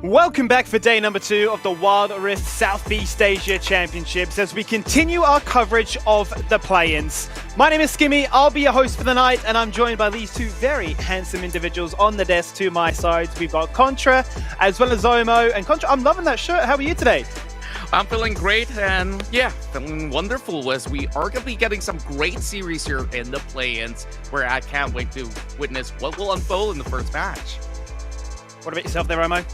Welcome back for day number 2 of the Wild Rift Southeast Asia Championships as we continue our coverage of the play-ins. My name is Skimmy, I'll be your host for the night, and I'm joined by these two very handsome individuals on the desk to my sides. We've got Contra as well as Zomo. And Contra, I'm loving that shirt. How are you today? I'm feeling great and feeling wonderful as we are going to be getting some great series here in the play-ins where I can't wait to witness what will unfold in the first match. What about yourself there, Romo?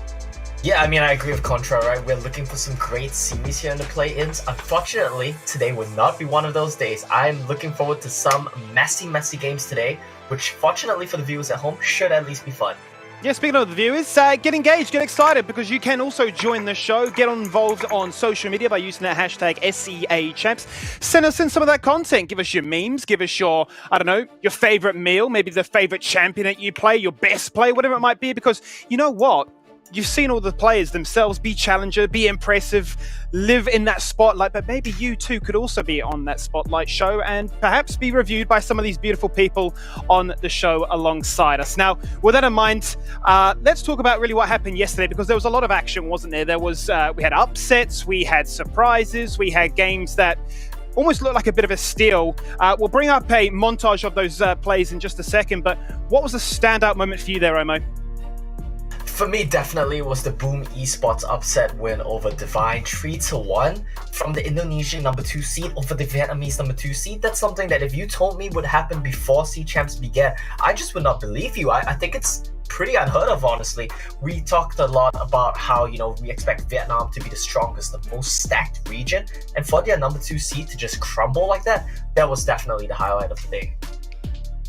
Yeah, I mean, I agree with Contra, right? We're looking for some great series here in the play-ins. Unfortunately, today will not be one of those days. I'm looking forward to some messy games today, which fortunately for the viewers at home should at least be fun. Yeah, speaking of the viewers, get engaged, get excited, because you can also join the show, get involved on social media by using that hashtag SEAChamps. Send us in some of that content. Give us your memes, give us your, I don't know, your favorite meal, maybe the favorite champion that you play, your best play, whatever it might be, because you know what? You've seen all the players themselves be challenger, be impressive, live in that spotlight, but maybe you too could also be on that spotlight show and perhaps be reviewed by some of these beautiful people on the show alongside us. Now, with that in mind, let's talk about really what happened yesterday, because there was a lot of action, wasn't there? There was, we had upsets, we had surprises, we had games that almost looked like a bit of a steal. We'll bring up a montage of those plays in just a second, but what was the standout moment for you there, Omo? For me, definitely was the Boom Esports upset win over Divine 3-1 from the Indonesian number 2 seed over the Vietnamese number 2 seed. That's something that if you told me would happen before C-Champs began, I just would not believe you. I think it's pretty unheard of, honestly. We talked a lot about how, you know, we expect Vietnam to be the strongest, the most stacked region, and for their number 2 seed to just crumble like that, that was definitely the highlight of the day.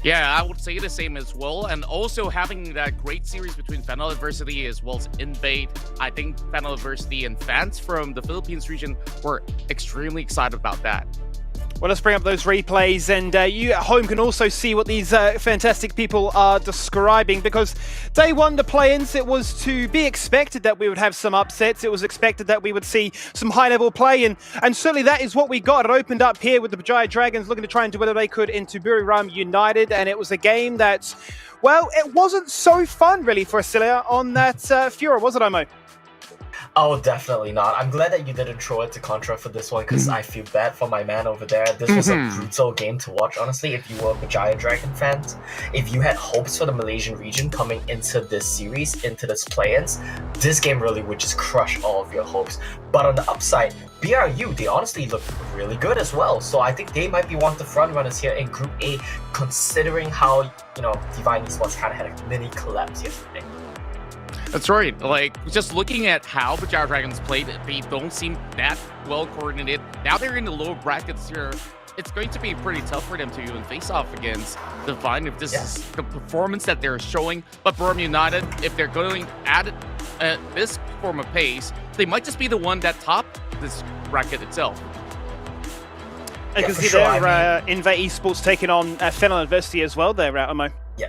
Yeah, I would say the same as well. And also having that great series between Final Adversity as well as Invade. I think Final Adversity and fans from the Philippines region were extremely excited about that. Well, let's bring up those replays, and you at home can also see what these fantastic people are describing, because day one, the play-ins, it was to be expected that we would have some upsets. It was expected that we would see some high-level play, and certainly that is what we got. It opened up here with the Bajaya Dragons looking to try and do whatever they could into Buriram United, and it was a game that, well, it wasn't so fun, really, for Asilia on that Fura, was it, Omo? Oh, definitely not. I'm glad that you didn't throw it to Contra for this one, because I feel bad for my man over there. This was a brutal game to watch, honestly, if you were a Bajaya Dragon fan. If you had hopes for the Malaysian region coming into this series, into this play-ins, this game really would just crush all of your hopes. But on the upside, BRU, they honestly look really good as well. So I think they might be one of the front runners here in Group A, considering how, you know, Divine Esports kind of had a mini collapse yesterday. That's right. Like, just looking at how Bajaya Dragons played, they don't seem that well coordinated. Now they're in the lower brackets here. It's going to be pretty tough for them to even face off against Divine if this is the performance that they're showing. But Buriram United, if they're going at this form of pace, they might just be the one that top this bracket itself. I can see there, Invade Esports taking on Final Adversity as well there, Omo. Yeah.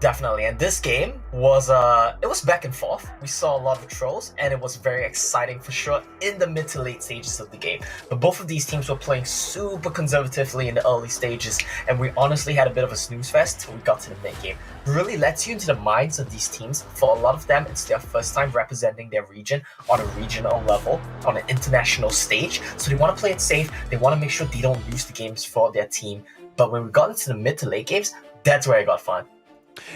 Definitely, and this game was it was back and forth. We saw a lot of trolls, and it was very exciting for sure in the mid to late stages of the game. But both of these teams were playing super conservatively in the early stages, and we honestly had a bit of a snooze fest till we got to the mid game. It really lets you into the minds of these teams. For a lot of them, it's their first time representing their region on a regional level, on an international stage. So they want to play it safe. They want to make sure they don't lose the games for their team. But when we got into the mid to late games, That's where it got fun.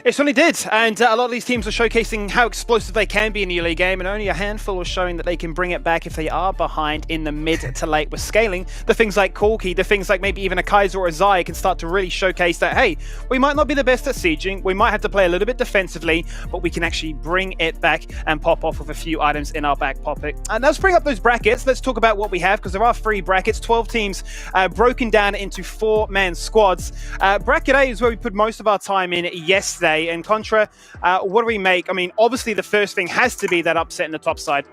It certainly did, and a lot of these teams are showcasing how explosive they can be in the early game, and only a handful are showing that they can bring it back if they are behind in the mid to late with scaling. The things like Corki, the things like maybe even a Kaiser or a Zai can start to really showcase that, hey, we might not be the best at sieging, we might have to play a little bit defensively, but we can actually bring it back and pop off with a few items in our back pocket. And let's bring up those brackets. Let's talk about what we have, because there are 3 brackets, 12 teams broken down into 4-man squads. Bracket A is where we put most of our time in yesterday. And Contra, what do we make? I mean, obviously the first thing has to be that upset in the top side.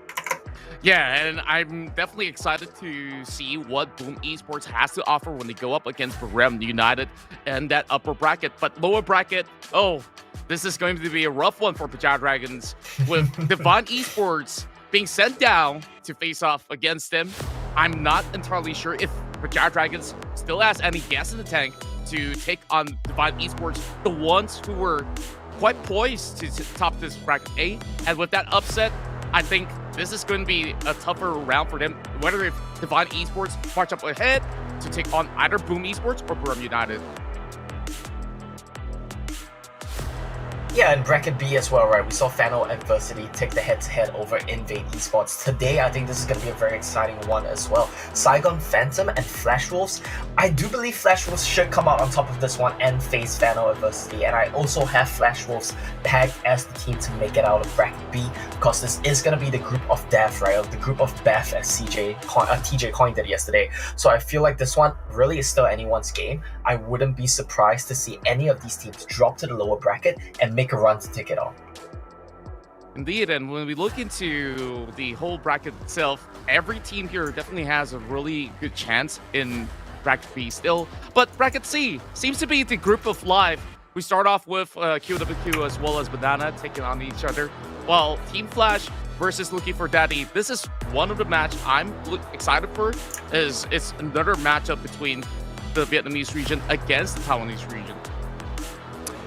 Yeah, and I'm definitely excited to see what Boom Esports has to offer when they go up against Rem United and that upper bracket. But lower bracket, oh, this is going to be a rough one for Pajao Dragons, with Divine Esports being sent down to face off against them. I'm not entirely sure if Pajao Dragons still has any gas in the tank to take on Divine Esports, the ones who were quite poised to top this bracket A. And with that upset, I think this is going to be a tougher round for them, whether if Divine Esports march up ahead to take on either Boom Esports or Rem United. Yeah, and bracket B as well, right? We saw Fano Adversity take the head-to-head over Invade Esports. Today, I think this is going to be a very exciting one as well. Saigon Phantom and Flash Wolves. I do believe Flash Wolves should come out on top of this one and face Fano Adversity. And I also have Flash Wolves pegged as the team to make it out of bracket B, because this is going to be the group of death, right? The group of Beth, as TJ coined it yesterday. So I feel like this one really is still anyone's game. I wouldn't be surprised to see any of these teams drop to the lower bracket and make a run to take it off. Indeed, and when we look into the whole bracket itself, every team here definitely has a really good chance in bracket B still. But bracket C seems to be the group of life. We start off with QWQ as well as Banana taking on each other, while Team Flash versus Looking for Daddy. This is one of the match I'm excited for. It's another matchup between the Vietnamese region against the Taiwanese region.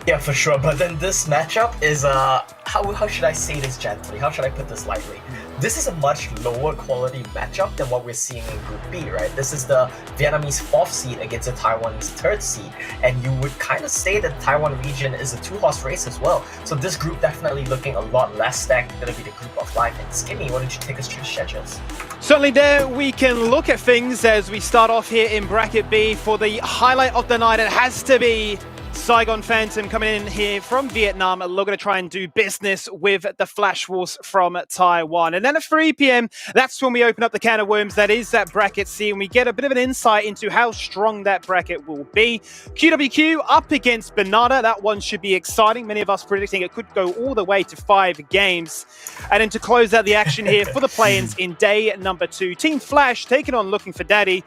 Yeah, for sure. But then this matchup is how should I say this gently? How should I put this lightly? This is a much lower quality matchup than what we're seeing in Group B, right? This is the Vietnamese 4th seed against the Taiwanese 3rd seed, and you would kind of say that the Taiwan region is a 2-horse race as well. So this group definitely looking a lot less stacked. Going to be the group of life. And Skimmy, why don't you take us through the schedules? Certainly there we can look at things as we start off here in bracket B. For the highlight of the night, it has to be Saigon Phantom coming in here from Vietnam, looking to try and do business with the Flash Wolves from Taiwan. And then at 3 p.m, that's when we open up the can of worms. That is that bracket C, and we get a bit of an insight into how strong that bracket will be. QWQ up against Banana. That one should be exciting. Many of us predicting it could go all the way to 5 games. And then to close out the action here for the play-ins in day number 2, Team Flash taking on Looking for Daddy.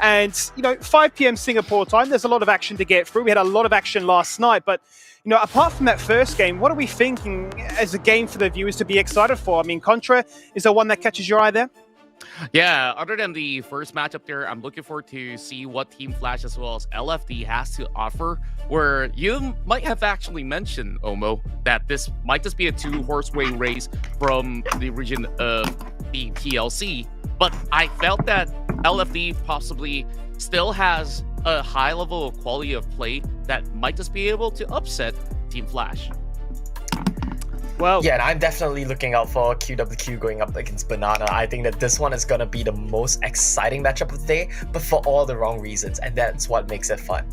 And, 5 p.m. Singapore time, there's a lot of action to get through. We had a lot of action last night, but, apart from that first game, what are we thinking as a game for the viewers to be excited for? I mean, Contra, is there one that catches your eye there? Yeah, other than the first matchup there, I'm looking forward to see what Team Flash as well as LFD has to offer, where you might have actually mentioned, Omo, that this might just be a 2-horse race from the region of the TLC. But I felt that LFD possibly still has a high level of quality of play that might just be able to upset Team Flash. Well, yeah, and I'm definitely looking out for QWQ going up against Banana. I think that this one is going to be the most exciting matchup of the day, but for all the wrong reasons, and that's what makes it fun.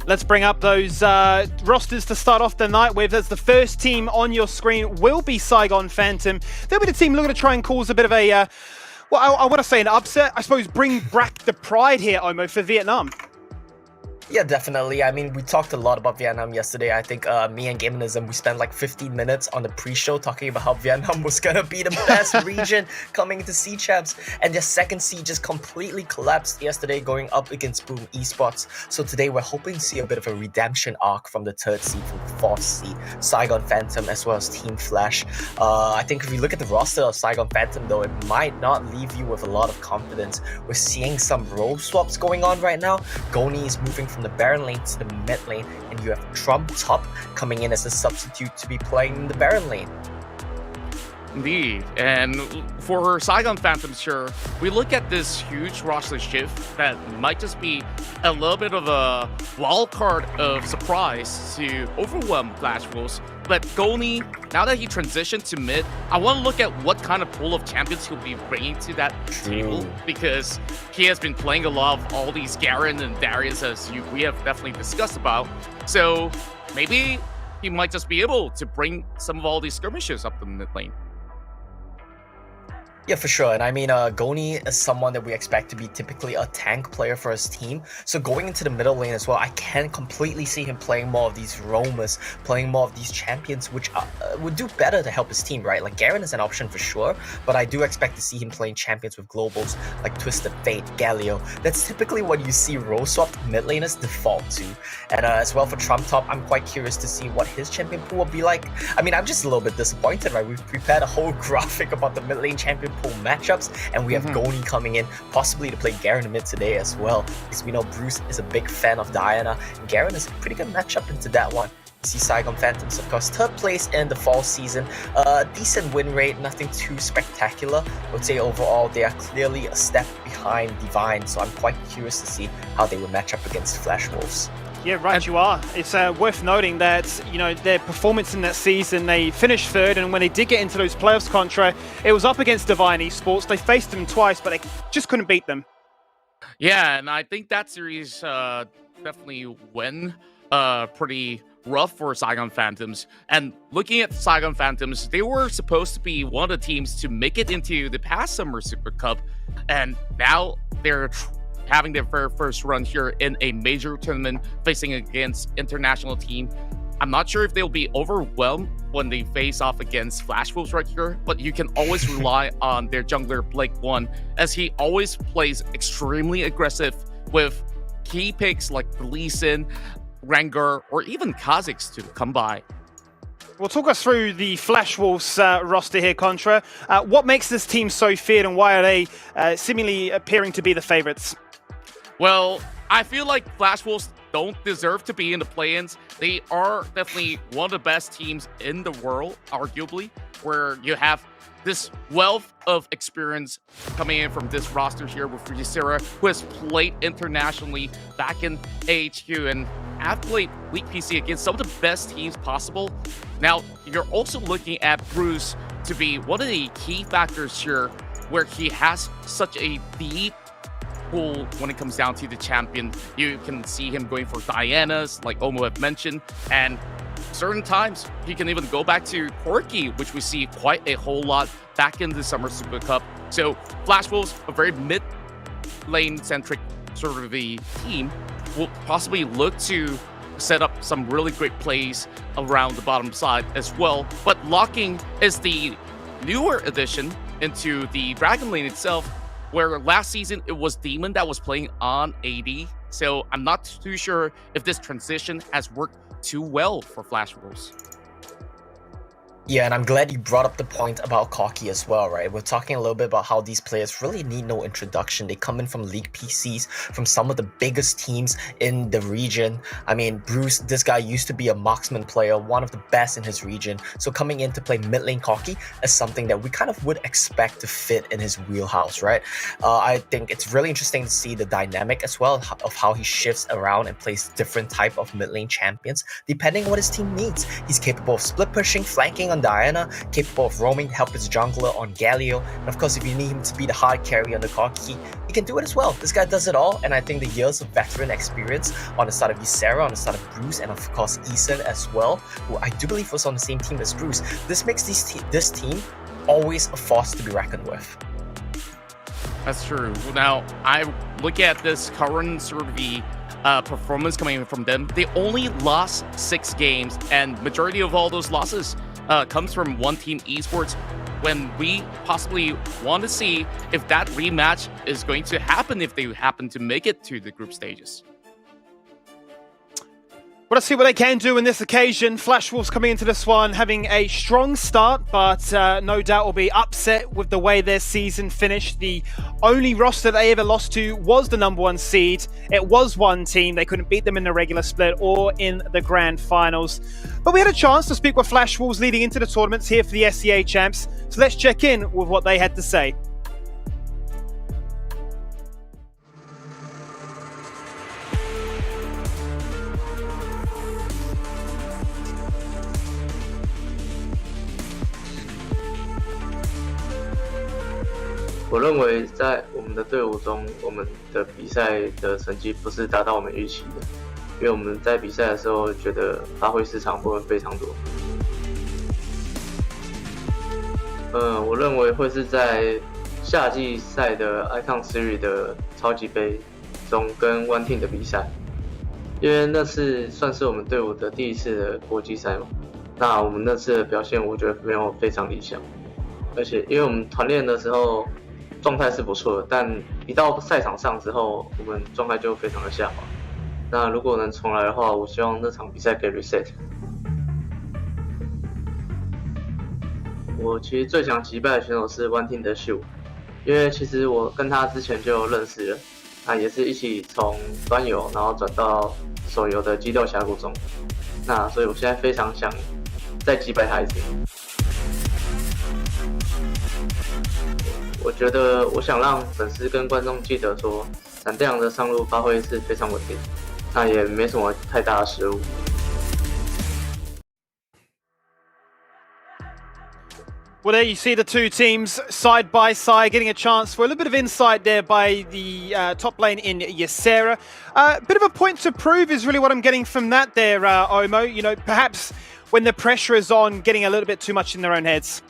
Let's bring up those rosters to start off the night with. As the first team on your screen will be Saigon Phantom. They'll be the team looking to try and cause a bit of a, I want to say an upset. I suppose bring back the pride here, Omo, for Vietnam. Yeah, definitely. I mean, we talked a lot about Vietnam yesterday. I think me and Gamenism, we spent like 15 minutes on the pre-show talking about how Vietnam was going to be the best region coming into C-Champs. And their second seed just completely collapsed yesterday going up against Boom Esports. So today we're hoping to see a bit of a redemption arc from the 3rd seed to the 4th seed, Saigon Phantom as well as Team Flash. I think if we look at the roster of Saigon Phantom though, it might not leave you with a lot of confidence. We're seeing some role swaps going on right now. Goni is moving from the Baron lane to the mid lane, and you have Trump Top coming in as a substitute to be playing in the Baron lane. Indeed. And for Saigon Phantoms, sure, we look at this huge roster shift that might just be a little bit of a wild card of surprise to overwhelm Flash Wolves. But Goni, now that he transitioned to mid, I want to look at what kind of pool of champions he'll be bringing to that table, because he has been playing a lot of all these Garen and Darius, as we have definitely discussed about. So maybe he might just be able to bring some of all these skirmishes up the mid lane. Yeah, for sure. And I mean, Goni is someone that we expect to be typically a tank player for his team. So going into the middle lane as well, I can completely see him playing more of these roamers, playing more of these champions, which would do better to help his team, right? Like Garen is an option for sure, but I do expect to see him playing champions with globals like Twisted Fate, Galio. That's typically what you see role-swapped mid laners default to. And as well for Trump Top, I'm quite curious to see what his champion pool will be like. I mean, I'm just a little bit disappointed, right? We've prepared a whole graphic about the mid lane champion pool matchups, and we have Goni coming in possibly to play Garen mid today as well, because we know Bruce is a big fan of Diana, and Garen is a pretty good matchup into that one. You see Saigon Phantoms, of course, third place in the fall season, decent win rate, nothing too spectacular. I would say overall they are clearly a step behind Divine, so I'm quite curious to see how they will match up against Flash Wolves. Yeah, right, you are. It's worth noting that, you know, their performance in that season, they finished third, and when they did get into those playoffs, Contra, it was up against Divine Esports. They faced them twice, but they just couldn't beat them. Yeah, and I think that series definitely went pretty rough for Saigon Phantoms. And looking at Saigon Phantoms, they were supposed to be one of the teams to make it into the past Summer Super Cup, and now they're having their very first run here in a major tournament facing against international team. I'm not sure if they'll be overwhelmed when they face off against Flash Wolves right here, but you can always rely on their jungler Blake One, as he always plays extremely aggressive with key picks like Lee Sin, Rengar, or even Kha'Zix to come by. Well, talk us through the Flash Wolves roster here, Contra. What makes this team so feared, and why are they seemingly appearing to be the favorites? Well, I feel like Flash Wolves don't deserve to be in the play-ins. They are definitely one of the best teams in the world, arguably, where you have this wealth of experience coming in from this roster here with Ysera, who has played internationally back in AHQ and have played League PC against some of the best teams possible. Now, you're also looking at Bruce to be one of the key factors here, where he has such a deep pool when it comes down to the champion. You can see him going for Dianas, like Omo have mentioned, and certain times he can even go back to Corki, which we see quite a whole lot back in the Summer Super Cup. So Flash Wolves, a very mid lane centric sort of the team, will possibly look to set up some really great plays around the bottom side as well. But Locking is the newer addition into the Dragon lane itself, where last season it was Demon that was playing on AD. So I'm not too sure if this transition has worked too well for Flash Wolves. Yeah, and I'm glad you brought up the point about Corki as well, right? We're talking a little bit about how these players really need no introduction. They come in from League PCs, from some of the biggest teams in the region. I mean, Bruce, this guy used to be a marksman player, one of the best in his region. So coming in to play mid lane Corki is something that we kind of would expect to fit in his wheelhouse, right? I think it's really interesting to see the dynamic as well of how he shifts around and plays different type of mid lane champions, depending on what his team needs. He's capable of split pushing, flanking on Diana, capable of roaming to help his jungler on Galio, and of course if you need him to be the hard carry on the Corki, he can do it as well. This guy does it all, and I think the years of veteran experience on the side of Ysera, on the side of Bruce, and of course Eason as well, who I do believe was on the same team as Bruce, this makes this team always a force to be reckoned with. That's true. Now, I look at this current sort of the performance coming from them. They only lost 6 games, and majority of all those losses comes from one team esports, when we possibly want to see if that rematch is going to happen if they happen to make it to the group stages. Well, let's see what they can do in this occasion. Flash Wolves coming into this one having a strong start, but no doubt will be upset with the way their season finished. The only roster they ever lost to was the #1 seed. It was one team. They couldn't beat them in the regular split or in the grand finals. But we had a chance to speak with Flash Wolves leading into the tournaments here for the SEA champs. So let's check in with what they had to say.我认为在我们的队伍中，我们的比赛的成绩不是达到我们预期的，因为我们在比赛的时候觉得发挥市场部分非常多。我认为会是在夏季赛的 Icon Series 的超级杯中跟 One Team 的比赛，因为那次算是我们队伍的第一次的国际赛嘛。那我们那次的表现，我觉得没有非常理想，而且因为我们团练的时候状态是不错的，但一到赛场上之后，我们状态就非常的下滑。那如果能重来的话，我希望那场比赛可以 reset。我其实最想击败的选手是 One Team 的秀，因为其实我跟他之前就认识了，那也是一起从端游然后转到手游的激斗峡谷中，那所以我现在非常想再击败他一次。我觉得我想让粉丝跟观众记得说，闪电狼的上路发挥是非常稳定，那也没什么太大的失误。Well, there you see the two teams side by side, getting a chance for a little bit of insight there by the top lane in Ysera. Bit of a point to prove is really what I'm getting from that there, Omo. You know, perhaps when the pressure is on, getting a little bit too much in their own heads.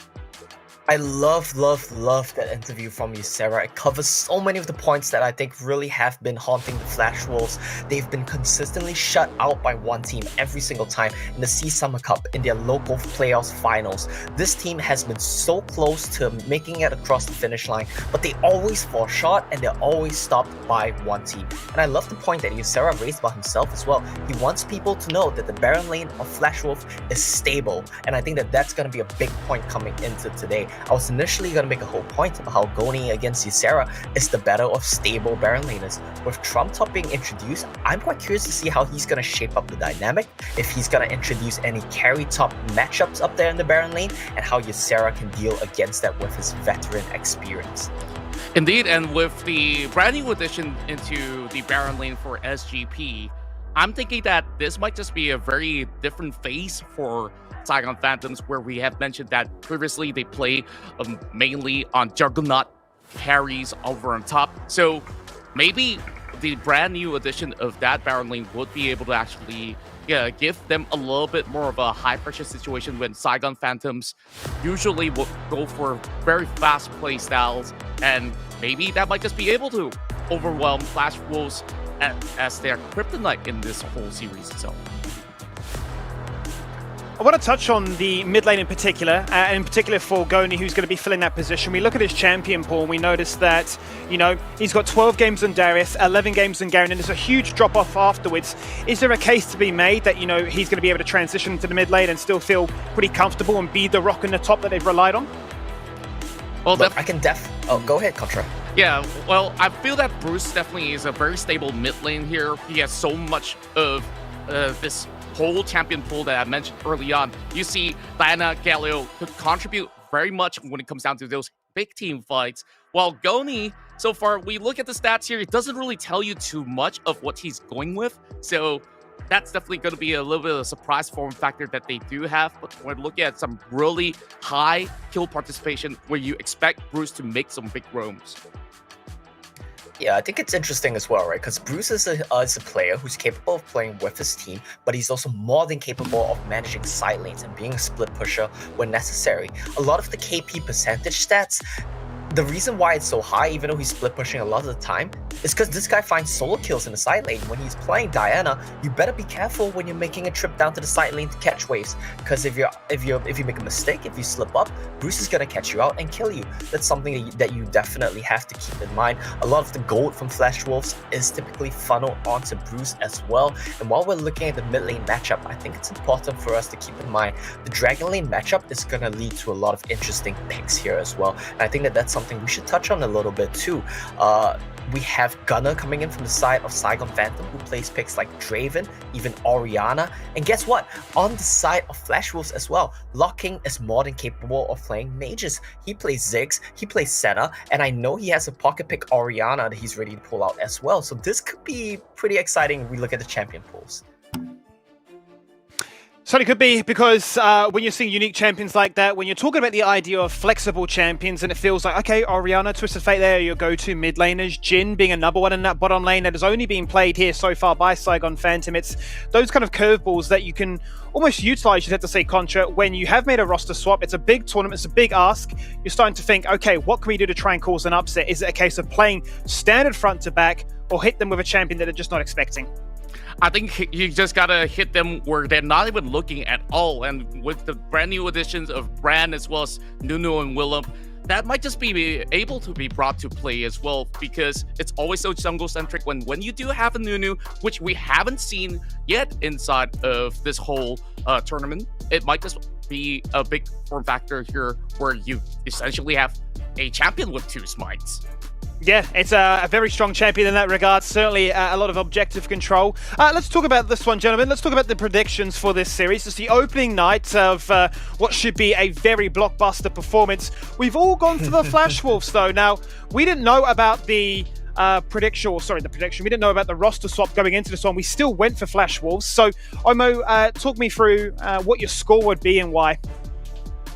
I love that interview from Ysera. It covers so many of the points that I think really have been haunting the Flash Wolves. They've been consistently shut out by one team every single time in the Sea Summer Cup, in their local playoffs finals. This team has been so close to making it across the finish line, but they always fall short and they're always stopped by one team. And I love the point that Ysera raised about himself as well. He wants people to know that the Baron lane of Flash Wolf is stable, and I think that that's going to be a big point coming into today. I was initially going to make a whole point about how Goni against Ysera is the battle of stable Baron laners. With Trump Top being introduced, I'm quite curious to see how he's going to shape up the dynamic, if he's going to introduce any carry top matchups up there in the Baron lane, and how Ysera can deal against that with his veteran experience. Indeed, and with the brand new addition into the Baron lane for SGP, I'm thinking that this might just be a very different phase for Saigon Phantoms, where we have mentioned that previously they play mainly on Juggernaut carries over on top. So maybe the brand new addition of that Baron lane would be able to actually give them a little bit more of a high pressure situation when Saigon Phantoms usually will go for very fast play styles, and maybe that might just be able to overwhelm Flash Wolves as their kryptonite in this whole series itself. I want to touch on the mid lane in particular, and in particular for Goni, who's going to be filling that position. We look at his champion pool and we notice that, you know, he's got 12 games on Darius, 11 games on Garen, and there's a huge drop off afterwards. Is there a case to be made that, you know, he's going to be able to transition to the mid lane and still feel pretty comfortable and be the rock in the top that they've relied on? Well, Look, I can go ahead, Contra. Yeah, well, I feel that Bruce definitely is a very stable mid lane here. He has so much of this whole champion pool that I mentioned early on. You see Diana Galileo could contribute very much when it comes down to those big team fights. While Goni, so far, we look at the stats here, it doesn't really tell you too much of what he's going with. So that's definitely going to be a little bit of a surprise form factor that they do have. But we're looking at some really high kill participation where you expect Bruce to make some big roams. Yeah, I think it's interesting as well, right? Because Bruce is a player who's capable of playing with his team, but he's also more than capable of managing side lanes and being a split pusher when necessary. A lot of the KP percentage stats the reason why it's so high, even though he's split pushing a lot of the time, is because this guy finds solo kills in the side lane. When he's playing Diana, you better be careful when you're making a trip down to the side lane to catch waves. Because if you make a mistake, if you slip up, Bruce is gonna catch you out and kill you. That's something that you definitely have to keep in mind. A lot of the gold from Flash Wolves is typically funneled onto Bruce as well. And while we're looking at the mid lane matchup, I think it's important for us to keep in mind the Dragon lane matchup is gonna lead to a lot of interesting picks here as well. And I think that that's something we should touch on a little bit too. We have Gunner coming in from the side of Saigon Phantom, who plays picks like Draven, even Orianna. And guess what? On the side of Flash Wolves as well, Locking is more than capable of playing mages. He plays Ziggs, he plays Senna, and I know he has a pocket pick Orianna that he's ready to pull out as well. So this could be pretty exciting if we look at the champion pools. Certainly could be, because when you're seeing unique champions like that, when you're talking about the idea of flexible champions, and it feels like, okay, Orianna, Twisted Fate, there are your go-to mid laners, Jhin being another one in that bottom lane that has only been played here so far by Saigon Phantom. It's those kind of curveballs that you can almost utilize, you'd have to say, Contra, when you have made a roster swap. It's a big tournament, it's a big ask. You're starting to think, okay, what can we do to try and cause an upset? Is it a case of playing standard front to back, or hit them with a champion that they're just not expecting? I think you just gotta hit them where they're not even looking at all. And with the brand new additions of Bran as well as Nunu and Willem, that might just be able to be brought to play as well, because it's always so jungle-centric when you do have a Nunu, which we haven't seen yet inside of this whole tournament. It might just be a big form factor here where you essentially have a champion with 2 smites. Yeah, it's a very strong champion in that regard. Certainly a lot of objective control. Let's talk about this one, gentlemen. Let's talk about the predictions for this series. It's the opening night of what should be a very blockbuster performance. We've all gone for the Flash Wolves, though. Now, we didn't know about the prediction. We didn't know about the roster swap going into this one. We still went for Flash Wolves. So, Omo, talk me through what your score would be and why.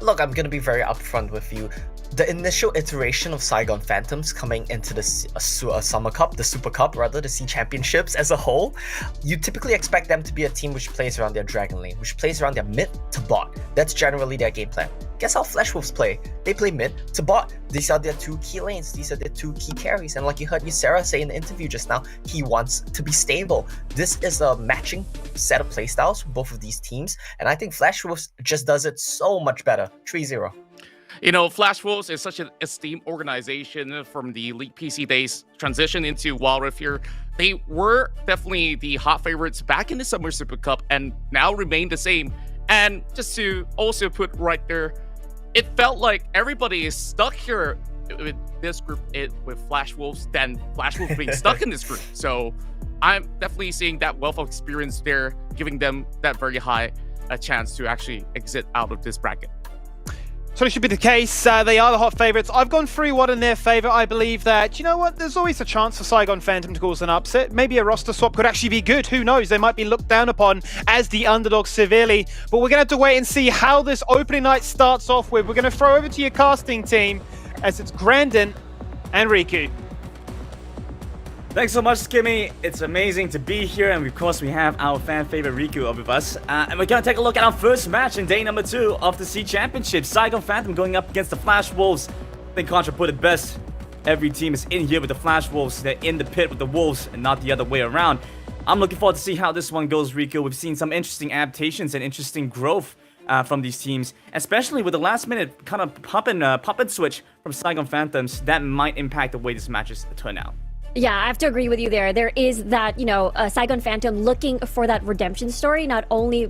Look, I'm going to be very upfront with you. The initial iteration of Saigon Phantoms coming into the Summer Cup, the Super Cup rather, the Sea Championships as a whole, you typically expect them to be a team which plays around their Dragon lane, which plays around their mid to bot. That's generally their game plan. Guess how Flash Wolves play? They play mid to bot. These are their 2 key lanes. These are their 2 key carries. And like you heard Ysera say in the interview just now, he wants to be stable. This is a matching set of playstyles for both of these teams. And I think Flash Wolves just does it so much better. 3-0. You know, Flash Wolves is such an esteemed organization from the Elite PC days, transition into Wild Rift here. They were definitely the hot favorites back in the Summer Super Cup and now remain the same. And just to also put right there, it felt like everybody is stuck here with this group with Flash Wolves than Flash Wolves being stuck in this group. So I'm definitely seeing that wealth of experience there, giving them that very high a chance to actually exit out of this bracket. So it should be the case. They are the hot favourites. I've gone 3-1 in their favour. I believe that, you know what, there's always a chance for Saigon Phantom to cause an upset. Maybe a roster swap could actually be good. Who knows? They might be looked down upon as the underdog severely. But we're going to have to wait and see how this opening night starts off with. We're going to throw over to your casting team as it's Grandin and Riku. Thanks so much, Skimmy. It's amazing to be here, and of course we have our fan favorite Riku with us. And we're gonna take a look at our first match in day number 2 of the Sea Championship. Saigon Phantom going up against the Flash Wolves. I think Contra put it best. Every team is in here with the Flash Wolves. They're in the pit with the Wolves and not the other way around. I'm looking forward to see how this one goes, Riku. We've seen some interesting adaptations and interesting growth from these teams, especially with the last minute kind of pop and switch from Saigon Phantoms. That might impact the way this match is turn out. Yeah, I have to agree with you there. There is that, Saigon Phantom looking for that redemption story, not only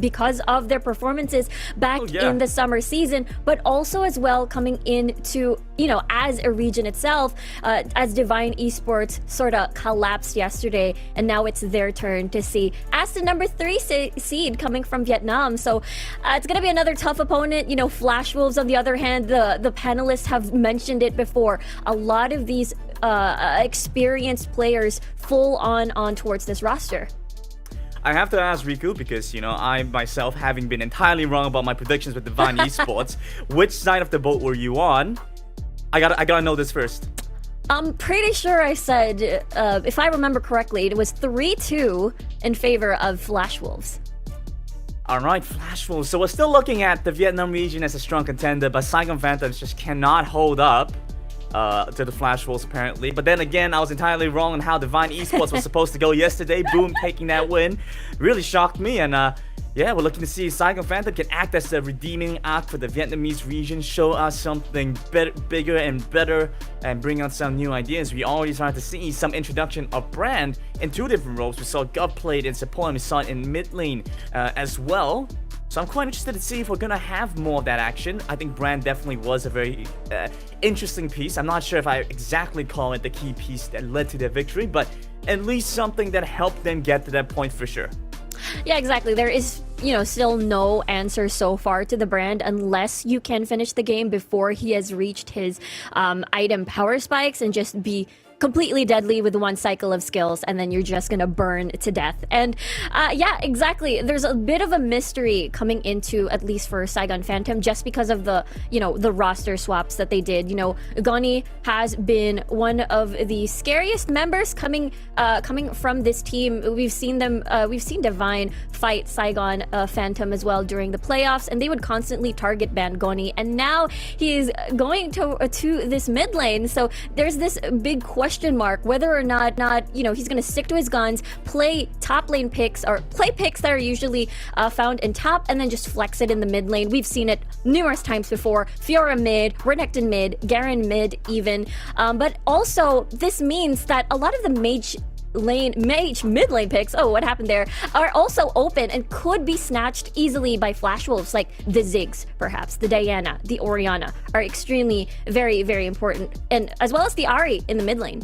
because of their performances back in the summer season, but also as well coming into, as a region itself, as Divine Esports sort of collapsed yesterday, and now it's their turn to see as the number 3 seed coming from Vietnam. So it's going to be another tough opponent. Flash Wolves, on the other hand, the panelists have mentioned it before. A lot of these experienced players full on towards this roster. I have to ask Riku, because I myself, having been entirely wrong about my predictions with Divine Esports, which side of the boat were you on? I gotta know this first. I'm pretty sure I said, if I remember correctly, it was 3-2 in favor of Flash Wolves. Alright, Flash Wolves. So we're still looking at the Vietnam region as a strong contender, but Saigon Phantoms just cannot hold up. to the Flash Wolves apparently. But then again, I was entirely wrong on how Divine Esports was supposed to go yesterday. Boom, taking that win really shocked me. And yeah, we're looking to see Saigon Phantom can act as a redeeming act for the Vietnamese region, show us something bigger and better, and bring out some new ideas. We already started to see some introduction of Brand in 2 different roles. We saw Gov played in support, and we saw it in mid lane as well. So I'm quite interested to see if we're gonna have more of that action. I think Brand definitely was a very interesting piece. I'm not sure if I exactly call it the key piece that led to their victory, but at least something that helped them get to that point for sure. Yeah, exactly. There is, still no answer so far to the Brand unless you can finish the game before he has reached his item power spikes and just be completely deadly with 1 cycle of skills, and then you're just gonna burn to death. And yeah, exactly. There's a bit of a mystery coming into, at least for Saigon Phantom, just because of the the roster swaps that they did. Ugoni has been one of the scariest members coming from this team. We've seen Divine fight Saigon Phantom as well during the playoffs, and they would constantly target ban Goni, and now he's going to this mid lane. So there's this big question mark whether or not he's going to stick to his guns, play top lane picks, or play picks that are usually found in top, and then just flex it in the mid lane. We've seen it numerous times before. Fiora mid, Renekton mid, Garen mid even. But also, this means that a lot of the mage mid lane picks, what happened there, are also open and could be snatched easily by Flash Wolves, like the Ziggs, perhaps the Diana, the Orianna are extremely very, very important, and as well as the Ahri in the mid lane.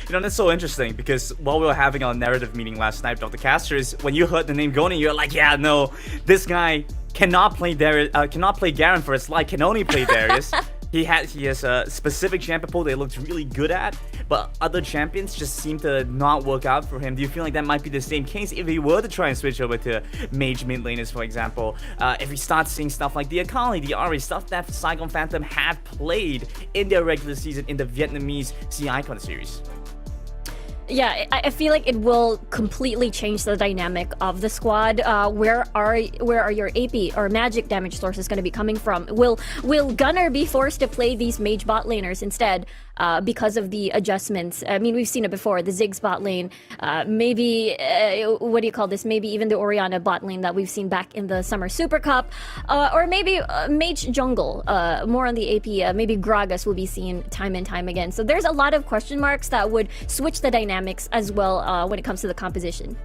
That's so interesting, because while we were having our narrative meeting last night with the casters, when you heard the name Goni, you're like, yeah, no, this guy cannot play Garen for his life, can only play Darius. He has a specific champion pool that he looks really good at, but other champions just seem to not work out for him. Do you feel like that might be the same case if he were to try and switch over to mage mid laners, for example? If we start seeing stuff like the Akali, the Ahri, stuff that Saigon Phantom have played in their regular season in the Vietnamese Sea Icon series? Yeah, I feel like it will completely change the dynamic of the squad. Where are your AP or magic damage sources going to be coming from? Will Gunnar be forced to play these mage bot laners instead because of the adjustments? I mean, we've seen it before. The Ziggs bot lane, maybe what do you call this? Maybe even the Orianna bot lane that we've seen back in the Summer Super Cup, or maybe mage jungle. More on the AP. Maybe Gragas will be seen time and time again. So there's a lot of question marks that would switch the dynamics as well when it comes to the composition.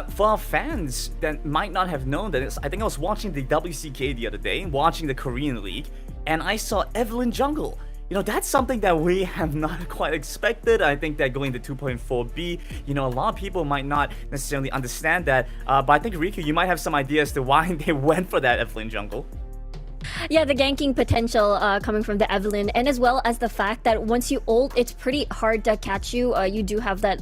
For our fans that might not have known that, I think I was watching the WCK the other day, watching the Korean League, and I saw Evelyn jungle. That's something that we have not quite expected. I think that going to 2.4B, a lot of people might not necessarily understand that, but I think, Riku, you might have some ideas as to why they went for that Evelyn jungle. Yeah, the ganking potential coming from the Evelyn, and as well as the fact that once you ult, it's pretty hard to catch you. You do have that,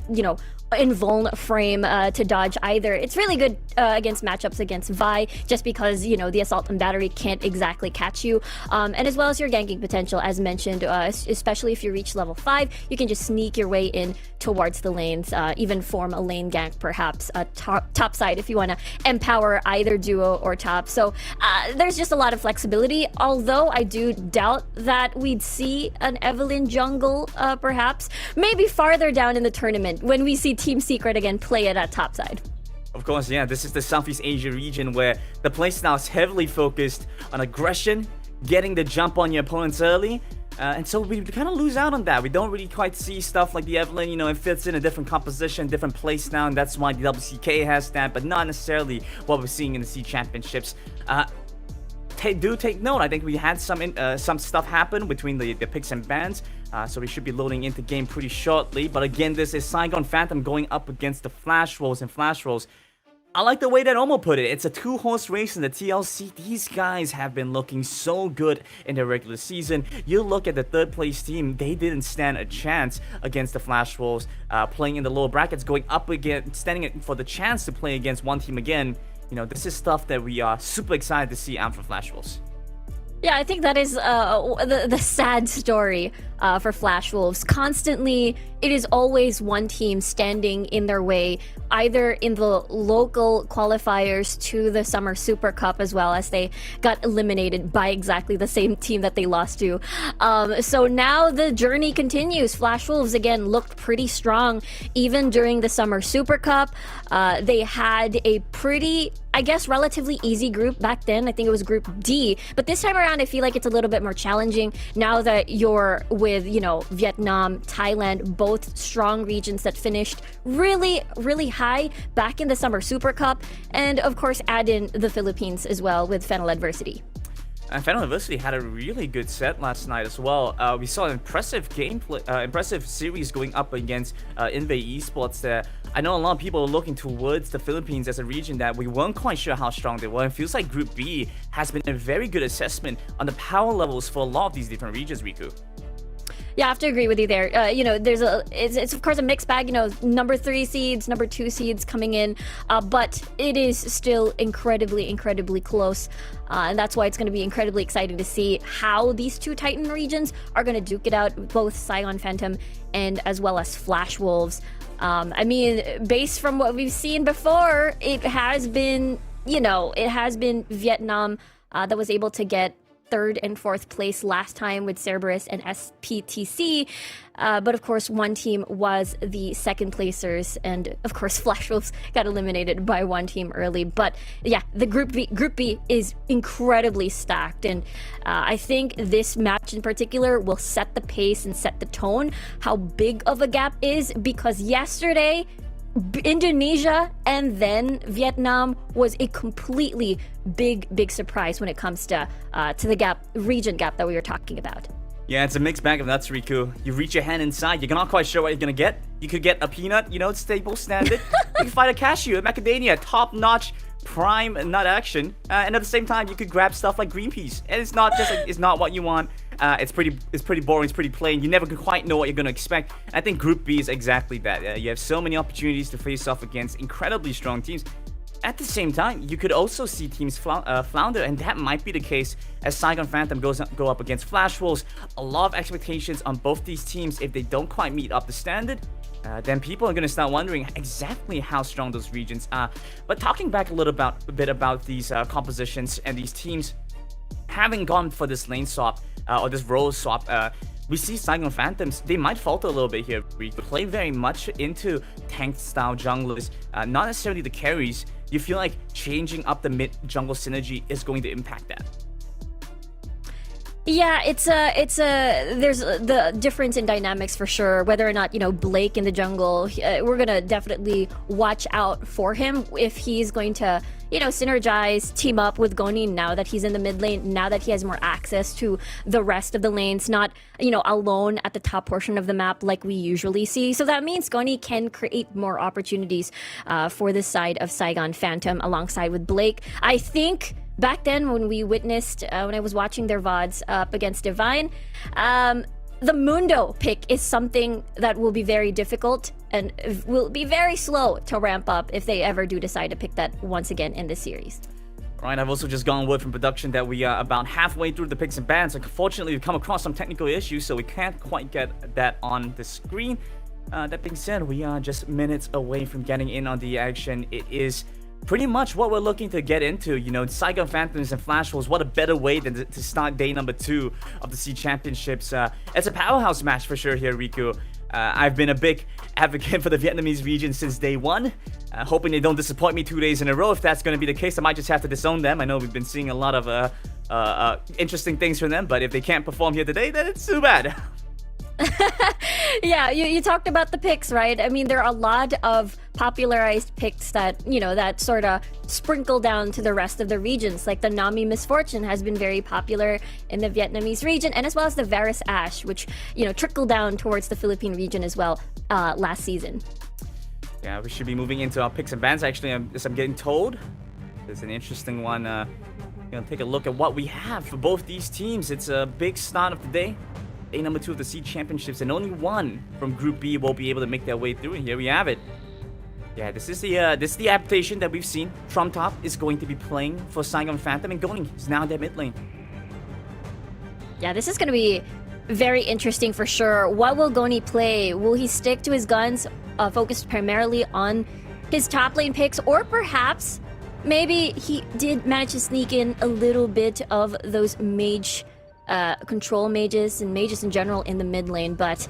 invuln frame to dodge either. It's really good against matchups against Vi, just because, the assault and battery can't exactly catch you. And as well as your ganking potential, as mentioned, especially if you reach level 5, you can just sneak your way in towards the lanes, even form a lane gank, perhaps top side if you want to empower either duo or top. So there's just a lot of flexibility, although I do doubt that we'd see an Evelyn jungle, perhaps. Maybe farther down in the tournament when we see Team Secret again play it at top side. Of course, yeah, this is the Southeast Asia region where the playstyle is heavily focused on aggression, getting the jump on your opponents early, and so we kind of lose out on that. We don't really quite see stuff like the Evelyn, it fits in a different composition, different playstyle, and that's why the WCK has that, but not necessarily what we're seeing in the C Championships. Do take note, I think we had some stuff happen between the picks and bans, so we should be loading into game pretty shortly. But again, this is Saigon Phantom going up against the Flash Wolves, and Flash Wolves, I like the way that Omo put it. It's a 2-horse race in the TLC. These guys have been looking so good in their regular season. You look at the third place team, they didn't stand a chance against the Flash Wolves, playing in the lower brackets, going up again, standing for the chance to play against one team again. This is stuff that we are super excited to see out from Flash Wolves. Yeah, I think that is the sad story for Flash Wolves. Constantly, it is always one team standing in their way, either in the local qualifiers to the Summer Super Cup, as well as they got eliminated by exactly the same team that they lost to. So now the journey continues. Flash Wolves, again, looked pretty strong even during the Summer Super Cup. They had a pretty, I guess, relatively easy group back then. I think it was Group D. But this time around, I feel like it's a little bit more challenging now that you're with, Vietnam, Thailand, both strong regions that finished really, really high back in the Summer Super Cup. And of course, add in the Philippines as well with Fennel Adversity. And Fennel University had a really good set last night as well. We saw an impressive gameplay, impressive series going up against Inve Esports there. I know a lot of people are looking towards the Philippines as a region that we weren't quite sure how strong they were. It feels like Group B has been a very good assessment on the power levels for a lot of these different regions, Riku. Yeah, I have to agree with you there. It's of course a mixed bag. Number 3 seeds, number 2 seeds coming in, but it is still incredibly close, and that's why it's going to be incredibly exciting to see how these two Titan regions are going to duke it out, both Saigon Phantom and as well as Flash Wolves. Based from what we've seen before, it has been Vietnam that was able to get 3rd and 4th place last time with Cerberus and SPTC, but of course one team was the 2nd placers, and of course Flash Wolves got eliminated by one team early. But yeah, the Group B is incredibly stacked, and I think this match in particular will set the pace and set the tone how big of a gap is, because yesterday Indonesia and then Vietnam was a completely big surprise when it comes to the region gap that we were talking about. Yeah, it's a mixed bag of nuts, Riku. You reach your hand inside, you're not quite sure what you're gonna get. You could get a peanut, stable, standard. You can find a cashew, a macadamia, top-notch prime nut action, and at the same time you could grab stuff like green peas, and it's not just it's not what you want. It's pretty boring, it's pretty plain. You never quite know what you're gonna expect. I think Group B is exactly that. You have so many opportunities to face off against incredibly strong teams. At the same time, you could also see teams flounder, and that might be the case as Saigon Phantom go up against Flash Wolves. A lot of expectations on both these teams. If they don't quite meet up the standard, then people are going to start wondering exactly how strong those regions are. But talking back a bit about these compositions and these teams having gone for this lane swap or this role swap, we see Saigon Phantoms, they might falter a little bit here. We play very much into tanked style junglers, not necessarily the carries. You feel like changing up the mid jungle synergy is going to impact that? Yeah, there's the difference in dynamics for sure. Whether or not, Blake in the jungle, we're gonna definitely watch out for him if he's going to, synergize, team up with Goni now that he's in the mid lane, now that he has more access to the rest of the lanes, not, alone at the top portion of the map like we usually see. So that means Goni can create more opportunities for this side of Saigon Phantom alongside with Blake. I think back then when we witnessed, when I was watching their VODs up against Divine, the Mundo pick is something that will be very difficult and will be very slow to ramp up if they ever do decide to pick that once again in this series. Right, I've also just gotten word from production that we are about halfway through the picks and bans. Unfortunately, we've come across some technical issues, so we can't quite get that on the screen. That being said, we are just minutes away from getting in on the action. It is pretty much what we're looking to get into. Saigon Phantoms and Flash Wolves, what a better way than to start day number 2 of the SEA Championships. It's a powerhouse match for sure here, Riku. I've been a big advocate for the Vietnamese region since day 1, hoping they don't disappoint me 2 days in a row. If that's going to be the case, I might just have to disown them. I know we've been seeing a lot of interesting things from them, but if they can't perform here today, then it's too bad. Yeah, you talked about the picks, right? I mean, there are a lot of popularized picks that, that sort of sprinkle down to the rest of the regions. Like the Nami Misfortune has been very popular in the Vietnamese region, and as well as the Varus Ash, which, trickled down towards the Philippine region as well last season. Yeah, we should be moving into our picks and bans. Actually, as I'm getting told, there's an interesting one. Take a look at what we have for both these teams. It's a big start of the day. Day number 2 of the SEA Championships, and only one from Group B will be able to make their way through, and here we have it. Yeah, this is the adaptation that we've seen. From top is going to be playing for Saigon Phantom, and Goni is now in their mid lane. Yeah, this is going to be very interesting for sure. What will Goni play? Will he stick to his guns, focused primarily on his top lane picks, or perhaps maybe he did manage to sneak in a little bit of those mage control mages and mages in general in the mid lane, but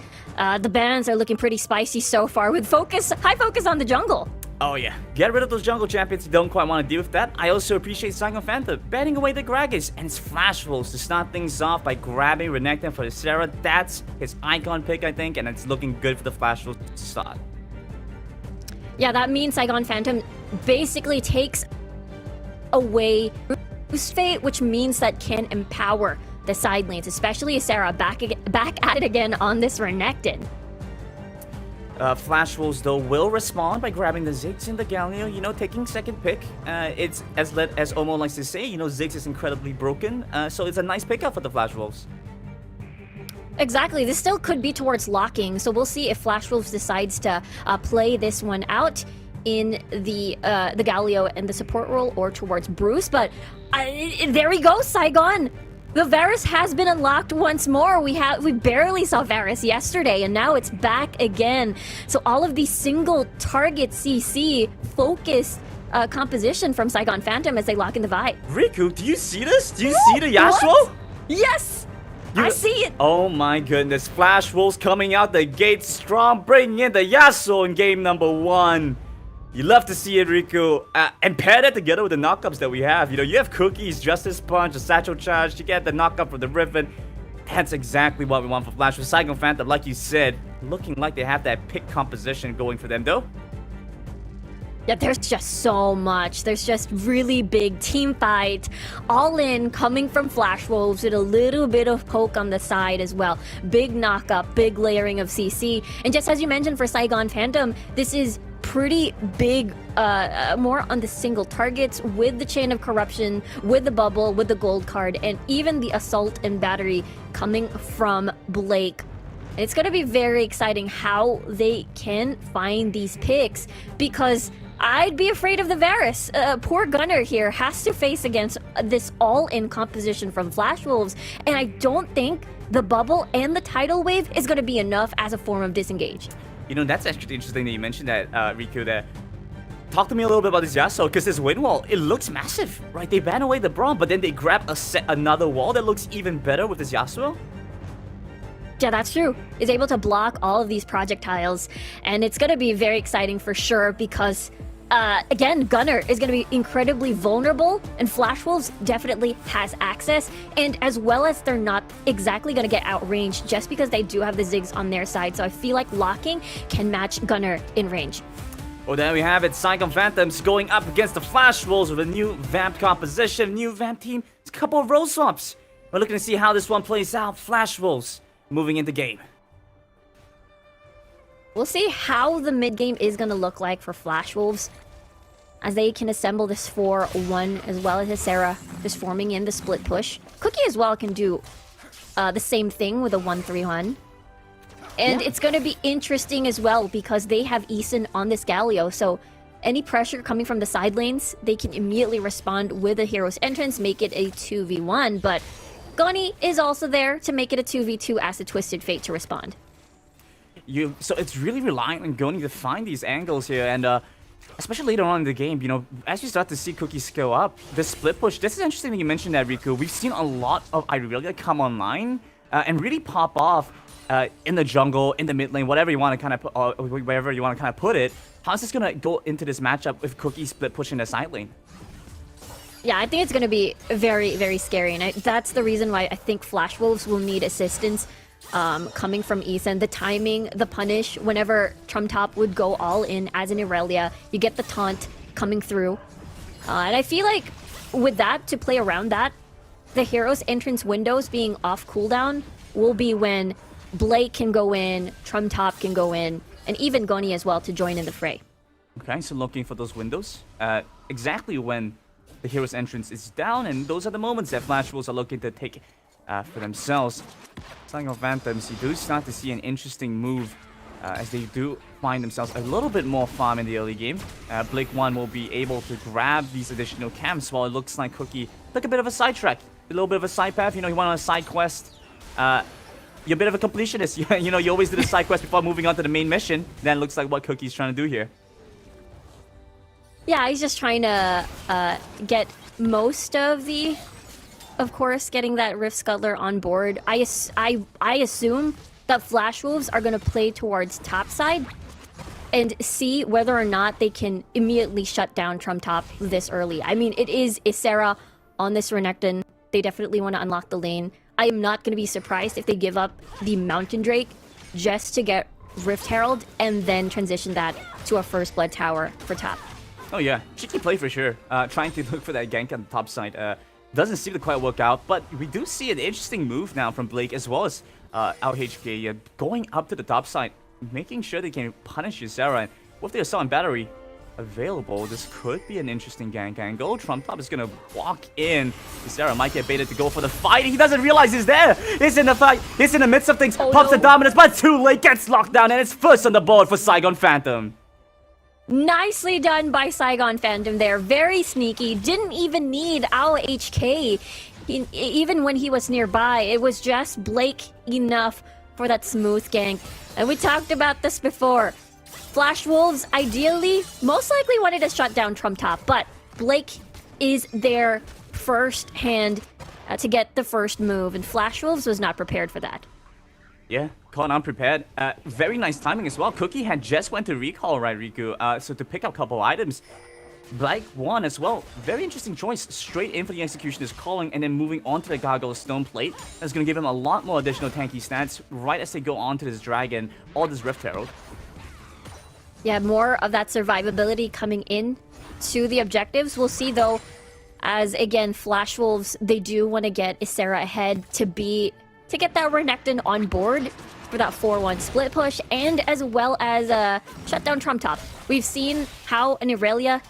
the bans are looking pretty spicy so far with high focus on the jungle. Oh yeah, get rid of those jungle champions who don't quite want to deal with that. I also appreciate Saigon Phantom banning away the Gragas and his flash rolls to start things off by grabbing Renekton for the Sarah. That's his icon pick, I think, and it's looking good for the flash rolls to start. Yeah, that means Saigon Phantom basically takes away Boost Fate, which means that can empower the side lanes, especially Sarah back at it again on this Renekton. Flash Wolves, though, will respond by grabbing the Ziggs in the Galio, you know, taking second pick. It's, as Omo likes to say, you know, Ziggs is incredibly broken, so it's a nice pickup for the Flash Wolves. Exactly. This still could be towards locking, so we'll see if Flash Wolves decides to play this one out in the Galio and the support role or towards Bruce, but there we go, Saigon! The Varus has been unlocked once more. We barely saw Varus yesterday, and now it's back again. So all of these single target CC focused composition from Saigon Phantom as they lock in the Vi. Riku, do you see this? Do you see the Yasuo? What? Yes! I see it! Oh my goodness, Flash Wolves coming out the gate strong, bringing in the Yasuo in game number 1. You love to see it, Riku. And pair that together with the knockups that we have. You know, you have Cookies, Justice Punch, a Satchel Charge. You get the knockup for the Riven. That's exactly what we want for Flash. With Saigon Phantom, like you said, looking like they have that pick composition going for them, though. Yeah, there's just so much. There's just really big team fight, all in, coming from Flash Wolves with a little bit of poke on the side as well. Big knockup, big layering of CC. And just as you mentioned for Saigon Phantom, this is pretty big, more on the single targets with the Chain of Corruption, with the bubble, with the gold card, and even the assault and battery coming from Blake. It's going to be very exciting how they can find these picks, because I'd be afraid of the Varus. Poor Gunner here has to face against this all-in composition from Flash Wolves, and I don't think the bubble and the tidal wave is going to be enough as a form of disengage. You know, that's actually interesting that you mentioned that, Riku, there. Talk to me a little bit about this Yasuo, because this wind wall, it looks massive, right? They ban away the Braum, but then they grab another wall that looks even better with this Yasuo. Yeah, that's true. Is able to block all of these projectiles, and it's going to be very exciting for sure, because again, Gunner is going to be incredibly vulnerable, and Flash Wolves definitely has access, and as well as they're not exactly going to get outranged just because they do have the Ziggs on their side, so I feel like locking can match Gunner in range. Well, there we have it. Saigon Phantoms going up against the Flash Wolves with a new Vamp composition, new Vamp team, a couple of role swaps. We're looking to see how this one plays out. Flash Wolves moving into game. We'll see how the mid game is going to look like for Flash Wolves, as they can assemble this 4-1 as well as his Sarah just forming in the split push. Cookie as well can do the same thing with a 1-3-1. And it's going to be interesting as well because they have Eason on this Galio, so any pressure coming from the side lanes, they can immediately respond with a hero's entrance, make it a 2v1, but Goni is also there to make it a 2v2 as a Twisted Fate to respond. So it's really relying on Goni to find these angles here, and especially later on in the game, you know, as you start to see Cookie scale up, the split push, this is interesting that you mentioned that, Riku. We've seen a lot of Irelia come online and really pop off in the jungle, in the mid lane, whatever you want to kind of put, wherever you want to kind of put it. How's this going to go into this matchup with Cookie split pushing the side lane? Yeah, I think it's going to be very, very scary, and that's the reason why I think Flash Wolves will need assistance coming from Eason. The timing, the punish, whenever Trumtop would go all in as an Irelia, you get the taunt coming through. And I feel like with that, to play around that, the hero's entrance windows being off cooldown will be when Blake can go in, Trumtop can go in, and even Goni as well to join in the fray. Okay, so looking for those windows. Exactly when the hero's entrance is down, and those are the moments that Flash Wolves are looking to take for themselves. Saigon Phantoms, you do start to see an interesting move as they do find themselves a little bit more farm in the early game. Blake 1 will be able to grab these additional camps, while it looks like Cookie took a bit of a sidetrack, a little bit of a side path. You know, he went on a side quest you're a bit of a completionist. You know, you always do the side quest before moving on to the main mission. Then looks like what Cookie's trying to do here. Yeah, he's just trying to get most of the, of course, getting that Rift Scuttler on board. I assume that Flash Wolves are going to play towards top side and see whether or not they can immediately shut down Trump Top this early. I mean, it is Ysera on this Renekton. They definitely want to unlock the lane. I am not going to be surprised if they give up the Mountain Drake just to get Rift Herald and then transition that to a First Blood Tower for top. Oh yeah, cheeky play for sure. Trying to look for that gank on the top side. Doesn't seem to quite work out, but we do see an interesting move now from Blake as well as our HK going up to the top side, making sure they can punish Ysera. And with the Assault and Battery available, this could be an interesting gank angle. Trump Top is gonna walk in. Ysera might get baited to go for the fight. He doesn't realize he's there. He's in the fight. He's in the midst of things. Pops the dominance, but too late. Gets locked down, and it's first on the board for Saigon Phantom. Nicely done by Saigon Phantom there. Very sneaky. Didn't even need our HK. Even when he was nearby, it was just Blake enough for that smooth gank. And we talked about this before. Flash Wolves, ideally, most likely wanted to shut down Trump Top, but Blake is there first hand to get the first move, and Flash Wolves was not prepared for that. Yeah, caught unprepared. Very nice timing as well. Cookie had just went to recall, right, Riku? So to pick up a couple items. Blake won as well. Very interesting choice. Straight in for the Executioner's calling and then moving on to the Gargoyle Stone Plate. That's going to give him a lot more additional tanky stats right as they go on to this Dragon or this Rift Herald. Yeah, more of that survivability coming in to the objectives. We'll see, though, as, again, Flash Wolves, they do want to get Ysera ahead to get that Renekton on board for that 4-1 split push, and as well as shut down Trump Top. We've seen how an Irelia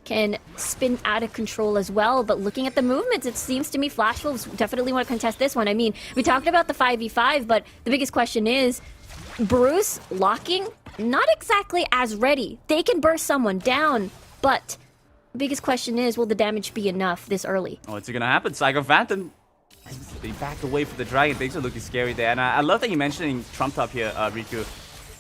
can spin out of control as well, but looking at the movements, it seems to me Flash Wolves definitely want to contest this one. I mean, we talked about the 5v5, but the biggest question is, Bruce locking, not exactly as ready. They can burst someone down, but the biggest question is, will the damage be enough this early? Oh, it's gonna happen. Saigon Phantom, they backed away from the Dragon. Things are looking scary there. And I love that you're mentioning Trump Top here, Riku.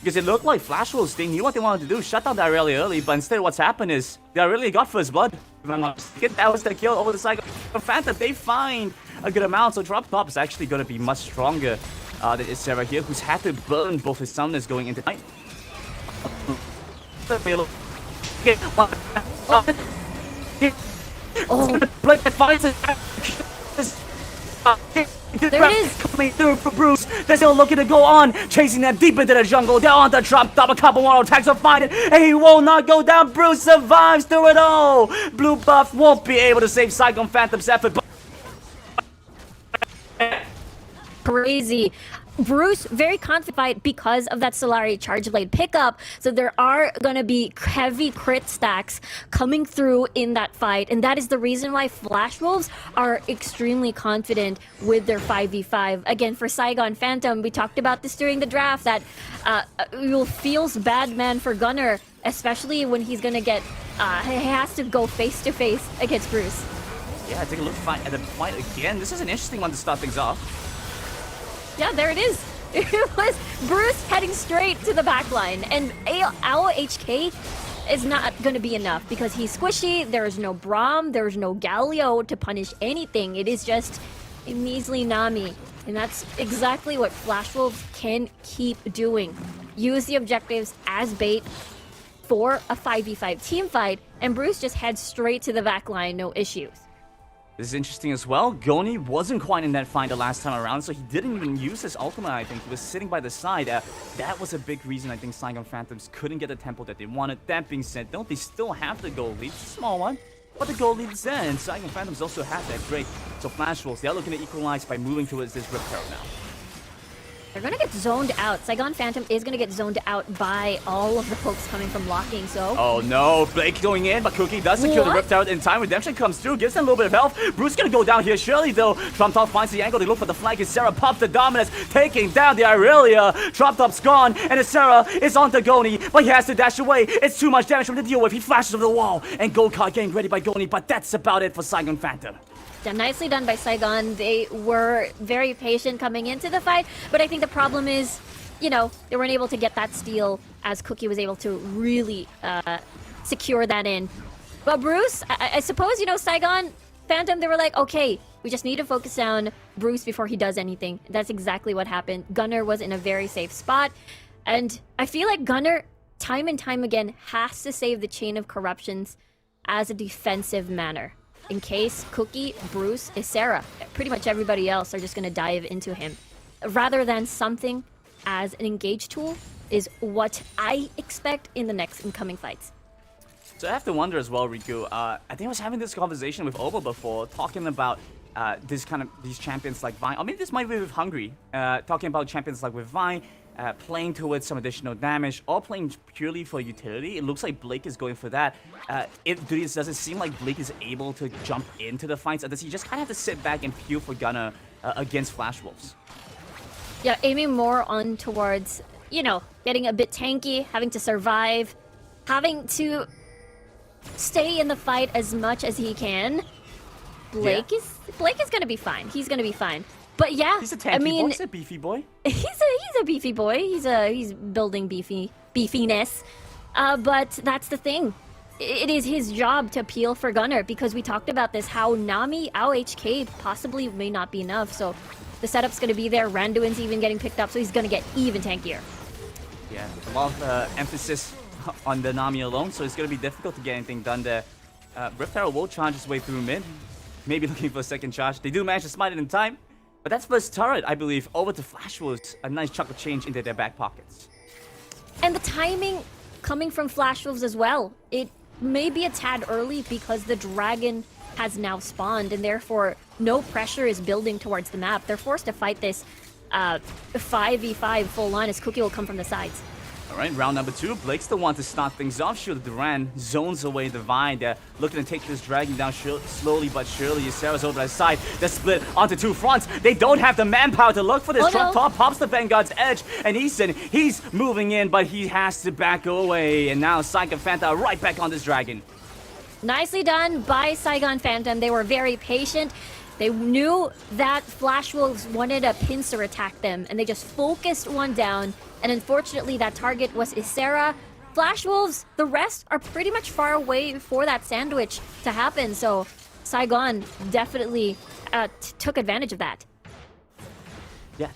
Because it looked like Flash Wolves, they knew what they wanted to do, shut down the Irelia early, but instead what's happened is the Irelia got first blood. If I'm not mistaken, that was the kill over the Saigon Phantom. They find a good amount, so Trump Top is actually going to be much stronger than Ysera here, who's had to burn both his summoners going into night. There it is! Coming through for Bruce. They're still looking to go on, chasing them deep into the jungle. They're on the Trump Top. A couple more attacks will find it, and he will not go down. Bruce survives through it all. Blue buff won't be able to save Saigon Phantom's effort. Crazy. Bruce, very confident because of that Solari Charge Blade pickup, so there are going to be heavy crit stacks coming through in that fight, and that is the reason why Flash Wolves are extremely confident with their 5v5. Again, for Saigon Phantom, we talked about this during the draft, that feels bad man for Gunner, especially when he's going to get, he has to go face-to-face against Bruce. Yeah, take a look at the fight again. This is an interesting one to start things off. Yeah, there it is. It was Bruce heading straight to the backline, and our HK is not going to be enough because he's squishy. There is no Braum, there is no Galio to punish anything. It is just a measly Nami, and that's exactly what Flash Wolves can keep doing. Use the objectives as bait for a 5v5 team fight, and Bruce just heads straight to the backline, no issues. This is interesting as well. Goni wasn't quite in that fight the last time around, so he didn't even use his ultimate, I think. He was sitting by the side. That was a big reason I think Saigon Phantoms couldn't get the tempo that they wanted. That being said, don't they still have the goal lead? It's a small one, but the goal lead is there, and Saigon Phantoms also have that great. So Flash Wolves, they're looking to equalize by moving towards this Rift Herald now. They're gonna get zoned out. Saigon Phantom is gonna get zoned out by all of the folks coming from blocking, so... Oh no, Blake going in, but Cookie does secure the Rift Herald in time. Redemption comes through, gives them a little bit of health. Bruce gonna go down here, surely though. Trump Top finds the angle, they look for the flank. Ysera pops the dominance, taking down the Irelia. Trump Top's gone, and Ysera is on to Goni, but he has to dash away. It's too much damage for him to deal with. He flashes over the wall, and Gold Card getting ready by Goni, but that's about it for Saigon Phantom. Yeah, nicely done by Saigon. They were very patient coming into the fight, but I think the problem is, you know, they weren't able to get that steal as Cookie was able to really secure that in. But Bruce, I suppose, you know, Saigon, Phantom, they were like, okay, we just need to focus down Bruce before he does anything. That's exactly what happened. Gunnar was in a very safe spot, and I feel like Gunnar, time and time again, has to save the chain of corruptions as a defensive manner. In case Cookie, Bruce, Isera, pretty much everybody else are just going to dive into him. Rather than something as an engage tool is what I expect in the next incoming fights. So I have to wonder as well, Riku. I think I was having this conversation with Obo before, talking about these champions like Vine, or maybe this might be with Hungry, talking about champions like with Vine, playing towards some additional damage, or playing purely for utility. It looks like Blake is going for that. Does it seem like Blake is able to jump into the fights, or does he just kind of have to sit back and peel for Gunnar against Flash Wolves? Yeah, aiming more on towards, you know, getting a bit tanky, having to survive, having to stay in the fight as much as he can. Blake is gonna be fine. He's gonna be fine. But yeah, he's a tanky boy. He's a beefy boy. He's a beefy boy. He's building beefiness. But that's the thing. It is his job to peel for Gunnar, because we talked about this, how Nami, HK possibly may not be enough. So the setup's gonna be there. Randuin's even getting picked up, so he's gonna get even tankier. Yeah, a lot of emphasis on the Nami alone, so it's gonna be difficult to get anything done there. Rift Arrow will charge his way through mid, maybe looking for a second charge. They do manage to smite it in time, but that's first turret, I believe, over to Flash Wolves. A nice chunk of change into their back pockets. And the timing coming from Flash Wolves as well. It may be a tad early because the dragon has now spawned, and therefore no pressure is building towards the map. They're forced to fight this 5v5 full on as Cookie will come from the sides. Alright, round number 2. Blake's the one to start things off. Shield Duran zones away the Vine. They're looking to take this dragon down slowly but surely. Sarah's over the side. They're split onto two fronts. They don't have the manpower to look for this. Drop top pops the Vanguard's edge. And Easton, he's moving in, but he has to back away. And now Saigon Phantom right back on this dragon. Nicely done by Saigon Phantom. They were very patient. They knew that Flash Wolves wanted a pincer attack them, and they just focused one down. And unfortunately, that target was Isera. Flash Wolves, the rest are pretty much far away for that sandwich to happen. So Saigon definitely took advantage of that. Yeah,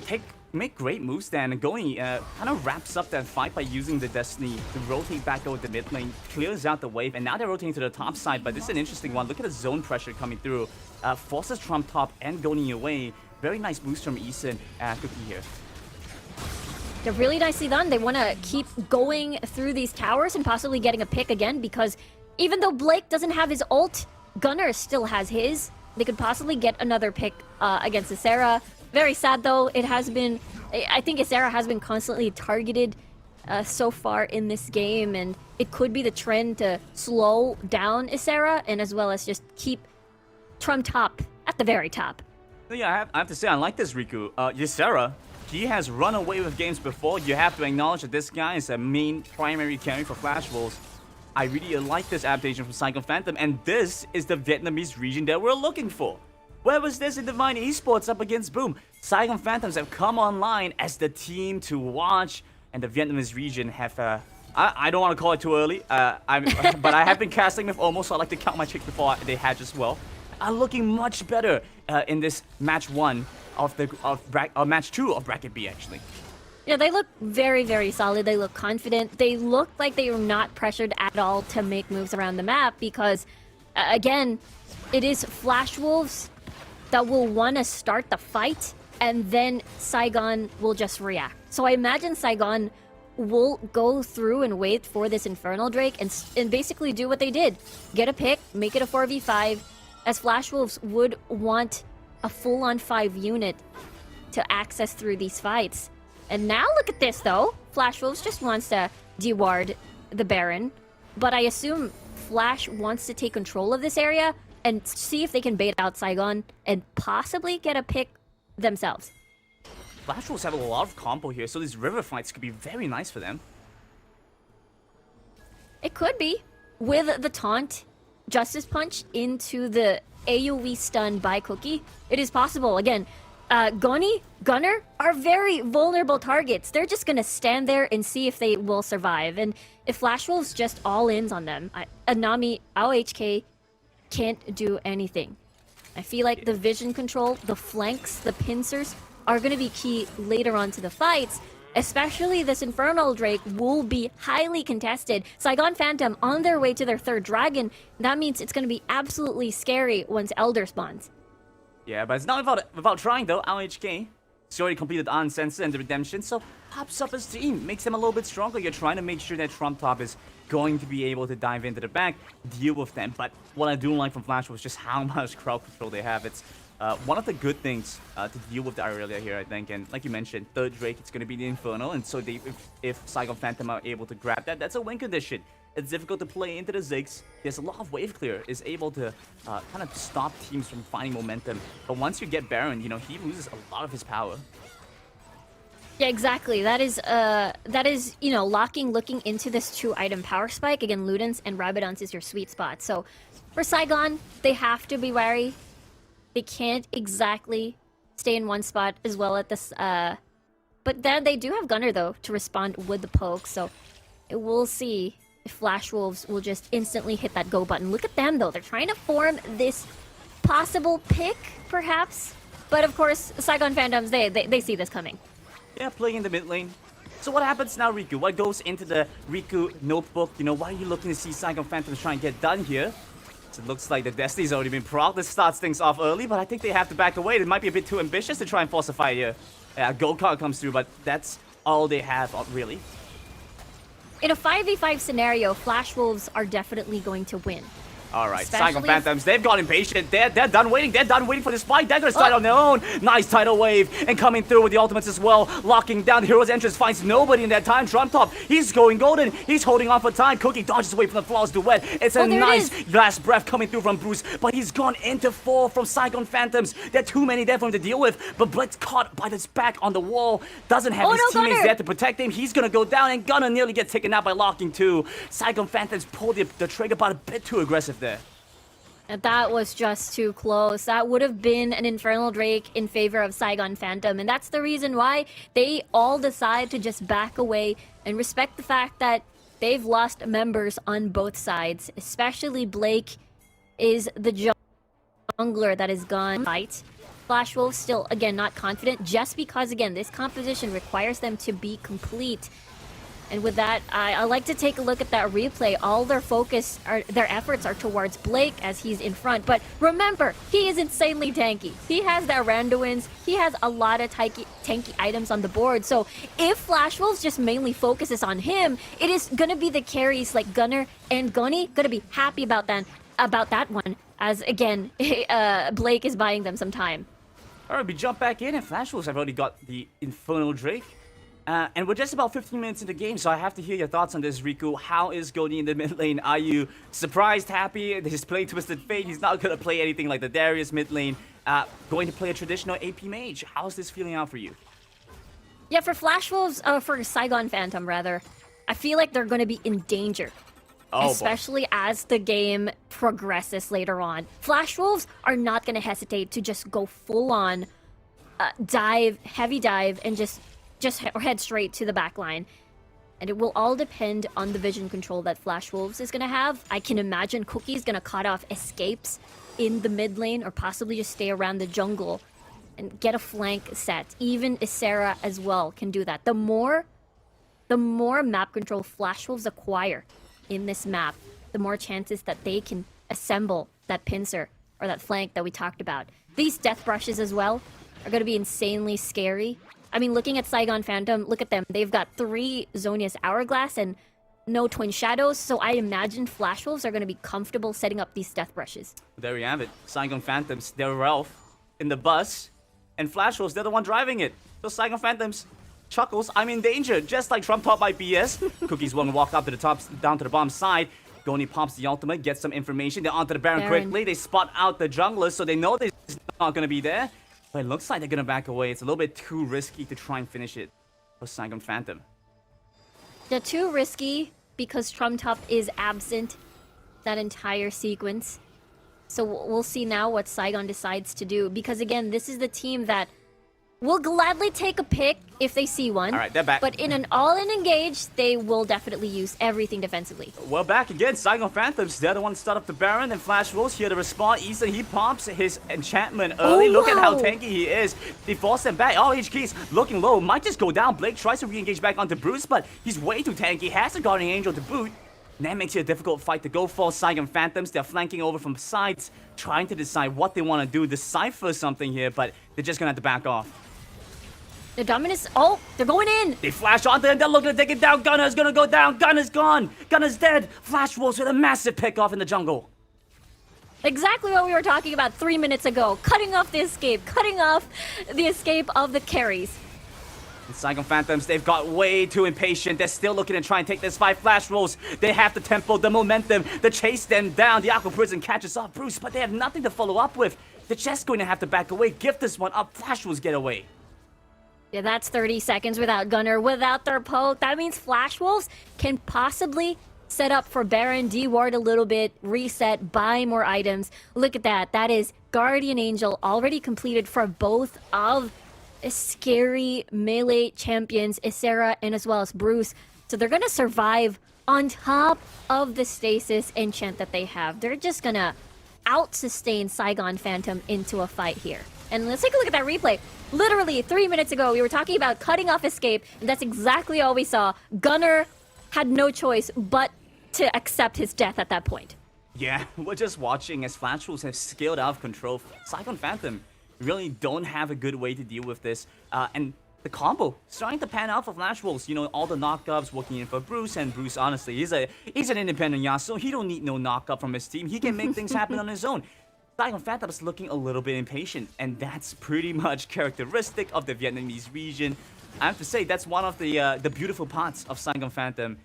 make great moves then. And going kind of wraps up that fight by using the Destiny to rotate back over the mid lane, clears out the wave, and now they're rotating to the top side. But this is an interesting one. Look at the zone pressure coming through. Forces Trump top and going away. Very nice boost from Eason Cookie here. They're really nicely done. They want to keep going through these towers and possibly getting a pick again, because even though Blake doesn't have his ult, Gunnar still has his. They could possibly get another pick against Isera. Very sad though. It has been, I think Isera has been constantly targeted so far in this game, and it could be the trend to slow down Isera and as well as just keep Trump top at the very top. Yeah, I have to say, I like this, Riku. Ysera, he has run away with games before. You have to acknowledge that this guy is a main primary carry for Flash Wolves. I really like this adaptation from Saigon Phantom, and this is the Vietnamese region that we're looking for. Where was this in Divine Esports up against Boom? Saigon Phantoms have come online as the team to watch, and the Vietnamese region have, I don't want to call it too early, but I have been casting with almost, so I like to count my chicks before they hatch as well. Are looking much better in this match 1 of match 2 of bracket B, actually. Yeah, they look very, very solid. They look confident. They look like they are not pressured at all to make moves around the map because, again, it is Flash Wolves that will want to start the fight, and then Saigon will just react. So I imagine Saigon will go through and wait for this Infernal Drake and basically do what they did. Get a pick, make it a 4v5, as Flash Wolves would want a full-on 5 unit to access through these fights. And now look at this, though. Flash Wolves just wants to deward the Baron, but I assume Flash wants to take control of this area and see if they can bait out Saigon and possibly get a pick themselves. Flash Wolves have a lot of combo here, so these river fights could be very nice for them. It could be. With the taunt, Justice Punch into the AoE stun by Cookie, it is possible. Again, Gunner are very vulnerable targets. They're just gonna stand there and see if they will survive. And if Flash Wolves just all-ins on them, Nami, AoHK can't do anything. I feel like the vision control, the flanks, the pincers are gonna be key later on to the fights. Especially this Infernal Drake will be highly contested. Saigon Phantom on their way to their 3rd dragon. That means it's gonna be absolutely scary once Elder spawns. Yeah, but it's not without trying though. LHK, he's already completed Uncensored and the Redemption, so pops up his team, makes them a little bit stronger. You're trying to make sure that Trump Top is going to be able to dive into the back, deal with them. But what I do like from Flash was just how much crowd control they have. It's one of the good things to deal with the Irelia here, I think. And like you mentioned, 3rd Drake, it's going to be the Infernal. And so if Saigon Phantom are able to grab that, that's a win condition. It's difficult to play into the Ziggs. There's a lot of wave clear, is able to kind of stop teams from finding momentum. But once you get Baron, you know, he loses a lot of his power. Yeah, exactly. That is, you know, looking into this 2-item power spike. Again, Ludens and Rabadons is your sweet spot. So for Saigon, they have to be wary. They can't exactly stay in one spot as well at this, but then they do have Gunner though to respond with the poke, so we'll see if Flash Wolves will just instantly hit that go button. Look at them though, they're trying to form this possible pick, perhaps, but of course, Saigon Phantoms, they see this coming. Yeah, playing in the mid lane. So what happens now, Riku? What goes into the Riku notebook? You know, what are you looking to see Saigon Phantoms try and get done here? It looks like the Destiny's already been proc. This starts things off early, but I think they have to back away. It might be a bit too ambitious to try and force a fight here. Yeah, Go-Kart comes through, but that's all they have, really. In a 5v5 scenario, Flash Wolves are definitely going to win. All right, Especially Saigon Phantoms, they've got impatient. They're done waiting. They're done waiting for this fight. They're going to start on their own. Nice tidal wave. And coming through with the ultimates as well. Locking down the hero's entrance. Finds nobody in that time. Trump Top, he's going golden. He's holding on for time. Cookie dodges away from the Flawless Duet. It's a nice last breath coming through from Bruce. But he's gone into 4 from Saigon Phantoms. There are too many there for him to deal with. But Blitz caught by this back on the wall. Doesn't have his teammates there to protect him. He's going to go down. And Gunner nearly gets taken out by locking 2. Saigon Phantoms pulled the trigger, but a bit too aggressive there. And that was just too close. That would have been an Infernal Drake in favor of Saigon Phantom. And that's the reason why they all decide to just back away and respect the fact that they've lost members on both sides. Especially Blake is the jungler that is gone fight. Flash Wolves still, again, not confident. Just because, again, this composition requires them to be complete. And with that, I like to take a look at that replay. All their focus, their efforts are towards Blake as he's in front. But remember, he is insanely tanky. He has that Randuins. He has a lot of tanky items on the board. So if Flash Wolves just mainly focuses on him, it is going to be the carries like Gunner and Gunny going to be happy about that one. As, again, Blake is buying them some time. All right, we jump back in, and Flash Wolves have already got the Infernal Drake. And we're just about 15 minutes into the game, so I have to hear your thoughts on this, Riku. How is Goni in the mid lane? Are you surprised, happy? His play Twisted Fate. He's not going to play anything like the Darius mid lane. Going to play a traditional AP mage. How's this feeling out for you? Yeah, for Flash Wolves, for Saigon Phantom, rather, I feel like they're going to be in danger. Especially as the game progresses later on. Flash Wolves are not going to hesitate to just go full-on heavy dive, and just head straight to the back line. And it will all depend on the vision control that Flash Wolves is going to have. I can imagine Cookie's going to cut off escapes in the mid lane, or possibly just stay around the jungle and get a flank set. Even Isera as well can do that. The more map control Flash Wolves acquire in this map, the more chances that they can assemble that pincer or that flank that we talked about. These death brushes as well are going to be insanely scary. I mean, looking at Saigon Phantom, look at them. They've got 3 Zonius Hourglass and no Twin Shadows, so I imagine Flash Wolves are going to be comfortable setting up these death brushes. There you have it. Saigon Phantoms, they're Ralph in the bus, and Flash Wolves, they're the one driving it. So Saigon Phantoms chuckles, I'm in danger, just like Trump Top by BS. Cookies won't walk up to the top, down to the bottom side. Goni pops the ultimate, gets some information. They're onto the Baron quickly. They spot out the junglers, so they know they're not going to be there. But it looks like they're going to back away. It's a little bit too risky to try and finish it for Saigon Phantom. They're too risky because Trump Top is absent. that entire sequence. So we'll see now what Saigon decides to do. Because again, this is the team that will gladly take a pick if they see one. All right, they're back. But in an all-in engage, they will definitely use everything defensively. Well, back again. Saigon Phantoms, they're the one to start up the Baron. And Flash Wolves here to respond. Eason, he pops his enchantment early. Look at how tanky he is. They force him back. All HKs looking low. Might just go down. Blake tries to re-engage back onto Bruce, but he's way too tanky. Has a Guardian Angel to boot. And that makes it a difficult fight to go for. Saigon Phantoms, they're flanking over from sides, trying to decide what they want to do, decipher something here, but they're just going to have to back off. The Dominus, oh, they're going in. They flash onto him, they're looking to take it down. Gunner's going to go down. Gunner's gone. Gunner's dead. Flash Wolves with a massive pick off in the jungle. Exactly what we were talking about 3 minutes ago. Cutting off the escape, cutting off the escape of the carries. The Saigon Phantoms, they've got way too impatient. They're still looking to try and take this fight. Flash Wolves, they have the tempo, the momentum to chase them down. The Aqua Prison catches off Bruce, but they have nothing to follow up with. They're just going to have to back away, give this one up. Flash Wolves get away. Yeah, that's 30 seconds without Gunner, without their poke. That means Flash Wolves can possibly set up for Baron, deward a little bit, reset, buy more items. Look at that. That is Guardian Angel already completed for both of scary melee champions, Isera and as well as Bruce. So they're gonna survive on top of the stasis enchant that they have. They're just gonna out-sustain Saigon Phantom into a fight here. And let's take a look at that replay. Literally 3 minutes ago, we were talking about cutting off escape, and that's exactly all we saw. Gunner had no choice but to accept his death at that point. Yeah, we're just watching as Flash Wolves have scaled out of control. Saigon Phantom really don't have a good way to deal with this. And the combo starting to pan out for Flash Wolves. You know, all the knockups working in for Bruce, and Bruce, honestly, he's an independent Yasuo. He don't need no knockup from his team. He can make things happen on his own. Saigon Phantom is looking a little bit impatient, and that's pretty much characteristic of the Vietnamese region. I have to say, that's one of the beautiful parts of Saigon Phantom.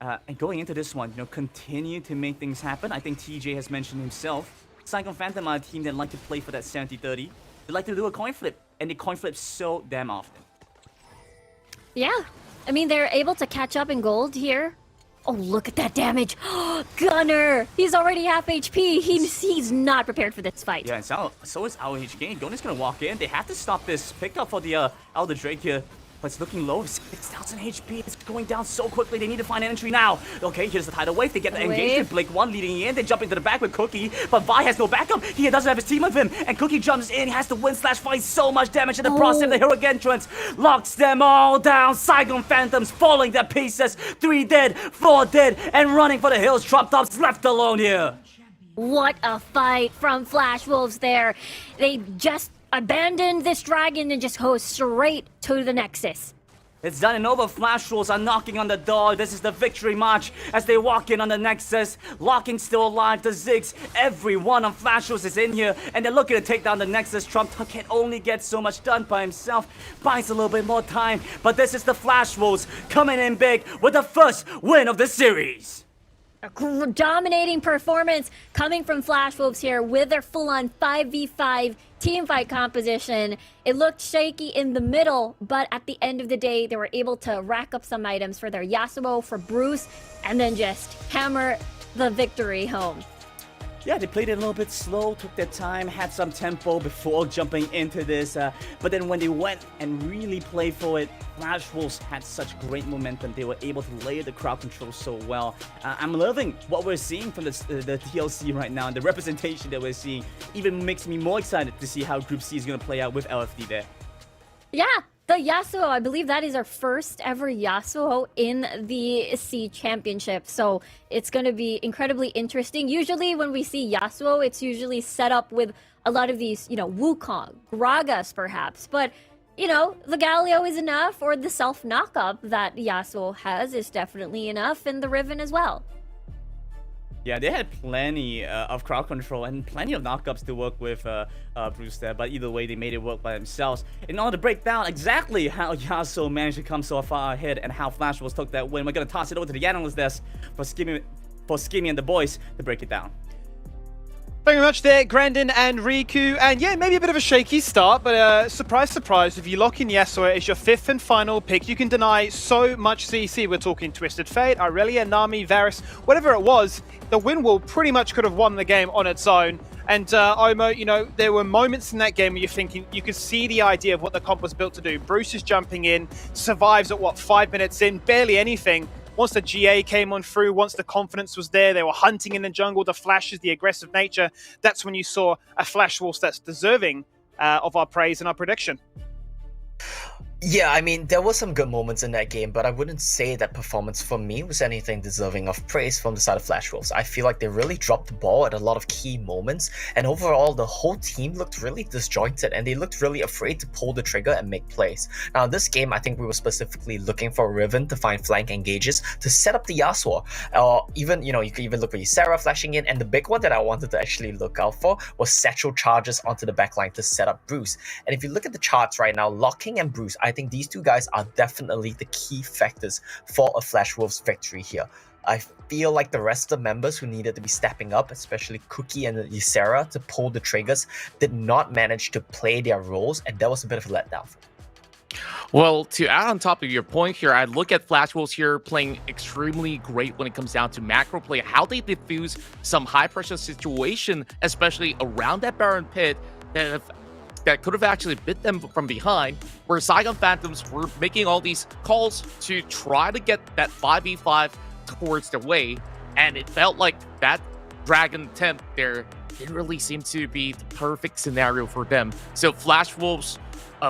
And going into this one, you know, continue to make things happen. I think TJ has mentioned himself. Saigon Phantom are a team that like to play for that 70-30. They like to do a coin flip, and they coin flip so damn often. Yeah, I mean, they're able to catch up in gold here. Oh, look at that damage. Gunner, he's already half HP. He's not prepared for this fight. Yeah, and so is our HK. Gonen's gonna walk in. They have to stop this pickup for the Elder Drake here. But it's looking low. 6,000 HP. It's going down so quickly. They need to find an entry now. Okay, here's the tidal wave. They get the engagement. Blake 1 leading in. They jump into the back with Cookie. But Vi has no backup. He doesn't have his team with him. And Cookie jumps in. He has to win slash fight so much damage in the process. The heroic entrance locks them all down. Saigon Phantoms falling to pieces. 3 dead, 4 dead, and running for the hills. Drop tops left alone here. What a fight from Flash Wolves there. They just abandoned this dragon and just go straight to the Nexus. It's done and over. Flash Wolves are knocking on the door. This is the victory march as they walk in on the Nexus. Locking still alive. The Ziggs. Every one of Flash Wolves is in here, and they're looking to take down the Nexus. Trump can only get so much done by himself. Buys a little bit more time, but this is the Flash Wolves coming in big with the first win of the series. A dominating performance coming from Flash Wolves here with their full-on 5v5 teamfight composition. It looked shaky in the middle, but at the end of the day, they were able to rack up some items for their Yasuo, for Bruce, and then just hammer the victory home. Yeah, they played it a little bit slow, took their time, had some tempo before jumping into this. But then when they went and really played for it, Flash Wolves had such great momentum. They were able to layer the crowd control so well. I'm loving what we're seeing from the TLC right now, and the representation that we're seeing even makes me more excited to see how Group C is going to play out with LFD there. Yeah, the Yasuo, I believe that is our first ever Yasuo in the C Championship. So it's going to be incredibly interesting. Usually when we see Yasuo, it's usually set up with a lot of these, you know, Wukong, Gragas perhaps. But, you know, the Galio is enough, or the self-knockup that Yasuo has is definitely enough, and the Riven as well. Yeah, they had plenty of crowd control and plenty of knockups to work with Bruce there, but either way, they made it work by themselves. In order to break down exactly how Yasuo managed to come so far ahead and how Flash Wolves took that win, we're going to toss it over to the analyst desk for Skimmy and the boys to break it down. Thank you very much there, Grandin and Riku. And yeah, maybe a bit of a shaky start, but surprise, surprise, if you lock in Yasuo as your 5th and final pick, you can deny so much CC. We're talking Twisted Fate, Irelia, Nami, Varus, whatever it was, the Windwall pretty much could have won the game on its own. And Omo, you know, there were moments in that game where you're thinking, you could see the idea of what the comp was built to do. Bruce is jumping in, survives at what, 5 minutes in, barely anything. Once the GA came on through, once the confidence was there, they were hunting in the jungle, the flashes, the aggressive nature. That's when you saw a Flash Wolves that's deserving of our praise and our prediction. Yeah, I mean, there were some good moments in that game, but I wouldn't say that performance for me was anything deserving of praise from the side of Flash Wolves. I feel like they really dropped the ball at a lot of key moments, and overall, the whole team looked really disjointed, and they looked really afraid to pull the trigger and make plays. Now, in this game, I think we were specifically looking for Riven to find flank engages to set up the Yasuo, or even, you know, you could even look for Ysera flashing in, and the big one that I wanted to actually look out for was Satchel charges onto the backline to set up Bruce. And if you look at the charts right now, Locking and Bruce, I think these two guys are definitely the key factors for a Flash Wolves victory here. I feel like the rest of the members who needed to be stepping up, especially Cookie and Ysera, to pull the triggers, did not manage to play their roles, and that was a bit of a letdown for them. Well, to add on top of your point here, I look at Flash Wolves here playing extremely great when it comes down to macro play, how they diffuse some high-pressure situation, especially around that Baron pit, that could have actually bit them from behind, where Saigon Phantoms were making all these calls to try to get that 5v5 towards their way, and it felt like that Dragon attempt there didn't really seem to be the perfect scenario for them. So Flash Wolves,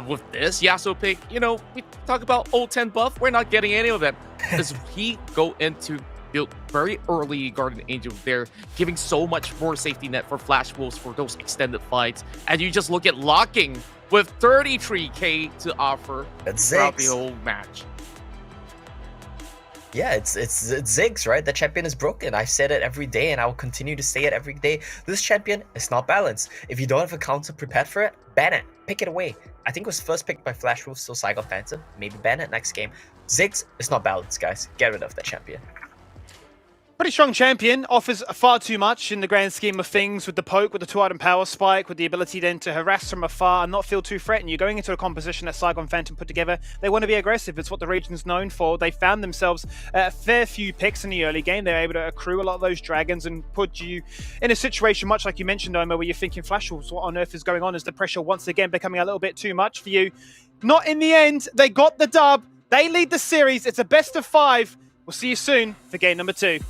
with this Yasuo pick, you know, we talk about old 10 buff, we're not getting any of them. As he go into built very early Guardian Angel there, giving so much more safety net for Flash Wolves for those extended fights. And you just look at Locking with 33k to offer throughout the whole match. Yeah, it's Ziggs, right? The champion is broken. I've said it every day, and I will continue to say it every day. This champion is not balanced. If you don't have a counter prepared for it, ban it. Pick it away. I think it was first picked by Flash Wolves, so Saigon Phantom. Maybe ban it next game. Ziggs is not balanced, guys. Get rid of that champion. Pretty strong champion, offers far too much in the grand scheme of things with the poke, with the 2-item power spike, with the ability then to harass from afar and not feel too threatened. You're going into a composition that Saigon Phantom put together. They want to be aggressive. It's what the region's known for. They found themselves a fair few picks in the early game. They were able to accrue a lot of those dragons and put you in a situation much like you mentioned, Omo, where you're thinking, Flash Wolves, what on earth is going on? Is the pressure once again becoming a little bit too much for you? Not in the end. They got the dub. They lead the series. It's a best of 5. We'll see you soon for game number 2.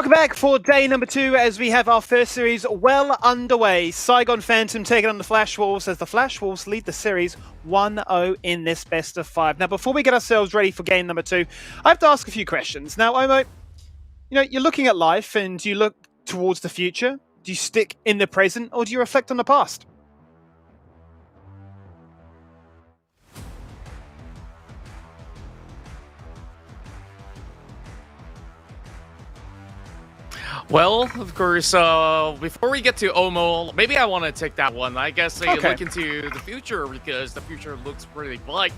Welcome back for day number 2 as we have our first series well underway. Saigon Phantom taking on the Flash Wolves as the Flash Wolves lead the series 1-0 in this best of 5. Now, before we get ourselves ready for game number 2, I have to ask a few questions. Now, Omo, you're looking at life and you look towards the future. Do you stick in the present or do you reflect on the past? Well, of course, before we get to Omo, maybe I want to take that one. I guess they look into the future because the future looks pretty bright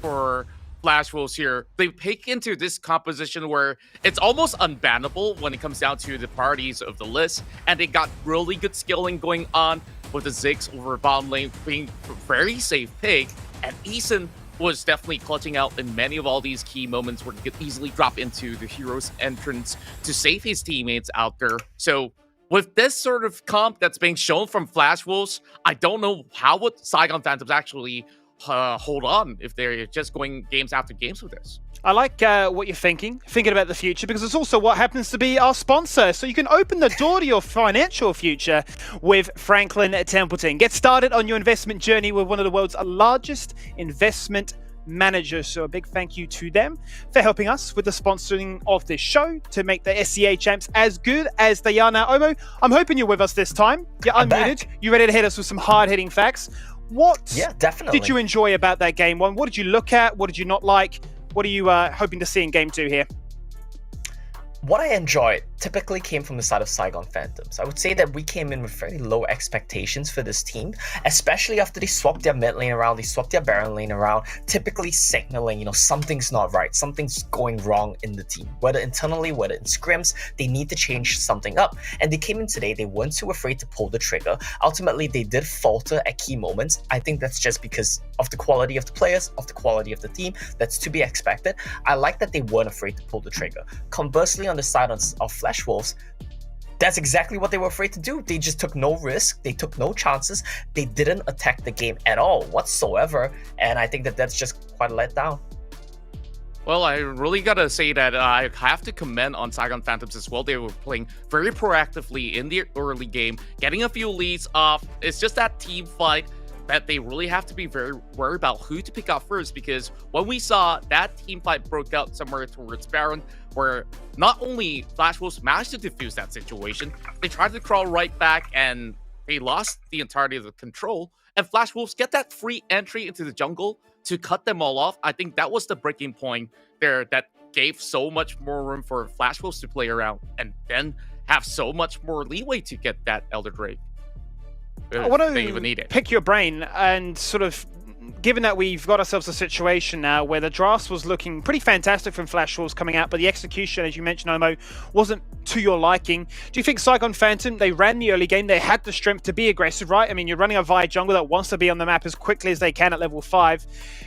for Flash Wolves here. They pick into this composition where it's almost unbannable when it comes down to the priorities of the list, and they got really good skilling going on with the Ziggs over bottom lane being a very safe pick, and Eason was definitely clutching out in many of all these key moments where he could easily drop into the hero's entrance to save his teammates out there. So with this sort of comp that's being shown from Flash Wolves, I don't know how would Saigon Phantoms actually hold on if they're just going games after games with this. I like what you're thinking about the future, because it's also what happens to be our sponsor. So you can open the door to your financial future with Franklin Templeton. Get started on your investment journey with one of the world's largest investment managers. So a big thank you to them for helping us with the sponsoring of this show to make the SEA champs as good as they are now. Omo, I'm hoping you're with us this time. You're unmuted. You ready to hit us with some hard-hitting facts? What definitely did you enjoy about that game 1? What did you look at? What did you not like? What are you hoping to see in game 2 here? What I enjoyed typically came from the side of Saigon Phantoms. I would say that we came in with very low expectations for this team, especially after they swapped their mid lane around, they swapped their Baron lane around, typically signaling, something's not right, something's going wrong in the team. Whether internally, whether in scrims, they need to change something up. And they came in today, they weren't too afraid to pull the trigger. Ultimately, they did falter at key moments. I think that's just because of the quality of the players, of the quality of the team. That's to be expected. I like that they weren't afraid to pull the trigger. Conversely, on the side of Flash Wolves, that's exactly what they were afraid to do. They just took no risk, they took no chances, they didn't attack the game at all whatsoever, and I think that that's just quite a letdown. Well, I really gotta say that I have to commend on Saigon Phantoms as well. They were playing very proactively in the early game, getting a few leads off. It's just that team fight that they really have to be very worried about who to pick out first, because when we saw that team fight broke out somewhere towards Baron, where not only Flash Wolves managed to defuse that situation, they tried to crawl right back and they lost the entirety of the control, and Flash Wolves get that free entry into the jungle to cut them all off. I think that was the breaking point there that gave so much more room for Flash Wolves to play around and then have so much more leeway to get that Elder Drake. I want to pick your brain and sort of, given that we've got ourselves a situation now where the draft was looking pretty fantastic from Flash Wolves coming out, but the execution, as you mentioned, Omo, wasn't to your liking. Do you think Saigon Phantom, they ran the early game, they had the strength to be aggressive, right? I mean, you're running a Vi jungle that wants to be on the map as quickly as they can at level 5.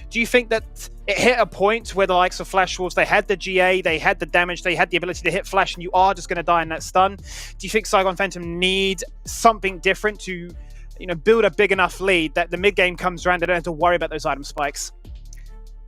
Do you think that it hit a point where the likes of Flash Wolves, they had the GA, they had the damage, they had the ability to hit Flash, and you are just going to die in that stun? Do you think Saigon Phantom need something different to build a big enough lead that the mid game comes around, they don't have to worry about those item spikes?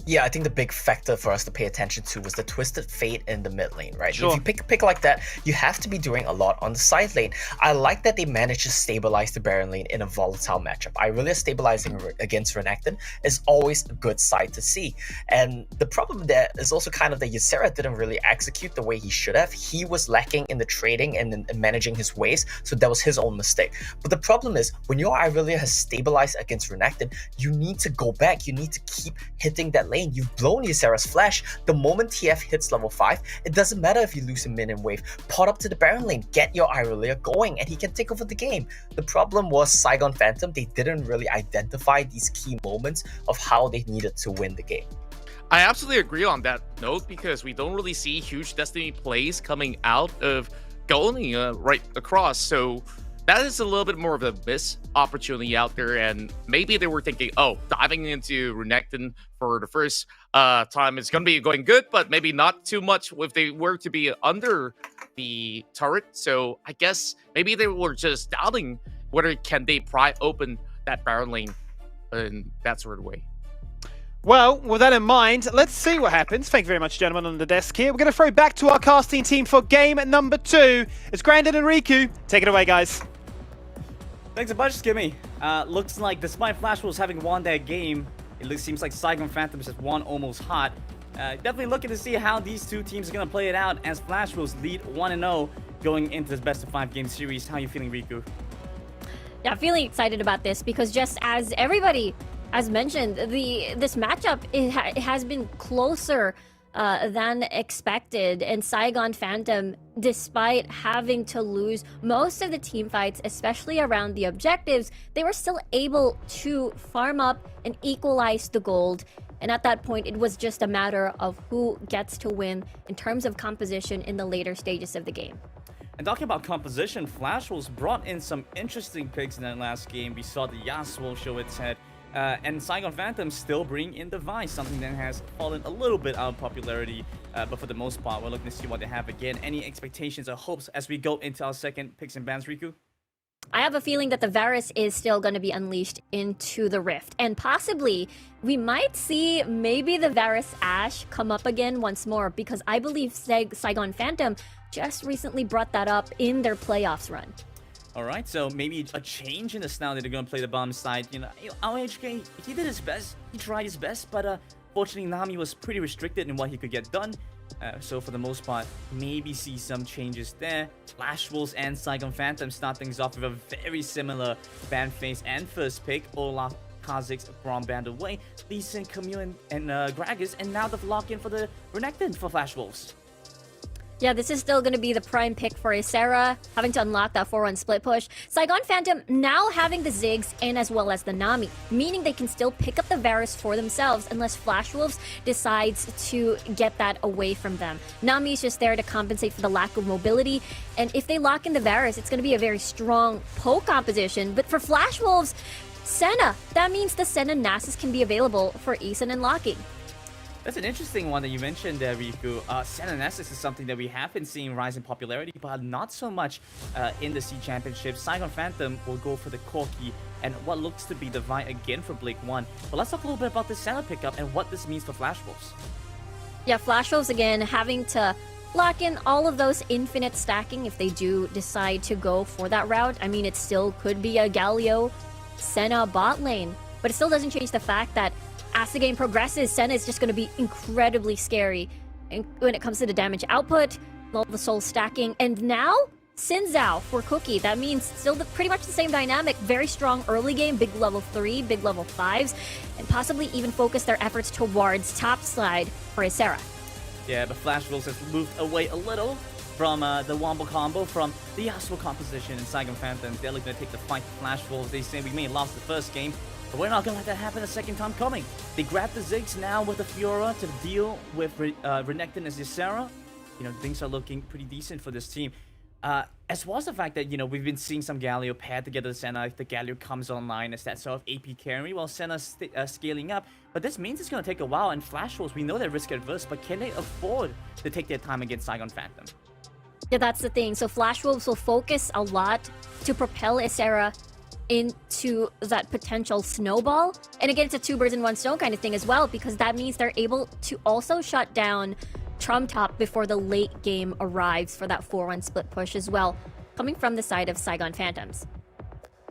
Yeah, I think the big factor for us to pay attention to was the Twisted Fate in the mid lane, right? Sure. If you pick a pick like that, you have to be doing a lot on the side lane. I like that they managed to stabilize the Baron lane in a volatile matchup. Irelia stabilizing against Renekton is always a good sight to see. And the problem there is also kind of that Ysera didn't really execute the way he should have. He was lacking in the trading and in managing his waves, so that was his own mistake. But the problem is, when your Irelia has stabilized against Renekton, you need to go back. You need to keep hitting that lane. You've blown Ysera's flash. The moment TF hits level 5, it doesn't matter if you lose a min and wave. Pot up to the Baron lane, get your Irelia going, and he can take over the game. The problem was Saigon Phantom, they didn't really identify these key moments of how they needed to win the game. I absolutely agree on that note, because we don't really see huge Destiny plays coming out of going right across. So that is a little bit more of a missed opportunity out there, and maybe they were thinking, oh, diving into Renekton for the first time is going to be going good, but maybe not too much if they were to be under the turret. So I guess maybe they were just doubting whether can they pry open that Baron lane in that sort of way. Well, with that in mind, let's see what happens. Thank you very much, gentlemen, on the desk here. We're going to throw back to our casting team for game number 2. It's Grandin and Riku. Take it away, guys. Thanks a bunch, Skimmy. Looks like despite Flash Wolves having won their game, seems like Saigon Phantoms has won almost hot. Definitely looking to see how these two teams are going to play it out as Flash Wolves lead 1-0 going into this best of 5 game series. How are you feeling, Riku? Yeah, feeling excited about this because just as everybody has mentioned, this matchup it has been closer than expected, and Saigon Phantom, despite having to lose most of the team fights, especially around the objectives, they were still able to farm up and equalize the gold. And at that point, it was just a matter of who gets to win in terms of composition in the later stages of the game. And talking about composition, Flash Wolves brought in some interesting picks in that last game. We saw the Yasuo show its head. And Saigon Phantom still bring in the Vice, something that has fallen a little bit out of popularity. But for the most part, we're looking to see what they have again. Any expectations or hopes as we go into our second picks and bans, Riku? I have a feeling that the Varus is still going to be unleashed into the Rift. And possibly, we might see maybe the Varus Ashe come up again once more. Because I believe Saigon Phantom just recently brought that up in their playoffs run. Alright, so maybe a change in the style that they're going to play the bottom side. You know, RHK, he did his best. He tried his best, but fortunately Nami was pretty restricted in what he could get done. So for the most part, maybe see some changes there. Flash Wolves and Saigon Phantom start things off with a very similar ban phase and first pick. Olaf, Kha'Zix, Braum banned away. Lee Sin, Camille, and Gragas, and now the lock-in for the Renekton for Flash Wolves. Yeah, this is still going to be the prime pick for Ysera, having to unlock that 4-1 split push. Saigon Phantom now having the Ziggs and as well as the Nami, meaning they can still pick up the Varus for themselves unless Flash Wolves decides to get that away from them. Nami is just there to compensate for the lack of mobility, and if they lock in the Varus, it's going to be a very strong poke composition. But for Flash Wolves, Senna, that means the Senna Nasus can be available for Eason and locking. That's an interesting one that you mentioned there, Riku. Senna Nasus is something that we have been seeing rise in popularity, but not so much in the C Championship. Saigon Phantom will go for the Corki and what looks to be the Vi again for Blake 1. But let's talk a little bit about this Senna pickup and what this means for Flash Wolves. Yeah, Flash Wolves again having to lock in all of those infinite stacking if they do decide to go for that route. I mean, it still could be a Galio Senna bot lane, but it still doesn't change the fact that as the game progresses, Senna is just going to be incredibly scary when it comes to the damage output, all the soul stacking, and now Xin Zhao for Cookie. That means still pretty much the same dynamic, very strong early game, big level 3, big level 5s, and possibly even focus their efforts towards top side for Ysera. Yeah, but Flash Wolves has moved away a little from the Wombo combo, from the Yasuo composition in Saigon Phantom. They're looking to take the fight to Flash Wolves. They say we may have lost the first game, but we're not going to let that happen a second time coming. They grab the Ziggs now with the Fiora to deal with Renekton as Ysera. You know, things are looking pretty decent for this team. As well as the fact that, you know, we've been seeing some Galio paired together with Senna if the Galio comes online as that sort of AP carry while Senna's scaling up. But this means it's going to take a while, and Flash Wolves, we know they're risk adverse, but can they afford to take their time against Saigon Phantom? Yeah, that's the thing. So Flash Wolves will focus a lot to propel Ysera into that potential snowball. And again, it's a 2 birds in 1 stone kind of thing as well, because that means they're able to also shut down Trump Top before the late game arrives for that 4-1 split push as well, coming from the side of Saigon Phantoms.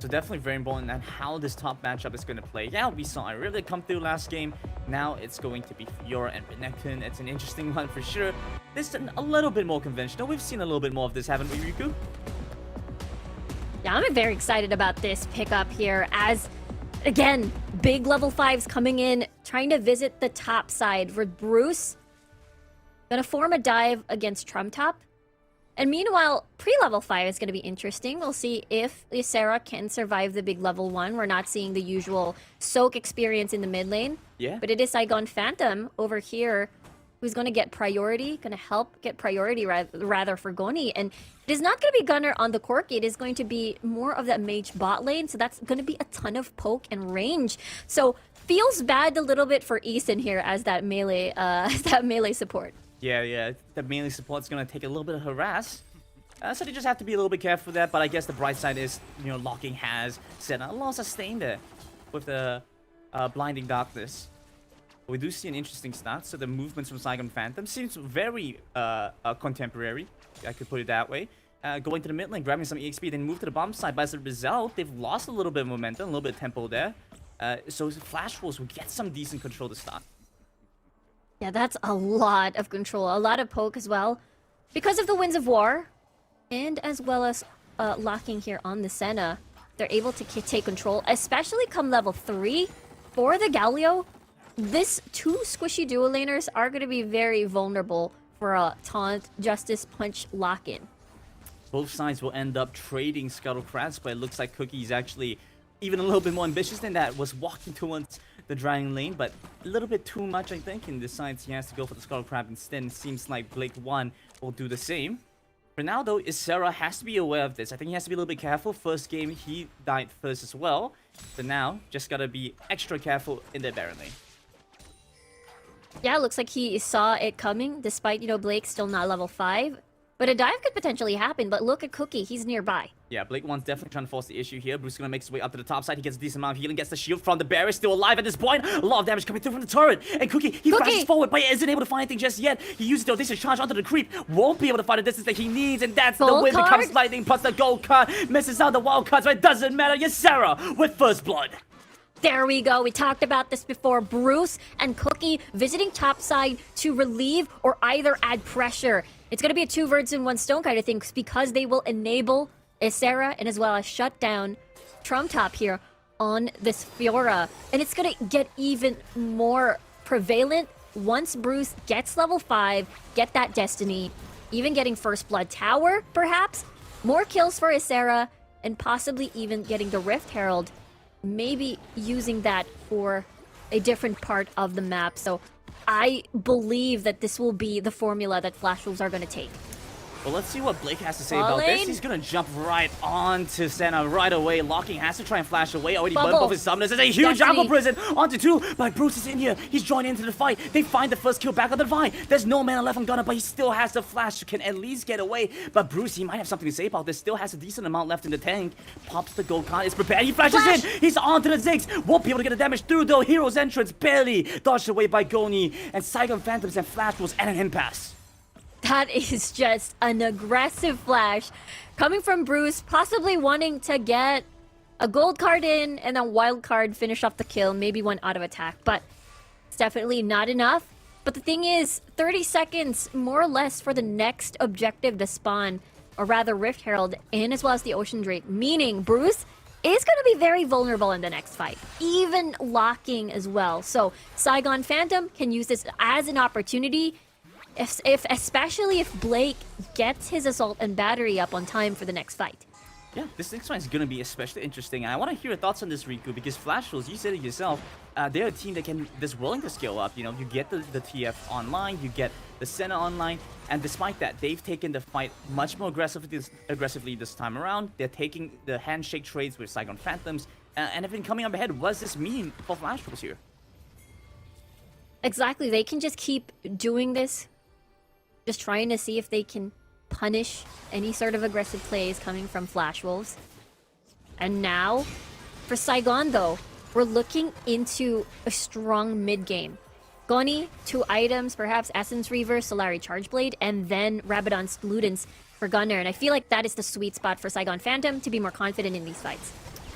So definitely very important on how this top matchup is going to play. Yeah, we saw Irelia come through last game. Now it's going to be Fiora and Renekton. It's an interesting one for sure. This is a little bit more conventional. We've seen a little bit more of this, haven't we, Riku? Yeah, I'm very excited about this pickup here as, again, big level 5s coming in, trying to visit the top side for Bruce. Gonna form a dive against Trump Top. And meanwhile, pre-level 5 is gonna be interesting. We'll see if Ysera can survive the big level 1. We're not seeing the usual soak experience in the mid lane. Yeah. But it is Saigon Phantom over here who's going to get priority, going to help get priority rather for Goni. And it is not going to be Gunner on the Corki. It is going to be more of that mage bot lane. So that's going to be a ton of poke and range. So feels bad a little bit for Eason here as that melee support. Yeah. The melee support's going to take a little bit of harass. So they just have to be a little bit careful with that. But I guess the bright side is, you know, locking has Senna. A lot of sustain there with the blinding darkness. We do see an interesting start. So the movements from Saigon Phantom seems very contemporary. I could put it that way. Going to the mid lane, grabbing some EXP, then move to the bomb side. But as a result, they've lost a little bit of momentum, a little bit of tempo there. So Flash Wolves will get some decent control to start. Yeah, that's a lot of control, a lot of poke as well. Because of the Winds of War, and as well as locking here on the Senna, they're able to take control, especially come level 3 for the Galio. This 2 squishy dual laners are going to be very vulnerable for a taunt, Justice Punch lock-in. Both sides will end up trading Scuttle Crabs, but it looks like Cookie is actually even a little bit more ambitious than that, was walking towards the Dragon lane, but a little bit too much, I think, and decides he has to go for the Scuttle Crab instead. It seems like Blake 1 will do the same. For now, though, Isera has to be aware of this. I think he has to be a little bit careful. First game, he died first as well. So now, just gotta be extra careful in the Baron lane. Yeah, it looks like he saw it coming, despite, Blake still not level 5. But a dive could potentially happen, but look at Cookie, he's nearby. Yeah, Blake 1's definitely trying to force the issue here. Bruce is gonna make his way up to the top side. He gets a decent amount of healing, gets the shield from the barrier, still alive at this point. A lot of damage coming through from the turret. And Cookie, he flashes forward, but isn't able to find anything just yet. He uses the audacious charge onto the creep. Won't be able to find the distance that he needs, and that's the win becomes lightning, plus the gold card. Misses out the wild cards, but it doesn't matter. Ysera with first blood. There we go. We talked about this before. Bruce and Cookie visiting topside to relieve or either add pressure. It's going to be a 2 birds in 1 stone kind of thing because they will enable Ysera and as well as shut down Trump Top here on this Fiora. And it's going to get even more prevalent once Bruce gets level 5, get that Destiny, even getting First Blood Tower, perhaps. More kills for Ysera and possibly even getting the Rift Herald. Maybe using that for a different part of the map. So I believe that this will be the formula that Flash Wolves are going to take. Well, let's see what Blake has to say about this. He's going to jump right onto Senna right away. Locking has to try and flash away. Already burned both his summoners. There's a huge Aqua Prison onto 2, but Bruce is in here. He's joined into the fight. They find the first kill back on the Divine. There's no mana left on Gunner, but he still has the flash. Can at least get away. But Bruce, he might have something to say about this. Still has a decent amount left in the tank. Pops the gold card. Is prepared. He flashes in. He's onto the Ziggs. Won't be able to get the damage through, though. Hero's entrance barely dodged away by Goni. And Saigon Phantoms and Flash Wolves and an impasse. That is just an aggressive flash coming from Bruce, possibly wanting to get a gold card in and a wild card, finish off the kill, maybe 1 out of attack, but it's definitely not enough. But the thing is, 30 seconds more or less for the next objective to spawn, or rather Rift Herald, and as well as the Ocean Drake, meaning Bruce is going to be very vulnerable in the next fight, even locking as well. So Saigon Phantom can use this as an opportunity. Especially if Blake gets his assault and battery up on time for the next fight. Yeah, this next one is going to be especially interesting. And I want to hear your thoughts on this, Riku, because Flash Wolves, you said it yourself, they're a team that's willing to scale up. You get the TF online, you get the Senna online, and despite that, they've taken the fight much more aggressively this time around. They're taking the handshake trades with Saigon Phantoms, and have been coming up ahead. What does this mean for Flash Wolves here? Exactly, they can just keep doing this. Just trying to see if they can punish any sort of aggressive plays coming from Flash Wolves. And now, for Saigon though, we're looking into a strong mid-game. Goni, 2 items, perhaps Essence Reaver, Solari Chargeblade, and then Rabadon's Ludens for Gunner. And I feel like that is the sweet spot for Saigon Phantom to be more confident in these fights.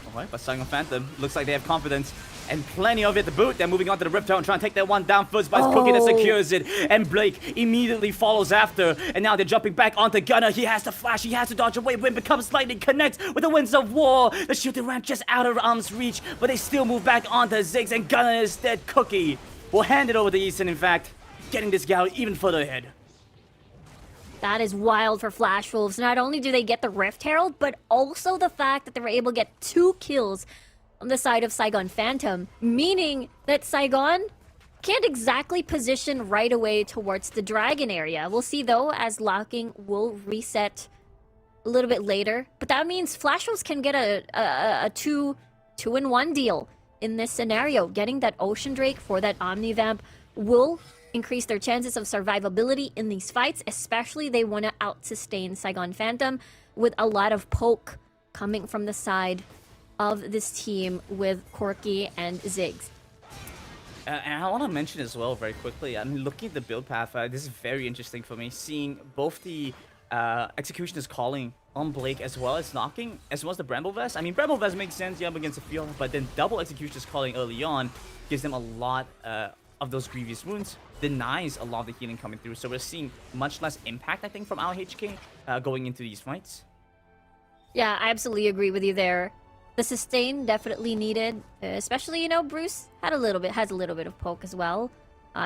Alright, but Saigon Phantom looks like they have confidence and plenty of it to boot. They're moving on to the Rift Tower and trying to take that one down first, but it's Cookie that secures it. And Blake immediately follows after. And now they're jumping back onto Gunner. He has to flash, he has to dodge away. Wind becomes lightning, connects with the Winds of War. The shooting ran just out of arm's reach, but they still move back onto Ziggs, and Gunner is dead. Cookie will hand it over to Easton, in fact, getting this gal even further ahead. That is wild for Flash Wolves. Not only do they get the Rift Herald, but also the fact that they were able to get 2 kills on the side of Saigon Phantom, meaning that Saigon can't exactly position right away towards the Dragon area. We'll see though, as locking will reset a little bit later. But that means Flash Wolves can get a 2-in-1 deal in this scenario. Getting that Ocean Drake for that Omnivamp will increase their chances of survivability in these fights, especially they want to out-sustain Saigon Phantom with a lot of poke coming from the side of this team with Corki and Ziggs. And I want to mention as well very quickly, I mean, looking at the build path, this is very interesting for me, seeing both the Executioner's calling on Blake as well as knocking, as well as the Bramble Vest. I mean, Bramble Vest makes sense, yeah, up against the field, but then double Executioner's calling early on gives them a lot of those grievous wounds, denies a lot of the healing coming through, so we're seeing much less impact, I think, from our HK going into these fights. Yeah, I absolutely agree with you there. The sustain definitely needed, especially, you know, Bruce has a little bit of poke as well.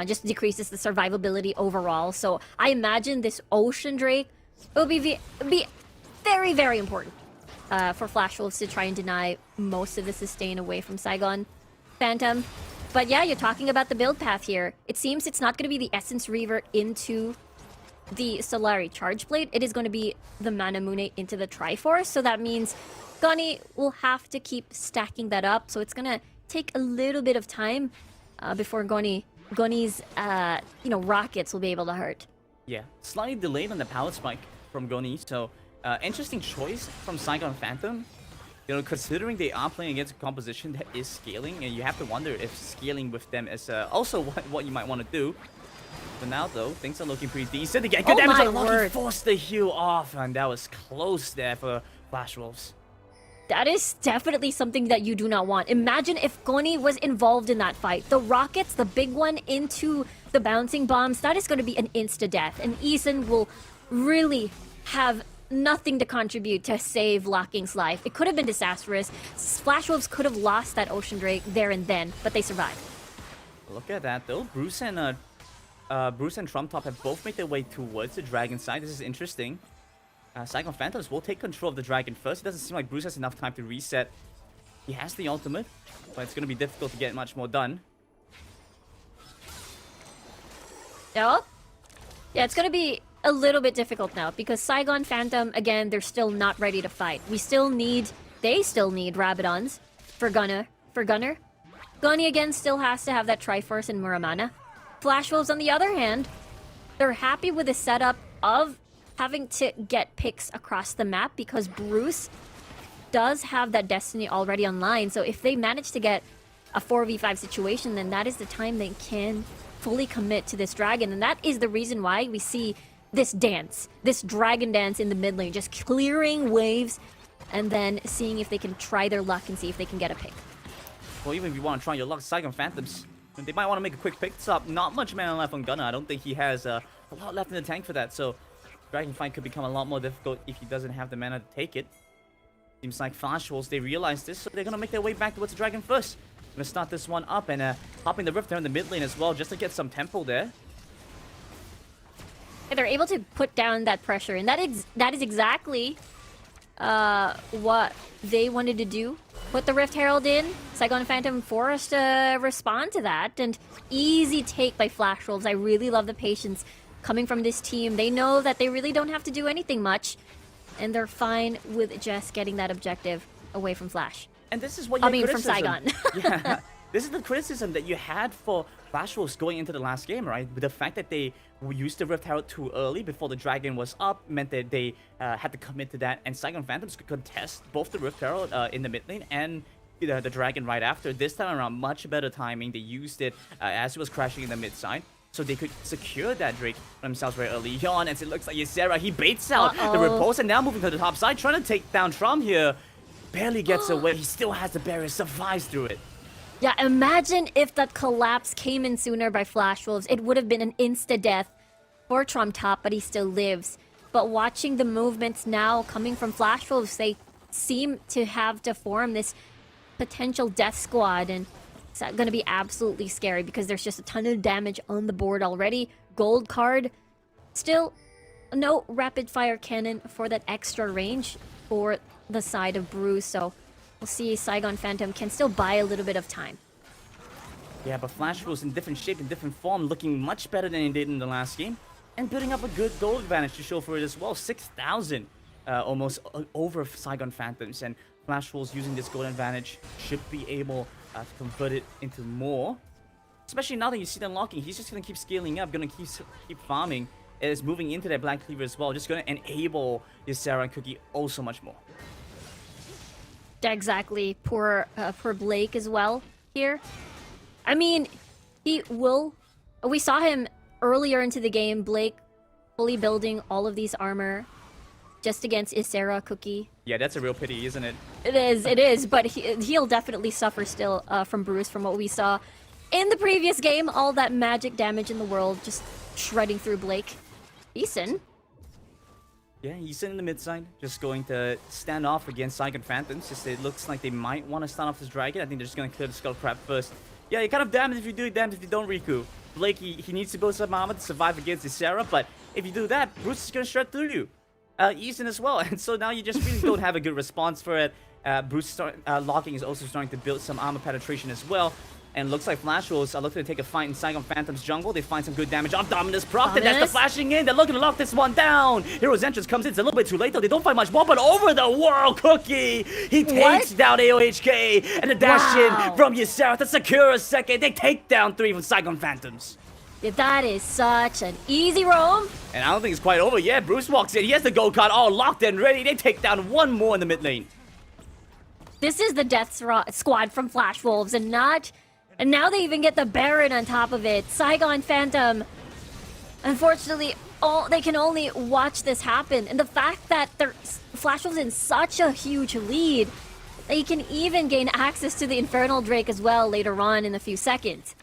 Just decreases the survivability overall. So I imagine this Ocean Drake will be very, very important for Flash Wolves to try and deny most of the sustain away from Saigon Phantom. But yeah, you're talking about the build path here. It seems it's not going to be the Essence Reaver into the Solari Charge Blade. It is going to be the Manamune into the Triforce. So that means Gunny will have to keep stacking that up. So it's going to take a little bit of time before Gunny's rockets will be able to hurt. Yeah, slightly delayed on the power spike from Goni. So interesting choice from Saigon Phantom. You know, considering they are playing against a composition that is scaling, and you have to wonder if scaling with them is also what you might want to do. For now, though, things are looking pretty decent. They get good damage on Lucky, forced the heal off, and that was close there for Flash Wolves. That is definitely something that you do not want. Imagine if Goni was involved in that fight. The rockets, the big one into the bouncing bombs, that is going to be an insta-death. And Eason will really have nothing to contribute to save Locking's life. It could have been disastrous. Flash Wolves could have lost that Ocean Drake there and then, but they survived. Look at that, though. Bruce and Trump Top have both made their way towards the dragon side. This is interesting. Saigon Phantoms will take control of the dragon first. It doesn't seem like Bruce has enough time to reset. He has the ultimate, but it's going to be difficult to get much more done. Yeah, it's going to be a little bit difficult now because Saigon Phantom, again, they're still not ready to fight. They still need Rabadons for Gunner. Gunny, again, still has to have that Triforce and Muramana. Flash Wolves, on the other hand, they're happy with the setup of having to get picks across the map because Bruce does have that Destiny already online. So if they manage to get a 4v5 situation, then that is the time they can fully commit to this dragon. And that is the reason why we see this dance, this dragon dance in the mid lane, just clearing waves and then seeing if they can try their luck and see if they can get a pick. Well, even if you want to try your luck, Saigon Phantoms, they might want to make a quick pick stop. Not much mana left on Gunner. I don't think he has a lot left in the tank for that. So Dragon fight could become a lot more difficult if he doesn't have the mana to take it. Seems like Flash Wolves, they realize this, so they're going to make their way back towards the Dragon first. Going to start this one up and hopping the Rift there in the mid lane as well, just to get some tempo there. And they're able to put down that pressure, and that is exactly what they wanted to do. Put the Rift Herald in, Saigon Phantom forced to respond to that, and easy take by Flash Wolves. I really love the patience coming from this team. They know that they really don't have to do anything much, and they're fine with just getting that objective away from Flash. And this is what from Saigon. Yeah, this is the criticism that you had for Flash Wolves going into the last game, right? With the fact that they used the Rift Herald too early before the Dragon was up, meant that they had to commit to that, and Saigon Phantoms could contest both the Rift Herald in the mid lane and the Dragon right after. This time around, much better timing. They used it as it was crashing in the mid side, so they could secure that Drake themselves very early on. And it looks like Ysera, he baits out the repulse, and now moving to the top side, trying to take down Trump here. Barely gets away. He still has the barrier, survives through it. Yeah, imagine if that collapse came in sooner by Flash Wolves. It would have been an insta-death for Trump Top, but he still lives. But watching the movements now coming from Flash Wolves, they seem to have to form this potential death squad, and it's going to be absolutely scary because there's just a ton of damage on the board already. Gold card. Still, no rapid fire cannon for that extra range for the side of Bruce, so we'll see Saigon Phantom can still buy a little bit of time. Yeah, but Flash Wolves in different shape, in different form, looking much better than he did in the last game, and building up a good gold advantage to show for it as well. 6,000 almost over Saigon Phantoms, and Flash Wolves using this gold advantage should be able to convert it into more. Especially now that you see them locking, he's just going to keep scaling up, going to keep farming, and is moving into that Black Cleaver as well, just going to enable Ysera and Cookie oh so much more. Exactly. Poor Blake as well here. I mean, He will. We saw him earlier into the game, Blake fully building all of these armor just against Isera, Cookie. Yeah, that's a real pity, isn't it? It is, but he'll definitely suffer still from Bruce from what we saw in the previous game. All that magic damage in the world just shredding through Blake. Eason. Yeah, he's in the mid side, just going to stand off against Saigon Phantoms. Just it looks like they might want to start off this dragon. I think they're just going to clear the skull crab first. Yeah, you're kind of damned if you do, damned if you don't, Riku. Blake, he needs to build some armor to survive against the Sarah, but if you do that, Bruce is going to shred through you. Eason as well, and so now you just really don't have a good response for it. Bruce Locking is also starting to build some armor penetration as well. And looks like Flash Wolves are looking to take a fight in Saigon Phantom's jungle. They find some good damage off Dominus proc, and that's the flashing in. They're looking to lock this one down. Hero's entrance comes in. It's a little bit too late, though. They don't find much more, but over the world, Cookie! He takes down AOHK, and the dash in from Ysera to secure a second. They take down 3 from Saigon Phantoms. Yeah, that is such an easy roam. And I don't think it's quite over yet. Bruce walks in. He has the go card all locked and ready. They take down 1 more in the mid lane. This is the death squad from Flash Wolves, and now they even get the Baron on top of it. Saigon Phantom, unfortunately, they can only watch this happen. And the fact that Flash Wolves in such a huge lead, they can even gain access to the Infernal Drake as well later on in a few seconds.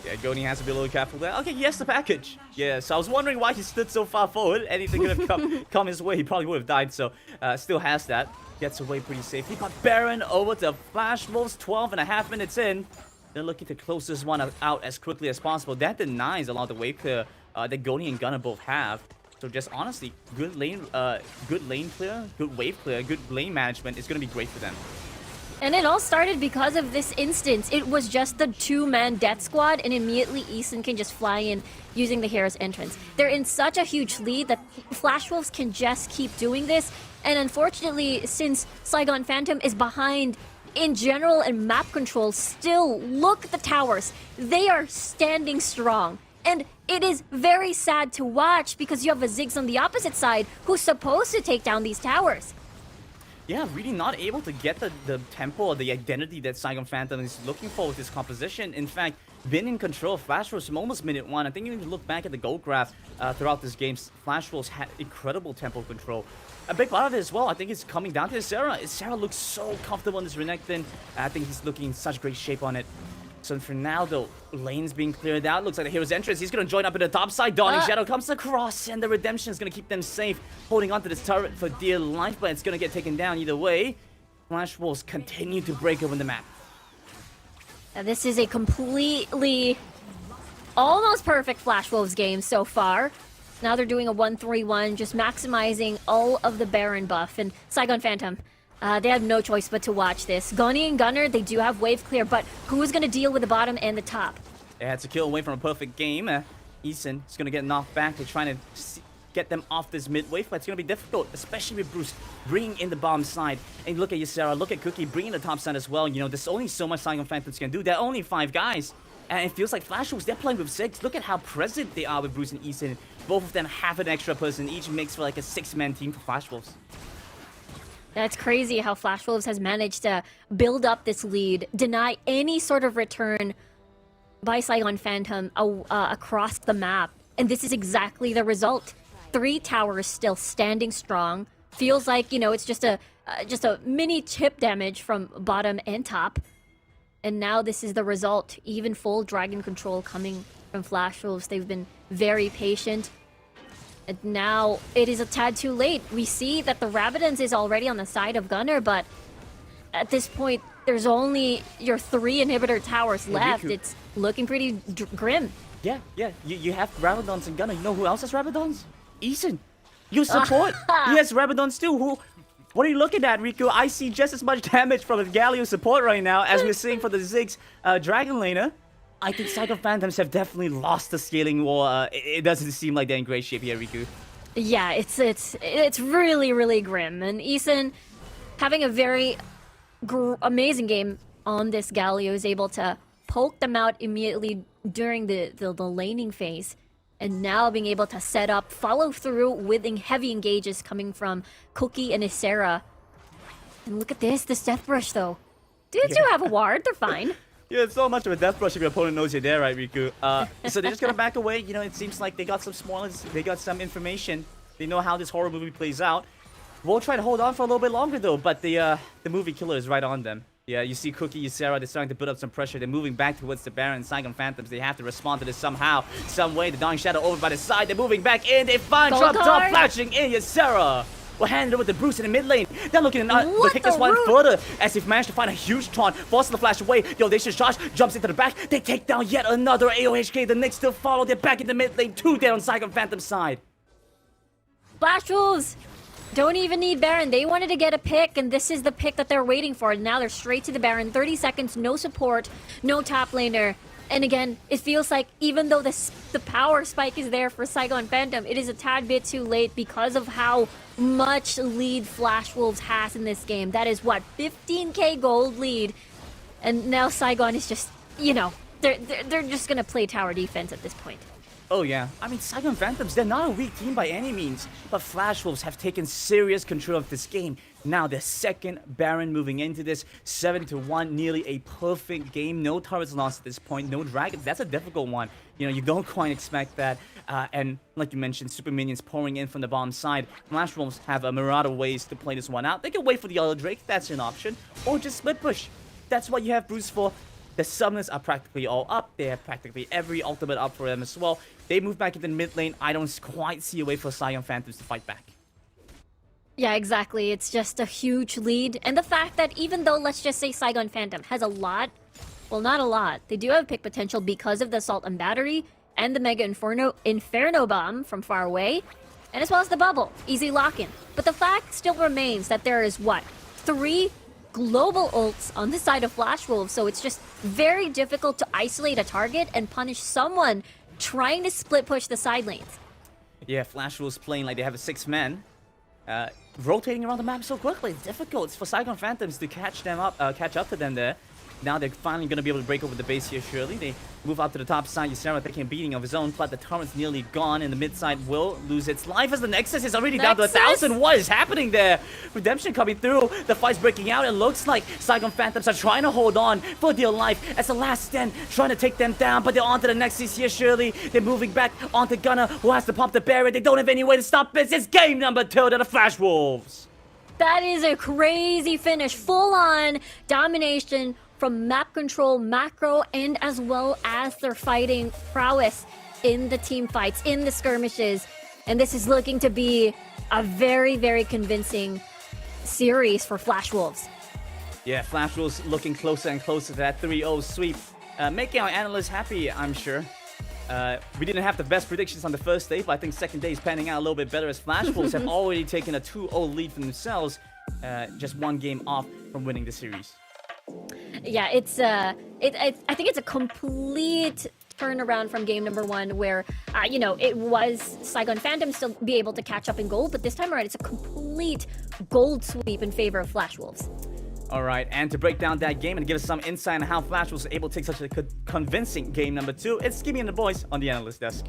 Yeah, Goni has to be a little careful there. Okay, yes, the package. Yeah, so I was wondering why he stood so far forward. Anything could have come his way, he probably would have died. So, still has that. Gets away pretty safely. But Baron over to Flash Wolves, 12.5 minutes in. They're looking to close this one out as quickly as possible. That denies a lot of the wave clear that Goni and Gunnar both have. So just honestly, good lane clear, good wave clear, good lane management is going to be great for them. And it all started because of this instance. It was just the 2-man death squad, and immediately Eason can just fly in using the hero's entrance. They're in such a huge lead that Flash Wolves can just keep doing this. And unfortunately, since Saigon Phantom is behind in general and map control, still look at the towers. They are standing strong. And it is very sad to watch because you have a Ziggs on the opposite side who's supposed to take down these towers. Yeah, really not able to get the tempo or the identity that Saigon Phantom is looking for with this composition. In fact, been in control of Flash Wolves from almost minute 1. I think even if you look back at the gold graph throughout this game, Flash Wolves had incredible tempo control. A big part of it as well, I think it's coming down to Isera. Isera looks so comfortable in this Renekton. I think he's looking in such great shape on it. So for now, though, lane's being cleared out. Looks like the hero's entrance. He's going to join up in the top side. Dawning Shadow comes across, and the redemption is going to keep them safe. Holding onto this turret for dear life, but it's going to get taken down either way. Flash Wolves continue to break open the map. Now, this is a completely, almost perfect Flash Wolves game so far. Now they're doing a 1-3-1, just maximizing all of the Baron buff. And Saigon Phantom, they have no choice but to watch this. Goni and Gunnar, they do have wave clear, but who's going to deal with the bottom and the top? They had to kill away from a perfect game. Eason is going to get knocked back. They're trying to get them off this mid wave, but it's going to be difficult, especially with Bruce bringing in the bottom side. And look at Ysera, look at Cookie bringing the top side as well. You know, there's only so much Saigon Phantoms can do. There are only 5 guys. And it feels like Flash Wolves, they're playing with 6. Look at how present they are with Bruce and Eason. Both of them have an extra person. Each makes for like a 6-man team for Flash Wolves. That's crazy how Flash Wolves has managed to build up this lead, deny any sort of return by Saigon Phantom across the map. And this is exactly the result. 3 towers still standing strong. Feels like, you know, it's just a mini chip damage from bottom and top. And now this is the result. Even full dragon control coming from Flash Wolves. They've been very patient. And now it is a tad too late. We see that the Rabadons is already on the side of Gunnar, but at this point, there's only your 3 inhibitor towers left. It's looking pretty grim. Yeah. You have Rabadons and Gunnar. You know who else has Rabadons? Eason. You support. He has Rabadons too. What are you looking at, Riku? I see just as much damage from the Galio support right now as we're seeing for the Ziggs Dragon Laner. I think Saigon Phantoms have definitely lost the scaling war. It doesn't seem like they're in great shape here, Riku. Yeah, it's really, really grim. And Eason, having a very amazing game on this Galio, is able to poke them out immediately during the laning phase. And now being able to set up, follow through with heavy engages coming from Cookie and Ysera. And look at this Death Brush though. Dudes who have a ward, they're fine. Yeah, it's so much of a death brush if your opponent knows you're there, right, Riku? So they're just gonna back away. You know, it seems like they got some spoilers, they got some information. They know how this horror movie plays out. We'll try to hold on for a little bit longer though, but the movie killer is right on them. Yeah, you see Cookie, you Sarah, they're starting to build up some pressure. They're moving back towards the Baron, Saigon Phantoms. They have to respond to this somehow, some way. The Dying Shadow over by the side. They're moving back in. They find Trump Top flashing in. Yes, Sarah. We'll hand it over to Bruce in the mid lane. They're looking to take this one further as they've managed to find a huge taunt. Forcing the flash away. The Audacious Josh jumps into the back. They take down yet another AOHK. The Knicks still follow. They're back in the mid lane. 2 down on Saigon Phantom's side. Flash Wolves don't even need Baron. They wanted to get a pick, and this is the pick that they're waiting for. Now they're straight to the Baron. 30 seconds, no support, no top laner. And again, it feels like even though the power spike is there for Saigon Phantom, it is a tad bit too late because of how much lead Flash Wolves has in this game. That is what, 15k gold lead. And now Saigon is just, you know, they're just gonna play tower defense at this point. Oh yeah, I mean Saigon Phantoms, they're not a weak team by any means, but Flash Wolves have taken serious control of this game. Now their second Baron moving into this, 7-1, nearly a perfect game. No turrets lost at this point, no dragons. That's a difficult one. You know, you don't quite expect that. And like you mentioned, super minions pouring in from the bottom side. Flash Wolves have a myriad of ways to play this one out. They can wait for the other Drake, that's an option, or just split push. That's what you have Bruce for. The summoners are practically all up. They have practically every ultimate up for them as well. They move back into the mid lane. I don't quite see a way for Saigon Phantoms to fight back. Yeah, exactly. It's just a huge lead. And the fact that even though, let's just say Saigon Phantom has a lot, well, not a lot. They do have pick potential because of the Assault and Battery and the Mega Inferno Bomb from far away, and as well as the Bubble. Easy lock-in. But the fact still remains that there is, what, 3 global ults on the side of Flash Wolves, so it's just very difficult to isolate a target and punish someone trying to split push the side lanes. Yeah, Flash Wolves playing like they have a 6-man, rotating around the map so quickly. It's difficult for Saigon Phantoms to catch up to them there. Now they're finally going to be able to break over the base here, surely. They move out to the top side. Ysera taking a beating of his own, but the turret's nearly gone, and the mid side will lose its life as the Nexus is already down to 1,000. What is happening there? Redemption coming through. The fight's breaking out. It looks like Saigon Phantoms are trying to hold on for dear life as the last stand, trying to take them down, but they're onto the Nexus here, surely. They're moving back onto Gunner, who has to pump the barrier. They don't have any way to stop this. It's game number 2 to the Flash Wolves. That is a crazy finish. Full-on domination from map control, macro, and as well as their fighting prowess in the team fights, in the skirmishes. And this is looking to be a very, very convincing series for Flash Wolves. Yeah, Flash Wolves looking closer and closer to that 3-0 sweep. Making our analysts happy, I'm sure. We didn't have the best predictions on the first day, but I think second day is panning out a little bit better as Flash Wolves have already taken a 2-0 lead for themselves, just 1 game off from winning the series. Yeah, it's I think it's a complete turnaround from game number 1 where, you know, it was Saigon Phantom still be able to catch up in gold, but this time around it's a complete gold sweep in favor of Flash Wolves. All right, and to break down that game and give us some insight on how Flash was able to take such a convincing game number 2, it's Skimmy and the boys on the analyst desk.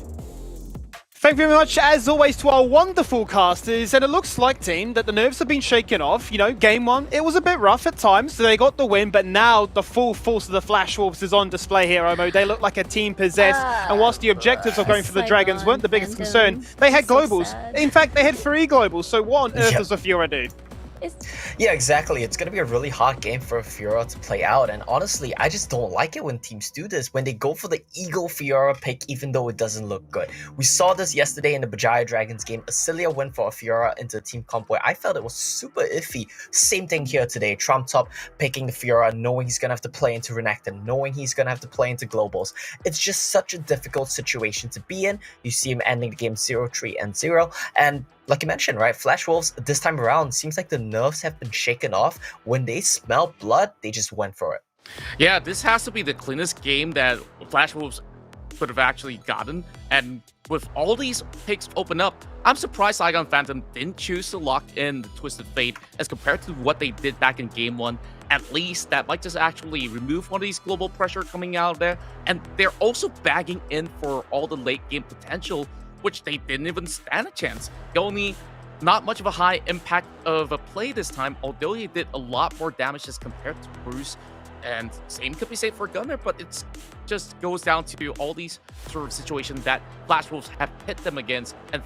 Thank you very much, as always, to our wonderful casters. And it looks like, team, that the nerves have been shaken off. You know, game 1, it was a bit rough at times, so they got the win. But now the full force of the Flash Wolves is on display here, Omo. They look like a team possessed. And whilst the objectives of going for the Dragons weren't the biggest concern, they had globals. In fact, they had 3 globals. So what on earth does the Fiora do? Yeah, exactly. It's going to be a really hard game for Fiora to play out. And honestly, I just don't like it when teams do this, when they go for the Eagle Fiora pick, even though it doesn't look good. We saw this yesterday in the Bajaya Dragons game. Asilia went for a Fiora into a team comp where I felt it was super iffy. Same thing here today. Trump Top picking the Fiora, knowing he's going to have to play into Renekton, knowing he's going to have to play into Globals. It's just such a difficult situation to be in. You see him ending the game 0-3-0. And like you mentioned, right, Flash Wolves this time around seems like the nerves have been shaken off. When they smell blood, they just went for it. Yeah, this has to be the cleanest game that Flash Wolves could have actually gotten. And with all these picks open up, I'm surprised Saigon Phantom didn't choose to lock in the Twisted Fate as compared to what they did back in game 1. At least that might just actually remove one of these global pressure coming out there. And they're also bagging in for all the late game potential, which they didn't even stand a chance. Only not much of a high impact of a play this time, although he did a lot more damage as compared to Bruce. And same could be said for Gunner, but it's just goes down to all these sort of situations that Flash Wolves have hit them against, and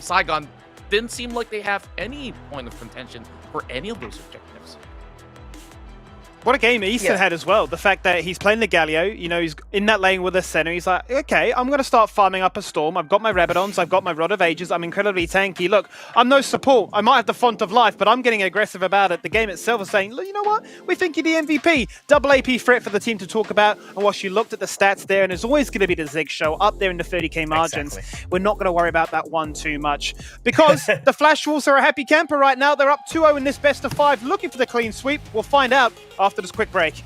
Saigon didn't seem like they have any point of contention for any of those objectives. What a game Easton had as well. The fact that he's playing the Galio, you know, he's in that lane with the center. He's like, okay, I'm going to start farming up a Storm. I've got my Rabadons. I've got my Rod of Ages. I'm incredibly tanky. Look, I'm no support. I might have the Font of Life, but I'm getting aggressive about it. The game itself is saying, look, you know what? We think you're the MVP. Double AP threat for the team to talk about. And whilst you looked at the stats there, and there's always going to be the Zig show up there in the 30k margins, we're not going to worry about that one too much. Because the Flash Wolves are a happy camper right now. They're up 2-0 in this best of 5, looking for the clean sweep. We'll find out after this quick break.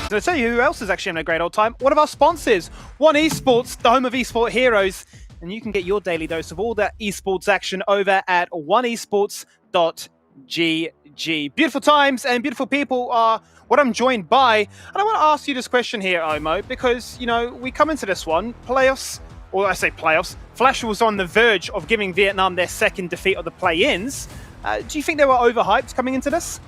So to tell you who else is actually having a great old time, one of our sponsors, One Esports, the home of esport heroes. And you can get your daily dose of all that esports action over at oneesports.gg. Beautiful times and beautiful people are what I'm joined by. And I want to ask you this question here, Omo, because, you know, we come into this one, playoffs, or I say playoffs, Flash was on the verge of giving Vietnam their second defeat of the play-ins. Do you think they were overhyped coming into this?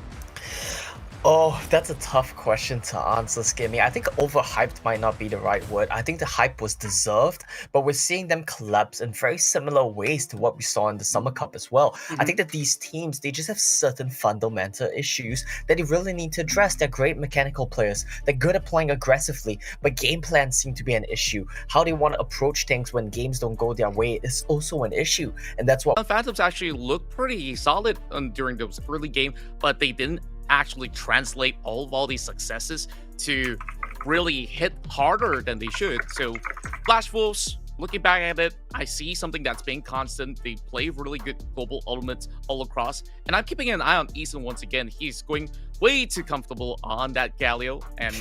Oh, that's a tough question to answer, Skimmy. I think overhyped might not be the right word. I think the hype was deserved, but we're seeing them collapse in very similar ways to what we saw in the Summer Cup as well. I think that these teams, they just have certain fundamental issues that they really need to address. They're great mechanical players. They're good at playing aggressively, but game plans seem to be an issue. How they want to approach things when games don't go their way is also an issue, and that's what Phantoms actually looked pretty solid during those early game, but they didn't actually translate all these successes to really hit harder than they should. So Flash Wolves, looking back at it, I see something that's been constant. They play really good global elements all across, and I'm keeping an eye on Eason once again. He's going way too comfortable on that Galio, and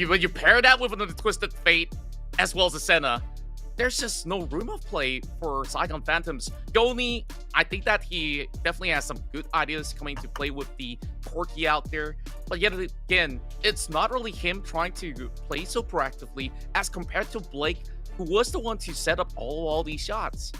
when you pair that with another Twisted Fate as well as a Senna, there's just no room of play for Saigon Phantoms. Goni, I think that he definitely has some good ideas coming to play with the Corki out there. But yet again, it's not really him trying to play so proactively as compared to Blake, who was the one to set up all these shots.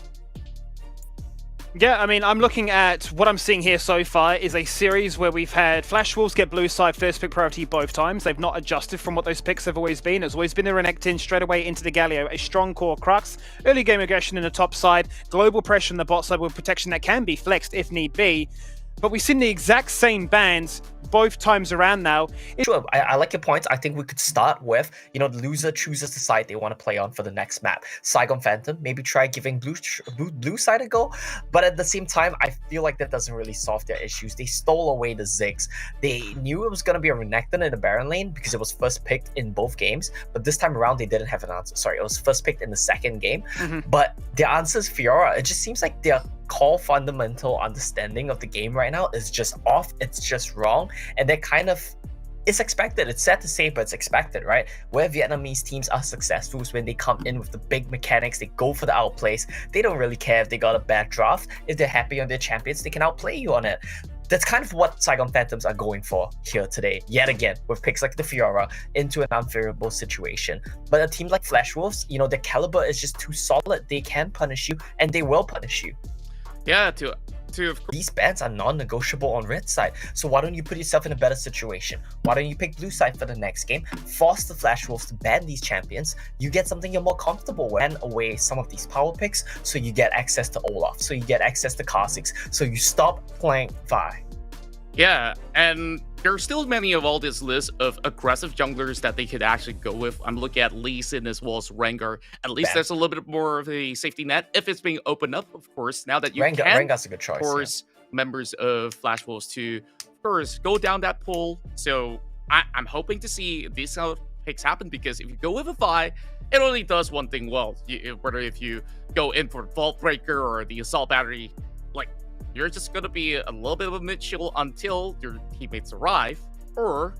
Yeah, I mean, I'm looking at what I'm seeing here so far is a series where we've had Flash Wolves get blue side first pick priority both times. They've not adjusted from what those picks have always been. It's always been the Renekton straight away into the Galio, a strong core Crux, early game aggression in the top side, global pressure in the bot side with protection that can be flexed if need be. But we've seen the exact same bands both times around now. Sure, I like your points. I think we could start with, you know, the loser chooses the side they want to play on for the next map. Saigon Phantom, maybe try giving blue side a go. But at the same time, I feel like that doesn't really solve their issues. They stole away the Ziggs. They knew it was going to be a Renekton in the Baron lane because it was first picked in both games. But this time around, they didn't have an answer. Sorry, it was first picked in the second game. But their answer is Fiora. It just seems like they're core fundamental understanding of the game right now is just off. It's just wrong, and they're kind of, it's expected. It's sad to say, but it's expected, right? Where Vietnamese teams are successful is when they come in with the big mechanics. They go for the outplays. They don't really care if they got a bad draft. If they're happy on their champions, they can outplay you on it. That's kind of what Saigon Phantoms are going for here today, yet again, with picks like the Fiora into an unfavorable situation. But a team like Flash Wolves, you know, their caliber is just too solid. They can punish you, and they will punish you. Yeah, to these bans are non-negotiable on red side, so why don't you put yourself in a better situation? Why don't you pick blue side for the next game, force the Flash Wolves to ban these champions, you get something you're more comfortable with, and away some of these power picks, so you get access to Olaf, so you get access to Kha'Zix, so you stop playing Vi. Yeah, and there's still many of all this list of aggressive junglers that they could actually go with. I'm looking at Lee Sin as well as Rengar. At least there's a little bit more of a safety net if it's being opened up, of course. Now that you Rengar's a good choice, force members of Flash Wolves to first go down that pool. So I'm hoping to see these picks happen, because if you go with a Vi, it only does one thing well. Whether if you go in for Vault Breaker or the Assault Battery, like, you're just going to be a little bit of a mid-shield until your teammates arrive, or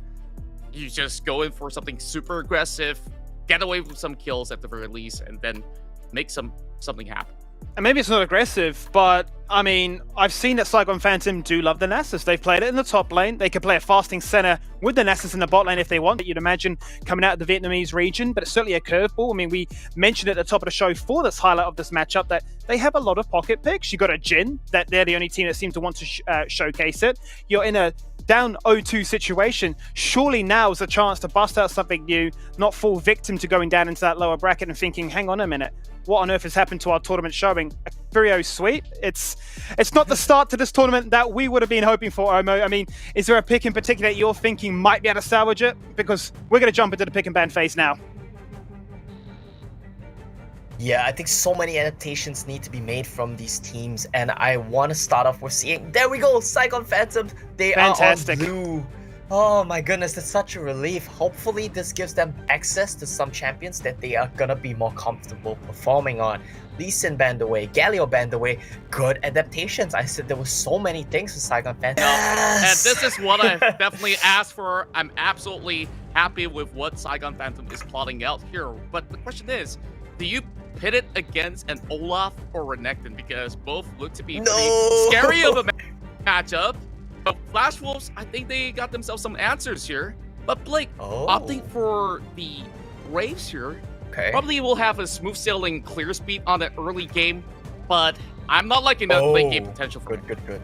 you just go in for something super aggressive, get away with some kills at the very least, and then make something happen. And maybe it's not aggressive, but I mean, I've seen that Saigon Phantom do love the Nasus. They've played it in the top lane. They could play a fasting center with the Nasus in the bot lane if they want. You'd imagine coming out of the Vietnamese region, but it's certainly a curveball. I mean, we mentioned at the top of the show for this highlight of this matchup that they have a lot of pocket picks. You got a Jhin, that they're the only team that seem to want to showcase it. You're in a down 0-2 situation. Surely now is a chance to bust out something new, not fall victim to going down into that lower bracket and thinking, hang on a minute, what on earth has happened to our tournament showing? A Furio sweep? It's not the start to this tournament that we would have been hoping for, Omo. I mean, is there a pick in particular that you're thinking might be able to salvage it? Because we're going to jump into the pick and ban phase now. Yeah, I think so many adaptations need to be made from these teams, and I want to start off with seeing, there we go, Saigon Phantom. They Fantastic. are on blue. Oh my goodness, it's such a relief. Hopefully this gives them access to some champions that they are gonna be more comfortable performing on. Lee Sin banned away, Galio banned away. Good adaptations. I said there were so many things for Saigon Phantom. And this is what I've definitely asked for. I'm absolutely happy with what Saigon Phantom is plotting out here. But the question is, do you pit it against an Olaf or Renekton? Because both look to be pretty scary of a matchup. But Flash Wolves, I think they got themselves some answers here. But Blake, opting for the Braves here, probably will have a smooth sailing clear speed on the early game. But I'm not liking the late game potential for Good.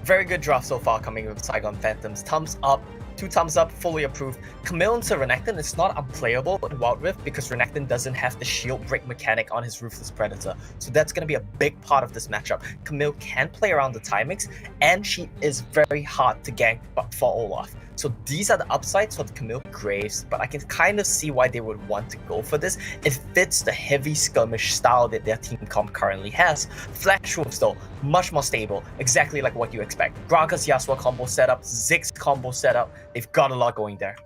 Very good draft so far coming with Saigon Phantoms. Thumbs up. 2 thumbs up, fully approved. Camille into Renekton is not unplayable in Wild Rift because Renekton doesn't have the shield break mechanic on his Ruthless Predator. So that's going to be a big part of this matchup. Camille can play around the timings, and she is very hard to gank for Olaf. So these are the upsides for the Camille Graves, but I can kind of see why they would want to go for this. It fits the heavy skirmish style that their team comp currently has. Flash Wolves though, much more stable, exactly like what you expect. Gragas Yasuo combo setup, Ziggs combo setup, they've got a lot going there.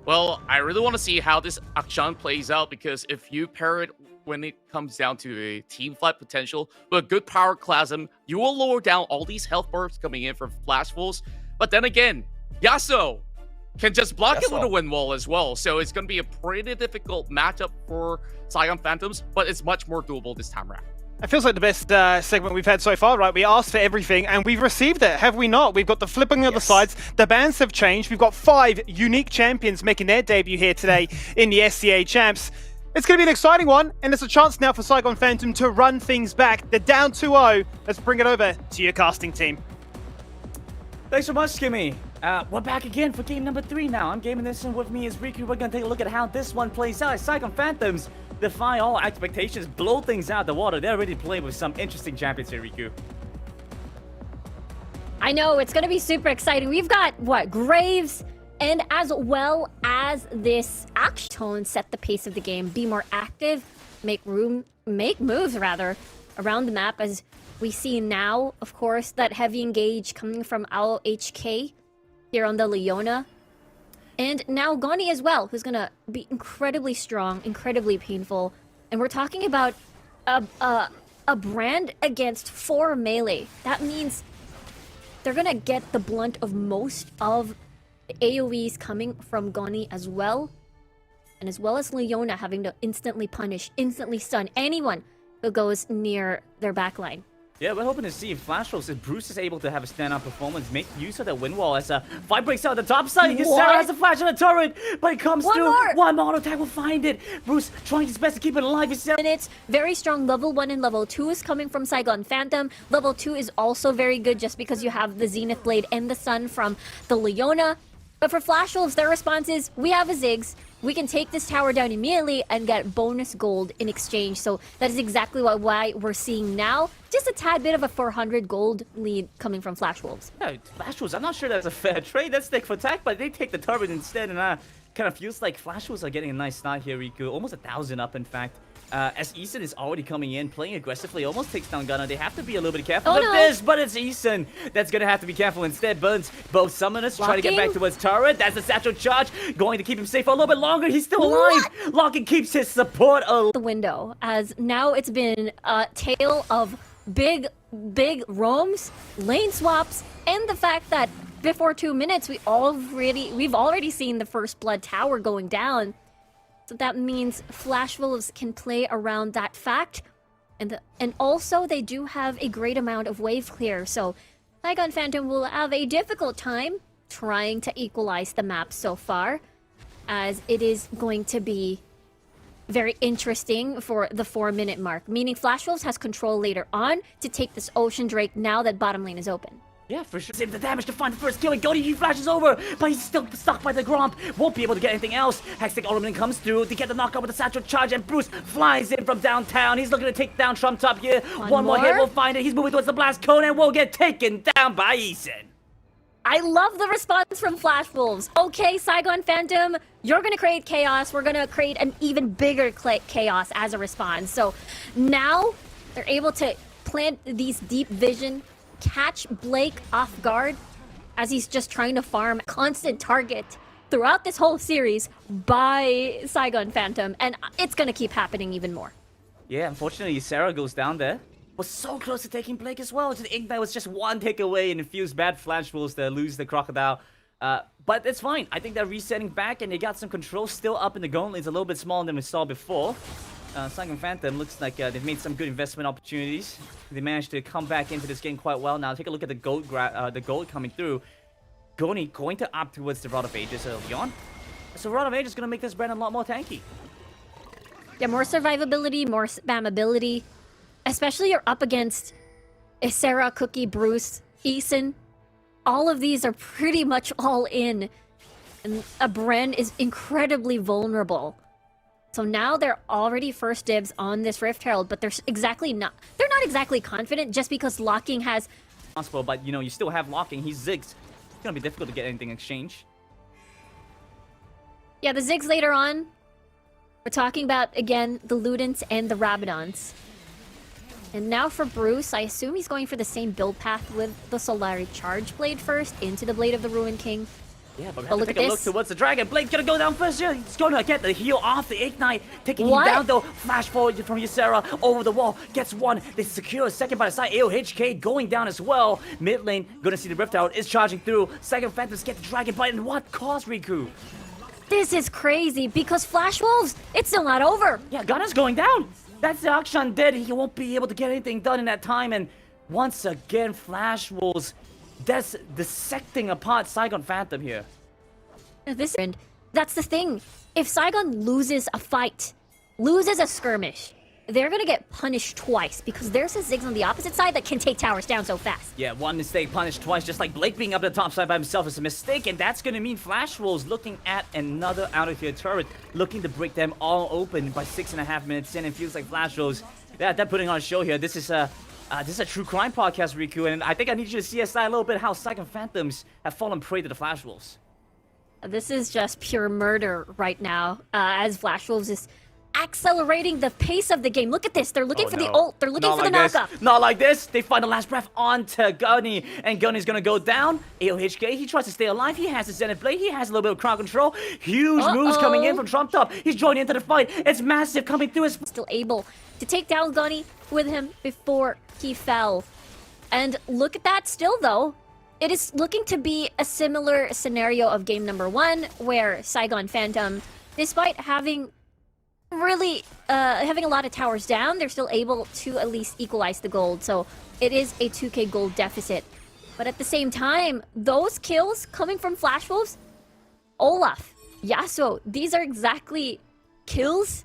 Well, I really want to see how this Akshan plays out, because if you pair it when it comes down to a team fight potential with a good power Plasm, you will lower down all these health bars coming in from Flash Wolves. But then again, Yasuo can just block it with a wind wall as well. So it's going to be a pretty difficult matchup for Saigon Phantoms, but it's much more doable this time around. It feels like the best segment we've had so far, right? We asked for everything and we've received it, have we not? We've got the flipping of the sides, the bans have changed, we've got 5 unique champions making their debut here today in the SCA Champs. It's going to be an exciting one, and it's a chance now for Saigon Phantom to run things back. They're down 2-0. Let's bring it over to your casting team. Thanks so much, Skimmy. We're back again for game number 3 now. I'm gaming this, and with me is Riku. We're gonna take a look at how this one plays out. Saigon Phantoms defy all expectations, blow things out the water. They're already playing with some interesting champions here, Riku. I know, it's gonna be super exciting. We've got, Graves, and as well as this action tone set the pace of the game. Be more active, make moves rather, around the map, as we see now, of course, that heavy engage coming from LHK here on the Leona. And now Goni as well, who's gonna be incredibly strong, incredibly painful. And we're talking about a brand against 4 melee. That means they're gonna get the blunt of most of the AoEs coming from Goni as well. And as well as Leona having to instantly punish, instantly stun anyone who goes near their backline. Yeah, we're hoping to see if Flash Wolves, if Bruce is able to have a standout performance, make use of that wind wall as a fight breaks out the top side. Sarah has a flash on the turret, but it comes through. One more auto attack will find it. Bruce trying his best to keep it alive. Minutes, very strong. Level 1 and level 2 is coming from Saigon Phantom. Level 2 is also very good just because you have the Zenith Blade and the Sun from the Leona. But for Flash Wolves, their response is, we have a Ziggs. We can take this tower down immediately and get bonus gold in exchange. So that is exactly why we're seeing now just a tad bit of a 400 gold lead coming from Flash Wolves. Yeah, Flash Wolves, I'm not sure that's a fair trade. That's stick for attack, but they take the turret instead, and kind of feels like Flash Wolves are getting a nice start here, Riku. Almost 1,000 up, in fact. As Eason is already coming in, playing aggressively, almost takes down Gunnar. They have to be a little bit careful with this, but it's Eason that's going to have to be careful instead. Burns both summoners, try to get back towards turret. That's the satchel charge, going to keep him safe for a little bit longer. He's still alive. Locking keeps his support alive. The window, as now it's been a tale of big roams, lane swaps, and the fact that before 2 minutes, we've already seen the first blood tower going down. So that means Flash Wolves can play around that fact, and also they do have a great amount of wave clear. So Saigon Phantom will have a difficult time trying to equalize the map so far, as it is going to be very interesting for the 4-minute mark, meaning Flash Wolves has control later on to take this Ocean Drake now that bottom lane is open. Yeah, for sure. Save the damage to find the first kill, and Goni, he flashes over, but he's still stuck by the Gromp. Won't be able to get anything else. Hextech Ornament comes through to get the knockout with the satchel charge, and Bruce flies in from downtown. He's looking to take down Trump Top here. One more hit will find it. He's moving towards the blast cone and will get taken down by Eason. I love the response from Flash Wolves. Okay, Saigon Phantom, you're gonna create chaos. We're gonna create an even bigger chaos as a response. So now they're able to plant these deep vision, catch Blake off guard as he's just trying to farm constant target throughout this whole series by Saigon Phantom, and it's gonna keep happening even more. Yeah, unfortunately, Sarah goes down there. Was so close to taking Blake as well. The Ignite was just one tick away, and it feels bad Flash Wolves to lose the Crocodile. But it's fine. I think they're resetting back, and they got some control still up in the goal. It's a little bit smaller than we saw before. Saigon Phantom looks like they've made some good investment opportunities. They managed to come back into this game quite well. Now take a look at the gold coming through. Goni going to opt towards the Rod of Ages early on. So Rod of Ages is going to make this brand a lot more tanky. Yeah, more survivability, more spammability. Especially you're up against Sarah, Cookie, Bruce, Eason. All of these are pretty much all in. And a Bren is incredibly vulnerable. So now they're already first dibs on this Rift Herald, but they're not exactly confident just because locking has possible, but you know, you still have locking. He's Ziggs. It's gonna be difficult to get anything in exchange. Yeah, the Ziggs later on. We're talking about, again, the Ludens and the Rabadons. And now for Bruce, I assume he's going for the same build path with the Solari Charge Blade first into the Blade of the Ruin King. Yeah, but we have to take a look towards the Dragon. Blade's gonna go down first here. He's gonna get the heal off the Ignite. Taking him down though. Flash forward from Ysera over the wall. Gets one. They secure a second by the side. AOHK going down as well. Mid lane, gonna see the Rift Out is charging through. Second Phantoms get the Dragon Bite. And what cost, Riku? This is crazy because Flash Wolves, it's still not over. Yeah, Gunner's going down. That's the Akshan dead. He won't be able to get anything done in that time. And once again, Flash Wolves, that's dissecting apart Saigon Phantom here. That's the thing. If Saigon loses a fight, loses a skirmish, they're gonna get punished twice because there's a Ziggs on the opposite side that can take towers down so fast. Yeah, one mistake punished twice, just like Blake being up at the top side by himself is a mistake, and that's gonna mean Flash Wolves looking at another out of here turret, looking to break them all open by 6.5 minutes in. It feels like Flash Wolves, yeah, they're putting on a show here. This is a true crime podcast, Riku, and I think I need you to CSI a little bit how Saigon Phantoms have fallen prey to the Flash Wolves. This is just pure murder right now, as Flash Wolves is accelerating the pace of the game. Look at this. They're looking for the ult. They're looking for the knockup. Not like this. They find the last breath onto Gunny, and Gunny's gonna go down. AOHK, he tries to stay alive. He has the Zenith Blade. He has a little bit of crowd control. Huge moves coming in from Trump Top. He's joining into the fight. It's massive coming through. Still able to take down Gunny with him before he fell. And look at that still, though. It is looking to be a similar scenario of game number 1, where Saigon Phantom, despite having having a lot of towers down, they're still able to at least equalize the gold. So it is a 2k gold deficit. But at the same time, those kills coming from Flash Wolves, Olaf, Yasuo, these are exactly kills.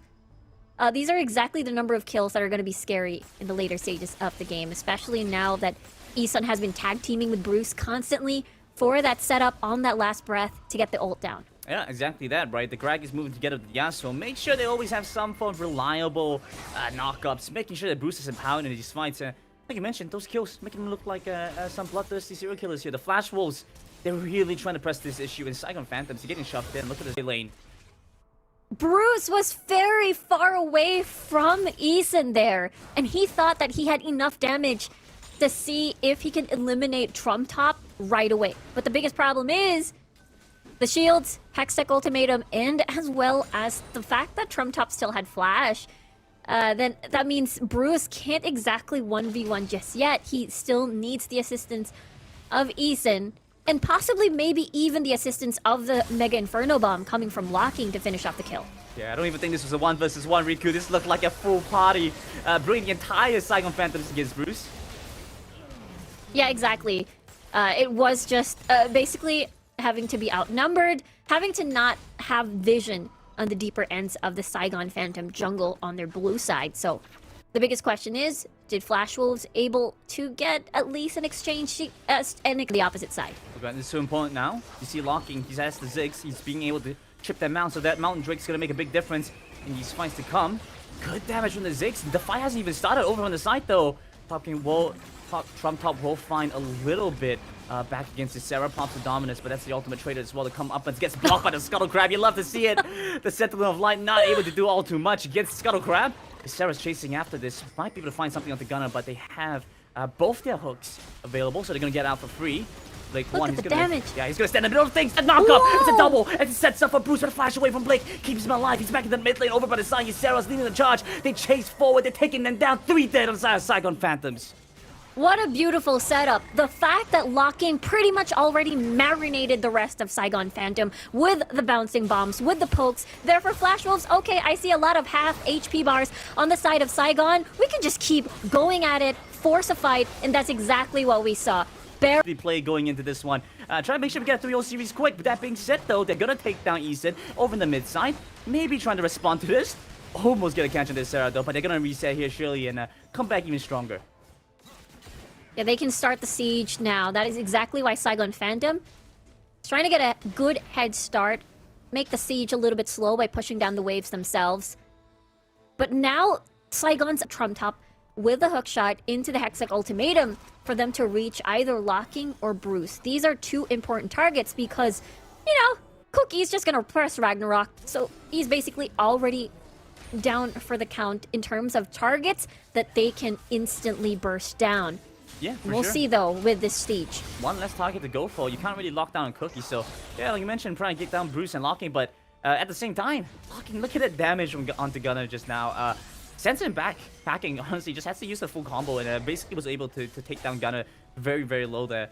These are exactly the number of kills that are going to be scary in the later stages of the game, especially now that Eason has been tag teaming with Bruce constantly for that setup on that last breath to get the ult down. Yeah, exactly that, right? The Greg is moving together with Yasuo. Make sure they always have some form of reliable knockups, making sure that Bruce is empowered in these fights. Like you mentioned, those kills making them look like some bloodthirsty serial killers here. The Flash Wolves, they're really trying to press this issue, and Saigon Phantoms are getting shoved in. Look at this lane. Bruce was very far away from Eason there, and he thought that he had enough damage to see if he can eliminate Trump Top right away. But the biggest problem is the shields, Hextech Ultimatum, and as well as the fact that Trump Top still had Flash. Then that means Bruce can't exactly 1v1 just yet. He still needs the assistance of Eason, and possibly maybe even the assistance of the Mega Inferno Bomb coming from Locking to finish off the kill. Yeah, I don't even think this was a 1 versus 1, Riku. This looked like a full party, bringing the entire Saigon Phantoms against Bruce. Yeah, exactly. It was just basically having to be outnumbered, having to not have vision on the deeper ends of the Saigon Phantom jungle on their blue side. So the biggest question is, did Flash Wolves able to get at least an exchange and the opposite side? Okay, this is so important now. You see Locking, he's asked the Ziggs, he's being able to chip them out, so that Mountain Drake's gonna make a big difference in these fights to come. Good damage from the Ziggs. The fight hasn't even started over on the side though. Trump Top will find a little bit back against the Sarah. Pops the dominance, but that's the ultimate trader as well to come up and gets blocked by the Scuttle Crab. You love to see it. The Sentinel of Light not able to do all too much against Scuttle Crab. Sarah's chasing after this. Might be able to find something on the Gunner, but they have both their hooks available, so they're going to get out for free. Blake Look one, at he's the gonna damage. Yeah, he's gonna stand in the middle of things. A knockup. It's a double. And it sets up for Bruce with a flash away from Blake. Keeps him alive. He's back in the mid lane over by the side. Sarah's leading the charge. They chase forward. They're taking them down. 3 dead on the side of Saigon Phantoms. What a beautiful setup. The fact that Locking pretty much already marinated the rest of Saigon Phantom with the bouncing bombs, with the pokes. Therefore, Flash Wolves, okay, I see a lot of half HP bars on the side of Saigon. We can just keep going at it, force a fight, and that's exactly what we saw. The play going into this one. Try to make sure we get a 3-0 series quick. But that being said, though, they're going to take down Easton over in the mid side. Maybe trying to respond to this. Almost get a catch on this Sarah, though. But they're going to reset here, surely, and come back even stronger. Yeah, they can start the siege now. That is exactly why Saigon Phantom is trying to get a good head start, make the siege a little bit slow by pushing down the waves themselves. But now Saigon's trump top with the hookshot into the Hextech ultimatum for them to reach either Locking or Bruce. These are two important targets because, you know, Cookie's just gonna press Ragnarok, so he's basically already down for the count in terms of targets that they can instantly burst down. Yeah, for we'll sure. see though with this stage. One less target to go for. You can't really lock down Cookie, so yeah, like you mentioned, trying to get down Bruce and Locking, but at the same time, Locking, look at that damage onto Gunner just now. Sends him back, packing, honestly, just has to use the full combo and basically was able to take down Gunner very, very low there.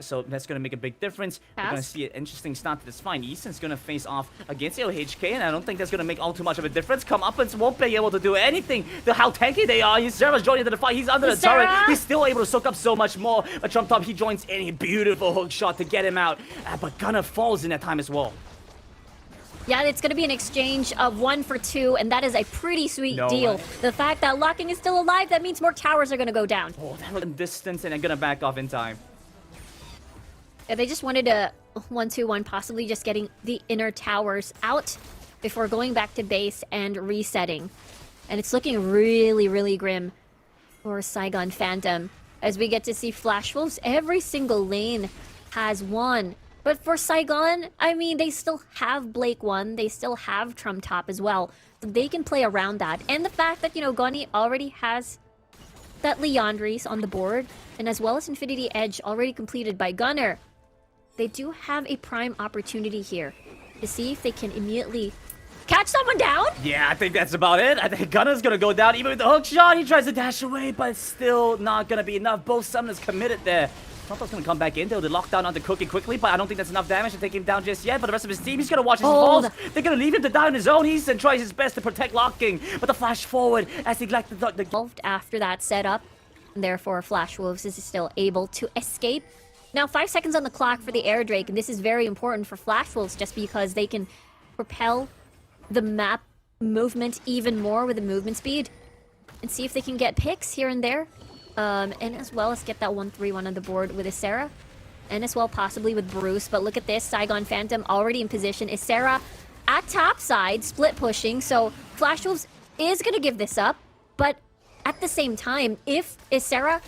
So that's going to make a big difference. We're going to see an interesting start to this fight. Easton's going to face off against LHK, and I don't think that's going to make all too much of a difference. Comeuppance won't be able to do anything. How tanky they are. Sarah's joining into the fight. He's under the turret. He's still able to soak up so much more. But Trump Top, he joins in a beautiful hook shot to get him out. But Gunner falls in that time as well. Yeah, it's going to be an exchange of 1 for 2, and that is a pretty sweet deal. Way. The fact that Locking is still alive, that means more towers are going to go down. Oh, that was distance, and they're going to back off in time. Yeah, they just wanted a 1-2-1, possibly just getting the inner towers out before going back to base and resetting. And it's looking really, really grim for Saigon Phantom. As we get to see Flash Wolves, every single lane has one. But for Saigon, I mean, they still have Blake 1, they still have Trump Top as well. So they can play around that. And the fact that, you know, Goni already has that Leandris on the board, and as well as Infinity Edge already completed by Gunner, they do have a prime opportunity here to see if they can immediately catch someone down. Yeah, I think that's about it. I think Gunner's gonna go down even with the hook shot. He tries to dash away, but it's still not gonna be enough. Both summoners committed there. Trump's gonna come back in. They'll lock down onto Cookie quickly, but I don't think that's enough damage to take him down just yet. But the rest of his team, he's gonna watch his falls. They're gonna leave him to die on his own. Easton tries his best to protect Locking, but the flash forward as he like the after that setup, and therefore Flash Wolves is still able to escape. Now 5 seconds on the clock for the Air Drake, and this is very important for Flash Wolves just because they can propel the map movement even more with the movement speed and see if they can get picks here and there. And as well as get that 1-3-1 on the board with Isera. And as well possibly with Bruce. But look at this, Saigon Phantom already in position. Isera at top side, split pushing. So Flash Wolves is going to give this up. But at the same time, if Isera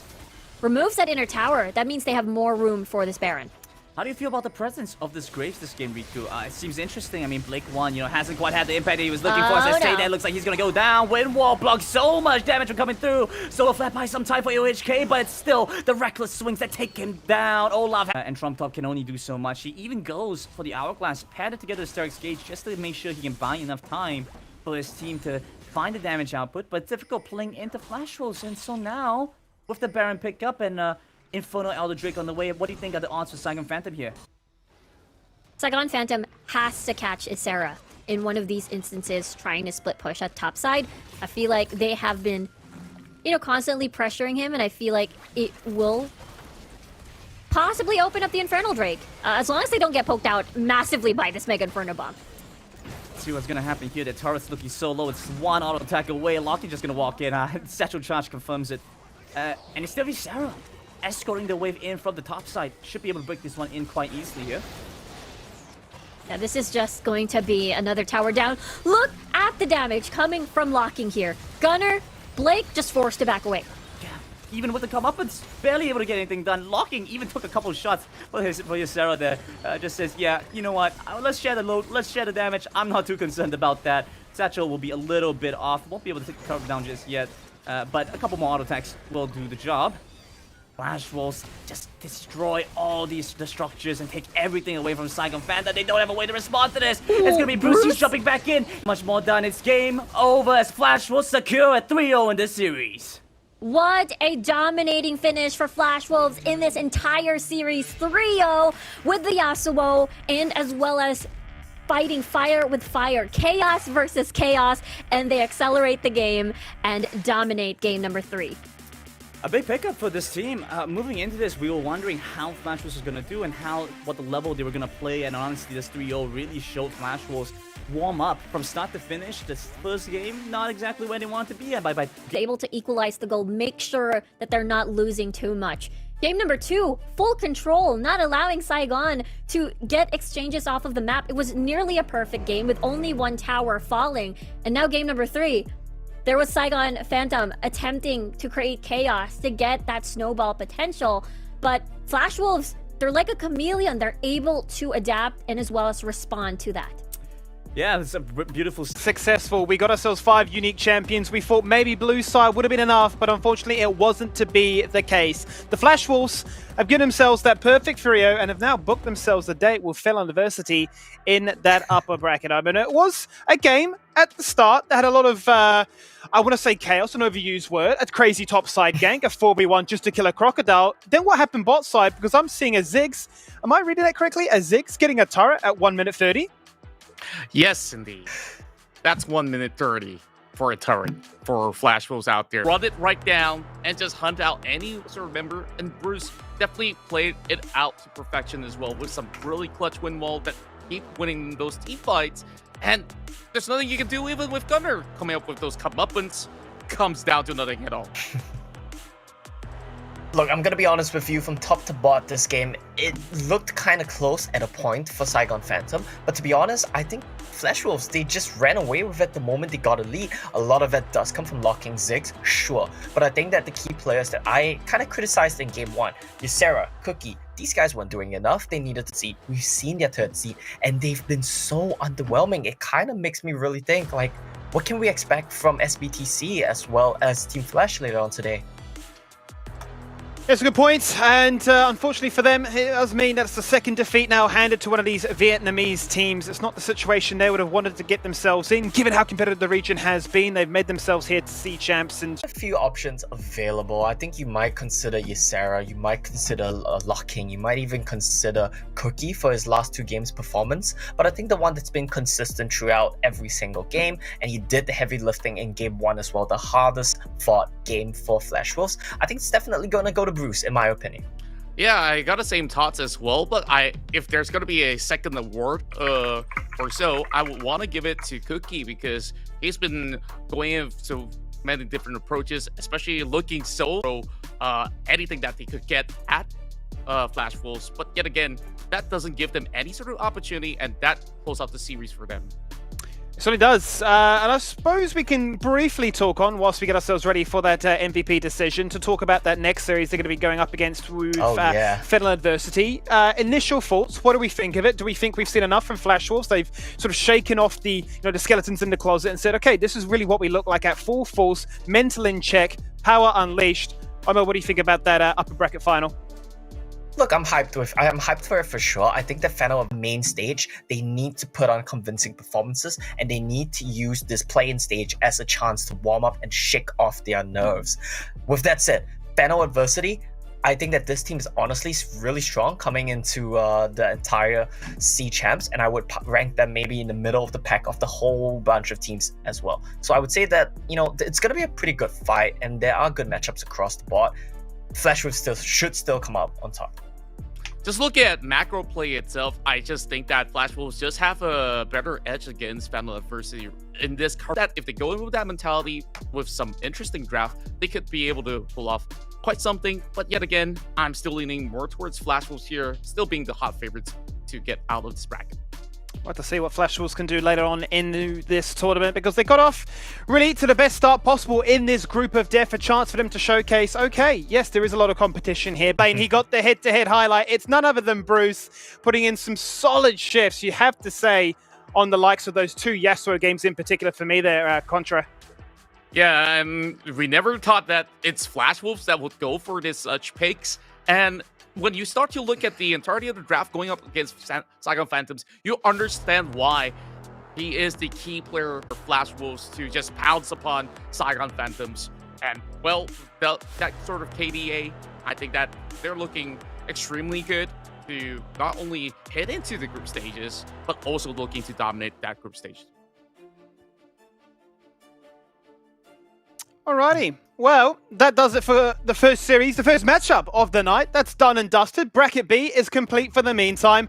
removes that inner tower, that means they have more room for this Baron. How do you feel about the presence of this Graves this game, Riku? It seems interesting. I mean, Blake 1, you know, hasn't quite had the impact that he was looking for. As I say that, looks like he's gonna go down. Wind wall blocks so much damage from coming through. Solo flat by some time for OHK, but it's still the reckless swings that take him down. Olaf and Trump Top can only do so much. He even goes for the Hourglass, padded together the Stark's Gauge just to make sure he can buy enough time for his team to find the damage output, but difficult playing into Flash Wolves. And so now, with the Baron pick up and Inferno Elder Drake on the way, what do you think are the odds for Saigon Phantom here? Saigon Phantom has to catch Isera in one of these instances, trying to split push at top side. I feel like they have been, you know, constantly pressuring him, and I feel like it will possibly open up the Infernal Drake, as long as they don't get poked out massively by this Mega Inferno Bomb. Let's see what's gonna happen here. The turret's looking so low, it's one auto attack away. Locking just gonna walk in. Satchel Charge confirms it. And it's still Isera escorting the wave in from the top side. Should be able to break this one in quite easily here. Yeah, this is just going to be another tower down. Look at the damage coming from Locking here. Gunner, Blake just forced to back away. Yeah, even with the comeuppance, barely able to get anything done. Locking even took a couple shots for Isera there. Just says, yeah, you know what? Let's share the load. Let's share the damage. I'm not too concerned about that. Satchel will be a little bit off. Won't be able to take the cover down just yet. But a couple more auto attacks will do the job. Flash Wolves just destroy all the structures and take everything away from Saigon Phantom. They don't have a way to respond to this. It's gonna be Bruce jumping back in. Much more done. It's game over as Flash Wolves secure a 3-0 in this series. What a dominating finish for Flash Wolves in this entire series. 3-0 with the Yasuo, and as well as fighting fire with fire. Chaos versus chaos, and they accelerate the game and dominate game number 3. A big pickup for this team. Moving into this, we were wondering how Flash Wolves was going to do and what the level they were going to play. And honestly, this 3-0 really showed Flash Wolves warm up from start to finish. This first game, not exactly where they want to be at. By able to equalize the goal, make sure that they're not losing too much. Game number 2, full control, not allowing Saigon to get exchanges off of the map. It was nearly a perfect game with only one tower falling. And now game number 3, there was Saigon Phantom attempting to create chaos to get that snowball potential. But Flash Wolves, they're like a chameleon. They're able to adapt and as well as respond to that. Yeah, it's a beautiful... Successful. We got ourselves 5 unique champions. We thought maybe blue side would have been enough, but unfortunately it wasn't to be the case. The Flash Wolves have given themselves that perfect trio and have now booked themselves a date with Felon University in that upper bracket. I mean, it was a game at the start that had a lot of, I want to say chaos, an overused word, a crazy top side gank, a 4v1 just to kill a crocodile. Then what happened bot side? Because I'm seeing a Ziggs, am I reading that correctly? A Ziggs getting a turret at 1 minute 30? Yes, indeed. That's 1 minute 30 for a turret for Flash Wolves out there. Run it right down and just hunt out any sort of member. And Bruce definitely played it out to perfection as well with some really clutch win wall that keep winning those team fights. And there's nothing you can do even with Gunner coming up with those comeuppance. Comes down to nothing at all. Look, I'm gonna be honest with you, from top to bot this game, it looked kind of close at a point for Saigon Phantom, but to be honest, I think Flash Wolves, they just ran away with it the moment they got a lead. A lot of it does come from locking Ziggs, sure, but I think that the key players that I kind of criticized in game 1, Ysera, Cookie, these guys weren't doing enough. They needed to seed. We've seen their third seed, and they've been so underwhelming. It kind of makes me really think, like, what can we expect from SBTC as well as Team Flash later on today? That's a good point, and unfortunately for them, it does mean that's the second defeat now handed to one of these Vietnamese teams. It's not the situation they would have wanted to get themselves in, given how competitive the region has been. They've made themselves here to see champs, and a few options available. I think you might consider Ysera, you might consider Locking, you might even consider Cookie for his last 2 games performance, but I think the one that's been consistent throughout every single game, and he did the heavy lifting in game 1 as well, the hardest fought game for Flash Wolves, I think it's definitely going to go to Bruce, in my opinion. Yeah, I got the same thoughts as well, but if there's going to be a second award or so, I would want to give it to Cookie because he's been going in so many different approaches, especially looking so anything that they could get at Flash Wolves. But yet again, that doesn't give them any sort of opportunity, and that pulls out the series for them. It certainly does. And I suppose we can briefly talk on, whilst we get ourselves ready for that MVP decision, to talk about that next series they're going to be going up against with Federal Adversity. Initial thoughts, what do we think of it? Do we think we've seen enough from Flash Wolves? They've sort of shaken off the skeletons in the closet and said, okay, this is really what we look like at full force, mental in check, power unleashed. Omo, what do you think about that upper bracket final? Look, I'm hyped for it for sure. I think the Phantom of main stage, they need to put on convincing performances, and they need to use this play-in stage as a chance to warm up and shake off their nerves. With that said, Phantom Adversity, I think that this team is honestly really strong coming into the entire C champs, and I would rank them maybe in the middle of the pack of the whole bunch of teams as well. So I would say that, it's going to be a pretty good fight, and there are good matchups across the board. Flash Wolves should still come out on top. Just look at macro play itself. I just think that Flash Wolves just have a better edge against Phantom Adversity in this card. That if they go in with that mentality with some interesting draft, they could be able to pull off quite something. But yet again, I'm still leaning more towards Flash Wolves here, still being the hot favorites to get out of this bracket. We'll have to see what Flash Wolves can do later on in this tournament, because they got off really to the best start possible in this group of death. A chance for them to showcase, okay, yes, there is a lot of competition here. Bane, he got the head-to-head highlight. It's none other than Bruce putting in some solid shifts, you have to say, on the likes of those 2 Yasuo games in particular for me there, Contra. Yeah, we never thought that it's Flash Wolves that would go for this such picks. And when you start to look at the entirety of the draft going up against Saigon Phantoms, you understand why he is the key player for Flash Wolves to just pounce upon Saigon Phantoms And, well, that sort of KDA, I think that they're looking extremely good to not only head into the group stages, but also looking to dominate that group stage. Alrighty. Well, that does it for the first series, the first matchup of the night. That's done and dusted. Bracket B is complete for the meantime.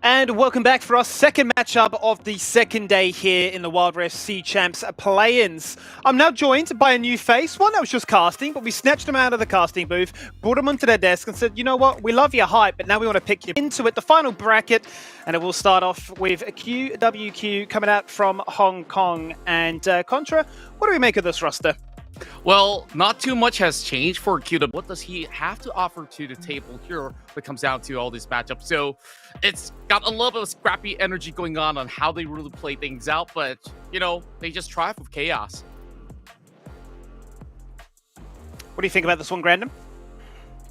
And welcome back for our second matchup of the second day here in the Wild Rift Sea Champs play-ins. I'm now joined by a new face, one that was just casting, but we snatched him out of the casting booth, brought him onto their desk and said, you know what, we love your hype, but now we want to pick you into it, the final bracket, and it will start off with a QWQ coming out from Hong Kong. And Contra, what do we make of this roster? Well, not too much has changed for QW. What does he have to offer to the table here when it comes down to all these matchups? So it's got a little bit of scrappy energy going on how they really play things out, but, you know, they just thrive with chaos. What do you think about this one, Grandin?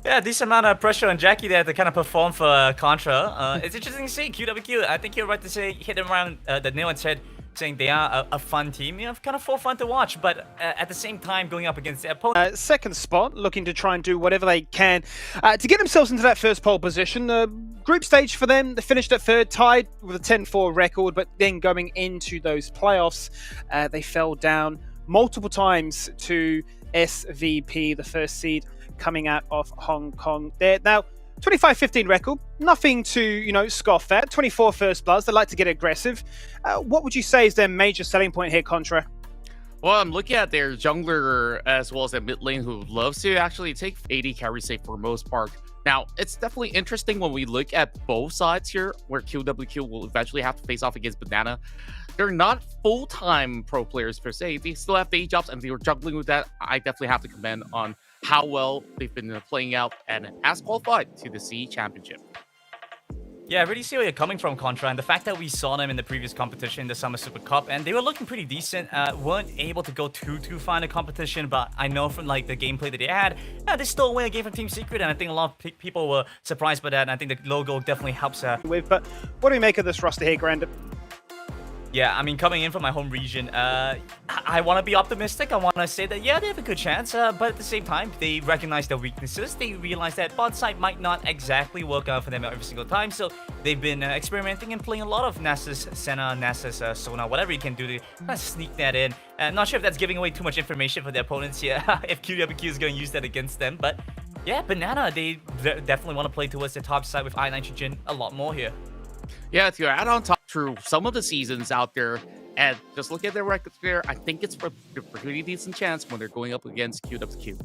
Yeah, decent amount of pressure on Jackie there to kind of perform for Contra. It's interesting to see QWQ. I think you're right to say hit him around the nail on its head, saying they are a fun team, you know, kind of for fun to watch, but at the same time going up against their opponent. Second spot, looking to try and do whatever they can to get themselves into that first pole position. The group stage for them, they finished at third, tied with a 10-4 record, but then going into those playoffs, they fell down multiple times to SVP, the first seed coming out of Hong Kong. There now, 25-15 record, nothing to, you know, scoff at. 24 first bloods, they like to get aggressive. What would you say is their major selling point here, Contra? Well, I'm looking at their jungler as well as their mid lane who loves to actually take AD carry safe for most part. Now, it's definitely interesting when we look at both sides here, where QWQ will eventually have to face off against Banana. They're not full-time pro players per se. They still have day jobs and they were juggling with that. I definitely have to commend on how well they've been playing out and has qualified to the C Championship. Yeah, I really see where you're coming from, Contra, and the fact that we saw them in the previous competition, the Summer Super Cup, and they were looking pretty decent, weren't able to go too far in the competition, but I know from like the gameplay that they had, they stole away a game from Team Secret, and I think a lot of people were surprised by that, and I think the logo definitely helps. But what do we make of this roster here, Grandin? Yeah, I mean, coming in from my home region, I want to be optimistic. I want to say that, yeah, they have a good chance, but at the same time, they recognize their weaknesses. They realize that bot side might not exactly work out for them every single time, so they've been experimenting and playing a lot of Nasus Senna, Nasus Sona, whatever you can do to kind of sneak that in. Not sure if that's giving away too much information for their opponents here, if QWQ is going to use that against them, but yeah, Banana, they definitely want to play towards the top side with iNitrogen a lot more here. Yeah, to add on top through some of the seasons out there, and just look at their records there, I think it's a pretty decent chance when they're going up against QWQ.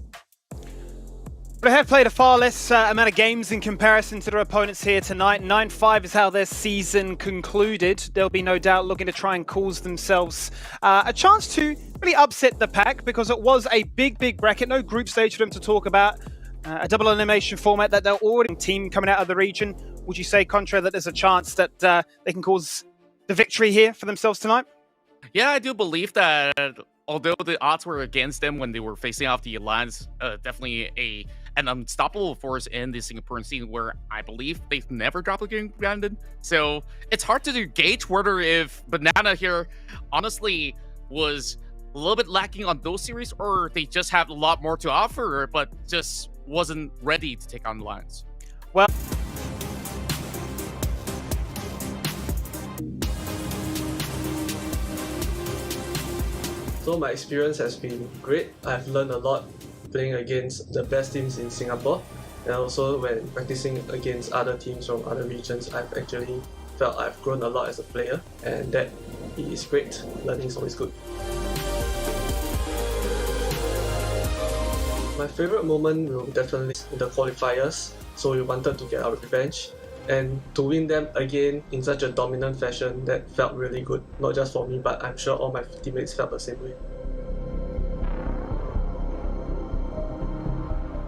They have played a far less amount of games in comparison to their opponents here tonight. 9-5 is how their season concluded. They'll be no doubt looking to try and cause themselves a chance to really upset the pack, because it was a big bracket, no group stage for them to talk about. A double elimination format that they're already team coming out of the region. Would you say, Contra, that there's a chance that they can cause the victory here for themselves tonight? Yeah, I do believe that although the odds were against them when they were facing off the Alliance, definitely an unstoppable force in the Singaporean scene where I believe they've never dropped a game grounded. So it's hard to gauge whether if Banana here honestly was a little bit lacking on those series or they just have a lot more to offer, but just wasn't ready to take on the Alliance. Well, so my experience has been great. I've learned a lot playing against the best teams in Singapore, and also when practicing against other teams from other regions, I've actually felt I've grown a lot as a player, and that is great. Learning is always good. My favorite moment will definitely be in the qualifiers, so we wanted to get our revenge. And to win them again in such a dominant fashion, that felt really good. Not just for me, but I'm sure all my teammates felt the same way.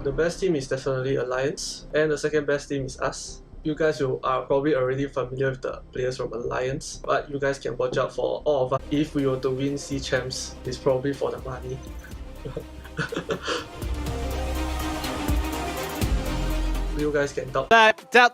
The best team is definitely Alliance, and the second best team is us. You guys are probably already familiar with the players from Alliance, but you guys can watch out for all of us. If we were to win C Champs, it's probably for the money. You guys can doubt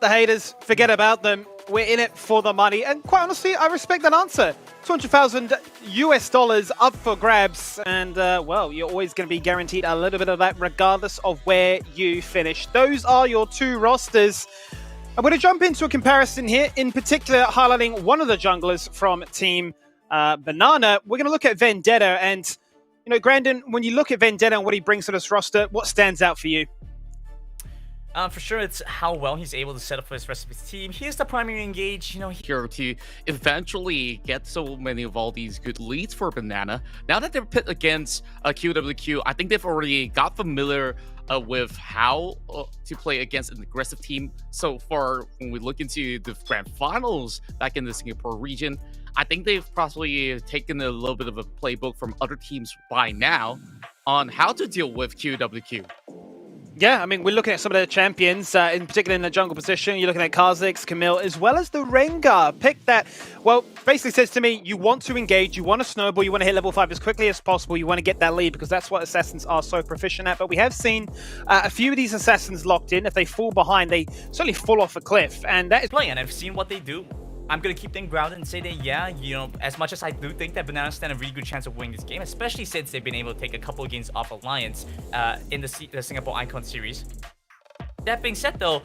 the haters, forget about them. We're in it for the money, and quite honestly, I respect that answer. $200,000 up for grabs, and well, you're always going to be guaranteed a little bit of that regardless of where you finish. Those are your two rosters. I'm going to jump into a comparison here, in particular highlighting one of the junglers from Team Banana. We're going to look at Vendetta, and you know, Grandin, when you look at Vendetta and what he brings to this roster, what stands out for you? For sure, it's how well he's able to set up for his rest of his team. He is the primary engage, you know. Here to eventually get so many of all these good leads for Banana. Now that they're pit against QWQ, I think they've already got familiar with how to play against an aggressive team. So far, when we look into the grand finals back in the Singapore region, I think they've possibly taken a little bit of a playbook from other teams by now on how to deal with QWQ. Yeah, I mean, we're looking at some of the champions, in particular in the jungle position. You're looking at Kha'Zix, Camille, as well as the Rengar. Pick that, well, basically says to me, you want to engage, you want to snowball, you want to hit level 5 as quickly as possible, you want to get that lead, because that's what Assassins are so proficient at. But we have seen a few of these Assassins locked in. If they fall behind, they certainly fall off a cliff. And that is playing, and I've seen what they do. I'm going to keep them grounded and say that, yeah, you know, as much as I do think that Banana stand a really good chance of winning this game, especially since they've been able to take a couple of games off Alliance in the Singapore Icon series. That being said, though,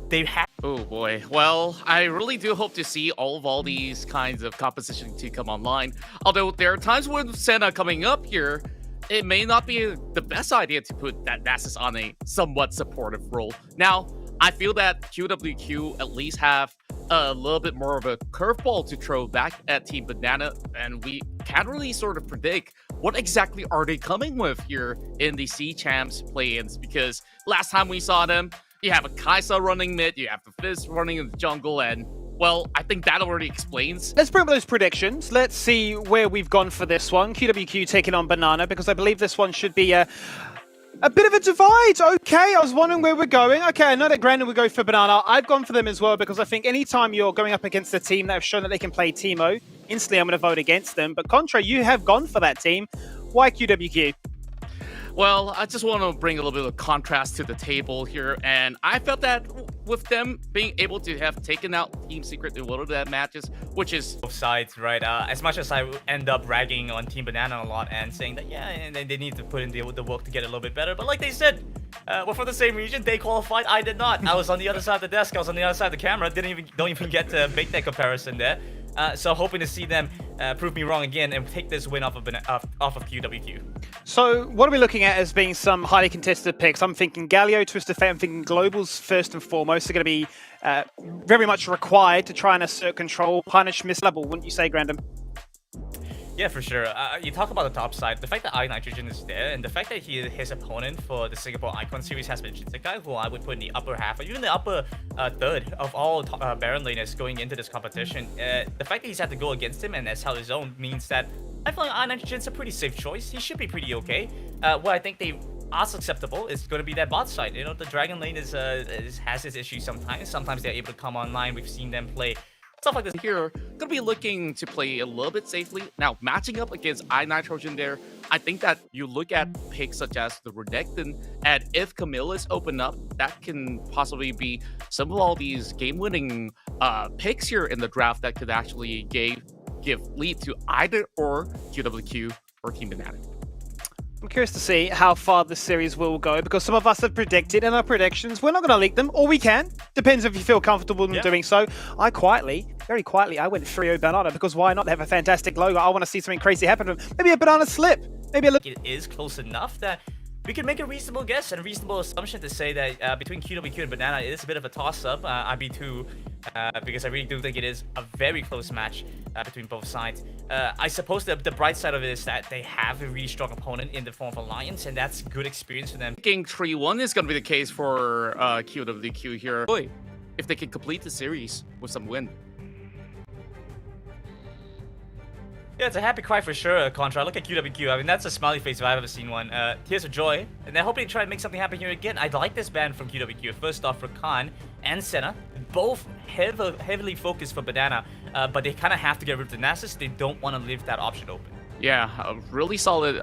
they've had... Oh boy. Well, I really do hope to see all these kinds of composition to come online. Although there are times with Senna coming up here, it may not be the best idea to put that Nasus on a somewhat supportive role. Now, I feel that QWQ at least have a little bit more of a curveball to throw back at Team Banana, and we can't really sort of predict what exactly are they coming with here in the C Champs play-ins, because last time we saw them, you have a Kaisa running mid, you have the Fizz running in the jungle, and well, I think that already explains. Let's bring up those predictions. Let's see where we've gone for this one. QWQ taking on Banana, because I believe this one should be a bit of a divide. Okay, I was wondering where we're going. Okay, I know that Brandon would go for Banana. I've gone for them as well, because I think anytime you're going up against a team that have shown that they can play Teemo, instantly I'm going to vote against them. But Contra, you have gone for that team. Why QWQ? Well, I just want to bring a little bit of contrast to the table here, and I felt that with them being able to have taken out Team Secret in one of the matches, which is both sides, right? As much as I end up ragging on Team Banana a lot and saying that, yeah, and they need to put in the work to get a little bit better, but like they said, we're from the same region, they qualified, I did not. I was on the other side of the desk, I was on the other side of the camera, don't even get to make that comparison there. So hoping to see them prove me wrong again and take this win off of QWQ. So what are we looking at as being some highly contested picks? I'm thinking Galio, Twisted Fate, I'm thinking Globals first and foremost are going to be very much required to try and assert control, punish mislevel, wouldn't you say, Grandom? Yeah, for sure. You talk about the top side. The fact that iNitrogen is there, and the fact that his opponent for the Singapore Icon series has been Shinsekai, who I would put in the upper half, or even the upper third of all Baron laners going into this competition. The fact that he's had to go against him and has held his own means that I feel like iNitrogen's a pretty safe choice. He should be pretty okay. What I think they are acceptable is going to be that bot side. You know, the Dragon lane has its issues sometimes. Sometimes they're able to come online. We've seen them play stuff like this. Here, gonna be looking to play a little bit safely. Now, matching up against iNitrogen there, I think that you look at picks such as the Renekton, and if Camille is open up, that can possibly be some of all these game-winning picks here in the draft that could actually give lead to either or QWQ or Team Banana. I'm curious to see how far this series will go, because some of us have predicted in our predictions. We're not going to leak them, or we can. Depends if you feel comfortable in doing so. I very quietly, I went 3-0 Banana, because why not? They have a fantastic logo. I want to see something crazy happen. Maybe a Banana slip. Maybe a little... It is close enough that we can make a reasonable guess and a reasonable assumption to say that between QWQ and Banana, it is a bit of a toss-up. IB2, because I really do think it is a very close match between both sides. I suppose the bright side of it is that they have a really strong opponent in the form of Alliance, and that's good experience for them. Thinking 3-1 is going to be the case for QWQ here. Boy, if they can complete the series with some win. Yeah, it's a happy cry for sure, Contra. Look at QWQ. I mean, that's a smiley face if I've ever seen one. Tears of joy. And they're hoping to try and make something happen here again. I like this band from QWQ. First off, for Khan and Senna, both heavily focused for Banana, but they kind of have to get rid of the Nasus. They don't want to leave that option open. Yeah, really solid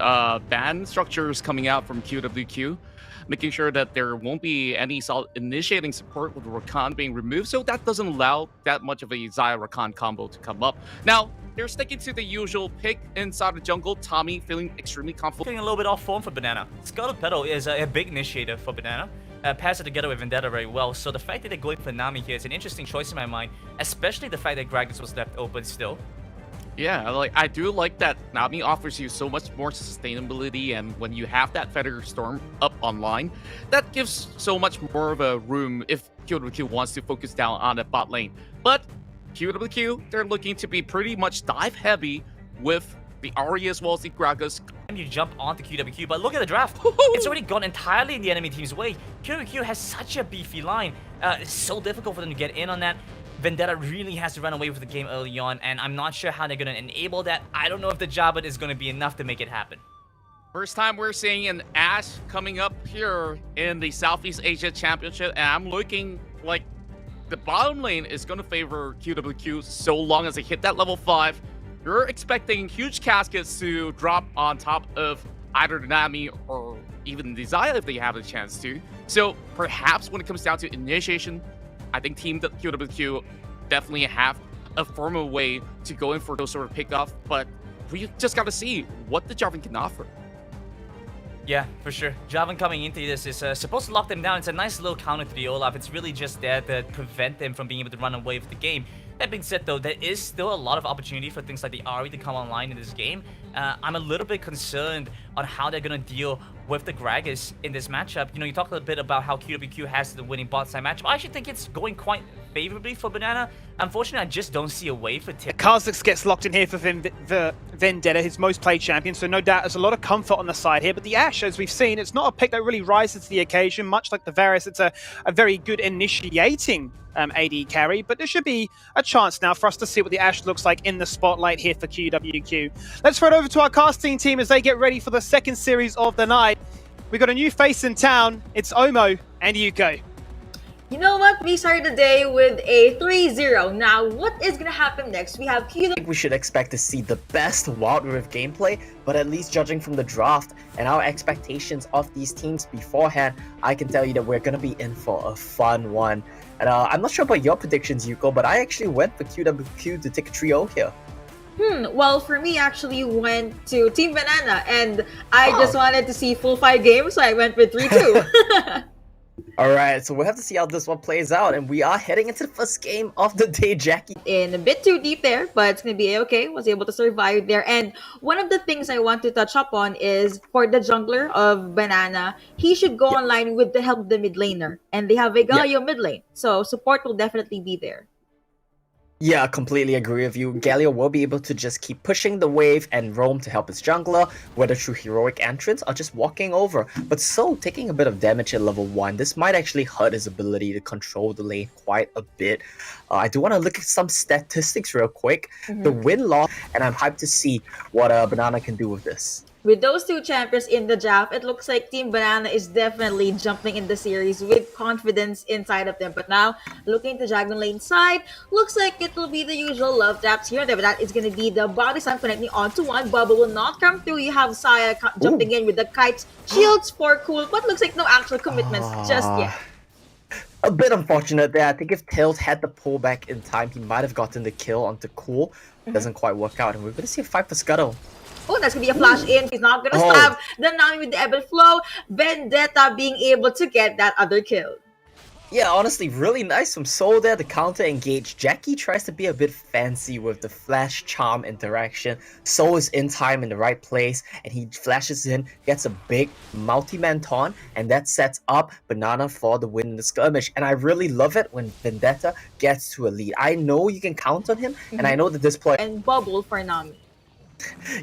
band structures coming out from QWQ, making sure that there won't be any solid initiating support with Rakan being removed, so that doesn't allow that much of a Xayah Rakan combo to come up. Now, they're sticking to the usual pick inside the jungle. Tommy feeling extremely confident. Getting a little bit off form for Banana. Scarlet Petal is a big initiator for Banana. Pass it together with Vendetta very well. So the fact that they're going for Nami here is an interesting choice in my mind, especially the fact that Gragas was left open still. Yeah, like I do like that Nami offers you so much more sustainability, and when you have that Feather Storm up online, that gives so much more of a room if QWQ wants to focus down on the bot lane. But QWQ, they're looking to be pretty much dive heavy with the Ahri as well as the Gragas. And you jump onto QWQ, but look at the draft. It's already gone entirely in the enemy team's way. QWQ has such a beefy line. It's so difficult for them to get in on that. Vendetta really has to run away with the game early on, and I'm not sure how they're going to enable that. I don't know if the Jabba is going to be enough to make it happen. First time we're seeing an Ashe coming up here in the Southeast Asia Championship, and I'm looking like the bottom lane is going to favor QWQ so long as they hit that level 5. You're expecting huge caskets to drop on top of either the Nami or even the Xayah if they have a chance to. So perhaps when it comes down to initiation, I think Team QWQ definitely have a formal way to go in for those sort of pickoff, but we just got to see what the Jarvan can offer. Yeah, for sure. Jarvan coming into this is supposed to lock them down. It's a nice little counter to the Olaf. It's really just there to prevent them from being able to run away with the game. That being said, though, there is still a lot of opportunity for things like the Ahri to come online in this game. I'm a little bit concerned on how they're going to deal with the Gragas in this matchup. You know, you talked a bit about how QWQ has the winning bot side matchup. I actually think it's going quite favorably for Banana. Unfortunately, I just don't see a way for Tim. Kha'Zix gets locked in here for Vendetta, his most played champion, so no doubt there's a lot of comfort on the side here. But the Ashe, as we've seen, it's not a pick that really rises to the occasion. Much like the Varus, it's a very good initiating AD carry, but there should be a chance now for us to see what the Ashe looks like in the spotlight here for QWQ. Let's head over to our casting team as they get ready for the second series of the night. We got a new face in town. It's Omo and Yuko. You know what? We started the day with a 3-0. Now, what is going to happen next? We have QWQ. I think we should expect to see the best Wild Rift gameplay, but at least judging from the draft and our expectations of these teams beforehand, I can tell you that we're going to be in for a fun one. And I'm not sure about your predictions, Yuko, but I actually went for QWQ to take a trio here. Well, for me, actually went to Team Banana, and I just wanted to see full 5 games, so I went with 3-2. Alright, so we'll have to see how this one plays out, and we are heading into the first game of the day, Jackie. In a bit too deep there, but it's gonna be okay. Was able to survive there. And one of the things I want to touch up on is for the jungler of Banana, he should go online with the help of the mid laner, and they have a Galio mid lane, so support will definitely be there. Yeah, completely agree with you. Galio will be able to just keep pushing the wave and roam to help his jungler, whether through heroic entrance or just walking over. But so, taking a bit of damage at level 1, this might actually hurt his ability to control the lane quite a bit. I do want to look at some statistics real quick. The win-loss, and I'm hyped to see what Banana can do with this. With those two champions in the draft, it looks like Team Banana is definitely jumping in the series with confidence inside of them. But now, looking to Dragon Lane side, looks like it will be the usual love taps here. But that is going to be the body slam connecting onto one. Bubble will not come through. You have Xayah jumping in with the kites. Shields for cool, but looks like no actual commitments just yet. A bit unfortunate there. I think if Tails had the pullback in time, he might have gotten the kill onto Cool. Doesn't quite work out, and we're going to see a fight for Scuttle. Oh, that's going to be a flash in. He's not going to stab the Nami with the ebb and flow. Vendetta being able to get that other kill. Yeah, honestly, really nice from Soul there to counter engage. Jackie tries to be a bit fancy with the flash charm interaction. Soul is in time in the right place, and he flashes in, gets a big multi-man taunt, and that sets up Banana for the win in the skirmish. And I really love it when Vendetta gets to a lead. I know you can count on him, and I know that this play... And Bubble for Nami.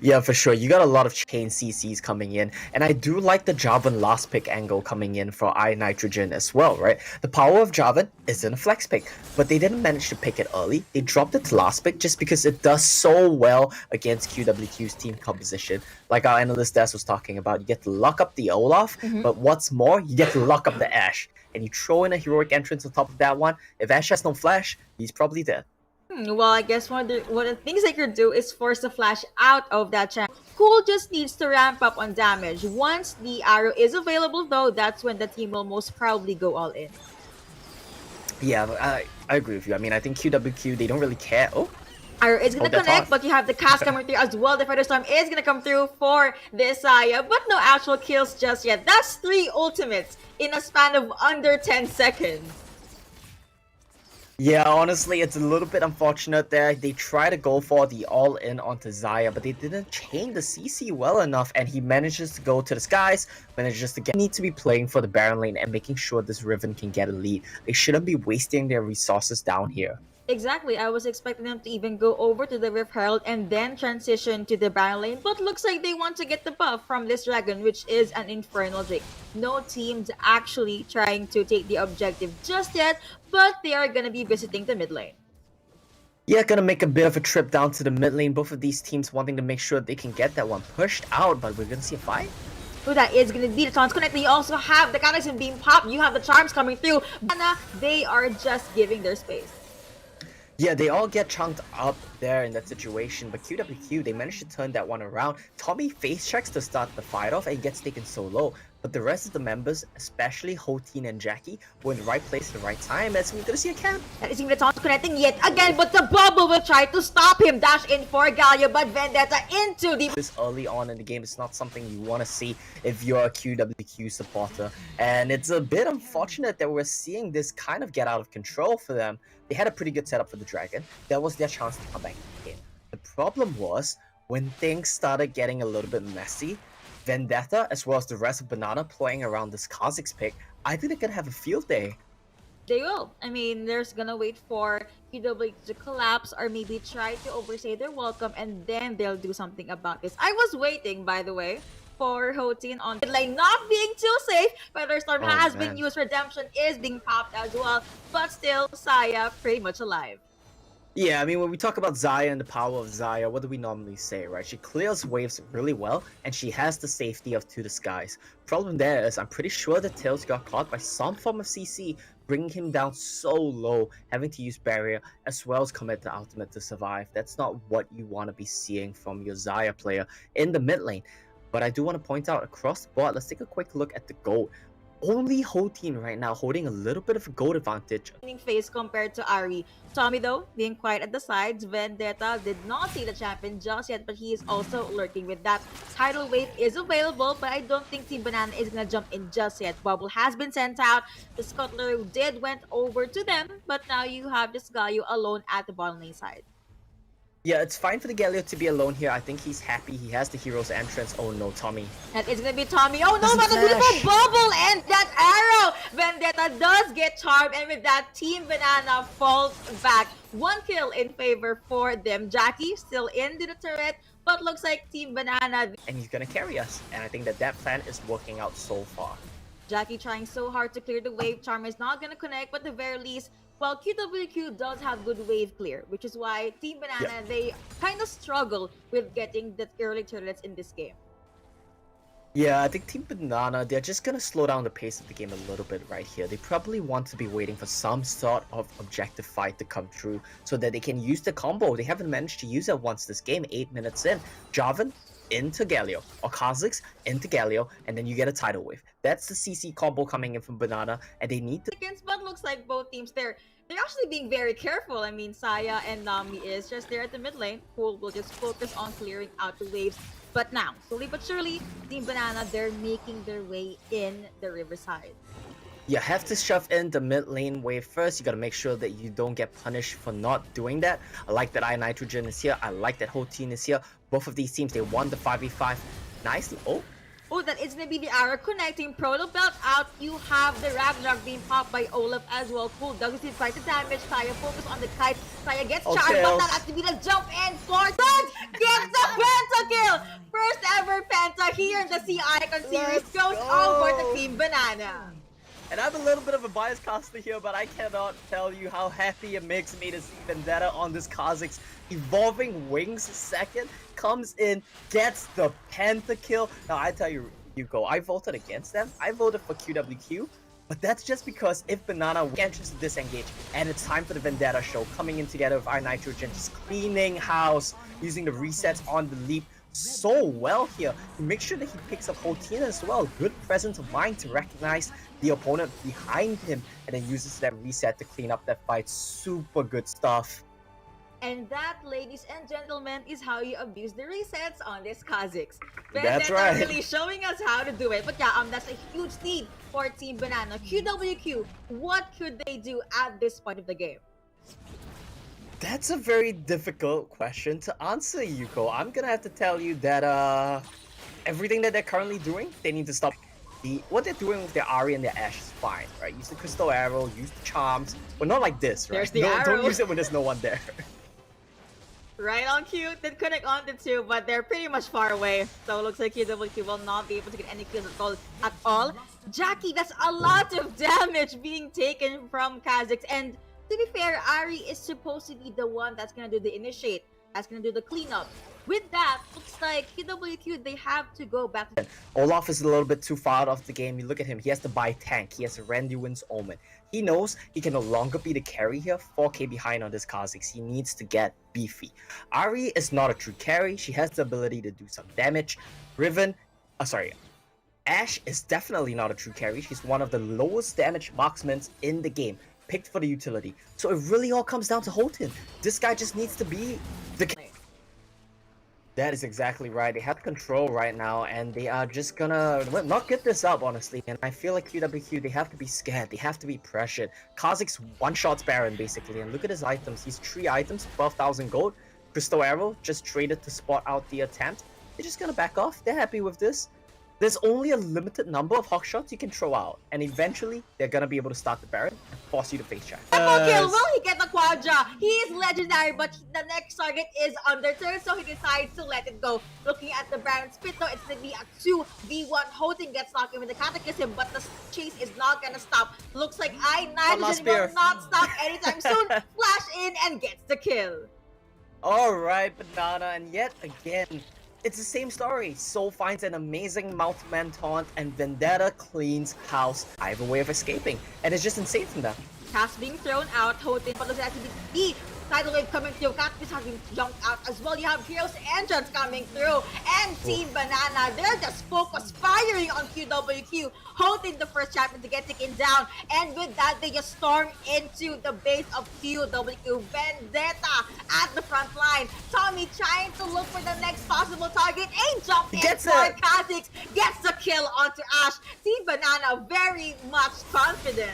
Yeah, for sure. You got a lot of chain CCs coming in, and I do like the Jarvan last pick angle coming in for iNitrogen as well, right? The power of Jarvan is in a flex pick, but they didn't manage to pick it early. They dropped it to last pick just because it does so well against QWQ's team composition. Like our analyst Des was talking about, you get to lock up the Olaf, but what's more, you get to lock up the Ashe, and you throw in a heroic entrance on top of that one. If Ashe has no flash, he's probably dead. Well, I guess one of the things they could do is force the flash out of that champ. Cool just needs to ramp up on damage. Once the arrow is available, though, that's when the team will most probably go all in. Yeah, I agree with you. I mean, I think QWQ, they don't really care. Arrow is going to connect, but you have the cast coming through as well. The Feather Storm is going to come through for this Xayah, but no actual kills just yet. That's 3 ultimates in a span of under 10 seconds. Yeah, honestly, it's a little bit unfortunate there. They try to go for the all-in onto Xayah, but they didn't chain the CC well enough, and he manages to go to the skies, manages to need to be playing for the Baron lane and making sure this Riven can get a lead. They shouldn't be wasting their resources down here. Exactly, I was expecting them to even go over to the Rift Herald and then transition to the Baron lane, but looks like they want to get the buff from this dragon, which is an Infernal Drake. No team's actually trying to take the objective just yet, but they are gonna be visiting the mid lane. Yeah, gonna make a bit of a trip down to the mid lane. Both of these teams wanting to make sure they can get that one pushed out, but we're gonna see a fight. So that is going to be the taunts connecting. You also have the Galaxy being popped. You have the charms coming through. They are just giving their space. Yeah, they all get chunked up there in that situation, but QWQ, they managed to turn that one around. Tommy face checks to start the fight off and gets taken so low, but the rest of the members, especially Hoteen and Jackie, were in the right place at the right time, as we're gonna see a camp. That is the taunt connecting yet again, but the bubble will try to stop him. Dash in for Galio, but Vendetta into the... This early on in the game is not something you want to see if you're a QWQ supporter, and it's a bit unfortunate that we're seeing this kind of get out of control for them. They had a pretty good setup for the Dragon. That was their chance to come back in the game. The problem was, when things started getting a little bit messy, Vendetta, as well as the rest of Banana playing around this Kha'Zix pick, I think they're gonna have a field day. They will. I mean, they're gonna wait for QW to collapse or maybe try to overstay their welcome, and then they'll do something about this. I was waiting, by the way, for Hoteen on mid lane not being too safe. Featherstorm has been used. Redemption is being popped as well, but still, Xayah pretty much alive. Yeah, I mean, when we talk about Xayah and the power of Xayah, what do we normally say, right? She clears waves really well, and she has the safety of To the Skies. Problem there is, I'm pretty sure that Tails got caught by some form of CC, bringing him down so low, having to use Barrier, as well as commit the ultimate to survive. That's not what you want to be seeing from your Xayah player in the mid lane. But I do want to point out, across the board, let's take a quick look at the gold. Only Hoteen right now holding a little bit of a gold advantage. Phase compared to Ari. Tommy though, being quiet at the sides. Vendetta did not see the champion just yet, but he is also lurking with that. Tidal Wave is available, but I don't think Team Banana is gonna jump in just yet. Bubble has been sent out. The Scuttler went over to them, but now you have this Galio alone at the bottom lane side. Yeah, it's fine for the Galio to be alone here. I think he's happy. He has the hero's entrance. Oh no, Tommy. That is gonna be Tommy. Oh no, but a beautiful bubble and that arrow! Vendetta does get charmed, and with that, Team Banana falls back. One kill in favor for them. Jackie still into the turret, but looks like Team Banana. And he's gonna carry us. And I think that plan is working out so far. Jackie trying so hard to clear the wave. Charm is not gonna connect, but at the very least, well, QWQ does have good wave clear, which is why Team Banana, they kind of struggle with getting the early turrets in this game. Yeah, I think Team Banana, they're just gonna slow down the pace of the game a little bit right here. They probably want to be waiting for some sort of objective fight to come through so that they can use the combo. They haven't managed to use it once this game, 8 minutes in. Jarvan into Galio, or Kha'Zix into Galio, and then you get a tidal wave. That's the CC combo coming in from Banana, and they need to... But looks like both teams, they're actually being very careful. I mean, Xayah and Nami is just there at the mid lane. Pool will just focus on clearing out the waves. But now, slowly but surely, Team Banana, they're making their way in the riverside. You have to shove in the mid lane wave first. You gotta make sure that you don't get punished for not doing that. I like that iNitrogen is here. I like that Hoteen is here. Both of these teams, they won the 5v5 nicely. Oh, that is gonna be the arrow connecting. Proto Belt out. You have the Ragnarok being popped by Olaf as well. Cool. Douglas is trying to damage. Xayah focus on the kite. Xayah gets charged, but that has to be the jump and force. Gets the pentakill! First ever penta here in the Sea Icon series goes over to Team Banana. And I'm a little bit of a biased caster here, but I cannot tell you how happy it makes me to see Vendetta on this Kha'Zix. Evolving Wings second, comes in, gets the pentakill. Now I tell you, Yuko, I voted against them. I voted for QWQ, but that's just because if Banana enters to disengage, and it's time for the Vendetta show, coming in together with iNitrogen, just cleaning house, using the resets on the leap so well here. Make sure that he picks up Hoteen as well. Good presence of mind to recognize the opponent behind him, and then uses that reset to clean up that fight. Super good stuff. And that, ladies and gentlemen, is how you abuse the resets on this Kha'Zix. That's right. Really showing us how to do it. But yeah, that's a huge lead for Team Banana. QWQ, what could they do at this point of the game? That's a very difficult question to answer, Yuko. I'm gonna have to tell you that everything that they're currently doing, they need to stop. What they're doing with their Ahri and their Ashe is fine, right? Use the Crystal Arrow, use the Charms, but not like this, right? There's the Don't arrow. use it when there's no one there. Right on cue, did connect on the two, but they're pretty much far away. So it looks like QWQ will not be able to get any kills at all. Jackie, that's a lot of damage being taken from Kha'Zix. And to be fair, Ahri is supposed to be the one that's gonna do the initiate, that's gonna do the cleanup. With that, looks like QWQ, they have to go back. Olaf is a little bit too far out of the game. You look at him, he has to buy tank. He has a Randuin's Omen. He knows he can no longer be the carry here. 4k behind on this Kha'Zix. He needs to get beefy. Ahri is not a true carry. She has the ability to do some damage. Ashe is definitely not a true carry. She's one of the lowest damage marksmen in the game, picked for the utility. So it really all comes down to Holton. This guy just needs to be the... That is exactly right. They have control right now, and they are just gonna not get this up, honestly. And I feel like QWQ, they have to be scared. They have to be pressured. Kha'Zix one-shots Baron, basically. And look at his items. He's 3 items, 12,000 gold. Crystal Arrow just traded to spot out the attempt. They're just gonna back off. They're happy with this. There's only a limited number of hawk shots you can throw out, and eventually they're gonna be able to start the Baron and force you to face check. Triple kill, will he get the Quadra? He is legendary, but the next target is under turn, so he decides to let it go. Looking at the Baron split though, it's gonna be a 2v1. Houghton gets knocked in with the Catechism, but the chase is not gonna stop. Looks like I9 will not stop anytime soon. Flash in and gets the kill. Alright, Banana, and yet again, it's the same story. Soul finds an amazing multi-man taunt, and Vendetta cleans house. I have a way of escaping, and it's just insane from them. Cast being thrown out, Houghton, but looks like the tidal wave coming through. Catfish has been jumped out as well. You have Hero's Entrance coming through, and Team Banana, they're just focused firing on QWQ. Houghton, the first champion to get taken down, and with that, they just storm into the base of QWQ. Vendetta at the front line. Tommy trying to look for the next possible target. A jump in for Kha'Zix, gets the kill onto Ashe. Team Banana very much confident.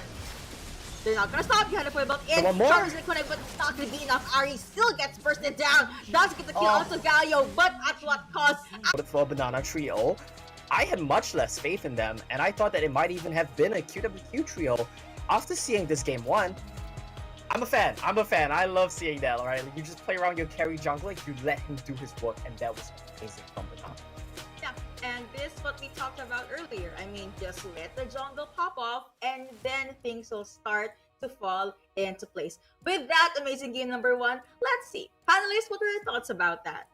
They're not gonna stop. You had to put about in. Charles is gonna connect, but it's not gonna be enough. Ahri still gets bursted down. Does get the kill onto Galio, but at what cost? For Banana Trio, I had much less faith in them, and I thought that it might even have been a QWQ trio. After seeing this game 1, I'm a fan. I love seeing that, alright? You just play around your carry jungler, you let him do his work, and that was amazing from Banana. And this is what we talked about earlier. I mean, just let the jungle pop off, and then things will start to fall into place. With that amazing game number 1, let's see. Panelists, what are your thoughts about that?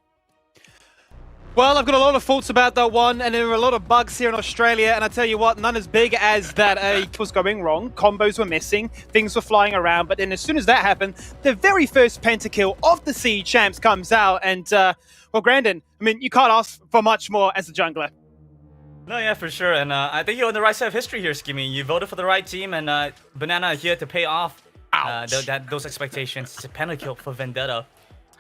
Well, I've got a lot of thoughts about that one, and there are a lot of bugs here in Australia, and I tell you what, none as big as that it was going wrong. Combos were missing, things were flying around, but then as soon as that happened, the very first pentakill of the SEA Champs comes out, and, well, Grandin, I mean, you can't ask for much more as a jungler. No, yeah, for sure, and I think you're on the right side of history here, Skimmy. You voted for the right team, and Banana here to pay off those expectations. It's a pentakill for Vendetta.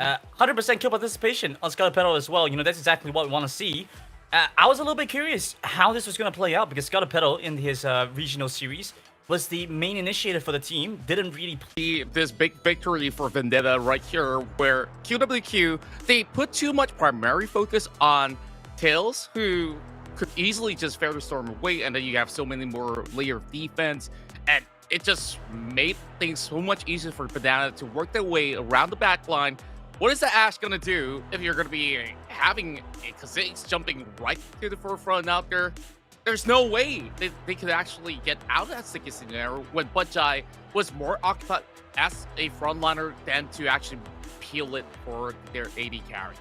100% kill participation on Scarapetto as well. You know, that's exactly what we want to see. I was a little bit curious how this was going to play out because Scarapetto in his regional series was the main initiator for the team. Didn't really play this big victory for Vendetta right here, where QWQ, they put too much primary focus on Tails, who could easily just Fairy Storm away, and then you have so many more layer of defense, and it just made things so much easier for Banana to work their way around the backline. What is the Ashe gonna do if you're gonna be having a Kha'Zix jumping right to the forefront out there? There's no way they could actually get out of that sticky scenario when Budjai was more occupied as a frontliner than to actually peel it for their AD carry.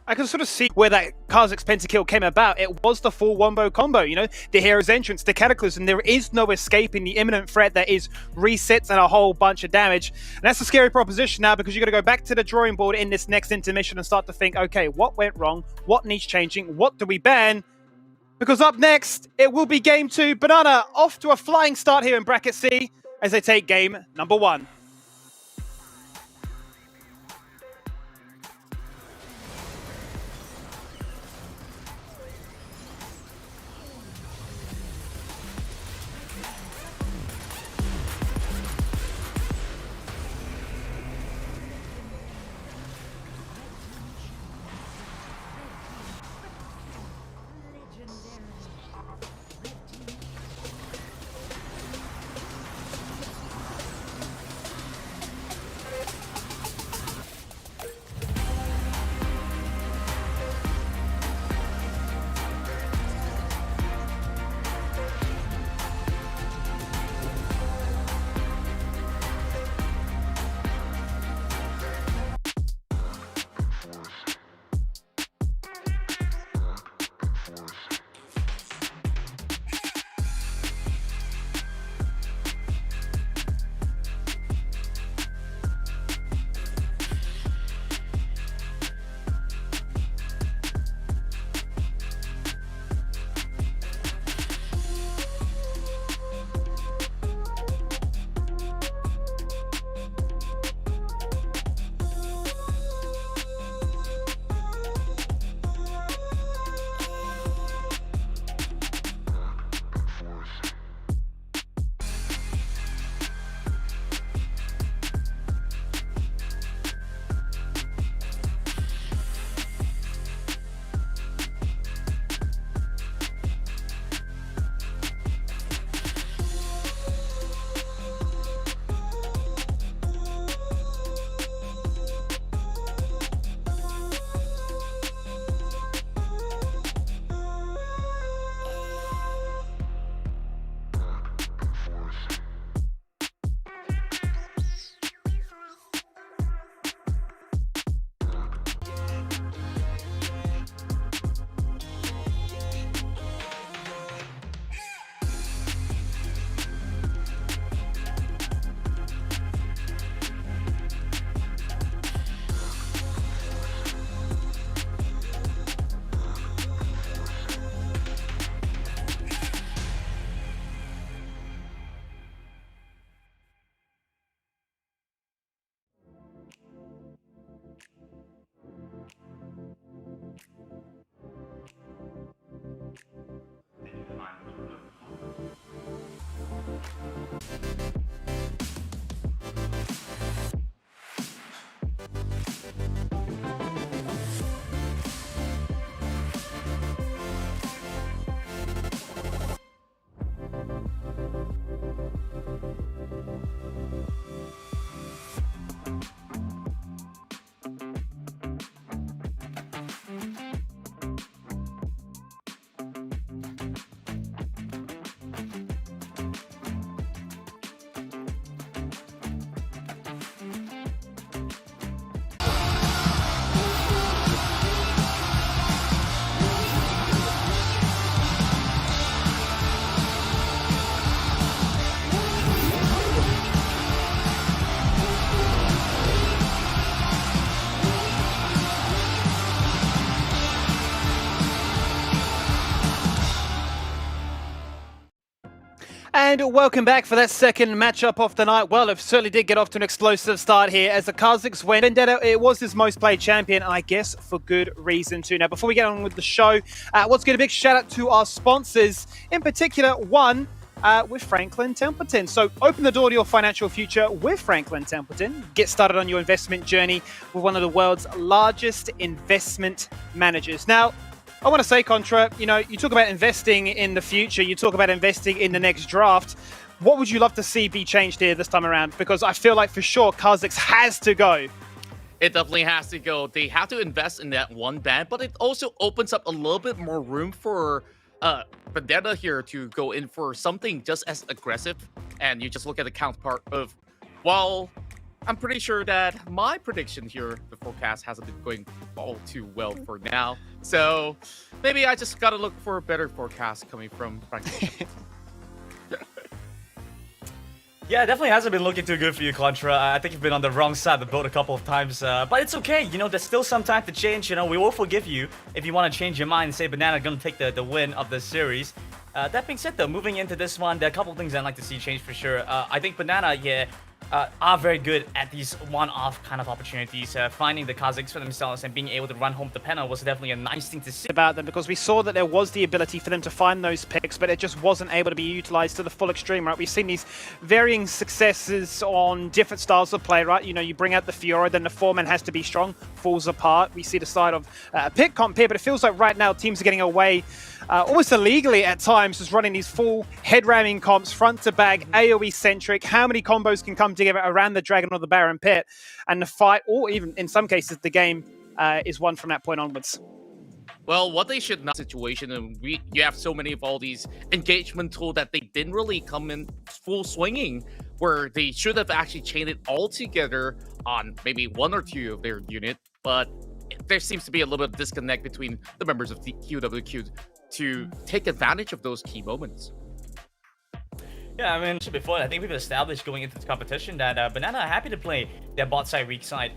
I can sort of see where that Kha'Zix pentakill came about. It was the full wombo combo, you know, the Hero's Entrance, the Cataclysm. There is no escaping the imminent threat that is resets and a whole bunch of damage. And that's a scary proposition now because you've got to go back to the drawing board in this next intermission and start to think, okay, what went wrong? What needs changing? What do we ban? Because up next, it will be game 2. Banana off to a flying start here in Bracket C as they take game number 1. And welcome back for that second matchup of the night. Well, it certainly did get off to an explosive start here as the Kazakhs win. Vendetta, it was his most played champion, and I guess for good reason too. Now, before we get on with the show, let's get a big shout out to our sponsors, in particular one with Franklin Templeton. So open the door to your financial future with Franklin Templeton. Get started on your investment journey with one of the world's largest investment managers. Now, I want to say, Contra, you know, you talk about investing in the future, you talk about investing in the next draft. What would you love to see be changed here this time around? Because I feel like for sure Kazakhs has to go. It definitely has to go. They have to invest in that one ban, but it also opens up a little bit more room for Vendetta here to go in for something just as aggressive. And you just look at the counterpart of, well, I'm pretty sure that my prediction here, the forecast hasn't been going all too well for now. So maybe I just gotta look for a better forecast coming from Franklin. Yeah, it definitely hasn't been looking too good for you, Contra. I think you've been on the wrong side of the boat a couple of times, but it's okay. You know, there's still some time to change. You know, we will forgive you if you want to change your mind and say Banana gonna take the win of this series. That being said, though, moving into this one, there are a couple of things I'd like to see change for sure. I think Banana, are very good at these one-off kind of opportunities. Finding the Kazakhs for themselves and being able to run home the panel was definitely a nice thing to see about them, because we saw that there was the ability for them to find those picks, but it just wasn't able to be utilized to the full extreme, right? We've seen these varying successes on different styles of play, right? You know, you bring out the Fiora, then the foreman has to be strong, falls apart. We see the side of pick comp here, but it feels like right now teams are getting away almost illegally at times, just running these full head ramming comps, front to back, AoE centric. How many combos can come together around the Dragon or the Baron pit, and the fight, or even in some cases the game, is won from that point onwards. Well, what they should not situation, and you have so many of all these engagement tools that they didn't really come in full swinging, where they should have actually chained it all together on maybe one or two of their unit, but there seems to be a little bit of disconnect between the members of the QWQ to take advantage of those key moments. Yeah, I mean, before, I think we've established going into this competition that Banana are happy to play their bot side, weak side.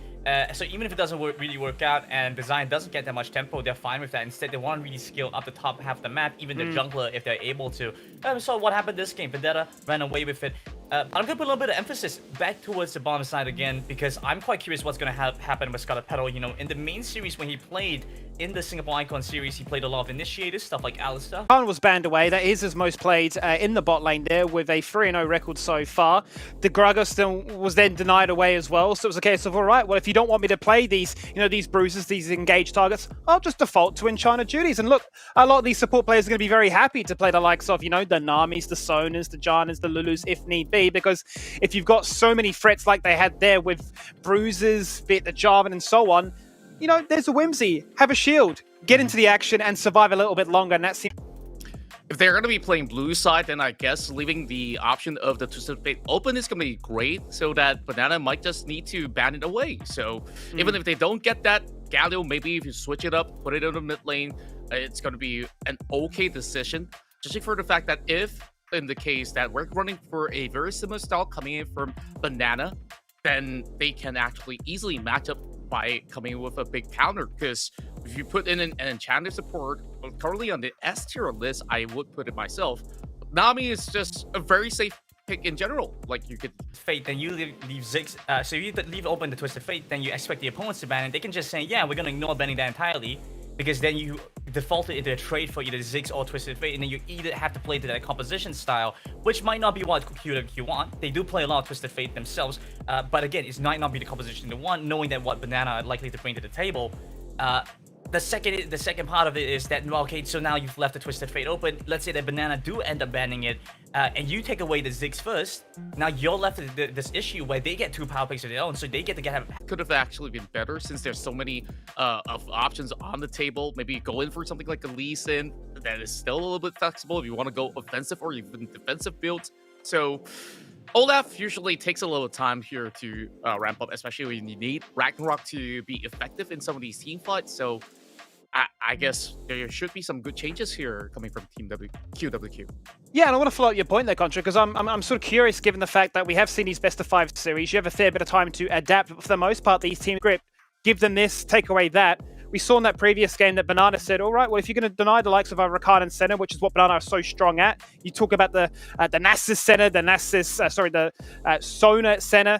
So even if it doesn't really work out and Design doesn't get that much tempo, they're fine with that. Instead, they want to really scale up the top half of the map, even the jungler, if they're able to. So what happened this game? Vendetta ran away with it. I'm going to put a little bit of emphasis back towards the bottom side again, because I'm quite curious what's going to happen with Scarlet Petal. You know, in the main series, when he played in the Singapore Icon series, he played a lot of initiators, stuff like Alistar. Khan was banned away. That is his most played in the bot lane there, with a 3-0 record so far. The Graga still was then denied away as well. So it was a case of, all right, well, if you don't want me to play these, you know, these bruises, these engaged targets, I'll just default to Enchanter duties. And look, a lot of these support players are going to be very happy to play the likes of, you know, the Namis, the Sonas, the Janas, the Lulus, if need be, because if you've got so many threats like they had there with bruises, be it the Jarvan and so on, you know, there's a whimsy. Have a shield, get into the action and survive a little bit longer. And that's if they're going to be playing blue side, then I guess leaving the option of the Twisted Fate open is going to be great, so that Banana might just need to ban it away. So even if they don't get that, Galio, maybe if you switch it up, put it in the mid lane, it's going to be an okay decision. Just for the fact that if, in the case that we're running for a very similar style coming in from Banana, then they can actually easily match up by coming in with a big counter. Because if you put in an enchanted support, currently on the S tier list, I would put it myself. Nami is just a very safe pick in general. Like, you could Fate, then you leave Ziggs. So you leave open the Twisted Fate, then you expect the opponents to ban it. They can just say, yeah, we're gonna ignore banning that entirely, because then you default it into a trade for either Ziggs or Twisted Fate, and then you either have to play to that composition style, which might not be what QWQ want. They do play a lot of Twisted Fate themselves, but again, it might not be the composition they want, knowing that what Banana are likely to bring to the table. The second part of it is that, well, okay, so now you've left the Twisted Fate open. Let's say that Banana do end up banning it, and you take away the Ziggs first. Now you're left with this issue where they get 2 power plays of their own, so they get to could have actually been better, since there's so many of options on the table. Maybe go in for something like a Lee Sin that is still a little bit flexible if you want to go offensive or even defensive builds. So Olaf usually takes a little time here to ramp up, especially when you need Ragnarok to be effective in some of these team fights. So I guess there should be some good changes here coming from Team QWQ. Yeah, and I want to follow up your point there, Contra, because I'm sort of curious, given the fact that we have seen these best of 5 series. You have a fair bit of time to adapt, but for the most part, these team grip, give them this, take away that. We saw in that previous game that Banana said, all right, well, if you're going to deny the likes of our Rakan and Senna, which is what Banana are so strong at, you talk about the Nasus Senna, the Sona Senna.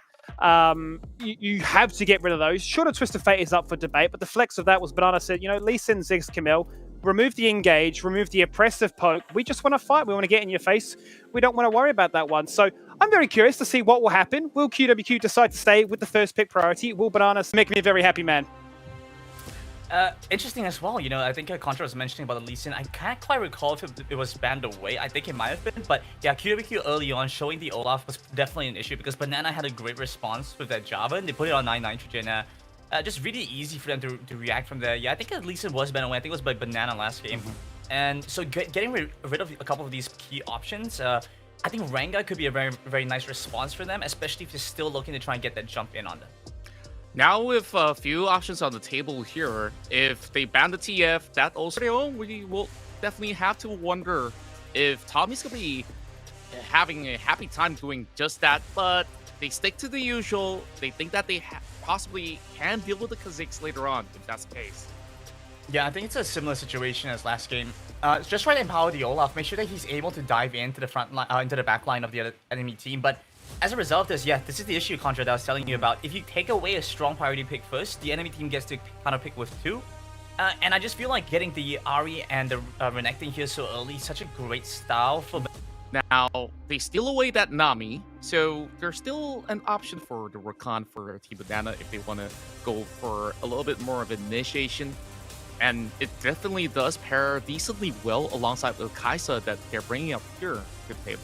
You have to get rid of those. Sure, the Twist of Fate is up for debate, but the flex of that was Banana said, Lee Sin, Ziggs, Camille, remove the engage, remove the oppressive poke. We just want to fight. We want to get in your face. We don't want to worry about that one. So I'm very curious to see what will happen. Will QWQ decide to stay with the first pick priority? Will Banana make me a very happy man? Interesting as well, I think Contra was mentioning about the Lee Sin. I can't quite recall if it was banned away. I think it might have been, but yeah, QWQ early on showing the Olaf was definitely an issue because Banana had a great response with that Java and they put it on 9 Nitrogen. Just really easy for them to react from there. Yeah, I think Lee Sin was banned away. I think it was by Banana last game. And so getting rid of a couple of these key options, I think Ranga could be a very, very nice response for them, especially if you're still looking to try and get that jump in on them. Now with a few options on the table here, if they ban the TF, that also we will definitely have to wonder if Tommy's going to be having a happy time doing just that, but they stick to the usual. They think that they possibly can deal with the Kha'Zix later on, if that's the case. Yeah, I think it's a similar situation as last game. Just try to empower the Olaf, make sure that he's able to dive into the front line, into the back line of the other enemy team, but as a result of this, yeah, this is the issue, Contra, that I was telling you about. If you take away a strong priority pick first, the enemy team gets to counter pick with 2. And I just feel like getting the Ahri and the Renekton here so early is such a great style for them. Now, they steal away that Nami, so there's still an option for the Rakan for Team Banana if they want to go for a little bit more of initiation. And it definitely does pair decently well alongside the Kaisa that they're bringing up here to the table.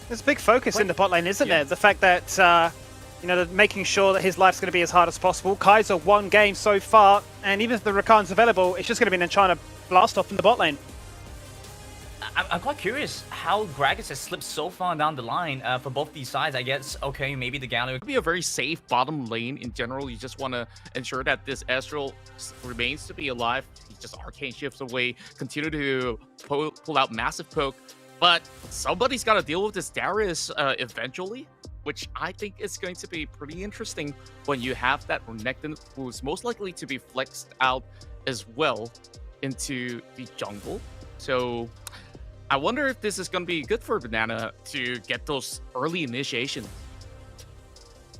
There's a big focus in the bot lane, isn't there? The fact that, making sure that his life's going to be as hard as possible. Kaiser 1 game so far, and even if the Rakan's available, it's just going to be in China blast off in the bot lane. I'm quite curious how Gragas has slipped so far down the line for both these sides. I guess, okay, maybe the Galio could be a very safe bottom lane in general. You just want to ensure that this Ezreal remains to be alive. He just arcane shifts away, continue to pull out massive poke. But somebody's got to deal with this Darius eventually, which I think is going to be pretty interesting when you have that Renekton, who's most likely to be flexed out as well into the jungle. So I wonder if this is going to be good for Banana to get those early initiations.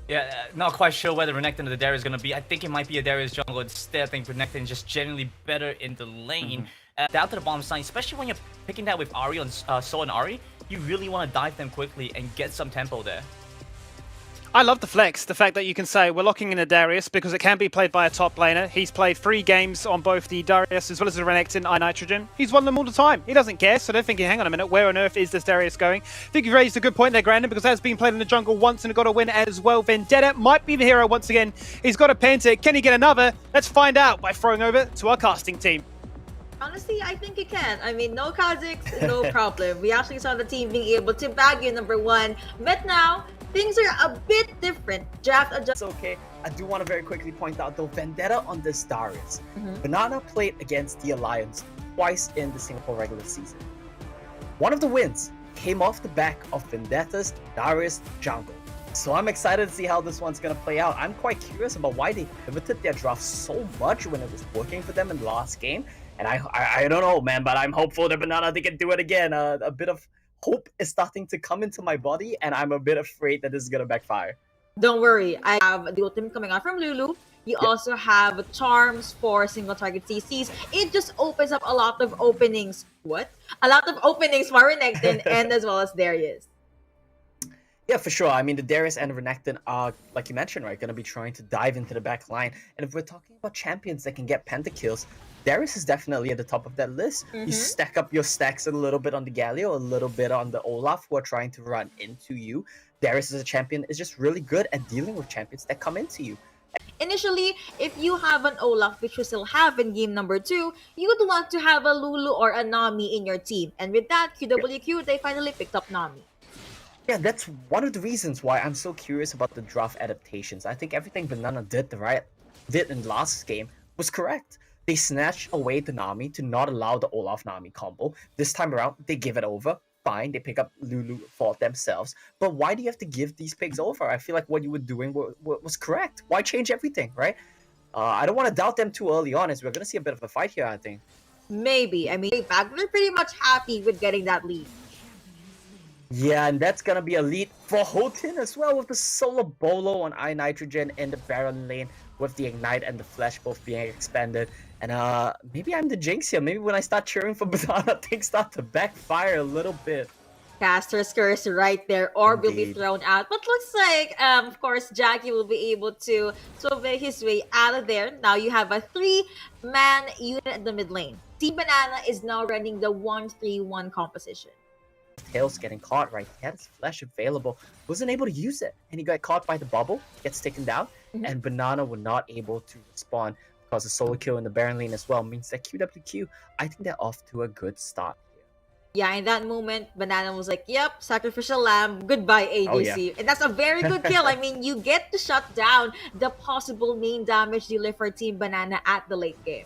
Yeah, not quite sure where the Renekton or the Darius is going to be. I think it might be a Darius jungle instead. I think Renekton is just generally better in the lane. Down to the bottom side, especially when you're picking that with Ahri on So and Ahri, you really want to dive them quickly and get some tempo there. I love the flex, the fact that you can say we're locking in a Darius because it can be played by a top laner. He's played 3 games on both the Darius as well as the Renekton iNitrogen. He's won them all the time. He doesn't care, so they're thinking, hang on a minute, where on earth is this Darius going? I think you raised a good point there, Grandin, because that's been played in the jungle once and got a win as well. Vendetta might be the hero once again. He's got a Penta. Can he get another? Let's find out by throwing over to our casting team. Honestly, I think it can. I mean, no Kha'Zix, no problem. We actually saw the team being able to bag you number 1. But now, things are a bit different. Draft adjust. Okay, I do want to very quickly point out though, Vendetta on this Darius. Banana played against the Alliance twice in the Singapore regular season. One of the wins came off the back of Vendetta's Darius jungle. So I'm excited to see how this one's going to play out. I'm quite curious about why they pivoted their draft so much when it was working for them in the last game. And I don't know, man, but I'm hopeful that Banana, they can do it again. A bit of hope is starting to come into my body, and I'm a bit afraid that this is going to backfire. Don't worry, I have the ultimate coming out from Lulu. You also have charms for single target CCs. It just opens up a lot of openings. What? A lot of openings for Renekton and as well as Darius. Yeah, for sure. I mean, the Darius and Renekton are, like you mentioned, right, going to be trying to dive into the back line. And if we're talking about champions that can get pentakills, Darius is definitely at the top of that list. You stack up your stacks a little bit on the Galio, a little bit on the Olaf, who are trying to run into you. Darius as a champion is just really good at dealing with champions that come into you. Initially, if you have an Olaf, which you still have in game number 2, you would want to have a Lulu or a Nami in your team. And with that, QWQ, they finally picked up Nami. Yeah, that's one of the reasons why I'm so curious about the draft adaptations. I think everything Banana did in last game was correct. They snatched away the Nami to not allow the Olaf-Nami combo. This time around, they give it over. Fine, they pick up Lulu for themselves. But why do you have to give these picks over? I feel like what you were doing was correct. Why change everything, right? I don't want to doubt them too early on, as we're going to see a bit of a fight here, I think. Maybe. I mean, back, they're pretty much happy with getting that lead. Yeah, and that's gonna be a lead for Houghton as well, with the solo bolo on iNitrogen in the Baron lane, with the Ignite and the Flash both being expanded. And maybe I'm the jinx here. Maybe when I start cheering for Banana, things start to backfire a little bit. Caster's Curse right there, Orb will be thrown out. But looks like, of course, Jackie will be able to survey his way out of there. Now you have a 3-man unit in the mid lane. Team Banana is now running the 1-3-1 composition. Tails getting caught, right? He had his flash available, wasn't able to use it, and he got caught by the bubble, gets taken down, and Banana were not able to respond because the solo kill in the Baron lane as well means that QWQ, I think they're off to a good start here. Yeah, in that moment, Banana was like, yep, sacrificial lamb, goodbye ADC. Oh, yeah. And that's a very good kill. I mean, you get to shut down the possible main damage dealer for Team Banana at the late game.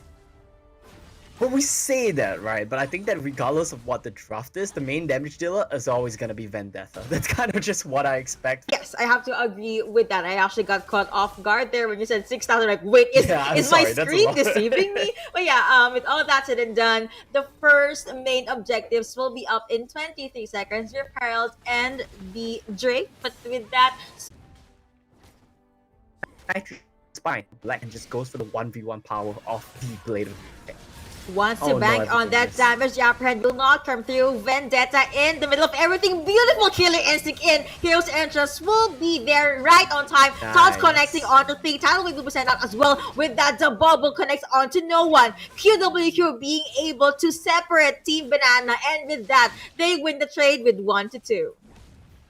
But we say that, right? But I think that regardless of what the draft is, the main damage dealer is always going to be Vendetta. That's kind of just what I expect. Yes, I have to agree with that. I actually got caught off guard there when you said 6,000. Like, wait, is my screen deceiving me? But yeah, with all that said and done, the first main objectives will be up in 23 seconds. Your Herald and the Drake. But with that... It's fine. Black and just goes for the 1v1 power of the Blade of the Day. Wants to bank on that damage. The upper hand will not come through. Vendetta in the middle of everything. Beautiful killer instinct in. Hero's entrance will be there right on time. Todd's connecting onto 3. Tidal Wave will be sent out as well. With that, the bubble connects onto no one. QWQ being able to separate Team Banana. And with that, they win the trade with 1-2.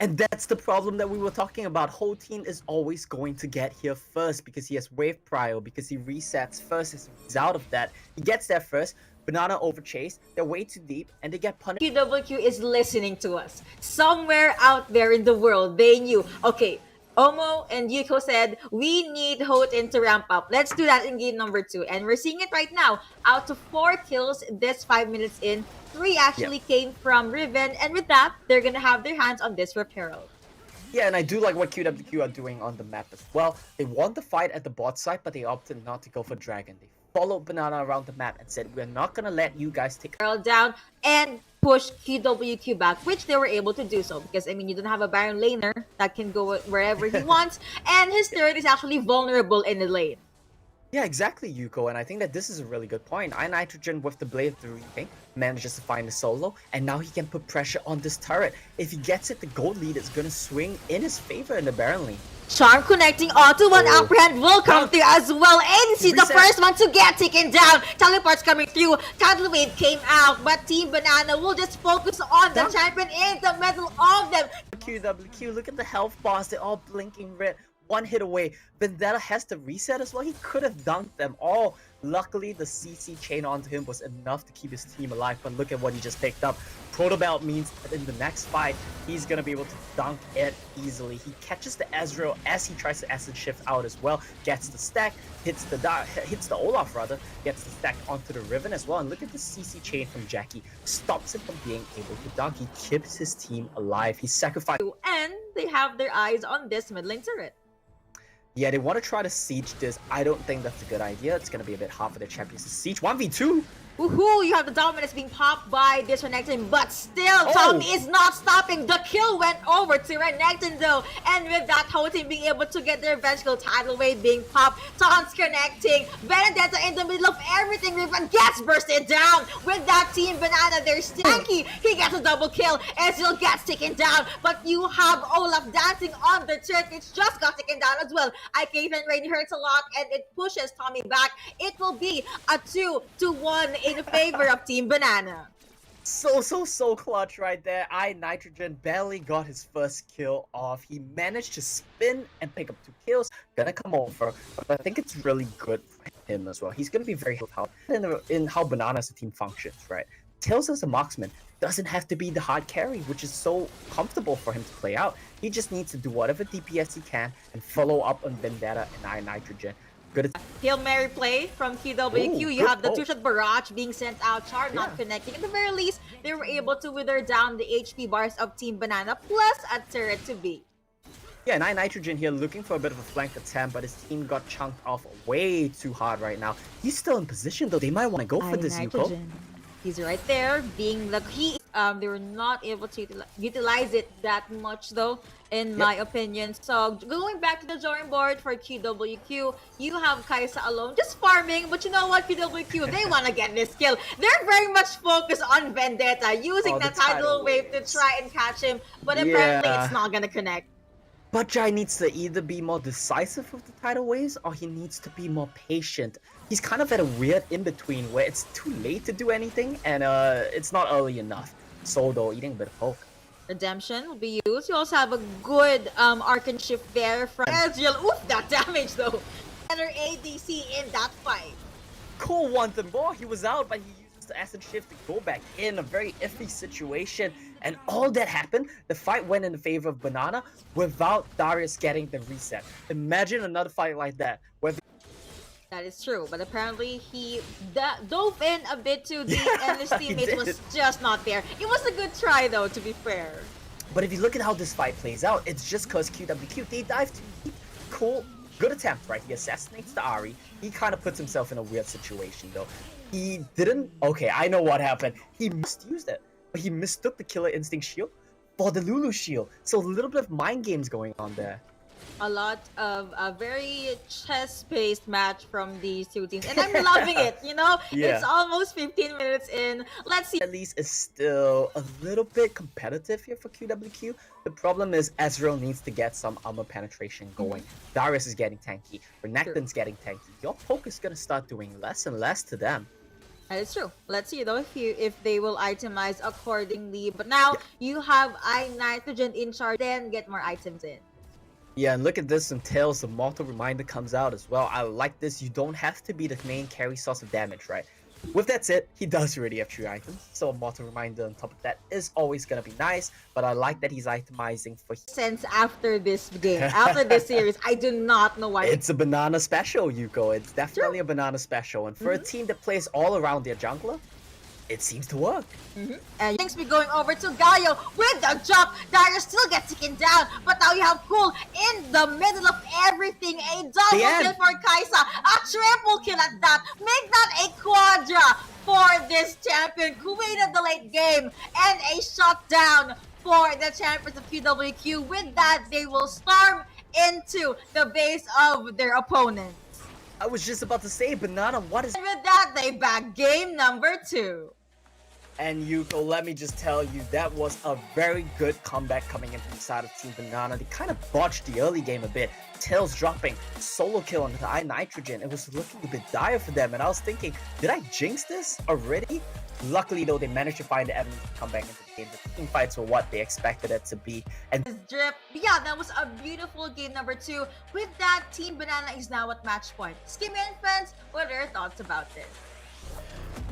And that's the problem that we were talking about. Houghton is always going to get here first because he has wave prio, because he resets first. As he's out of that, he gets there first. Banana overchased, they're way too deep, and they get punished. QWQ is listening to us. Somewhere out there in the world, they knew, okay, Omo and Yuko said, we need Houghton to ramp up. Let's do that in game number 2. And we're seeing it right now. Out of 4 kills this 5 minutes in, 3 actually came from Riven. And with that, they're going to have their hands on this Rift Herald. Yeah, and I do like what QWQ are doing on the map as well. They won the fight at the bot side, but they opted not to go for Dragon. They followed Banana around the map and said, we're not going to let you guys take Herald down and push QWQ back, which they were able to do so because, I mean, you don't have a Baron laner that can go wherever he wants, and his turret is actually vulnerable in the lane. Yeah, exactly, Yuko, and I think that this is a really good point. iNitrogen with the Blade of the Reaping manages to find the solo, and now he can put pressure on this turret. If he gets it, the gold lead is going to swing in his favor in the Baron lane. Charm connecting onto one upper hand will come through as well. ADC, the first one to get taken down. Teleports coming through. Tidal Wave came out, but Team Banana will just focus on the champion in the middle of them. QWQ, look at the health bars. They're all blinking red. One hit away. Vendetta has to reset as well. He could have dunked them all. Luckily, the CC chain onto him was enough to keep his team alive, but look at what he just picked up. Proto Belt means that in the next fight, he's going to be able to dunk it easily. He catches the Ezreal as he tries to acid shift out as well, gets the stack, hits the Olaf rather, gets the stack onto the Riven as well, and look at the CC chain from Jackie. Stops him from being able to dunk. He keeps his team alive. He sacrificed. And they have their eyes on this mid lane turret. Yeah, they want to try to siege this. I don't think that's a good idea. It's going to be a bit hard for the champions to siege. 1v2! Woohoo! You have the dominance being popped by this Renekton, but still, Tommy is not stopping. The kill went over to Renekton though, and with that, Houghton being able to get their revenge kill. Tidal Wave being popped, Taunts connecting, Vendetta in the middle of everything. Riven gets bursted down. With that, Team Banana, there's Stanky. He gets a double kill. Ezreal gets taken down, but you have Olaf dancing on the turret, which just got taken down as well. IK Event Rain hurts a lot, and it pushes Tommy back. It will be a 2-1 in favor of Team Banana. So clutch right there. iNitrogen barely got his first kill off. He managed to spin and pick up 2 kills. Gonna come over, but I think it's really good for him as well. He's gonna be very helpful in how Banana as a team functions, right? Tails as a marksman doesn't have to be the hard carry, which is so comfortable for him to play out. He just needs to do whatever DPS he can and follow up on Vendetta and iNitrogen. Good. Hail Mary play from QWQ. You have the 2-shot barrage being sent out. Char not connecting. At the very least, they were able to wither down the HP bars of Team Banana plus a turret to be. Yeah, and Nitrogen here looking for a bit of a flank attempt, but his team got chunked off way too hard right now. He's still in position though. They might want to go for this, Yuko. He's right there, being the key. They were not able to utilize it that much though, in my opinion. So going back to the drawing board for QWQ, you have Kaisa alone, just farming. But you know what, QWQ, they want to get this kill. They're very much focused on Vendetta, using the tidal wave to try and catch him. But apparently it's not gonna connect. But Jai needs to either be more decisive with the tidal waves, or he needs to be more patient. He's kind of at a weird in-between where it's too late to do anything, and it's not early enough. Solo eating a bit of poke. Redemption will be used. You also have a good Arcan shift there from Ezreal. Oof, that damage though. Better ADC in that fight. Cool wanted more. He was out, but he used the acid shift to go back in a very iffy situation. And all that happened, the fight went in the favor of Banana without Darius getting the reset. Imagine another fight like that, where that is true, but apparently he dove in a bit too deep and his teammates was just not there. It was a good try though, to be fair. But if you look at how this fight plays out, it's just because QWQ, they dive too deep. Cool, good attempt, right? He assassinates the Ahri. He kind of puts himself in a weird situation though. He didn't, okay, I know what happened. He misused it. But he mistook the Killer Instinct shield for the Lulu shield. So a little bit of mind games going on there. A lot of a very chess-based match from these two teams, and I'm loving it. You know, it's almost 15 minutes in. Let's see. At least it's still a little bit competitive here for QWQ. The problem is Ezreal needs to get some armor penetration going. Darius is getting tanky. Renekton's getting tanky. Your poke is gonna start doing less and less to them. That is true. Let's see though if they will itemize accordingly. But now you have Nitrogen in charge, then get more items in. Yeah, and look at this, some Tails, the Mortal Reminder comes out as well. I like this. You don't have to be the main carry source of damage, right? With that said, he does already have 3 items, so a Mortal Reminder on top of that is always going to be nice, but I like that he's itemizing for... Since after this game, after this series, I do not know why... It's a banana special, Yuko. It's definitely a banana special, and for a team that plays all around their jungler, it seems to work. And things be going over to Galio with the jump. Darius still gets taken down, but now you have Cool in the middle of everything. A double kill for Kaisa, a triple kill at that. Make that a quadra for this champion. Kuwait of the late game, and a shutdown for the champions of QWQ. With that, they will storm into the base of their opponent. I was just about to say, Banana, what is... And with that, they back game number 2. And Yuko, let me just tell you, that was a very good comeback coming in from the side of Team Banana. They kind of botched the early game a bit. Tails dropping, solo kill onto the Nitrogen. It was looking a bit dire for them, and I was thinking, did I jinx this already? Luckily, though, they managed to find the evidence to come back into the game. The team fights were what they expected it to be. And drip. Yeah, that was a beautiful game number 2. With that, Team Banana is now at match point. Skimian fans, what are your thoughts about this?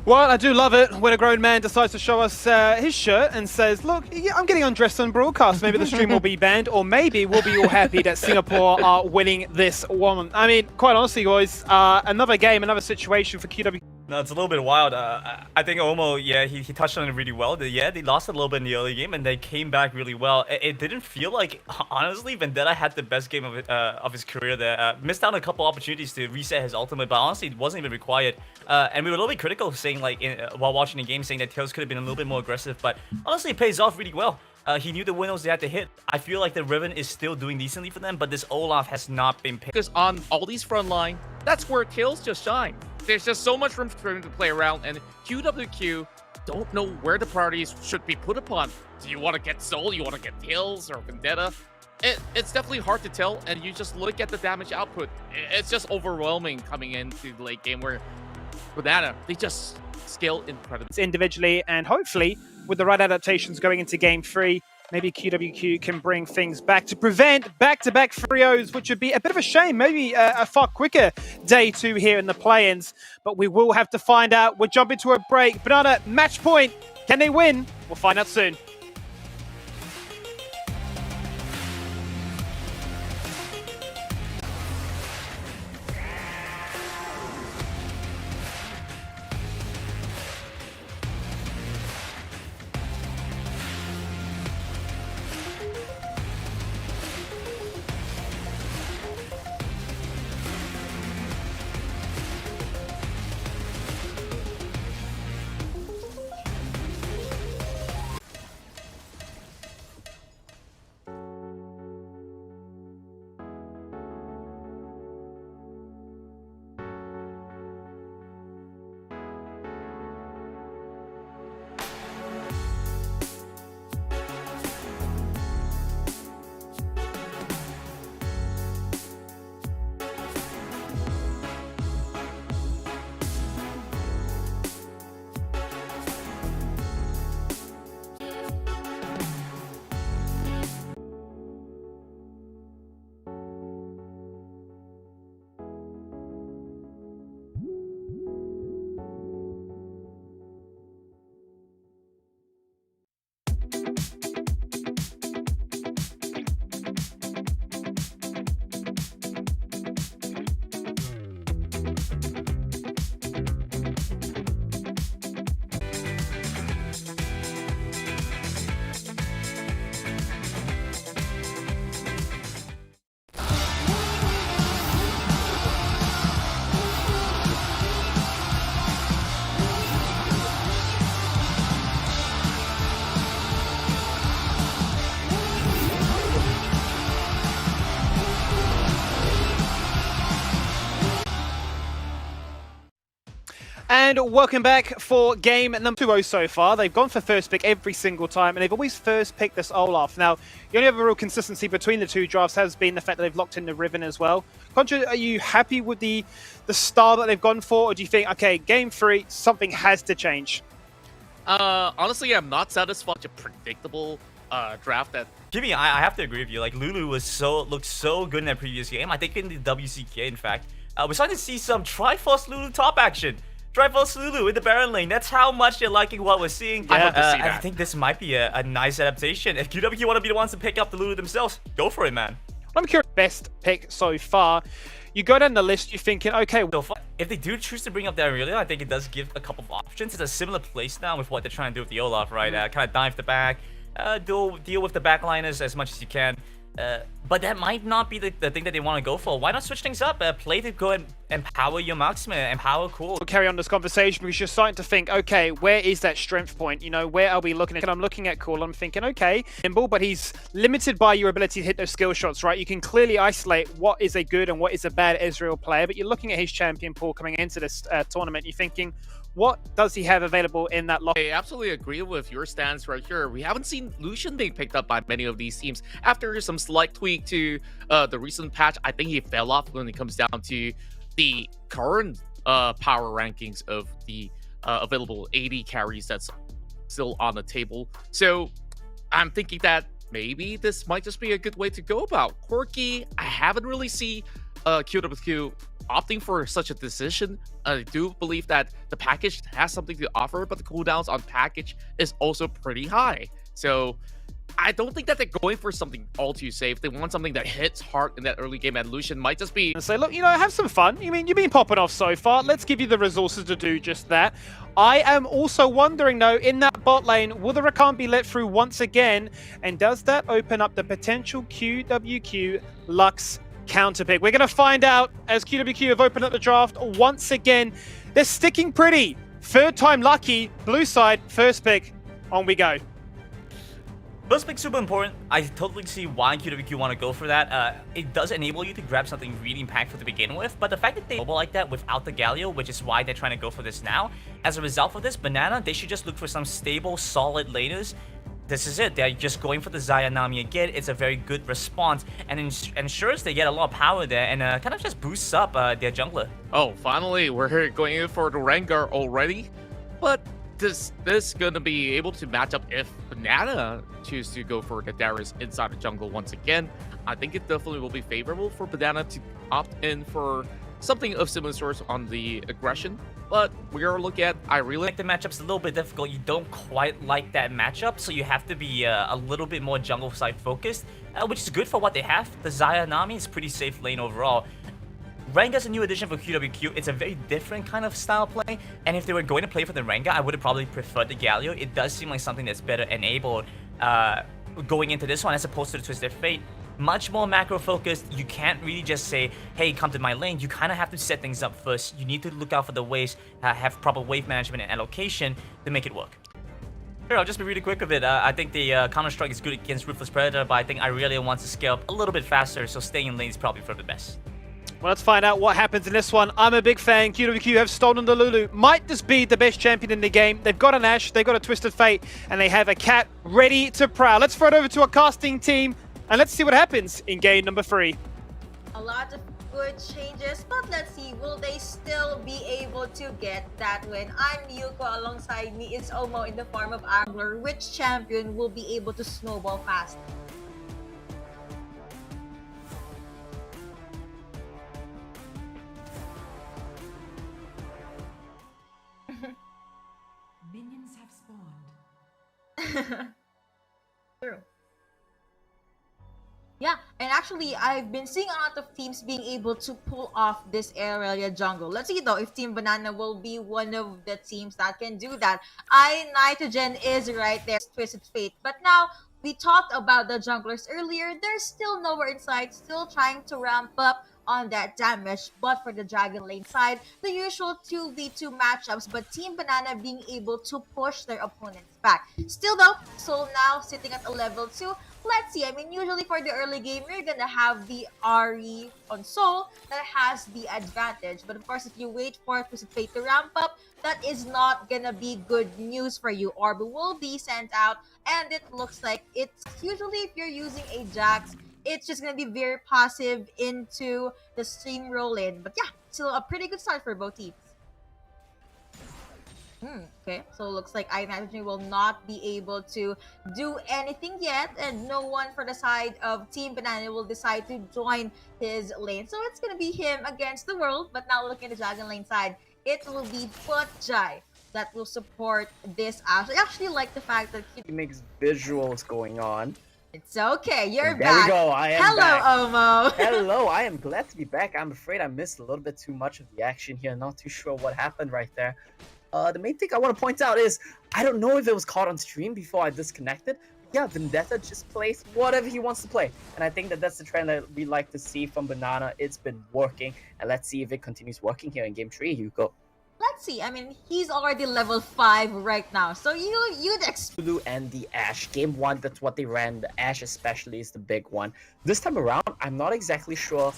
Well, I do love it when a grown man decides to show us his shirt and says, look, I'm getting undressed on broadcast. Maybe the stream will be banned, or maybe we'll be all happy that Singapore are winning this one. I mean, quite honestly, guys, another game, another situation for QW. No, it's a little bit wild. I think Omo, he touched on it really well. They lost a little bit in the early game, and they came back really well. It didn't feel like, honestly, Vendetta had the best game of his career there. Missed out on a couple opportunities to reset his ultimate, but honestly, it wasn't even required. And we were a little bit critical, saying like while watching the game, saying that Tails could have been a little bit more aggressive, but honestly, it pays off really well. He knew the windows they had to hit. I feel like the Riven is still doing decently for them, but this Olaf has not been picked. Because on all these front line, that's where Tails just shine. There's just so much room for him to play around, and QWQ don't know where the priorities should be put upon. Do you want to get Soul? You want to get Tails or Vendetta? It's definitely hard to tell, and you just look at the damage output. It's just overwhelming coming into the late game where Banana, they just scale incredibly. Individually, and hopefully, with the right adaptations going into Game 3, maybe QWQ can bring things back to prevent back-to-back 3-0s, which would be a bit of a shame. Maybe a far quicker day 2 here in the play-ins. But we will have to find out. We'll jump into a break. Banana, match point. Can they win? We'll find out soon. And welcome back for game number 2 so far. They've gone for first pick every single time, and they've always first picked this Olaf. Now, the only other real consistency between the two drafts has been the fact that they've locked in the Riven as well. Contra, are you happy with the style that they've gone for, or do you think, okay, game 3, something has to change? Honestly, I'm not satisfied with a predictable draft that. Jimmy, I have to agree with you. Like, Lulu looked so good in that previous game. I think in the WCK, in fact, we're starting to see some Triforce Lulu top action. Triforce Lulu in the Baron lane. That's how much they're liking what we're seeing. I hope to see that. I think this might be a nice adaptation. If QWQ want to be the ones to pick up the Lulu themselves, go for it, man. I'm curious, best pick so far. You go down the list, you're thinking, okay, so if they do choose to bring up the Aurelia, I think it does give a couple of options. It's a similar playstyle with what they're trying to do with the Olaf, right? Kind of dive the back, deal with the backliners as much as you can. But that might not be the thing that they want to go for. Why not switch things up? Play to go and empower your marksman, empower Cool. We'll carry on this conversation because you're starting to think, okay, where is that strength point? You know, where are we looking at? And I'm looking at Cool, I'm thinking, okay, nimble, but he's limited by your ability to hit those skill shots, right? You can clearly isolate what is a good and what is a bad Ezreal player, but you're looking at his champion pool coming into this tournament, you're thinking, what does he have available in that lock? I absolutely agree with your stance right here. We haven't seen Lucian being picked up by many of these teams. After some slight tweak to the recent patch, I think he fell off when it comes down to the current power rankings of the available AD carries that's still on the table. So I'm thinking that maybe this might just be a good way to go about. Quirky, I haven't really seen QWQ opting for such a decision. I do believe that the package has something to offer, but the cooldowns on package is also pretty high. So I don't think that they're going for something all too safe. They want something that hits hard in that early game, and Lucian might just be... And say, look, you know, have some fun. I mean, you've been popping off so far. Let's give you the resources to do just that. I am also wondering, though, in that bot lane, will the Rakan be let through once again? And does that open up the potential QWQ Lux counter pick? We're going to find out as QWQ have opened up the draft once again. They're sticking pretty. Third time lucky. Blue side, first pick. On we go. First pick super important. I totally see why QWQ want to go for that. It does enable you to grab something really impactful to begin with, but the fact that they mobile like that without the Galio, which is why they're trying to go for this now, as a result of this, Banana, they should just look for some stable, solid laners. This is it. They're just going for the Xayah Nami again. It's a very good response and ensures they get a lot of power there and kind of just boosts up their jungler. Oh, finally, we're going in for the Rengar already. But is this going to be able to match up if Banana choose to go for the Darius inside the jungle once again? I think it definitely will be favorable for Banana to opt in for something of similar source on the aggression. But we are looking at, I really like the matchup's a little bit difficult. You don't quite like that matchup, so you have to be a little bit more jungle side focused, which is good for what they have. The Xayah Nami is pretty safe lane overall. Rengar's a new addition for QWQ. It's a very different kind of style play, and if they were going to play for the Rengar, I would have probably preferred the Galio. It does seem like something that's better enabled going into this one as opposed to the Twisted Fate. Much more macro focused. You can't really just say, hey, come to my lane. You kind of have to set things up first. You need to look out for the waves, have proper wave management and allocation to make it work. Here, I'll just be really quick with it. I think the Counter-Strike is good against Ruthless Predator, but I think Irelia wants to scale up a little bit faster, so staying in lane is probably for the best. Well, let's find out what happens in this one. I'm a big fan. QWQ have stolen the Lulu. Might just be the best champion in the game. They've got an Ashe, they've got a Twisted Fate, and they have a Cat ready to prowl. Let's throw it over to our casting team, and let's see what happens in game number 3. A lot of good changes, but let's see, will they still be able to get that win? I'm Yuko, alongside me is Omo in the form of Angler. Which champion will be able to snowball fast? Minions have spawned. True. Yeah, and actually, I've been seeing a lot of teams being able to pull off this Aurelia jungle. Let's see though if Team Banana will be one of the teams that can do that. Nitrogen is right there, Twisted Fate. But now, we talked about the junglers earlier. They're still nowhere in sight, still trying to ramp up on that damage. But for the Dragon Lane side, the usual 2v2 matchups, but Team Banana being able to push their opponents back. Still though, Soul now sitting at a level 2, let's see. I mean, usually for the early game, you're gonna have the Ari on Soul that has the advantage. But of course, if you wait for Twisted Fate to ramp up, that is not gonna be good news for you. Orb will be sent out, and it looks like it's usually if you're using a Jax, it's just gonna be very passive into the stream roll in. But yeah, still a pretty good start for both teams. Okay, so it looks like iNitrogen will not be able to do anything yet, and no one for the side of Team Banana will decide to join his lane. So it's gonna be him against the world. But now looking at the Dragon lane side, it will be Jai that will support this Ash. I actually like the fact that he makes visuals going on. It's okay, you're there back. There we go, I am Hello, back. Omo. Hello, I am glad to be back. I'm afraid I missed a little bit too much of the action here. Not too sure what happened right there. The main thing I want to point out is, I don't know if it was caught on stream before I disconnected. Yeah, Vendetta just plays whatever he wants to play. And I think that that's the trend that we like to see from Banana. It's been working. And let's see if it continues working here in Game 3, Hugo. Let's see. I mean, he's already level 5 right now. So you'd expect Lulu and the Ashe. Game 1, that's what they ran. The Ashe especially is the big one. This time around, I'm not exactly sure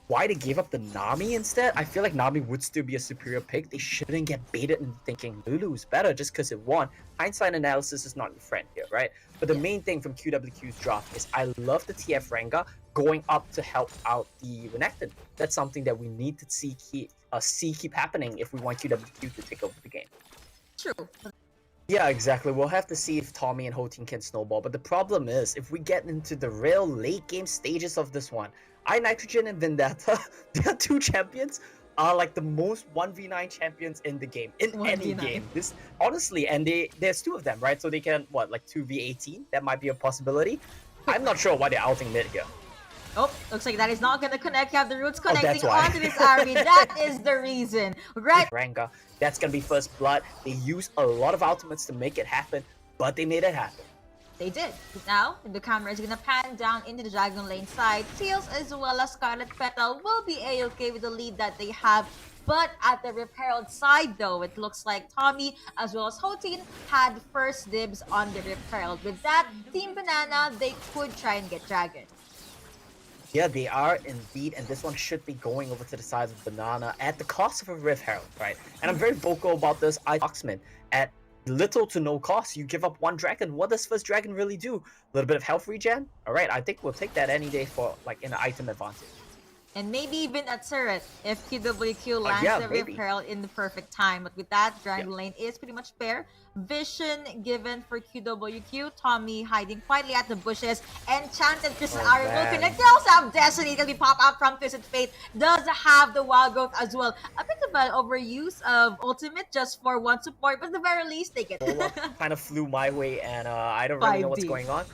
why they gave up the Nami instead. I feel like Nami would still be a superior pick. They shouldn't get baited into thinking Lulu's better just because it won. Hindsight analysis is not your friend here, right? But the main thing from QWQ's draft is I love the TF Rengar going up to help out the Renekton. That's something that we need to see keep happening if we want QWQ to take over the game. True. Yeah, exactly. We'll have to see if Tommy and Hoteam can snowball. But the problem is, if we get into the real late game stages of this one, iNitrogen and Vendetta, they are two champions, are like the most 1v9 champions in the game, in 1v9. Any game. This honestly, and there's two of them, right? So they can, what, like 2v18? That might be a possibility. I'm not sure why they're outing mid here. Oh, looks like that is not going to connect. You have the roots connecting onto this Ari. That is the reason. Right. Rengar, that's going to be first blood. They used a lot of ultimates to make it happen, but they made it happen. They did. Now, the camera is going to pan down into the Dragon lane side. Seals as well as Scarlet Petal will be a-okay with the lead that they have. But at the Rip Herald side, though, it looks like Tommy as well as Hoteam had first dibs on the Rip Herald. With that, Team Banana, they could try and get Dragon. Yeah, they are indeed, and this one should be going over to the side of Banana at the cost of a Rift Herald, right? And I'm very vocal about this. Oxman, at little to no cost, you give up one dragon. What does first dragon really do? A little bit of health regen? Alright, I think we'll take that any day for, like, an item advantage. And maybe even a turret if QWQ lands the Rift Herald in the perfect time. But with that, Dragon lane is pretty much fair. Vision given for QWQ. Tommy hiding quietly at the bushes. Enchanted Crystal Ari will connect. They also have Destiny. It'll be pop out from Twisted Fate. Does have the Wild Growth as well. A bit of an overuse of Ultimate just for one support. But at the very least, they get it. Kind of flew my way, and I don't really know what's going on.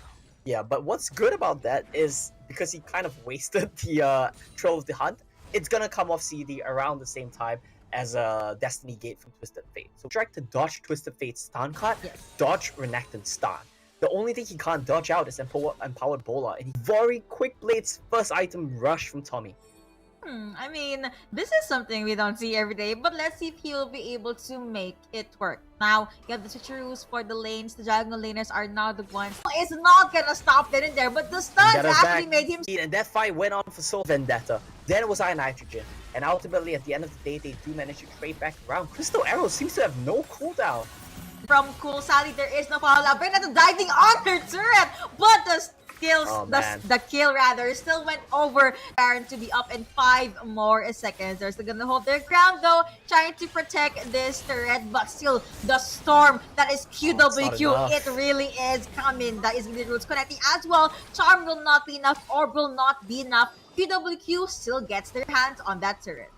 Yeah, but what's good about that is because he kind of wasted the Troll of the Hunt, it's gonna come off CD around the same time as a Destiny Gate from Twisted Fate. So try to dodge Twisted Fate's stun cut, dodge Renekton's stun. The only thing he can't dodge out is Empowered Bola, and very quick Blade's first item rush from Tommy. I mean, this is something we don't see every day, but let's see if he'll be able to make it work. Now, you have the switcheroos for the lanes. The Dragon laners are now the ones. It's not gonna stop dead in there, but the stuns actually made him... And that fight went on for so Vendetta. Then it was iNitrogen. And ultimately, at the end of the day, they do manage to trade back around. Crystal Arrow seems to have no cooldown. From Cool Sally, there is no follow-up. Vendetta diving on her turret, but the kills, the kill rather, still went over Baron to be up in 5 more seconds. They're still gonna hold their ground though, trying to protect this turret, but still the storm that is QWQ, it really is coming. That is the roots connecting as well. Charm will not be enough, Orb will not be enough. QWQ still gets their hands on that turret.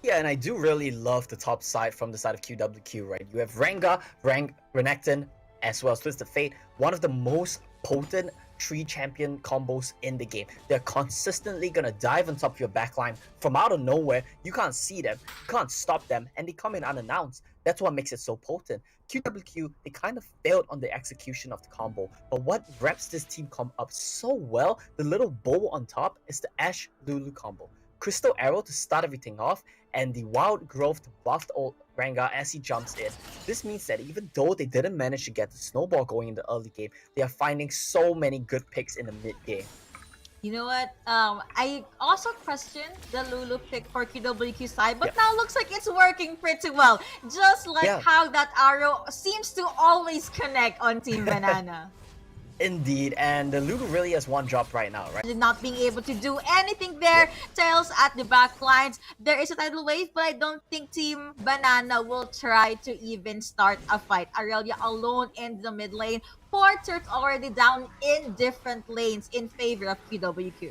Yeah, and I do really love the top side from the side of QWQ, right? You have Rengar, Renekton, as well as Twisted Fate, one of the most potent 3 champion combos in the game. They're consistently gonna dive on top of your backline from out of nowhere. You can't see them, you can't stop them, and they come in unannounced. That's what makes it so potent. QWQ, they kind of failed on the execution of the combo, but what wraps this team comp up so well, the little bow on top, is the Ashe Lulu combo. Crystal Arrow to start everything off, and the Wild Growth to buff Rengar as he jumps in. This means that even though they didn't manage to get the snowball going in the early game, they are finding so many good picks in the mid game. You know what? I also questioned the Lulu pick for QWQ side, but now looks like it's working pretty well. Just like how that arrow seems to always connect on Team Banana. Indeed, and the Lulu really has one job right now, right? Not being able to do anything there. Tails at the back lines. There is a tidal wave, but I don't think Team Banana will try to even start a fight. Aurelia alone in the mid lane. 4 turrets already down in different lanes in favor of QWQ.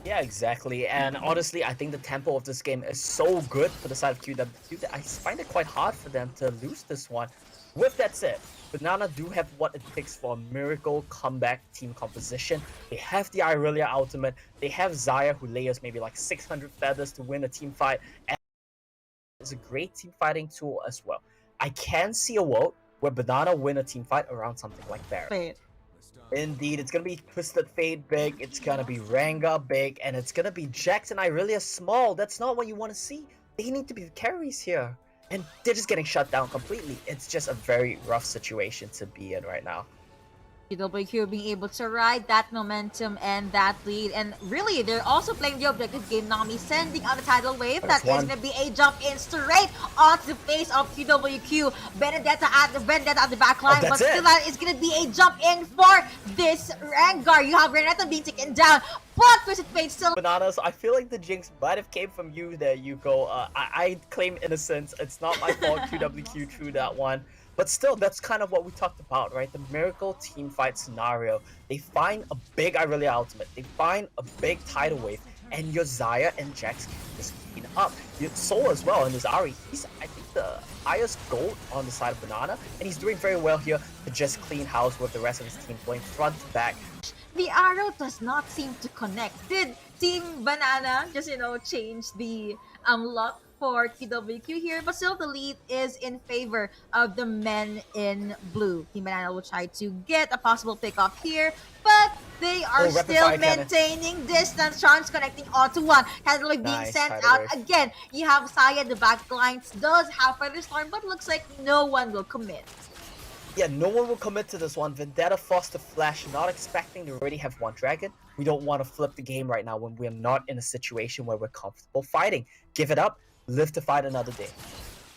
Yeah, exactly. And honestly, I think the tempo of this game is so good for the side of QWQ that I find it quite hard for them to lose this one. With that said, Banana do have what it takes for a miracle comeback team composition. They have the Irelia ultimate. They have Xayah, who layers maybe like 600 feathers to win a team fight. And it's a great team fighting tool as well. I can see a world where Banana win a team fight around something like Baron. Indeed, it's going to be Twisted Fate big, it's going to be Rengar big, and it's going to be Jax and Irelia small. That's not what you want to see. They need to be the carries here. And they're just getting shut down completely. It's just a very rough situation to be in right now. QWQ being able to ride that momentum and that lead, and really they're also playing the objective game. Nami sending out a tidal wave. That is going to be a jump in straight onto the face of QWQ. Vendetta at the back line, but still that is going to be a jump in for this Rengar. You have Renata being taken down, but Twisted Fate still. Bananas, I feel like the jinx might have came from you there, Yuko. I claim innocence. It's not my fault. QWQ threw that one. But still, that's kind of what we talked about, right? The miracle team fight scenario. They find a big Irelia ultimate. They find a big tidal wave. And your Xayah and Jax can just clean up. Your Soul as well, and his Ari. He's, I think, the highest gold on the side of Banana. And he's doing very well here to just clean house with the rest of his team going front to back. The arrow does not seem to connect. Did Team Banana just, change the luck for QWQ here, but still the lead is in favor of the men in blue. Team Banana will try to get a possible pickoff here, but they are still maintaining distance. Charms connecting onto one. Handler being sent out again. You have Saya, the back lines does have Feather Storm, but looks like no one will commit. Yeah, no one will commit to this one. Vendetta forced to flash, not expecting to already have one dragon. We don't want to flip the game right now when we're not in a situation where we're comfortable fighting. Give it up. Live to fight another day.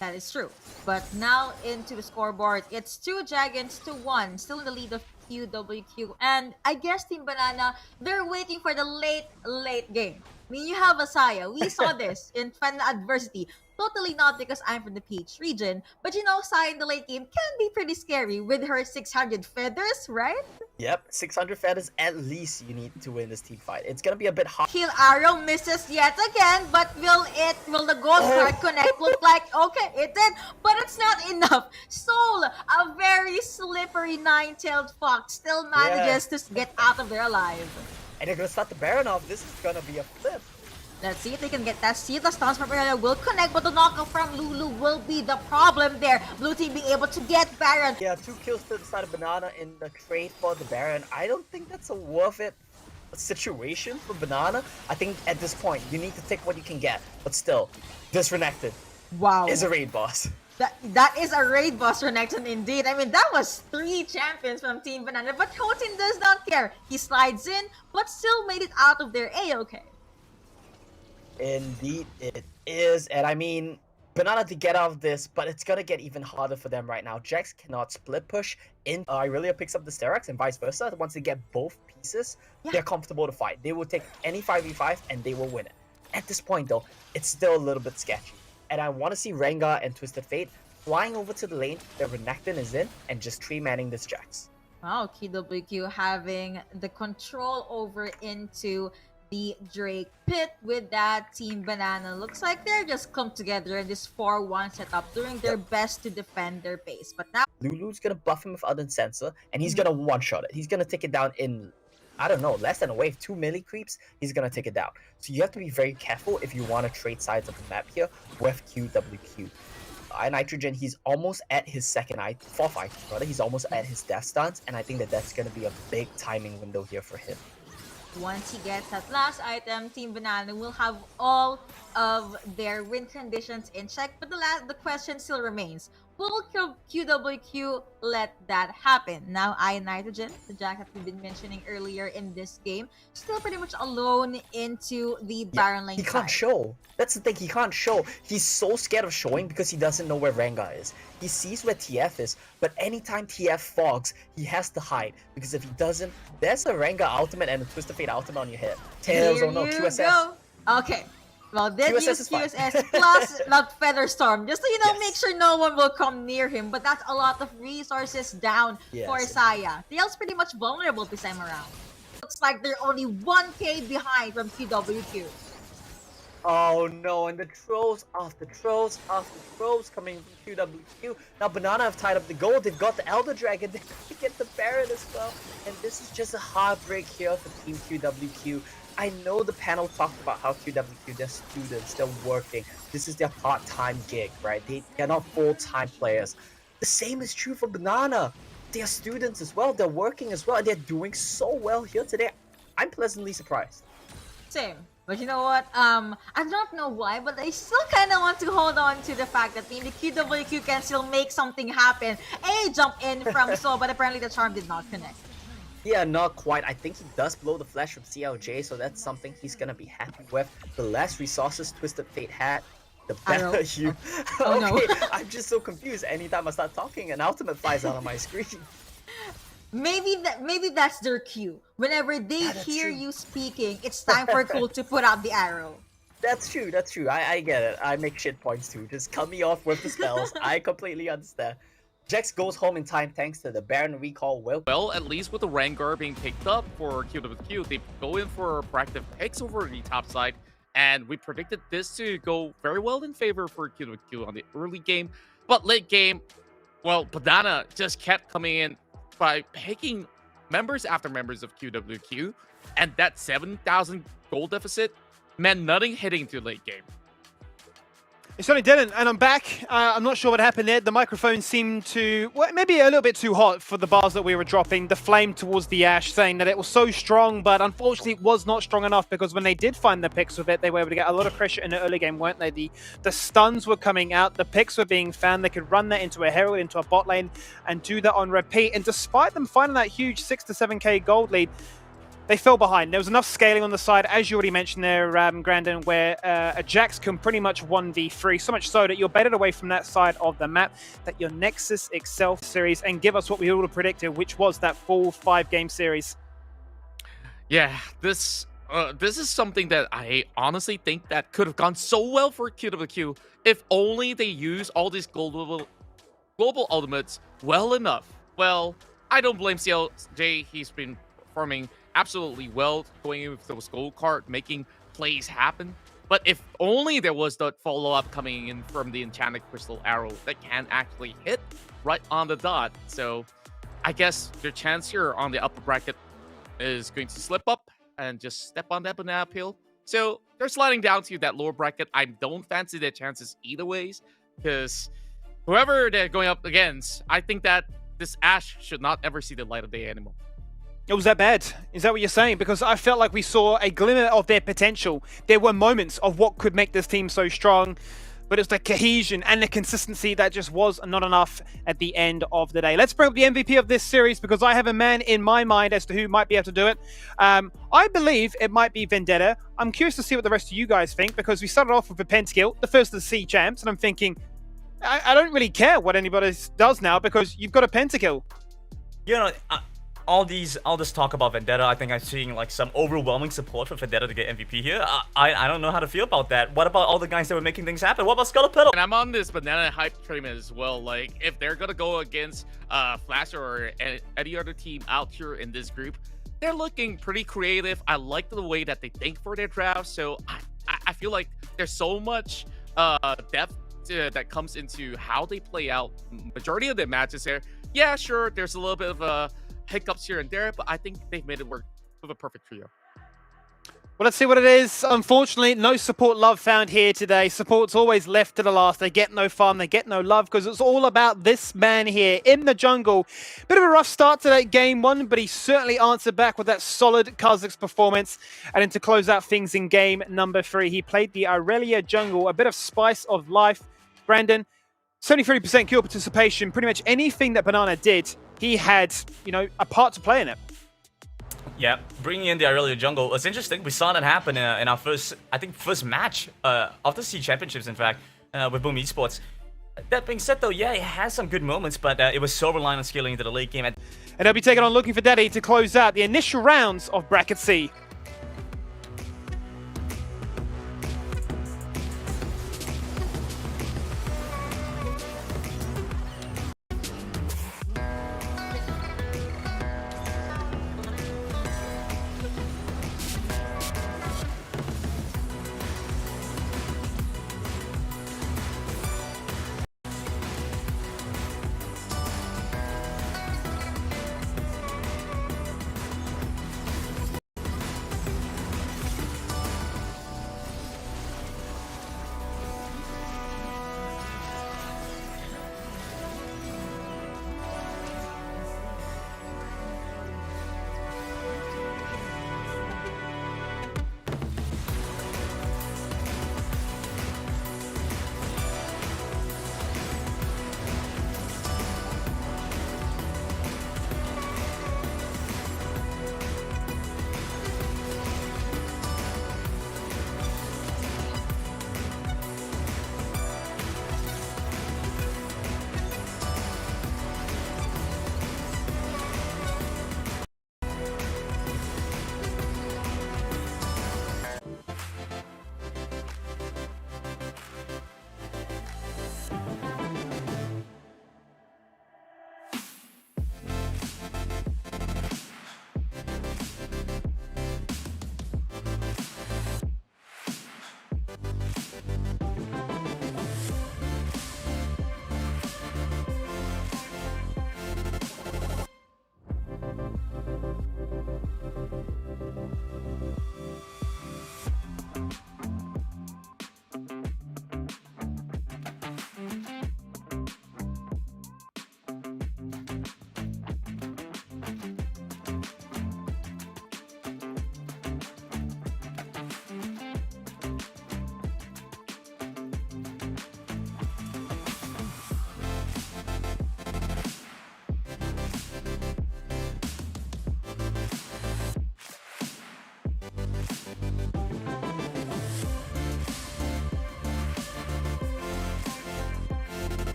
That is true. But now into the scoreboard, it's 2 dragons to 1, still in the lead of QWQ. And I guess Team Banana, they're waiting for the late game. I mean, you have Asaya. We saw this in Fan Adversity. Totally not because I'm from the PH region, but Saya in the late game can be pretty scary with her 600 feathers, right? Yep, 600 feathers at least you need to win this team fight. It's gonna be a bit hard. Heal arrow misses yet again, but will the gold card connect? Look like, okay, it did, but it's not enough. Soul, a very slippery 9-tailed fox, still manages to get out of there alive. And they're gonna start the Baron off. This is gonna be a flip. Let's see if they can get that seed. The stance from Arena will connect, but the knockout from Lulu will be the problem there. Blue team being able to get Baron. Yeah, 2 kills to the side of Banana in the trade for the Baron. I don't think that's a worth it situation for Banana. I think at this point, you need to take what you can get. But still, this Renekton is a raid boss. That is a raid boss Renekton indeed. I mean, that was 3 champions from Team Banana, but Hotin does not care. He slides in, but still made it out of there A-okay. Indeed it is, and I mean, Banana to get out of this, but it's gonna get even harder for them right now. Jax cannot split push in. Irelia picks up the Sterak's and vice versa. Once they get both pieces, they're comfortable to fight. They will take any 5v5 and they will win it. At this point though, it's still a little bit sketchy. And I want to see Rengar and Twisted Fate flying over to the lane that Renekton is in and just 3-manning this Jax. Wow, QWQ having the control over into the Drake pit with that Team Banana. Looks like they're just come together in this 4-1 setup, doing their best to defend their base. But now Lulu's gonna buff him with Ardent Sensor, and he's gonna one-shot it. He's gonna take it down in, I don't know, less than a wave, 2 milli creeps, he's gonna take it down. So you have to be very careful if you want to trade sides of the map here with QWQ. Nitrogen, he's almost at his fourth item, rather. He's almost at his death stance, and I think that that's gonna be a big timing window here for him. Once he gets that last item, Team Banana will have all of their win conditions in check. But the question still remains: will QWQ let that happen? Now, Nitrogen, the Jack that we've been mentioning earlier in this game, still pretty much alone into the Baron lane. He can't show. That's the thing, he can't show. He's so scared of showing because he doesn't know where Rengar is. He sees where TF is, but anytime TF fogs, he has to hide. Because if he doesn't, there's a Rengar ultimate and a Twisted Fate ultimate on your head. Tails, oh no, QSS. Go. Okay. Well, then use QSS plus not Featherstorm, just so you know, make sure no one will come near him. But that's a lot of resources down for Saya. Tails pretty much vulnerable this time around. Looks like they're only 1k behind from QWQ. Oh no, and the trolls after trolls after trolls coming from QWQ. Now Banana have tied up the gold, they've got the Elder Dragon, they're going to get the Baron as well. And this is just a heartbreak here for Team QWQ. I know the panel talked about how QWQ, they're students, they're working. This is their part-time gig, right? They're not full-time players. The same is true for Banana. They're students as well, they're working as well, and they're doing so well here today. I'm pleasantly surprised. Same. But you know what? I don't know why, but I still kind of want to hold on to the fact that maybe QWQ can still make something happen. A jump in from So, but apparently the charm did not connect. Yeah, not quite. I think he does blow the flash from CLJ, so that's something he's gonna be happy with. The less resources Twisted Fate had, the better you... Oh, okay, no. I'm just so confused. Anytime I start talking, an ultimate flies out on my screen. Maybe that's their cue. Whenever they hear you speaking, it's time for Cool to put out the arrow. That's true, that's true. I get it. I make shit points too. Just cut me off with the spells. I completely understand. Jax goes home in time thanks to the Baron recall. Well, at least with the Rengar being picked up for QWQ, they go in for proactive picks over the top side, and we predicted this to go very well in favor for QWQ on the early game. But late game, well, Banana just kept coming in by picking members after members of QWQ, and that 7,000 gold deficit meant nothing hitting to late game. It certainly didn't, and I'm back. I'm not sure what happened there. The microphone seemed to, well, maybe a little bit too hot for the bars that we were dropping. The flame towards the Ashe, saying that it was so strong, but unfortunately it was not strong enough, because when they did find the picks with it, they were able to get a lot of pressure in the early game, weren't they? The stuns were coming out, the picks were being found. They could run that into a Herald, into a bot lane, and do that on repeat. And despite them finding that huge 6 to 7k gold lead, they fell behind. There was enough scaling on the side, as you already mentioned there, Grandin, where a Jax can pretty much 1v3, so much so that you're baited away from that side of the map, that your Nexus Excel series, and give us what we all predicted, which was that full 5-game series. Yeah, this is something that I honestly think that could have gone so well for QWQ if only they use all these global ultimates well enough. Well, I don't blame CLJ. He's been performing absolutely well, going in with those gold card, making plays happen. But if only there was that follow-up coming in from the Enchanted Crystal Arrow that can actually hit right on the dot. So I guess their chance here on the upper bracket is going to slip up and just step on that banana peel. So they're sliding down to that lower bracket. I don't fancy their chances either ways, because whoever they're going up against, I think that this Ashe should not ever see the light of day anymore. It was that bad? Is that what you're saying? Because I felt like we saw a glimmer of their potential. There were moments of what could make this team so strong, but it's the cohesion and the consistency that just was not enough at the end of the day. Let's bring up the MVP of this series, because I have a man in my mind as to who might be able to do it. I believe it might be Vendetta. I'm curious to see what the rest of you guys think, because we started off with a Pentakill, the first of the C champs, and I'm thinking, I don't really care what anybody does now, because you've got a Pentakill. You know, all this talk about Vendetta, I think I'm seeing like some overwhelming support for Vendetta to get MVP here. I don't know how to feel about that. What about all the guys that were making things happen? What about Scuttlepetal? And I'm on this banana hype train as well. Like, if they're gonna go against Flash or any other team out here in this group, they're looking pretty creative. I like the way that they think for their draft. So I feel like there's so much depth that comes into how they play out majority of their matches here. Yeah, sure, there's a little bit of hiccups here and there, but I think they've made it work with a perfect trio. Well, let's see what it is. Unfortunately, no support love found here today. Support's always left to the last. They get no fun, they get no love, because it's all about this man here in the jungle. Bit of a rough start to that game one, but he certainly answered back with that solid Kazakh's performance. And then to close out things in game number 3, he played the Aurelia jungle, a bit of spice of life. Brandon, 73% kill participation. Pretty much anything that Banana did, he had, a part to play in it. Yeah, bringing in the Aurelia jungle. It's interesting. We saw that happen in our first match of the C Championships, in fact, with Boom Esports. That being said, though, yeah, it has some good moments, but it was so reliant on scaling into the late game. And they'll be taking on Looking for Daddy to close out the initial rounds of Bracket C.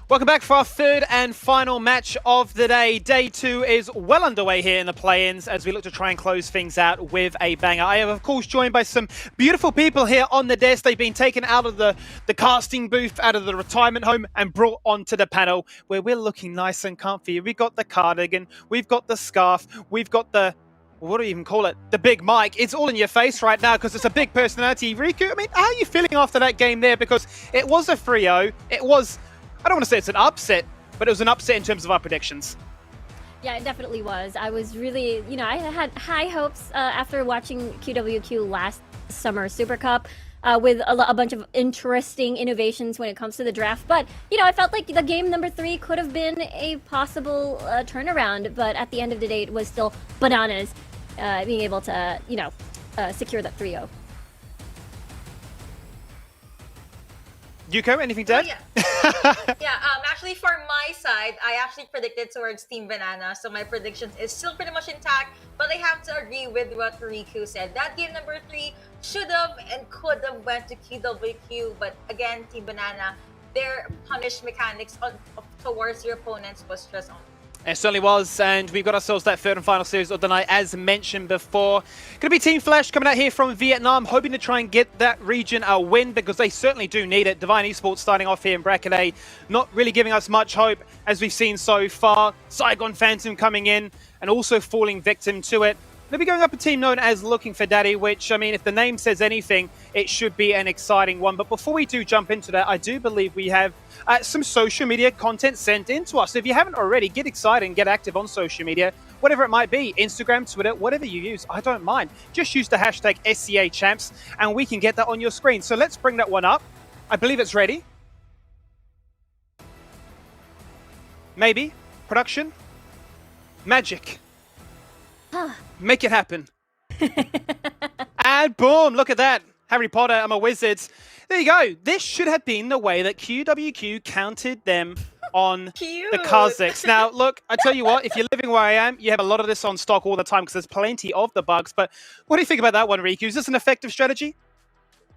Welcome back for our third and final match of the day. Day 2 is well underway here in the play-ins as we look to try and close things out with a banger. I am, of course, joined by some beautiful people here on the desk. They've been taken out of the casting booth, out of the retirement home, and brought onto the panel where we're looking nice and comfy. We've got the cardigan, we've got the scarf, we've got the... what do you even call it? The big mic. It's all in your face right now because it's a big personality. Riku, I mean, how are you feeling after that game there? Because it was a 3-0. It was... I don't want to say it's an upset, but it was an upset in terms of our predictions. Yeah, it definitely was. I was really, I had high hopes after watching QWQ last summer Super Cup with a bunch of interesting innovations when it comes to the draft. But, I felt like the game number 3 could have been a possible turnaround. But at the end of the day, it was still bananas being able to, secure that 3-0. Yuko, anything to add? Actually, for my side, I actually predicted towards Team Banana, so my predictions is still pretty much intact, but I have to agree with what Riku said. That game number 3 should have and could have went to QWQ, but again, Team Banana, their punish mechanics towards your opponents was just on. It certainly was, and we've got ourselves that third and final series of the night, as mentioned before. Going to be Team Flash coming out here from Vietnam, hoping to try and get that region a win, because they certainly do need it. Divine Esports starting off here in Bracket A, not really giving us much hope, as we've seen so far. Saigon Phantom coming in, and also falling victim to it. They'll be going up a team known as Looking for Daddy, which, I mean, if the name says anything, it should be an exciting one. But before we do jump into that, I do believe we have some social media content sent in to us. So if you haven't already, get excited and get active on social media, whatever it might be, Instagram, Twitter, whatever you use, I don't mind. Just use the hashtag SCAChamps, and we can get that on your screen. So let's bring that one up. I believe it's ready. Maybe. Production. Magic. Make it happen. And boom, look at that. Harry Potter, I'm a wizard. There you go. This should have been the way that QWQ counted them on the Kazakhs. Now, look, I tell you what, if you're living where I am, you have a lot of this on stock all the time because there's plenty of the bugs. But what do you think about that one, Riku? Is this an effective strategy?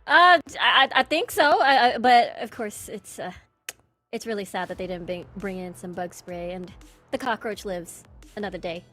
I think so. But of course, it's really sad that they didn't bring in some bug spray, and the cockroach lives another day.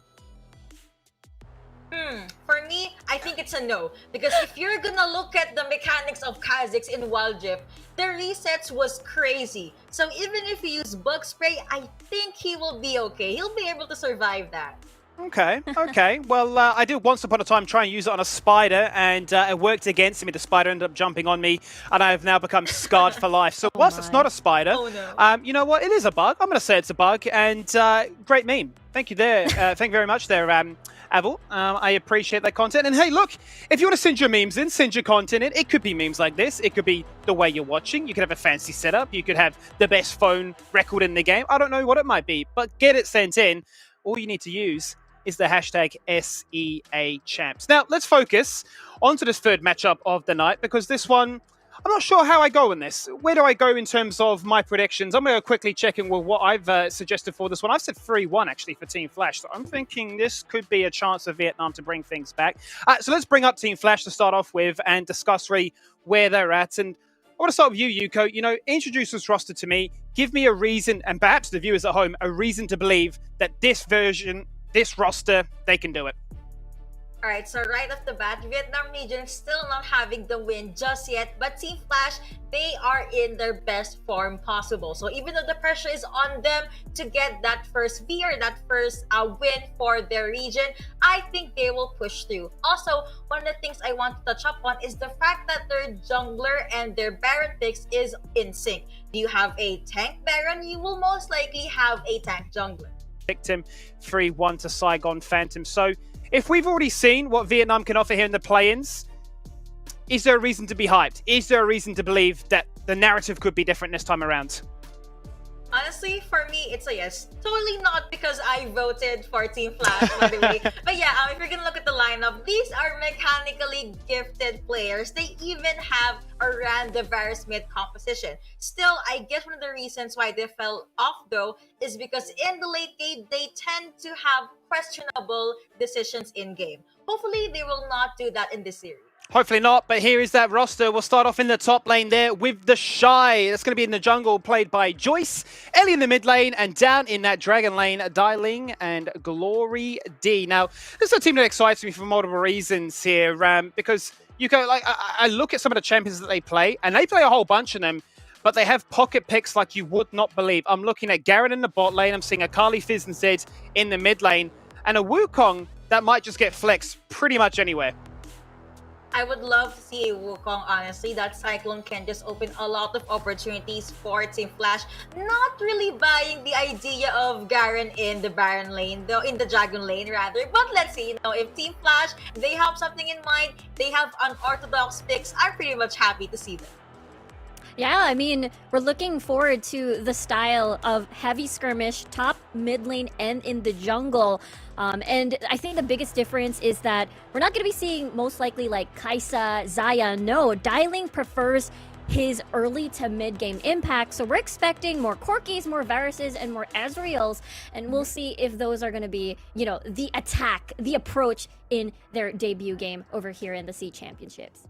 For me, I think it's a no. Because if you're gonna look at the mechanics of Kazakhs in Wild Drift, the resets was crazy. So even if he used bug spray, I think he will be okay. He'll be able to survive that. Okay. Well, I did once upon a time try and use it on a spider, and it worked against me. The spider ended up jumping on me, and I have now become scarred for life. So whilst it's not a spider, you know what? It is a bug. I'm going to say it's a bug, and great meme. Thank you there. Thank you very much there, Avil. I appreciate that content. And hey, look, if you want to send your memes in, send your content in. It could be memes like this. It could be the way you're watching. You could have a fancy setup. You could have the best phone record in the game. I don't know what it might be, but get it sent in. All you need to use is the hashtag SEAChamps. Now, let's focus onto this third matchup of the night, because this one, I'm not sure how I go in this. Where do I go in terms of my predictions? I'm going to quickly check in with what I've suggested for this one. I've said 3-1 actually for Team Flash, so I'm thinking this could be a chance of Vietnam to bring things back. So let's bring up Team Flash to start off with and discuss really where they're at. And I want to start with you, Yuko. Introduce this roster to me. Give me a reason, and perhaps the viewers at home, a reason to believe that this roster, they can do it. Alright, so right off the bat, Vietnam region still not having the win just yet, but Team Flash, they are in their best form possible. So even though the pressure is on them to get that first V or that first win for their region, I think they will push through. Also, one of the things I want to touch up on is the fact that their jungler and their Baron picks is in sync. Do you have a tank Baron? You will most likely have a tank jungler. Victim 3-1 to Saigon Phantom. So if we've already seen what Vietnam can offer here in the play-ins, is there a reason to be hyped? Is there a reason to believe that the narrative could be different this time around? Honestly, for me, it's a yes. Totally not because I voted for Team Flash, by the way. But yeah, if you're gonna look at the lineup, these are mechanically gifted players. They even have a random virus mid composition. Still, I guess one of the reasons why they fell off, though, is because in the late game, they tend to have questionable decisions in game. Hopefully, they will not do that in this series. Hopefully not, but here is that roster. We'll start off in the top lane there with the Shy. That's going to be in the jungle, played by Joyce. Ellie in the mid lane, and down in that dragon lane, Dailing and Glory D. Now, this is a team that excites me for multiple reasons here, because you go, like, I look at some of the champions that they play, and they play a whole bunch of them, but they have pocket picks like you would not believe. I'm looking at Garen in the bot lane, I'm seeing a Kali Fizz and Zed in the mid lane, and a Wukong that might just get flexed pretty much anywhere. I would love to see a Wukong, honestly. That Cyclone can just open a lot of opportunities for Team Flash. Not really buying the idea of Garen in the Baron lane, though, in the Dragon lane rather. But let's see, if Team Flash, they have something in mind, they have unorthodox picks, I'm pretty much happy to see them. Yeah, I mean, we're looking forward to the style of heavy skirmish, top, mid lane, and in the jungle. And I think the biggest difference is that we're not going to be seeing most likely like Kai'Sa, Xayah. No, Dailing prefers his early to mid game impact. So we're expecting more Corkis, more Varuses, and more Ezreals. And we'll see if those are going to be, the attack, the approach in their debut game over here in the SEA Championships.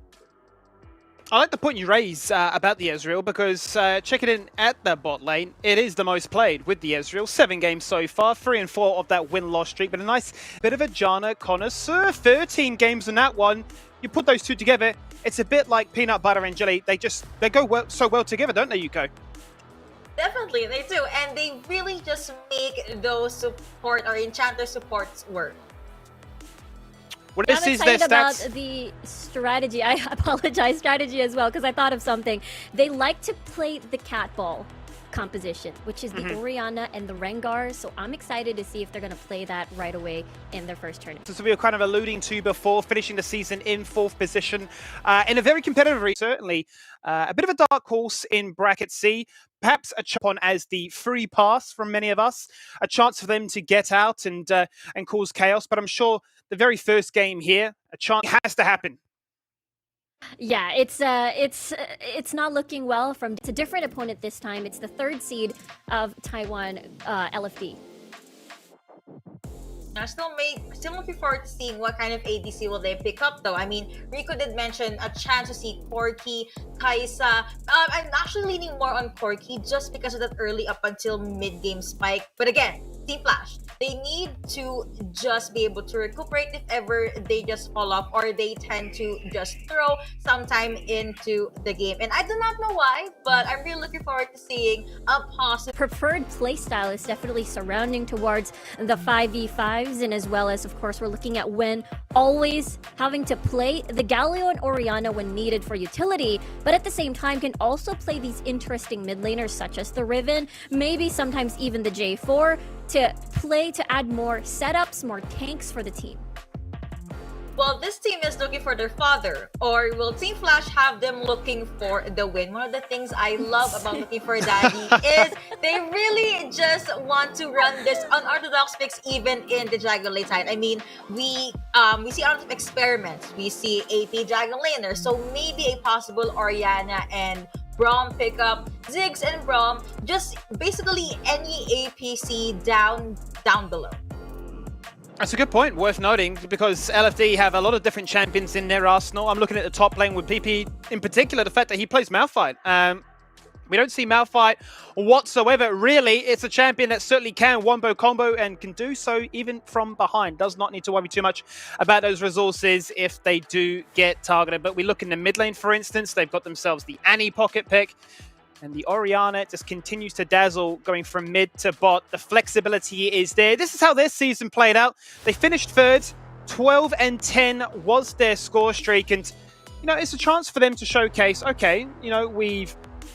I like the point you raise about the Ezreal, because checking in at the bot lane, it is the most played with the Ezreal. 7 games so far, 3 and 4 of that win-loss streak, but a nice bit of a Janna connoisseur. 13 games in that one. You put those two together, it's a bit like peanut butter and jelly. They go so well together, don't they, Yuko? Definitely, they do. And they really just make those support or enchanter supports work. Well, I'm excited about the strategy. I apologize, strategy as well, because I thought of something. They like to play the cat ball composition, which is the Orianna and the Rengar. So I'm excited to see if they're going to play that right away in their first tournament. So we were kind of alluding to before, finishing the season in 4th position in a very competitive race, certainly. A bit of a dark horse in bracket C. Perhaps a chance on as the free pass from many of us, a chance for them to get out and cause chaos. But I'm sure the very first game here, a chance has to happen. Yeah, it's not looking well. It's a different opponent this time. It's the 3rd seed of Taiwan, LFD. I'm still looking forward to seeing what kind of ADC will they pick up, though. I mean, Rico did mention a chance to see Corki, Kai'Sa. I'm actually leaning more on Corki just because of that early up until mid-game spike. But again, Team Flash, they need to just be able to recuperate if ever they just fall off or they tend to just throw some time into the game. And I do not know why, but I'm really looking forward to seeing a possible preferred playstyle is definitely surrounding towards the 5v5s, and as well as, of course, we're looking at when always having to play the Galio and Orianna when needed for utility, but at the same time can also play these interesting mid laners such as the Riven, maybe sometimes even the J4, to play to add more setups, more tanks for the team. Well, this team is looking for their father, or will Team Flash have them looking for the win? One of the things I love about looking for daddy is they really just want to run this unorthodox picks even in the Dragon lane side. I mean, we see a lot of experiments. We see AP Dragon laner, so maybe a possible Orianna and Braum pickup, Ziggs and Braum, just basically any APC down below. That's a good point, worth noting, because LFD have a lot of different champions in their arsenal. I'm looking at the top lane with PP, in particular, the fact that he plays Malphite. We don't see Malphite whatsoever, really. It's a champion that certainly can wombo combo and can do so even from behind. Does not need to worry too much about those resources if they do get targeted. But we look in the mid lane, for instance, they've got themselves the Annie pocket pick. And the Orianna just continues to dazzle, going from mid to bot. The flexibility is there. This is how their season played out. They finished 3rd. 12 and 10 was their score streak. And, it's a chance for them to showcase, okay,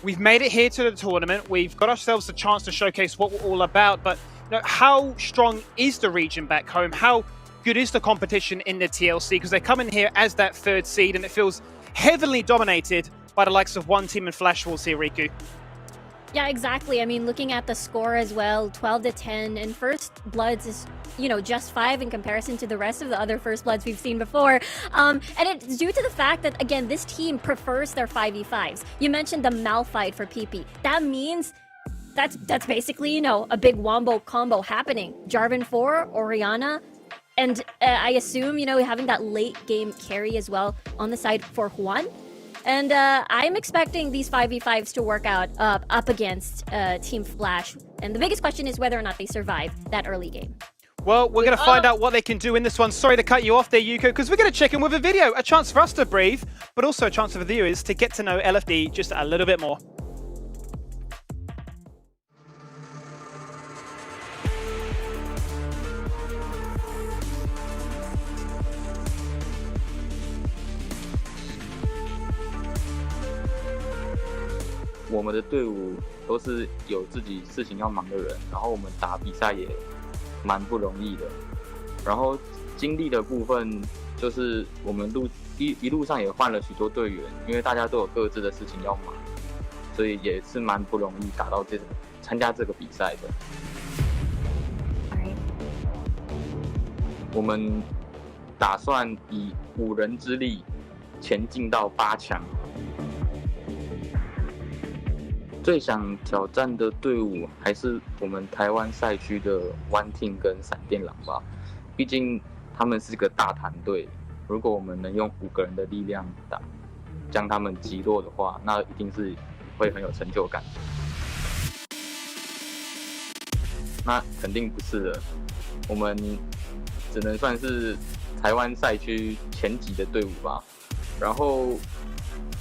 we've made it here to the tournament. We've got ourselves a chance to showcase what we're all about. But how strong is the region back home? How good is the competition in the TLC? Because they come in here as that 3rd seed, and it feels heavily dominated by the likes of One Team and Flash Wolves here, Riku. Yeah, exactly. I mean, looking at the score as well, 12 to 10, and First Bloods is, just 5 in comparison to the rest of the other First Bloods we've seen before. And it's due to the fact that, again, this team prefers their 5v5s. You mentioned the Malphite for PP. That means that's basically, a big wombo combo happening. Jarvan 4, Orianna, And I assume, having that late game carry as well on the side for Juan. And I'm expecting these 5v5s to work out up against Team Flash. And the biggest question is whether or not they survive that early game. Well, we're going to find out what they can do in this one. Sorry to cut you off there, Yuko, because we're going to check in with a video. A chance for us to breathe, but also a chance for the viewers to get to know LFD just a little bit more.我们的队伍都是有自己事情要忙的人，然后我们打比赛也蛮不容易的。然后经历的部分就是我们一路上也换了许多队员，因为大家都有各自的事情要忙，所以也是蛮不容易打到参加这个比赛的。我们打算以5人之力前进到8强。最想挑战的队伍还是我们台湾赛区的One Team跟闪电狼吧，毕竟他们是个大团队，如果我们能用5个人的力量将他们击落的话，那一定是会很有成就感。那肯定不是的，我们只能算是台湾赛区前几的队伍吧。然后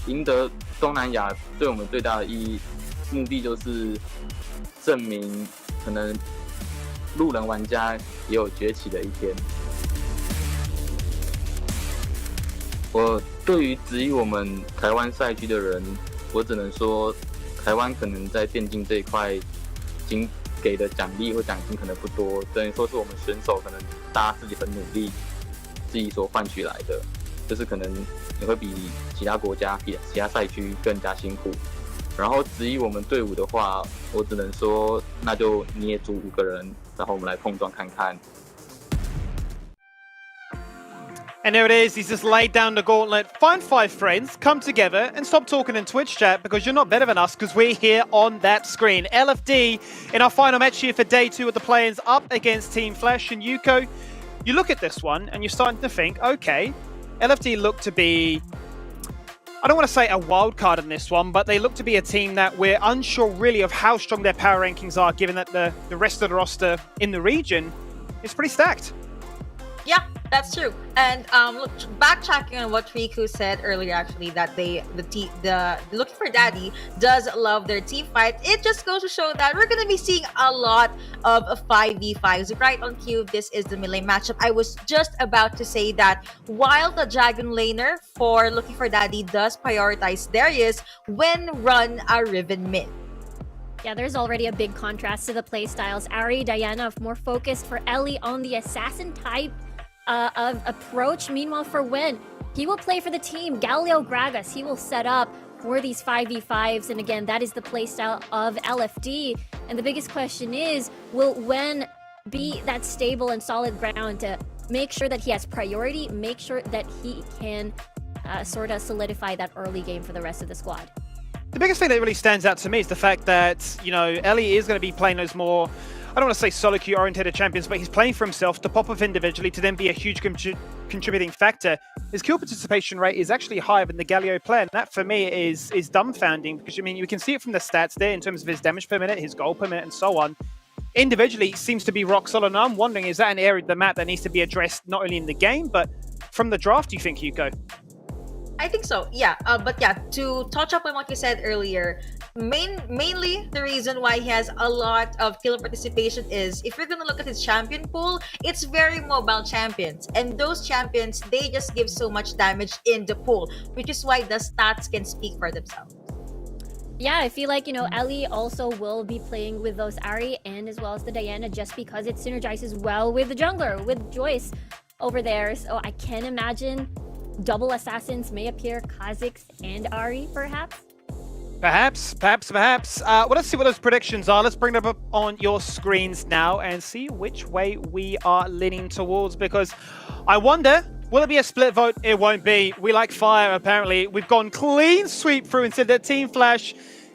赢得东南亚对我们最大的意义。目的就是证明，可能路人玩家也有崛起的一天。我对于质疑我们台湾赛区的人，我只能说，台湾可能在电竞这一块，仅给的奖励或奖金可能不多，等于说是我们选手可能大家自己很努力，自己所换取来的，就是可能也会比其他国家、比其他赛区更加辛苦。然后质疑我们队伍的话，我只能说，那就捏住5个人，然后我们来碰撞看看。And there it is, he's just laid down the gauntlet. Find 5 friends, come together and stop talking in Twitch chat because you're not better than us because we're here on that screen. LFD in our final match here for day 2 of the play-ins up against Team Flash and Yuko. You look at this one and you're starting to think, okay, LFD look to be, I don't want to say a wild card in this one, but they look to be a team that we're unsure really of how strong their power rankings are, given that the rest of the roster in the region is pretty stacked. Yeah, that's true. And look, backtracking on what Riku said earlier, actually, that the Looking for Daddy does love their team fight. It just goes to show that we're gonna be seeing a lot of 5v5s. Right on cue, this is the melee matchup. I was just about to say that while the Dragon Laner for Looking for Daddy does prioritize Darius when run a Riven mid. Yeah, there's already a big contrast to the playstyles. Ari, Diana, more focused for Ellie on the assassin type of approach. Meanwhile, for Wen, he will play for the team. Galileo Gragas, he will set up for these 5v5s. And again, that is the playstyle of LFD. And the biggest question is, will Wen be that stable and solid ground to make sure that he has priority, make sure that he can sort of solidify that early game for the rest of the squad? The biggest thing that really stands out to me is the fact that, Ellie is going to be playing those more, I don't want to say solo queue oriented champions, but he's playing for himself to pop off individually to then be a huge contributing factor. His kill participation rate is actually higher than the Galio player, and that for me is dumbfounding because, you can see it from the stats there in terms of his damage per minute, his goal per minute, and so on. Individually, seems to be rock solid, and I'm wondering, is that an area of the map that needs to be addressed not only in the game, but from the draft, do you think, Yuko? I think so, yeah. But yeah, to touch up on what you said earlier, mainly the reason why he has a lot of kill participation is, if you're gonna look at his champion pool, it's very mobile champions. And those champions, they just give so much damage in the pool, which is why the stats can speak for themselves. Yeah, I feel like, Ellie also will be playing with those Ari and as well as the Diana just because it synergizes well with the jungler, with Joyce over there. So I can imagine double assassins may appear, Kha'Zix and Ari, perhaps? Perhaps. Well, let's see what those predictions are. Let's bring them up on your screens now and see which way we are leaning towards, because I wonder, will it be a split vote? It won't be. We like fire, apparently. We've gone clean sweep through and said that Team Flash,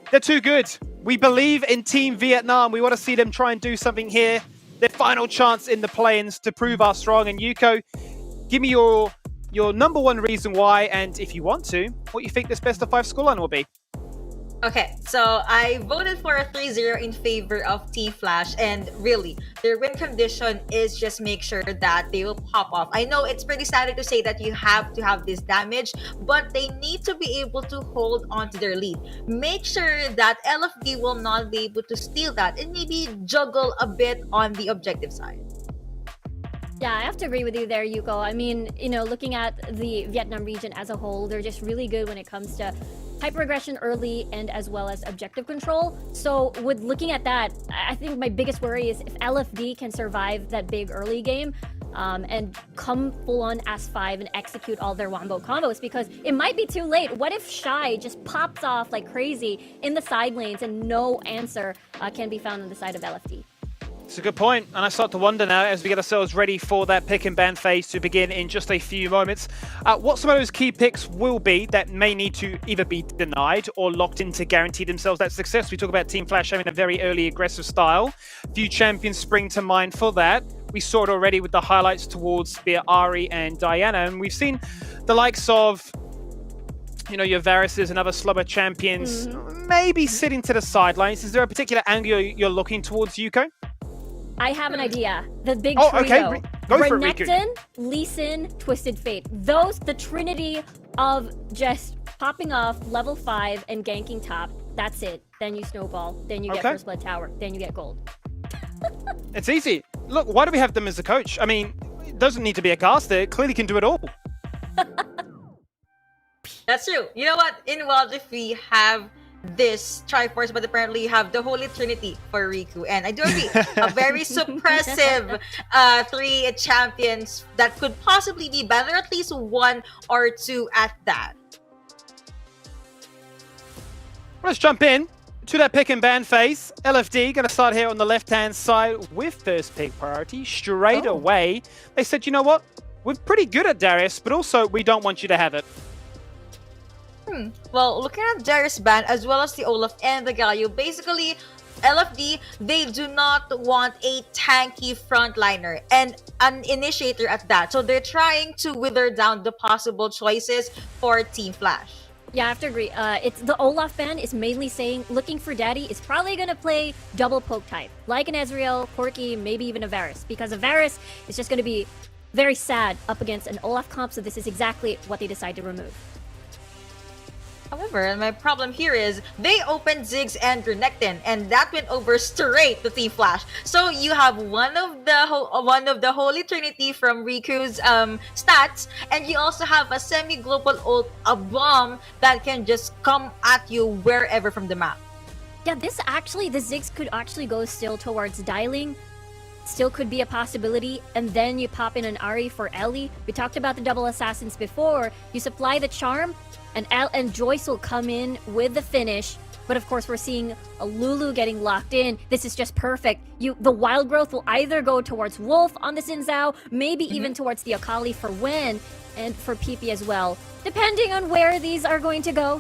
they're too good. We believe in Team Vietnam. We want to see them try and do something here. their final chance in the play-ins to prove us strong. And Yuko, give me your number one reason why, and if you want to, what you think this best of 5 scoreline will be. Okay, so I voted for a 3-0 in favor of Team Flash, and really, their win condition is just make sure that they will pop off. I know it's pretty sad to say that you have to have this damage, but they need to be able to hold on to their lead. Make sure that LFD will not be able to steal that, and maybe juggle a bit on the objective side. Yeah, I have to agree with you there, Yuko. I mean, looking at the Vietnam region as a whole, they're just really good when it comes to hyper-aggression early and as well as objective control. So with looking at that, I think my biggest worry is if LFD can survive that big early game and come full-on S5 and execute all their wombo combos, because it might be too late. What if Shy just pops off like crazy in the side lanes and no answer can be found on the side of LFD? It's a good point, and I start to wonder now as we get ourselves ready for that pick and ban phase to begin in just a few moments, what some of those key picks will be that may need to either be denied or locked in to guarantee themselves that success. We talk about Team Flash having a very early aggressive style. Few champions spring to mind for that. We saw it already with the highlights towards Ari and Diana, and we've seen the likes of your Varus's and other slower champions maybe sitting to the sidelines. Is there a particular angle you're looking towards, Yuko? I have an idea. The big trio. Okay. Go for it, Riku. Renekton, Lee Sin, Twisted Fate. Those, the trinity of just popping off level 5 and ganking top. That's it. Then you snowball. Then you get First Blood Tower. Then you get gold. It's easy. Look, why do we have them as a coach? I mean, it doesn't need to be a caster. It clearly can do it all. That's true. You know what? In Wild Rift, we have this Triforce, but apparently you have the Holy Trinity for Riku. And I do agree, a very suppressive 3 champions that could possibly be better, at least 1 or 2 at that. Let's jump in to that pick and ban phase. LFD going to start here on the left-hand side with first pick priority straight away. They said, you know what? We're pretty good at Darius, but also we don't want you to have it. Well, looking at Darius ban as well as the Olaf and the Galio, basically LFD, they do not want a tanky frontliner and an initiator at that. So they're trying to wither down the possible choices for Team Flash. Yeah, I have to agree. It's the Olaf ban is mainly saying looking for daddy is probably going to play double poke type, like an Ezreal, Corki, maybe even a Varus, because a Varus is just going to be very sad up against an Olaf comp, so this is exactly what they decide to remove. However, my problem here is they opened Ziggs and Renekton, and that went over straight to Team Flash. So you have one of the Holy Trinity from Riku's stats, and you also have a semi-global ult, a bomb that can just come at you wherever from the map. Yeah, the Ziggs could actually go still towards dialing. Still could be a possibility, and then you pop in an Ahri for Ellie. We talked about the double assassins before. You supply the charm, and Joyce will come in with the finish. But of course, we're seeing a Lulu getting locked in. This is just perfect. The Wild Growth will either go towards Wolf on the Xin Zhao, maybe even towards the Akali for Wen, and for PP as well, depending on where these are going to go.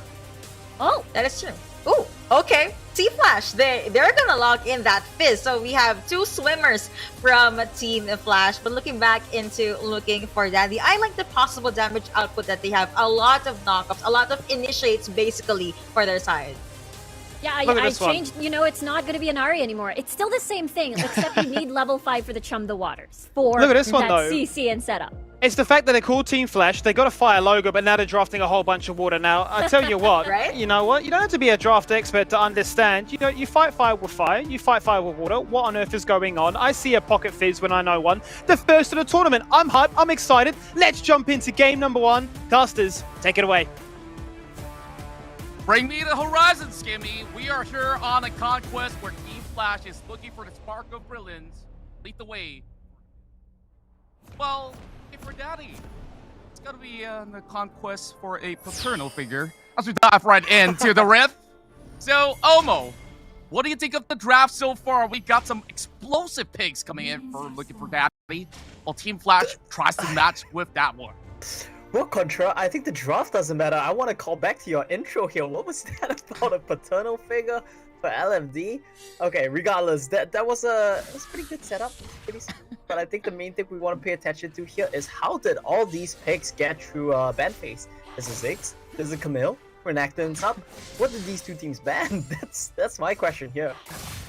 Oh, that is true. Ooh, okay. Team Flash, they're gonna lock in that Fizz. So we have 2 swimmers from Team Flash. But looking for Daddy, I like the possible damage output that they have. A lot of knockups, a lot of initiates basically for their side. Yeah, I changed. It's not going to be an Ahri anymore. It's still the same thing, except you need level 5 for the Chum the Waters for Look at this one, that though. CC and setup. It's the fact that they're called Team Flash. They got a fire logo, but now they're drafting a whole bunch of water. Now, I tell you what, right? You know what? You don't have to be a draft expert to understand. You fight fire with fire. You fight fire with water. What on earth is going on? I see a pocket fizz when I know one. The first of the tournament. I'm hyped. I'm excited. Let's jump into game number 1. Casters, take it away. Bring me the horizon, Skimmy. We are here on a conquest where Team Flash is looking for the spark of brilliance. Lead the way. Well, for Daddy, it's gotta be the conquest for a paternal figure. As we dive right into the riff. So, Omo, what do you think of the draft so far? We got some explosive picks coming in for looking for Daddy, while Team Flash tries to match with that one. Well, Contra, I think the draft doesn't matter. I want to call back to your intro here. What was that about a paternal figure for LFD? Okay, regardless, that was a pretty good setup. Pretty simple. But I think the main thing we want to pay attention to here is how did all these picks get through ban phase? Is it Ziggs? Is it Camille? Renekton's up? What did these two teams ban? That's my question here.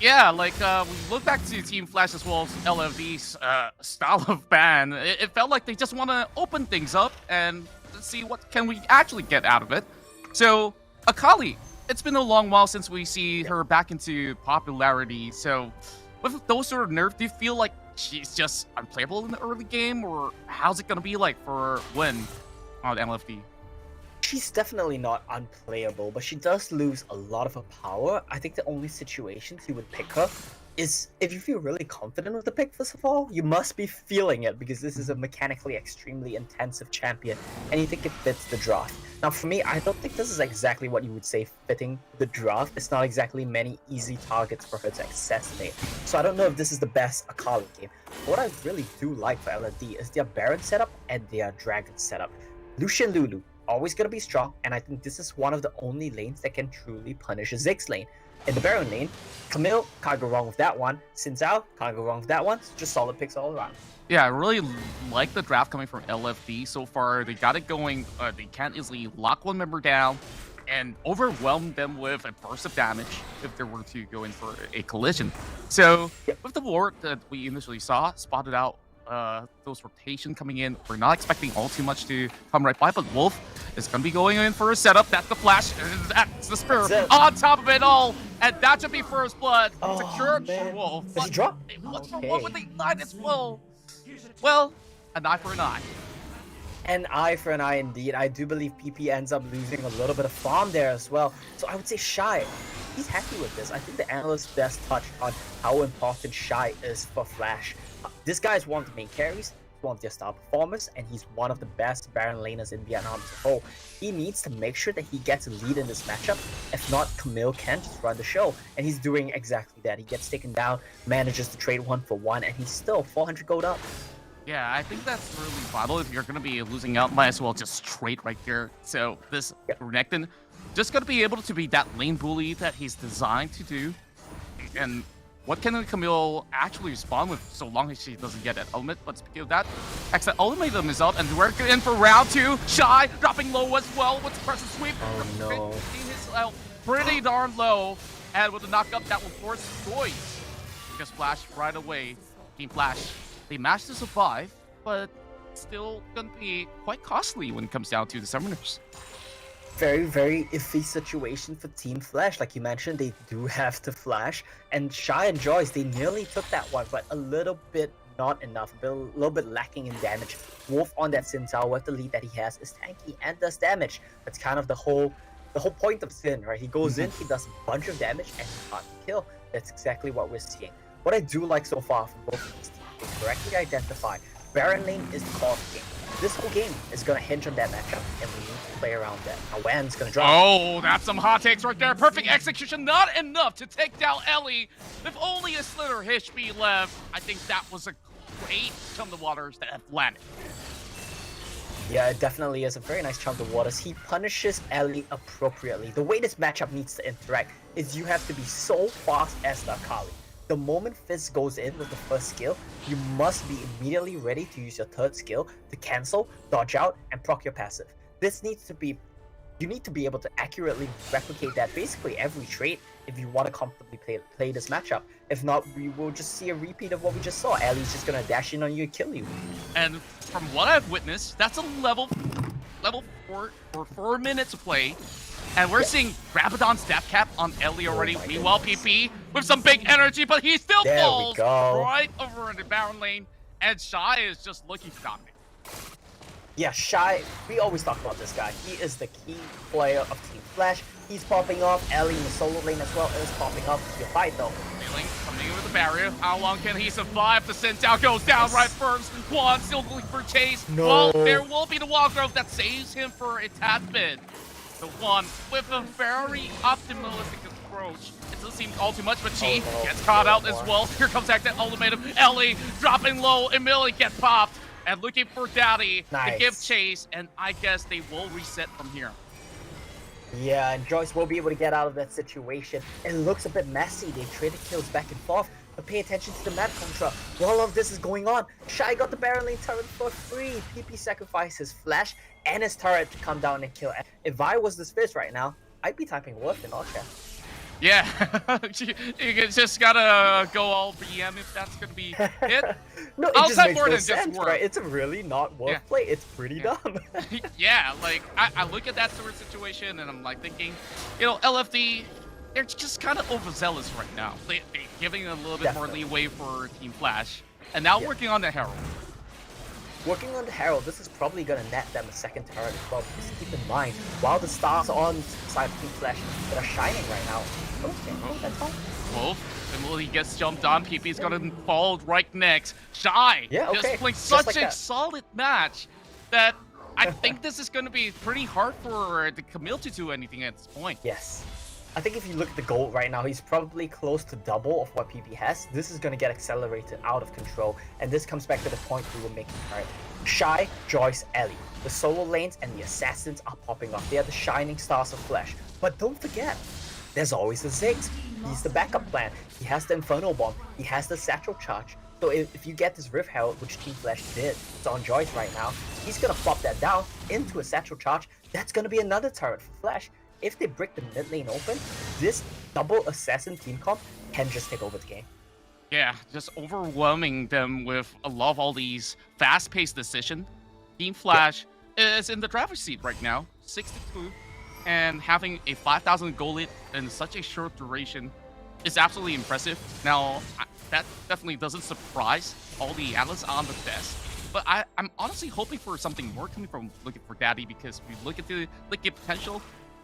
Yeah, like we look back to Team Flash as well as LFD's style of ban. It felt like they just want to open things up and see what can we actually get out of it. So Akali, it's been a long while since we see her back into popularity. So with those sort of nerfs, do you feel like she's just unplayable in the early game, or how's it gonna be like for win on LFD? She's definitely not unplayable, but she does lose a lot of her power. I think the only situations you would pick her is if you feel really confident with the pick, first of all. You must be feeling it, because this is a mechanically extremely intensive champion, and you think it fits the draft. Now, for me, I don't think this is exactly what you would say fitting the draft. It's not exactly many easy targets for her to assassinate. So I don't know if this is the best Akali game. What I really do like for LFD is their Baron setup and their Dragon setup. Lucian Lulu, always going to be strong, and I think this is one of the only lanes that can truly punish a Ziggs lane. In the Baron lane, Camille, can't go wrong with that one. Xin Zhao, can't go wrong with that one. It's just solid picks all around. Yeah, I really like the draft coming from LFD so far. They got it going. They can't easily lock one member down and overwhelm them with a burst of damage if they were to go in for a collision. So with the ward that we initially saw, spotted out those rotation coming in. We're not expecting all too much to come right by, but Wolf is going to be going in for a setup. That's the flash. That's the spear on top of it all. And that should be first blood. Secured for Wolf. Does he drop? What's wrong with the line as well? Well, an eye for an eye. An eye for an eye indeed. I do believe PP ends up losing a little bit of farm there as well. So I would say Shy, he's happy with this. I think the analyst best touched on how important Shy is for Flash. This guy is one of the main carries, one of their star performers, and he's one of the best Baron laners in Vietnam as a whole. He needs to make sure that he gets a lead in this matchup. If not, Camille can just run the show, and he's doing exactly that. He gets taken down, manages to trade 1-for-1, and he's still 400 gold up. Yeah, I think that's really vital. If you're going to be losing out, might as well just trade right there. So this Renekton just going to be able to be that lane bully that he's designed to do. And what can Camille actually respond with so long as she doesn't get that ultimate? But speaking of that, extra ultimatum is out, and we're in for round 2. Shy dropping low as well with the pressure sweep. Oh no. His pretty darn low, and with the knockup that will force choice. Because Flash right away, Team Flash, they managed to survive, but still gonna be quite costly when it comes down to the summoners. Very, very iffy situation for Team Flash. Like you mentioned, they do have to flash, and Shy and Joyce, they nearly took that one, but a little bit not enough, a little bit lacking in damage. Wolf on that Xin Zhao with the lead that he has is tanky and does damage. That's kind of the whole point of Xin, right? He goes in, he does a bunch of damage, and he can't kill. That's exactly what we're seeing. What I do like so far from both of these teams is correctly identify Baron lane is the core of the game. This whole game is going to hinge on that matchup, and we need to play around that. Now, Wan's going to drop. Oh, that's some hot takes right there. Perfect execution. Not enough to take down Ellie. With only a slither HP left, I think that was a great chum of waters that have landed. Yeah, it definitely is a very nice chunk of waters. He punishes Ellie appropriately. The way this matchup needs to interact is you have to be so fast as the Akali. The moment Fizz goes in with the first skill, you must be immediately ready to use your third skill to cancel, dodge out, and proc your passive. This needs to be, you need to be able to accurately replicate that basically every trait if you want to comfortably play this matchup. If not, we will just see a repeat of what we just saw. Ellie's just gonna dash in on you and kill you. And from what I've witnessed, that's a level 4 or 4 minutes of play. And we're seeing Rabadon's death cap on Ellie already. Meanwhile, PP with some big energy, but he still falls right over in the Baron lane. And Shy is just looking to dominate. Yeah, Shy, we always talk about this guy. He is the key player of Team Flash. He's popping off. Ellie in the solo lane as well is popping up. Your fight though. Feeling coming in with the barrier. How long can he survive? The Xin Zhao goes down right first. Juan still going for chase. No. Well, there will be the wall growth that saves him for a tad bit. The one with a very optimistic approach. It doesn't seem all too much, but she gets caught out as well. Here comes that ultimatum. Ellie dropping low, immediately gets popped. and looking for Daddy to Nice. give chase, and I guess they will reset from here. Yeah, and Joyce will be able to get out of that situation. It looks a bit messy. They traded kills back and forth. But pay attention to the map contra. While all of this is going on, Shy got the Baron Lane turret for free. PP sacrificed his flash and his turret to come down and kill. If I was this Fizz right now, I'd be typing Wolf in all chat. Yeah, you just gotta go all BM if that's gonna be hit. No, it I'll just set makes more no than just sense, work. right? It's a really not Wolf Yeah. play. It's pretty dumb. Yeah, like, I look at that sort of situation and I'm like thinking, you know, LFD, they're just kind of overzealous right now. They're giving a little bit more leeway for Team Flash, and now working on the Herald. Working on the Herald, this is probably going to net them a second turret as well. Just keep in mind, while the stars on side of Team Flash that are shining right now. Okay, that's fine. Wolf, and he gets jumped on. PP's gonna fall right next. Shy, Yeah, okay. just playing Just such like a that. solid match that I think this is gonna be pretty hard for the Camille to do anything at this point. Yes. I think if you look at the gold right now, he's probably close to double of what PP has. This is going to get accelerated out of control, and this comes back to the point we were making, right? Shy, Joyce, Ellie. The solo lanes and the assassins are popping off. They are the shining stars of Flash. But don't forget, there's always the Ziggs. He's the backup plan. He has the Inferno Bomb. He has the Satchel Charge. So if you get this Rift Herald, which Team Flash did, it's on Joyce right now, he's going to flop that down into a Satchel Charge. That's going to be another turret for Flash. If they break the mid lane open, this double assassin team comp can just take over the game. Yeah, just overwhelming them with a lot of all these fast-paced decisions. Team Flash is in the driver's seat right now, 62, and having a 5,000 goal lead in such a short duration is absolutely impressive. Now, that definitely doesn't surprise all the analysts on the desk, but I'm honestly hoping for something more coming from Looking for Daddy, because if we look at the Liquid potential,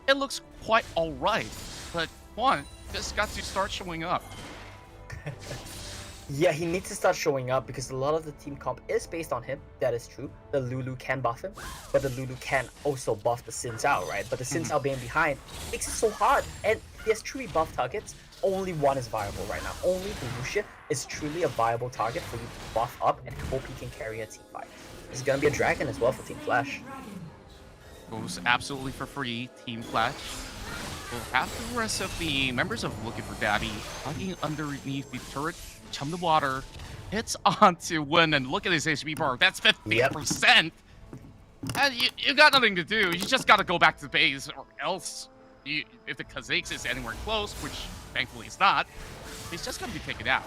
it looks quite alright, but one just got to start showing up. Yeah, he needs to start showing up because a lot of the team comp is based on him. That is true. The Lulu can buff him, but the Lulu can also buff the Sin Zhao, right? But the Sin Zhao being behind makes it so hard. And there's truly buff targets. Only one is viable right now. Only the Lucian is truly a viable target for you to buff up and hope he can carry a team fight. There's gonna be a dragon as well for Team Flash. Goes absolutely for free, Team Flash. We'll have the rest of the members of Looking for Daddy hiding underneath the turret. Chum the water, hits on to win, and look at his HP bar. That's 50%. And you got nothing to do. You just got to go back to the base, or else, if the Kha'Zix is anywhere close, which thankfully it's not, he's just going to be taken out.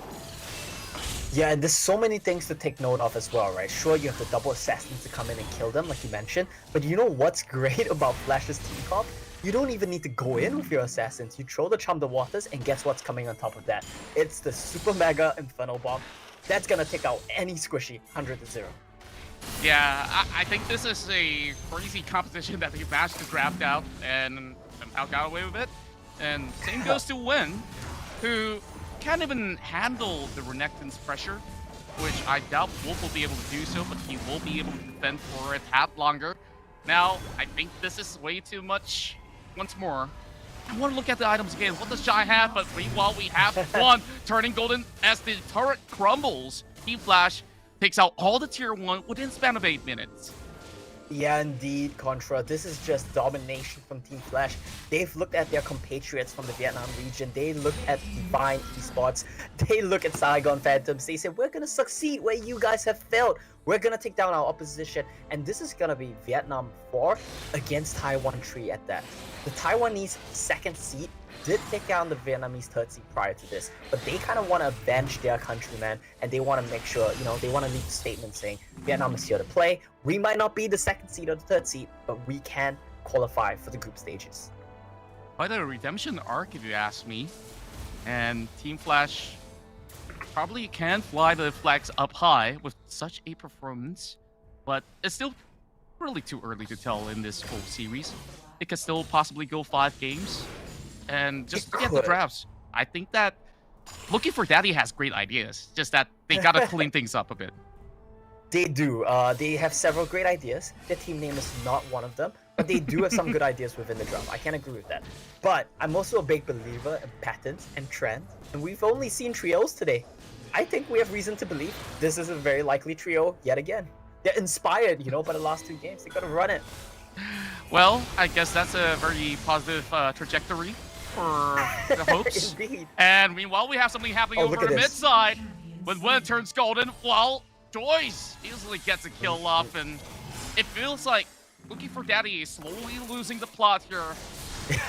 Yeah, and there's so many things to take note of as well, right? Sure, you have the double assassins to come in and kill them, like you mentioned, but you know what's great about Flash's team comp? You don't even need to go in with your assassins. You throw the Chum the Waters, and guess what's coming on top of that? It's the Super Mega Inferno Bomb. That's gonna take out any squishy 100-0. Yeah, I think this is a crazy competition that they managed to draft out and somehow got away with it. And same goes to Win, who can't even handle the Renekton's pressure, which I doubt Wolf will be able to do so, but he will be able to defend for a tad longer. Now, I think this is way too much. Once more, I want to look at the items again. What does Shy have? But meanwhile, we have one turning golden as the turret crumbles. Team Flash takes out all the tier 1 within span of 8 minutes. Yeah, indeed, Contra. This is just domination from Team Flash. They've looked at their compatriots from the Vietnam region. They look at Divine Esports. They look at Saigon Phantoms. They said, we're going to succeed where you guys have failed. We're going to take down our opposition. And this is going to be Vietnam 4 against Taiwan 3 at that. The Taiwanese second seed did take down the Vietnamese third seed prior to this, but they kind of want to avenge their countrymen, and they want to make sure, you know, they want to leave a statement saying, Vietnam is here to play. We might not be the second seed or the third seed, but we can qualify for the group stages. Quite a redemption arc, if you ask me. And Team Flash probably can fly the flags up high with such a performance, but it's still really too early to tell in this whole series. It could still possibly go 5 games. And just get the drafts. I think that Looking for Daddy has great ideas, just that they gotta clean things up a bit. They do. They have several great ideas. Their team name is not one of them, but they do have some good ideas within the draft. I can agree with that. But I'm also a big believer in patterns and trends, and we've only seen trios today. I think we have reason to believe this is a very likely trio yet again. they're inspired, you know, by the last 2 games. They gotta run it. Well, I guess that's a very positive trajectory for the hopes. Indeed. And meanwhile, we have something happening over the mid side. When it turns golden, well, Joyce easily gets a kill off, and it feels like Looking for Daddy is slowly losing the plot here.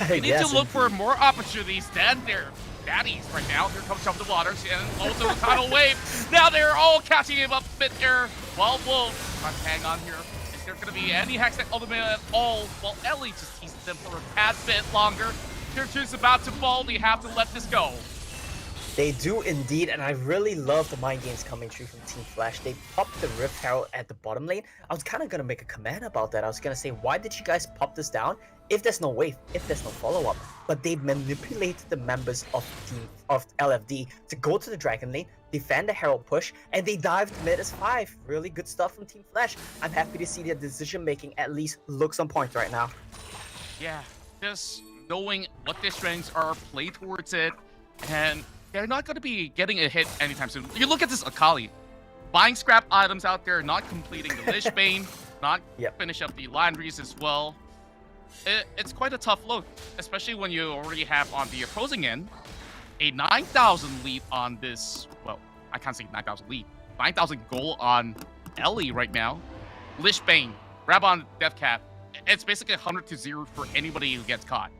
We need to look for more opportunities than their daddies right now. Here comes Jump the Waters and also the tidal wave. Now they're all catching him up mid-air. While Wolf trying to hang on here. Is there going to be any Hextech ultimate at all? Well, Ellie just teases them for a tad bit longer. Tier 2's about to fall. They have to let this go. They do indeed, and I really love the mind games coming through from Team Flash. They popped the Rift Herald at the bottom lane. I was kind of going to make a comment about that. I was going to say, why did you guys pop this down if there's no wave, if there's no follow-up? But they manipulated the members of LFD to go to the Dragon lane, defend the Herald push, and they dived mid as 5. Really good stuff from Team Flash. I'm happy to see their decision-making at least looks on point right now. Yeah, just knowing what their strengths are, play towards it, and they're not going to be getting a hit anytime soon. You look at this Akali, buying scrap items out there, not completing the Lich Bane, not finish up the Landries as well. It's quite a tough look, especially when you already have on the opposing end a 9,000 lead on this. Well, I can't say 9,000 lead. 9,000 goal on Ellie right now. Lich Bane, grab on Death Cap. It's basically 100-0 for anybody who gets caught.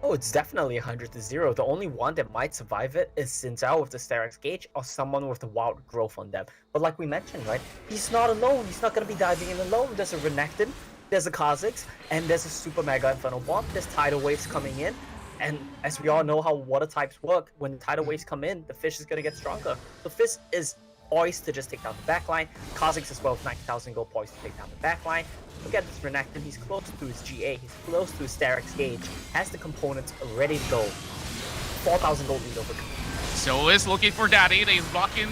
Oh, it's definitely 100-0. The only one that might survive it is Sinzao with the Sterak's Gauge or someone with the Wild Growth on them. But like we mentioned, right? He's not alone. He's not going to be diving in alone. There's a Renekton, there's a Kha'Zix, and there's a Super Mega Infernal Bomb. There's Tidal Waves coming in. And as we all know how water types work, when Tidal Waves come in, the fish is going to get stronger. The fish is poised to just take down the backline. Kha'Zix as well with 90,000 gold poised to take down the backline. Look at this Renekton, he's close to his GA, he's close to his Sterak's Gauge, has the components ready to go. 4,000 gold lead over. So is Looking for Daddy. They lock in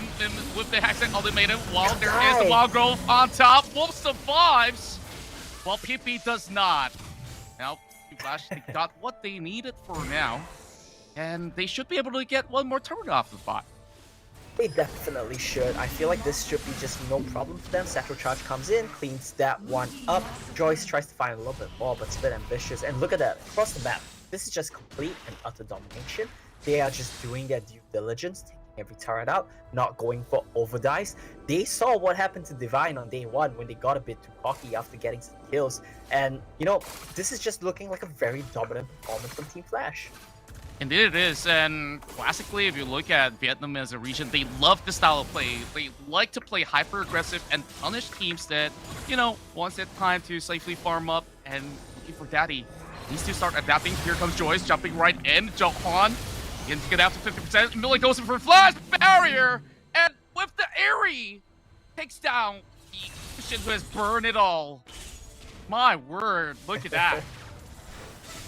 with the Hextech ultimatum while there is the Wild Growth on top. Wolf survives, while PP does not. Now, Flash, they got what they needed for now, and they should be able to get one more turret off the bot. They definitely should. I feel like this should be just no problem for them. Satchel Charge comes in, cleans that one up. Joyce tries to find a little bit more, but it's a bit ambitious. And look at that, across the map. This is just complete and utter domination. They are just doing their due diligence, taking every turret out, not going for overdives. They saw what happened to Divine on day 1 when they got a bit too cocky after getting some kills. And, you know, this is just looking like a very dominant performance from Team Flash. Indeed it is, and classically, if you look at Vietnam as a region, they love this style of play. They like to play hyper-aggressive and punish teams that, you know, once it's time to safely farm up, and Looking for Daddy needs to start adapting. Here comes Joyce, jumping right in. Johan begins to get out to 50%. Millie goes in for a flash barrier, and with the Airy, takes down the Christian who has burned it all. My word, look at that.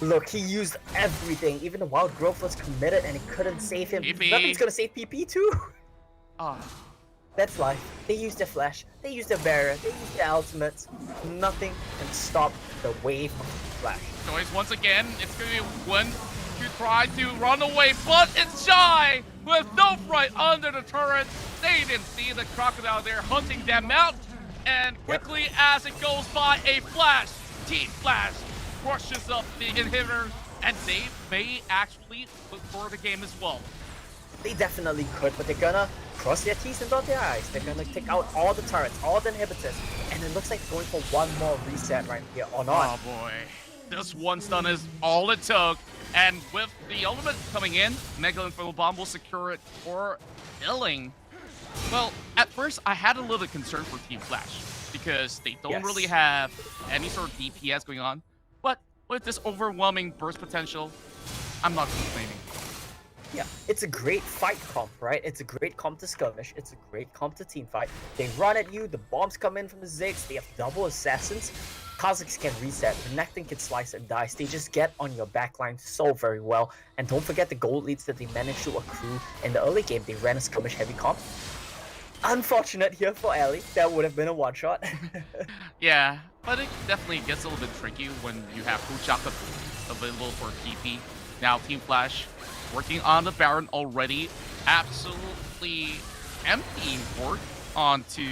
Look, he used everything. Even the Wild Growth was committed and he couldn't save him. PP. Nothing's gonna save PP too. Oh. That's life. They used their flash, they used their barrier, they used their ultimates. Nothing can stop the wave of Flash. Joyce once again, it's gonna be one to try to run away, but it's Shy with no fright under the turret. They didn't see the crocodile there hunting them out. And quickly as it goes by, a flash, Team Flash, rushes up the inhibitor, and they may actually look for the game as well. They definitely could, but they're gonna cross their T's and dot their I's. They're gonna take out all the turrets, all the inhibitors, and it looks like they're going for one more reset right here, or not. Oh boy, this one stun is all it took, and with the ultimate coming in, Mega Infernal Bomb will secure it for Billing. Well, at first I had a little concern for Team Flash, because they don't really have any sort of DPS going on. But with this overwhelming burst potential, I'm not complaining. Yeah, it's a great fight comp, right? It's a great comp to skirmish. It's a great comp to team fight. They run at you, the bombs come in from the Ziggs, they have double assassins. Kha'Zix can reset, Renekton can slice and dice. They just get on your backline so very well. And don't forget the gold leads that they managed to accrue in the early game. They ran a skirmish heavy comp. Unfortunate here for Ellie. That would have been a one-shot. Yeah, but it definitely gets a little bit tricky when you have Fuchaka available for TP. Now Team Flash working on the Baron already. Absolutely emptying board onto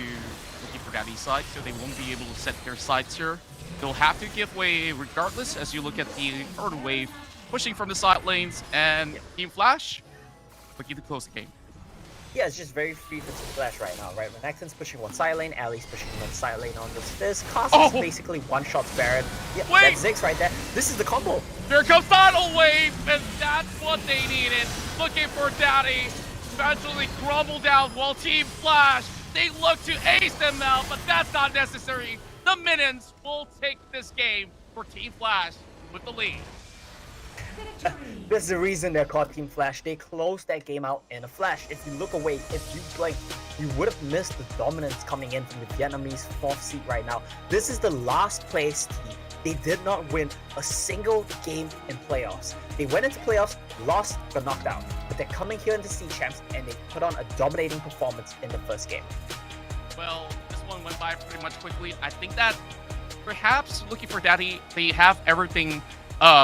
looking for Daddy's side, so they won't be able to set their sides here. They'll have to give way regardless as you look at the third wave pushing from the side lanes, and Team Flash looking to close the game. Yeah, it's just very free for Team Flash right now, right? Renekton's pushing one side lane, Ali's pushing another side lane on this Fizz. Cosmos basically one-shots Baron. Yeah, that's Ziggs right there. This is the combo. Here comes Tidal Wave, and that's what they needed. Looking for Daddy. Eventually crumble down while Team Flash, they look to ace them out, but that's not necessary. The Minions will take this game for Team Flash with the lead. This is the reason they're called Team Flash. They closed that game out in a flash. If you look away, if you you would have missed the dominance coming in from the Vietnamese 4th seed right now. This is the last place team. They did not win a single game in playoffs. They went into playoffs, lost, got knocked out. But they're coming here into C Champs and they put on a dominating performance in the first game. Well, this one went by pretty much quickly. I think that perhaps looking for Daddy, they have everything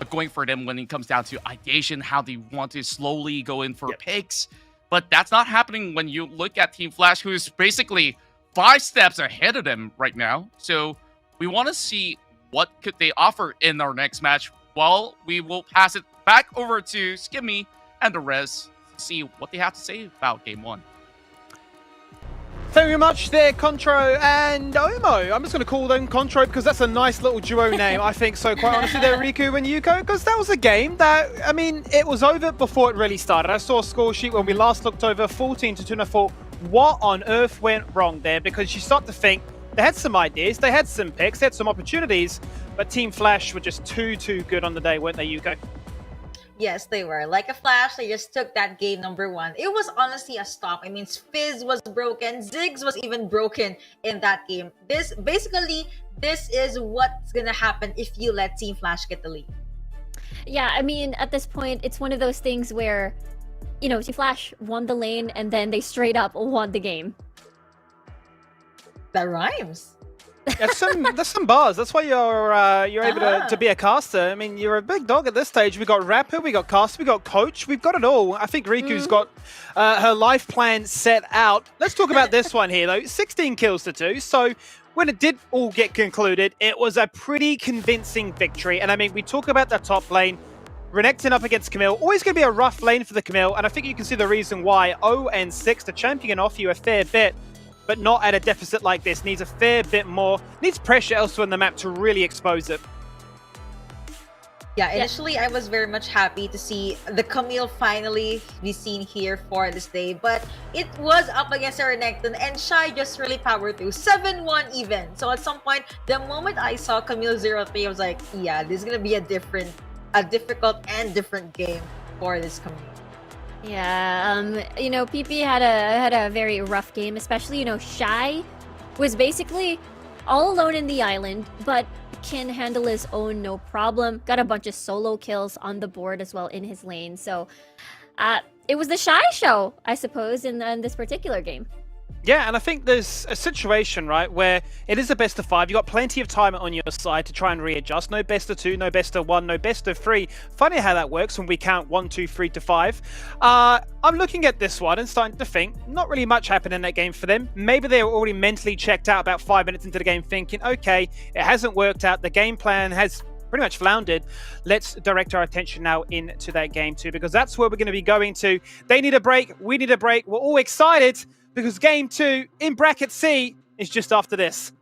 going for them when it comes down to ideation, how they want to slowly go in for picks. But that's not happening when you look at Team Flash, who's basically 5 steps ahead of them right now. So we want to see what could they offer in our next match. Well, we will pass it back over to Skimmy and the rest to see what they have to say about Game 1. Thank you very much there, Contro and Omo. I'm just going to call them Contro because that's a nice little duo name, I think. So quite honestly there, Riku and Yuko, because that was a game that, I mean, it was over before it really started. I saw a score sheet when we last looked over, 14-2, and I thought, what on earth went wrong there? Because you start to think they had some ideas, they had some picks, they had some opportunities, but Team Flash were just too good on the day, weren't they, Yuko? Yes, they were. Like a flash, they just took that game number 1. It was honestly a stop. I mean, Fizz was broken. Ziggs was even broken in that game. This is what's gonna happen if you let Team Flash get the lead. Yeah, I mean, at this point, it's one of those things where, you know, Team Flash won the lane and then they straight up won the game. That rhymes. There's some bars. That's why you're able to be a caster. I mean, you're a big dog at this stage. We got rapper, we got caster, we got coach. We've got it all. I think Riku's got her life plan set out. Let's talk about this one here, though. 16 kills to 2. So when it did all get concluded, it was a pretty convincing victory. And I mean, we talk about the top lane. Renekton up against Camille. Always going to be a rough lane for the Camille. And I think you can see the reason why. 0 and 6, the champion can offer you a fair bit, but not at a deficit like this. Needs a fair bit more. Needs pressure elsewhere in the map to really expose it. Yeah, initially I was very much happy to see the Camille finally be seen here for this day, but it was up against Renekton and Shy just really powered through. 7-1 even. So at some point, the moment I saw Camille 0-3, I was like, yeah, this is gonna be a difficult and different game for this Camille. Yeah, you know, PP had a very rough game, especially, you know, Shy was basically all alone in the island, but can handle his own no problem. Got a bunch of solo kills on the board as well in his lane. So it was the Shy show, I suppose, in this particular game. Yeah, and I think there's a situation, right, where it is a best of 5. You've got plenty of time on your side to try and readjust. No best of 2, no best of 1, no best of 3. Funny how that works when we count 1, 2, 3 to 5. I'm looking at this one and starting to think, not really much happened in that game for them. Maybe they were already mentally checked out about 5 minutes into the game thinking, okay, it hasn't worked out. The game plan has pretty much floundered. Let's direct our attention now into that game too, because that's where we're going to be going to. They need a break. We need a break. We're all excited, because Game 2 in bracket C is just after this.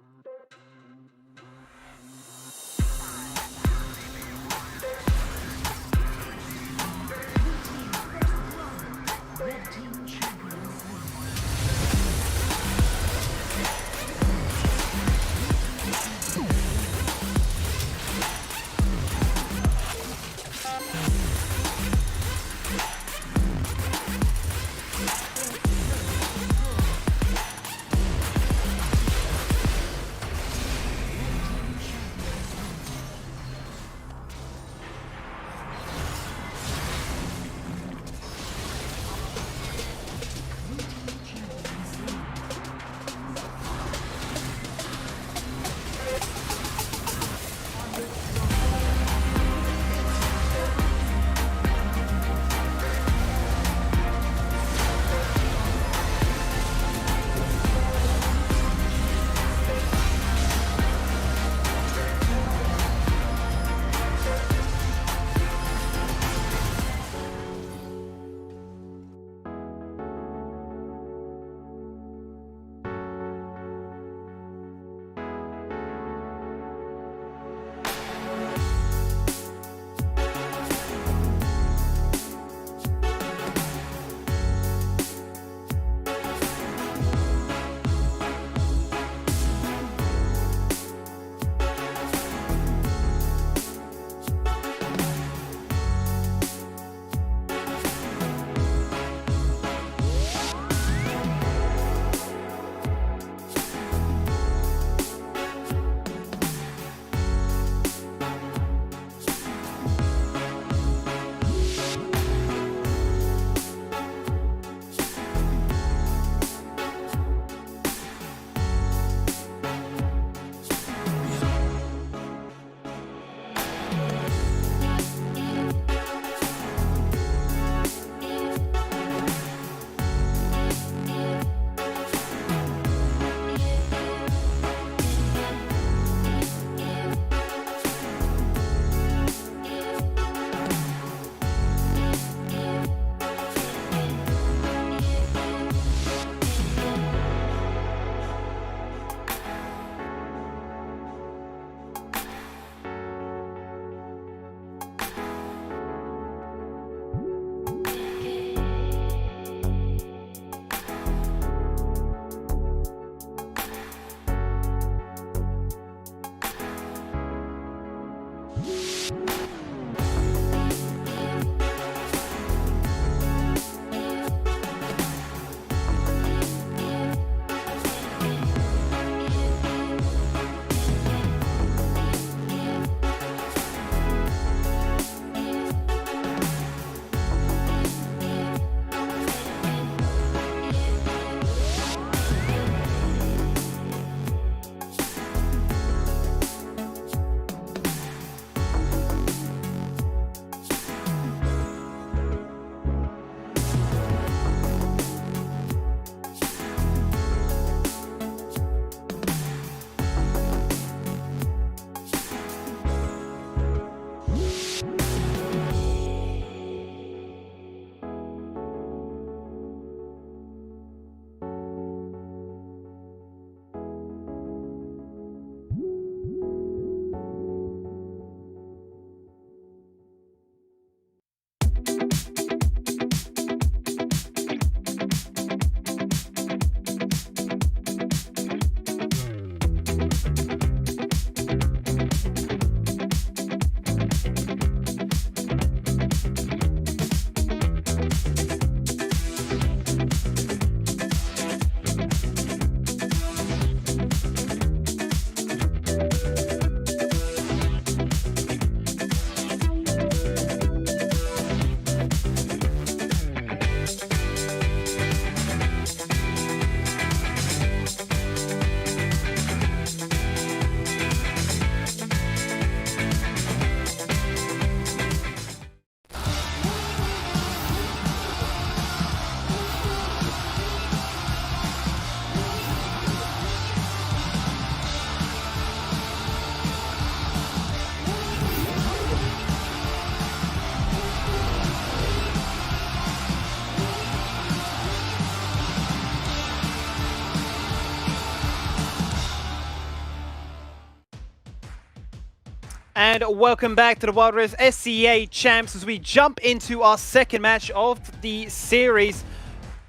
And welcome back to the Wild Rift SEA Champs as we jump into our second match of the series.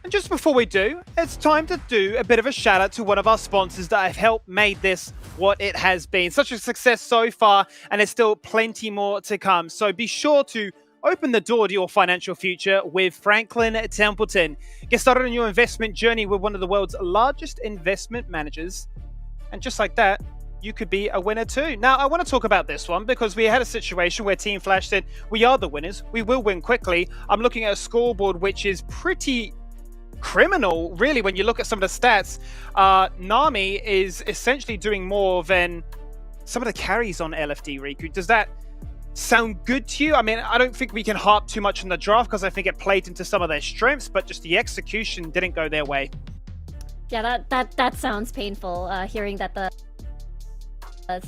And just before we do, it's time to do a bit of a shout out to one of our sponsors that have helped made this what it has been. Such a success so far, and there's still plenty more to come. So be sure to open the door to your financial future with Franklin Templeton. Get started on your investment journey with one of the world's largest investment managers. And just like that, you could be a winner too. Now, I want to talk about this one because we had a situation where Team Flash said, we are the winners, we will win quickly. I'm looking at a scoreboard which is pretty criminal, really, when you look at some of the stats. Nami is essentially doing more than some of the carries on LFD, Riku. Does that sound good to you? I mean, I don't think we can harp too much on the draft because I think it played into some of their strengths, but just the execution didn't go their way. Yeah, that sounds painful, hearing that the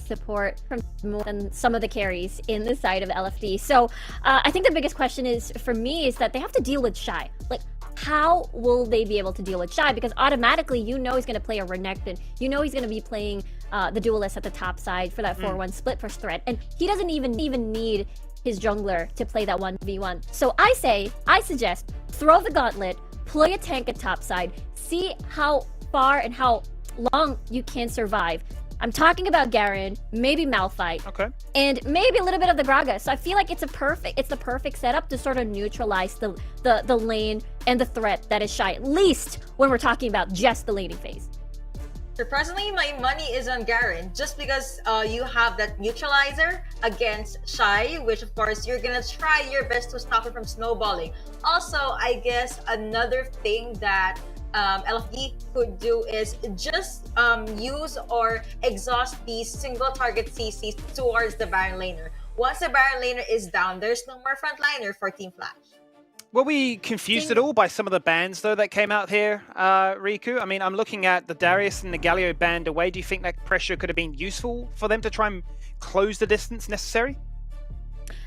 support from more than some of the carries in the side of LFD. So I think the biggest question is, for me, is that they have to deal with Shy. Like, how will they be able to deal with Shy? Because automatically, you know he's going to play a Renekton. You know he's going to be playing the Duelist at the top side for that 4-1 split for threat. And he doesn't even need his jungler to play that 1v1. So I suggest, throw the gauntlet, play a tank at top side, see how far and how long you can survive. I'm talking about Garen, maybe Malphite, okay, and maybe a little bit of the Gragas. So I feel like it's the perfect setup to sort of neutralize the lane and the threat that is Shy, at least when we're talking about just the laning phase. Surprisingly, my money is on Garen, just because you have that neutralizer against Shy, which of course you're gonna try your best to stop it from snowballing. Also, I guess another thing that LFD could do is just use or exhaust these single target CCs towards the Baron laner. Once the Baron laner is down, there's no more frontliner for Team Flash. Were we confused at all by some of the bans, though, that came out here, Riku? I mean, I'm looking at the Darius and the Galio banned away. Do you think that pressure could have been useful for them to try and close the distance necessary?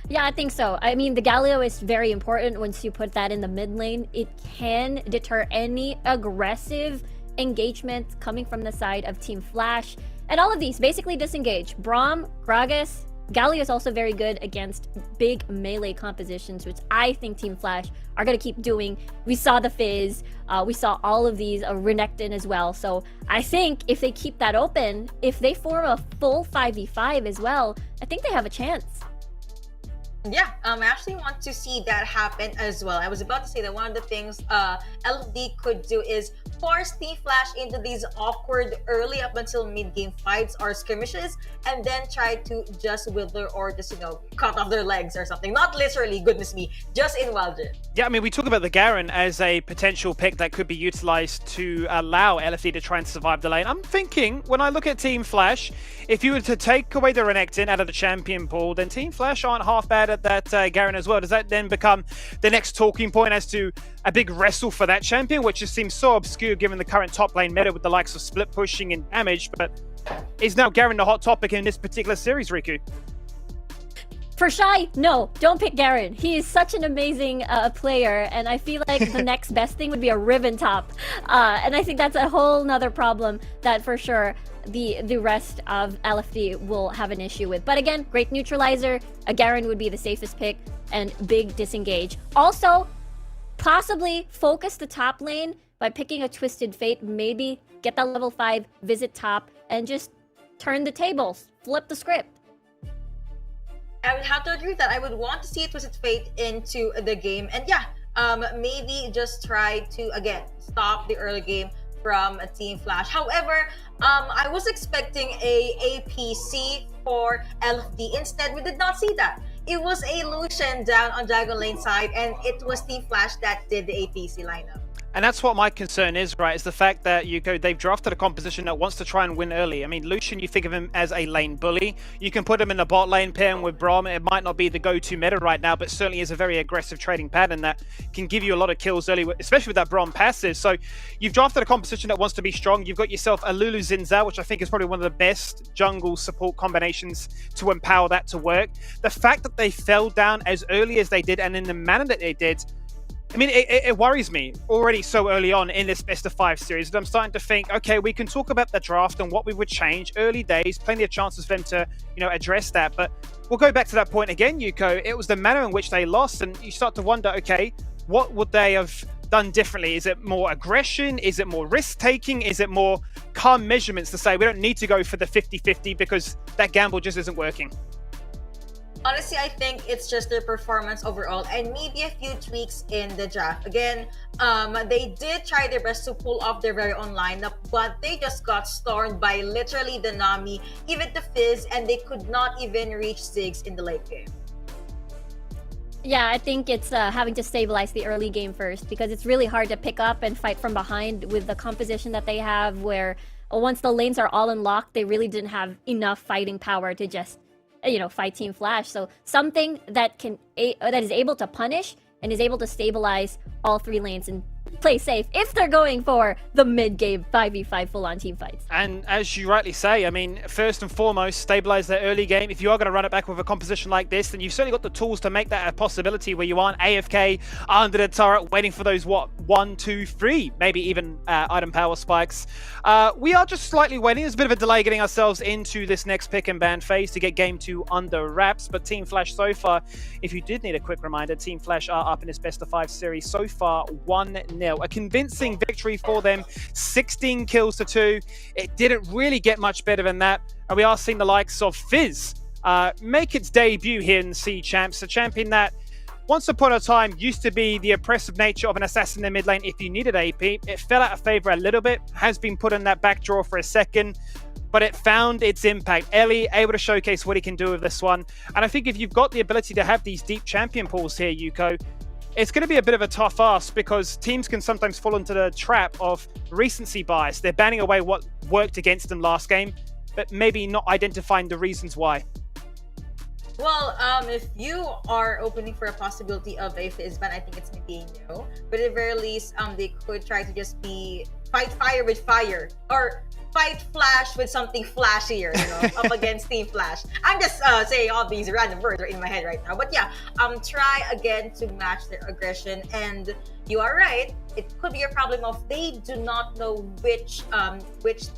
Yeah, I think so. I mean, the Galio is very important. Once you put that in the mid lane, it can deter any aggressive engagement coming from the side of Team Flash. And all of these basically disengage. Braum, Gragas, Galio is also very good against big melee compositions, which I think Team Flash are going to keep doing. We saw the Fizz, we saw all of these, Renekton as well. So I think if they keep that open, if they form a full 5v5 as well, I think they have a chance. Yeah, I actually want to see that happen as well. I was about to say that one of the things LFD could do is force Team Flash into these awkward early up until mid-game fights or skirmishes, and then try to just wither or just, cut off their legs or something. Not literally, goodness me, just in Wild Rift. Yeah, I mean, we talk about the Garen as a potential pick that could be utilized to allow LFD to try and survive the lane. I'm thinking, when I look at Team Flash, if you were to take away the Renekton out of the champion pool, then Team Flash aren't half bad at that Garen as well. Does that then become the next talking point as to a big wrestle for that champion, which just seems so obscure given the current top lane meta with the likes of split pushing and damage, but is now Garen the hot topic in this particular series, Riku? For Shy, no, don't pick Garen. He is such an amazing player, and I feel like the next best thing would be a Riven top. And I think that's a whole nother problem that for sure the rest of LFD will have an issue with. But again, great neutralizer. A Garen would be the safest pick, and big disengage. Also, possibly focus the top lane by picking a Twisted Fate. Maybe get that level 5, visit top, and just turn the tables, flip the script. I would have to agree with that. I would want to see Twisted Fate into the game. And yeah, maybe just try to, again, stop the early game from Team Flash. However, I was expecting a APC for LFD. Instead, we did not see that. It was a Lucian down on Dragon Lane side, and it was Team Flash that did the APC lineup. And that's what my concern is, right, is the fact that they've drafted a composition that wants to try and win early. I mean, Lucian, you think of him as a lane bully. You can put him in the bot lane pairing with Braum. It might not be the go-to meta right now, but certainly is a very aggressive trading pattern that can give you a lot of kills early, especially with that Braum passive. So you've drafted a composition that wants to be strong. You've got yourself a Lulu Zinzao, which I think is probably one of the best jungle support combinations to empower that to work. The fact that they fell down as early as they did and in the manner that they did, I mean, it worries me already so early on in this best of 5 series that I'm starting to think, okay, we can talk about the draft and what we would change. Early days, plenty of chances for them to, address that. But we'll go back to that point again, Yuko. It was the manner in which they lost, and you start to wonder, okay, what would they have done differently? Is it more aggression? Is it more risk-taking? Is it more calm measurements to say we don't need to go for the 50-50 because that gamble just isn't working? Honestly, I think it's just their performance overall and maybe a few tweaks in the draft. Again, they did try their best to pull off their very own lineup, but they just got stormed by literally the Nami, even the Fizz, and they could not even reach Ziggs in the late game. Yeah, I think it's having to stabilize the early game first, because it's really hard to pick up and fight from behind with the composition that they have, where once the lanes are all unlocked, they really didn't have enough fighting power to just fight Team Flash. So something that is able to punish and is able to stabilize all 3 lanes and play safe if they're going for the mid-game 5v5 full-on team fights. And as you rightly say, I mean, first and foremost, stabilize that early game. If you are going to run it back with a composition like this, then you've certainly got the tools to make that a possibility where you aren't AFK under the turret waiting for those, 1, 2, 3, maybe even item power spikes. We are just slightly waiting. There's a bit of a delay getting ourselves into this next pick and ban phase to get game 2 under wraps. But Team Flash so far, if you did need a quick reminder, Team Flash are up in this best of 5 series so far 1-0. A convincing victory for them, 16 kills to 2. It didn't really get much better than that. And we are seeing the likes of Fizz make its debut here in C Champs, a champion that once upon a time used to be the oppressive nature of an assassin in the mid lane if you needed AP. It fell out of favor a little bit, has been put in that back drawer for a second, but it found its impact. Ellie able to showcase what he can do with this one. And I think if you've got the ability to have these deep champion pools here, Yuko, it's going to be a bit of a tough ask because teams can sometimes fall into the trap of recency bias. They're banning away what worked against them last game, but maybe not identifying the reasons why. Well, if you are opening for a possibility of a Fizz ban, I think it's maybe a no. But at the very least, they could try to just fight fire with fire, or fight Flash with something flashier, up against Team Flash. I'm just saying all these random words are in my head right now. But yeah, try again to match their aggression. And you are right, it could be a problem of they do not know which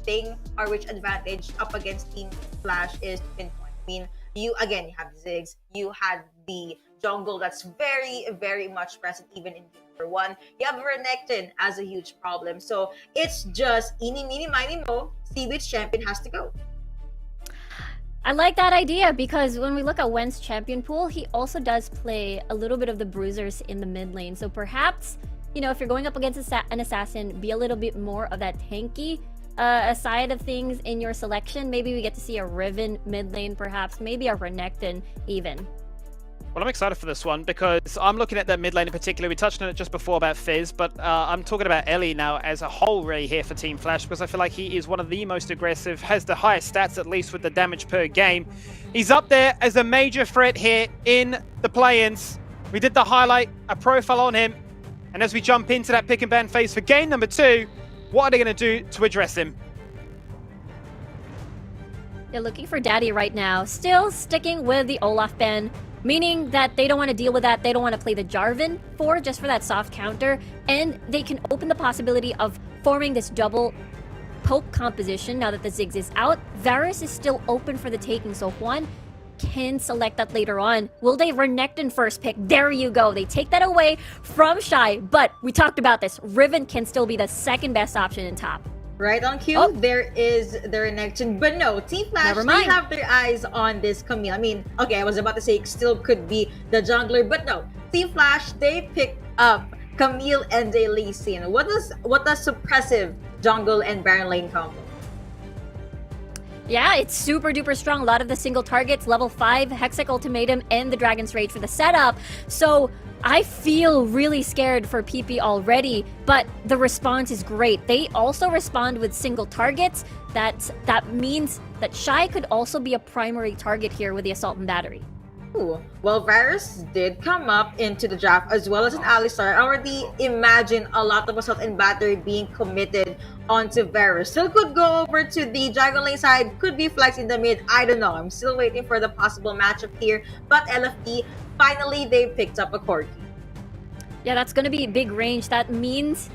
thing or which advantage up against Team Flash is to pinpoint. I mean, you have Ziggs, you had the jungle that's very, very much present even in Game 1. You have Renekton as a huge problem. So it's just eeny, meeny, miny, mo, see which champion has to go. I like that idea because when we look at Wen's champion pool, he also does play a little bit of the bruisers in the mid lane. So perhaps, if you're going up against an assassin, be a little bit more of that tanky side of things in your selection. Maybe we get to see a Riven mid lane, perhaps, maybe a Renekton even. Well, I'm excited for this one because I'm looking at that mid lane in particular. We touched on it just before about Fizz, but I'm talking about Ellie now as a whole really here for Team Flash because I feel like he is one of the most aggressive, has the highest stats at least with the damage per game. He's up there as a major threat here in the play-ins. We did the highlight, a profile on him, and as we jump into that pick and ban phase for game number 2, what are they going to do to address him? They're looking for Daddy right now, still sticking with the Olaf ban, meaning that they don't want to deal with that. They don't want to play the Jarvan just for that soft counter, and they can open the possibility of forming this double poke composition now that the Ziggs is out. Varus is still open for the taking, so Juan can select that later on. Will they Renekton first pick? There you go. They take that away from Shy, but we talked about this. Riven can still be the second best option in top. Right on cue, there is the Renekton, but no, Team Flash, they have their eyes on this Camille. I mean, okay, I was about to say it still could be the jungler, but no, Team Flash, they picked up Camille and the Lee Sin. What does suppressive jungle and Baron lane combo? Yeah, it's super duper strong. A lot of the single targets, level 5, Hextech Ultimatum, and the Dragon's Rage for the setup. So I feel really scared for PP already, but the response is great. They also respond with single targets. That means that Shy could also be a primary target here with the Assault and Battery. Ooh. Well, Varus did come up into the draft as well as an Alistar. I already imagine a lot of Assault and Battery being committed onto Varus. Still could go over to the Dragon Lane side, could be Flex in the mid. I don't know. I'm still waiting for the possible matchup here. But LFD, finally, they picked up a Corki. Yeah, that's going to be big range. That means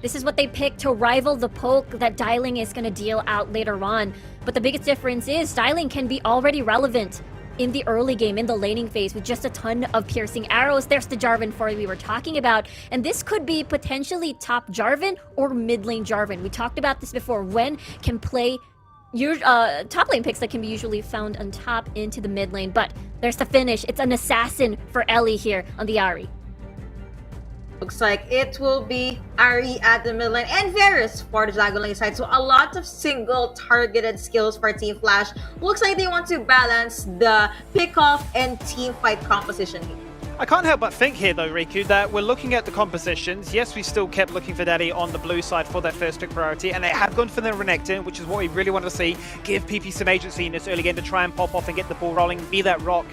this is what they pick to rival the poke that Dialing is going to deal out later on. But the biggest difference is Dialing can be already relevant in the early game, in the laning phase, with just a ton of piercing arrows. There's the Jarvan 4 we were talking about. And this could be potentially top Jarvan or mid lane Jarvan. We talked about this before. When can play your top lane picks that can be usually found on top into the mid lane. But there's the finish. It's an assassin for Ellie here on the Ahri. Looks like it will be Ahri at the mid lane and Varus for the Dragon lane side. So a lot of single targeted skills for Team Flash. Looks like they want to balance the pick-off and team fight composition here. I can't help but think here, though, Riku, that we're looking at the compositions. Yes, we still kept looking for Daddy on the blue side for that first pick priority, and they have gone for the Renekton, which is what we really want to see. Give PP some agency in this early game to try and pop off and get the ball rolling, be that rock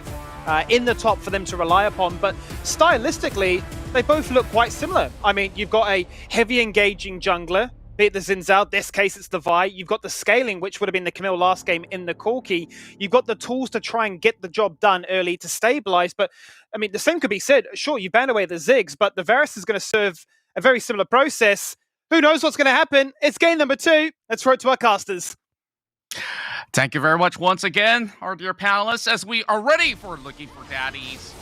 in the top for them to rely upon. But stylistically, they both look quite similar. I mean, you've got a heavy engaging jungler, be it the Xin Zhao, this case it's the Vi. You've got the scaling, which would have been the Camille last game in the Corki. You've got the tools to try and get the job done early to stabilize. But, I mean, the same could be said. Sure, you ban away the Ziggs, but the Varus is going to serve a very similar process. Who knows what's going to happen? It's game number 2. Let's throw it to our casters. Thank you very much once again, our dear panelists, as we are ready for looking for daddies.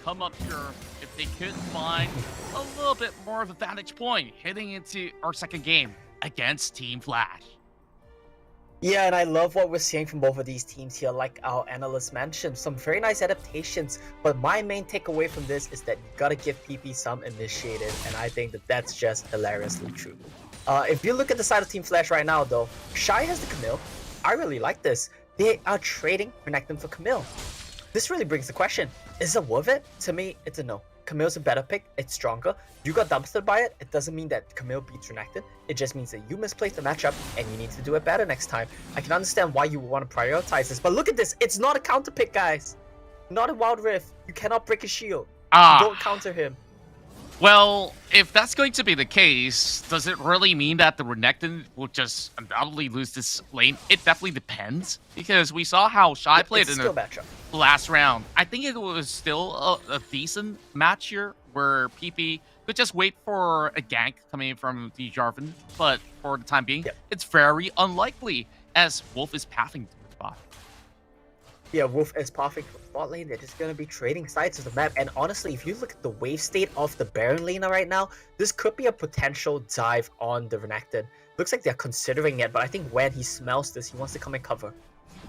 Come up here if they could find a little bit more of a vantage point heading into our second game against Team Flash. Yeah, and I love what we're seeing from both of these teams here. Like our analyst mentioned, some very nice adaptations. But my main takeaway from this is that you gotta give PP some initiative, and I think that that's just hilariously true. If you look at the side of Team Flash right now, though, Shy has the Camille. I really like this. They are trading Renekton for Camille. This really brings the question, is it worth it? To me, it's a no. Camille's a better pick, it's stronger. You got dumpstered by it, it doesn't mean that Camille beats Renekton. It just means that you misplaced the matchup and you need to do it better next time. I can understand why you would want to prioritize this, but look at this, it's not a counter pick, guys. Not a Wild Rift. You cannot break his shield. You don't counter him. Well, if that's going to be the case, does it really mean that the Renekton will just undoubtedly lose this lane? It definitely depends, because we saw how Shy played in the last round. I think it was still a decent match here, where PP could just wait for a gank coming in from the Jarvan, but for the time being, it's very unlikely, as Wolf is pathing to the spot. Yeah, Wolf is pathing for spot lane. They're just going to be trading sides of the map. And honestly, if you look at the wave state of the Baron laner right now, this could be a potential dive on the Renekton. Looks like they're considering it, but I think when he smells this, he wants to come and cover.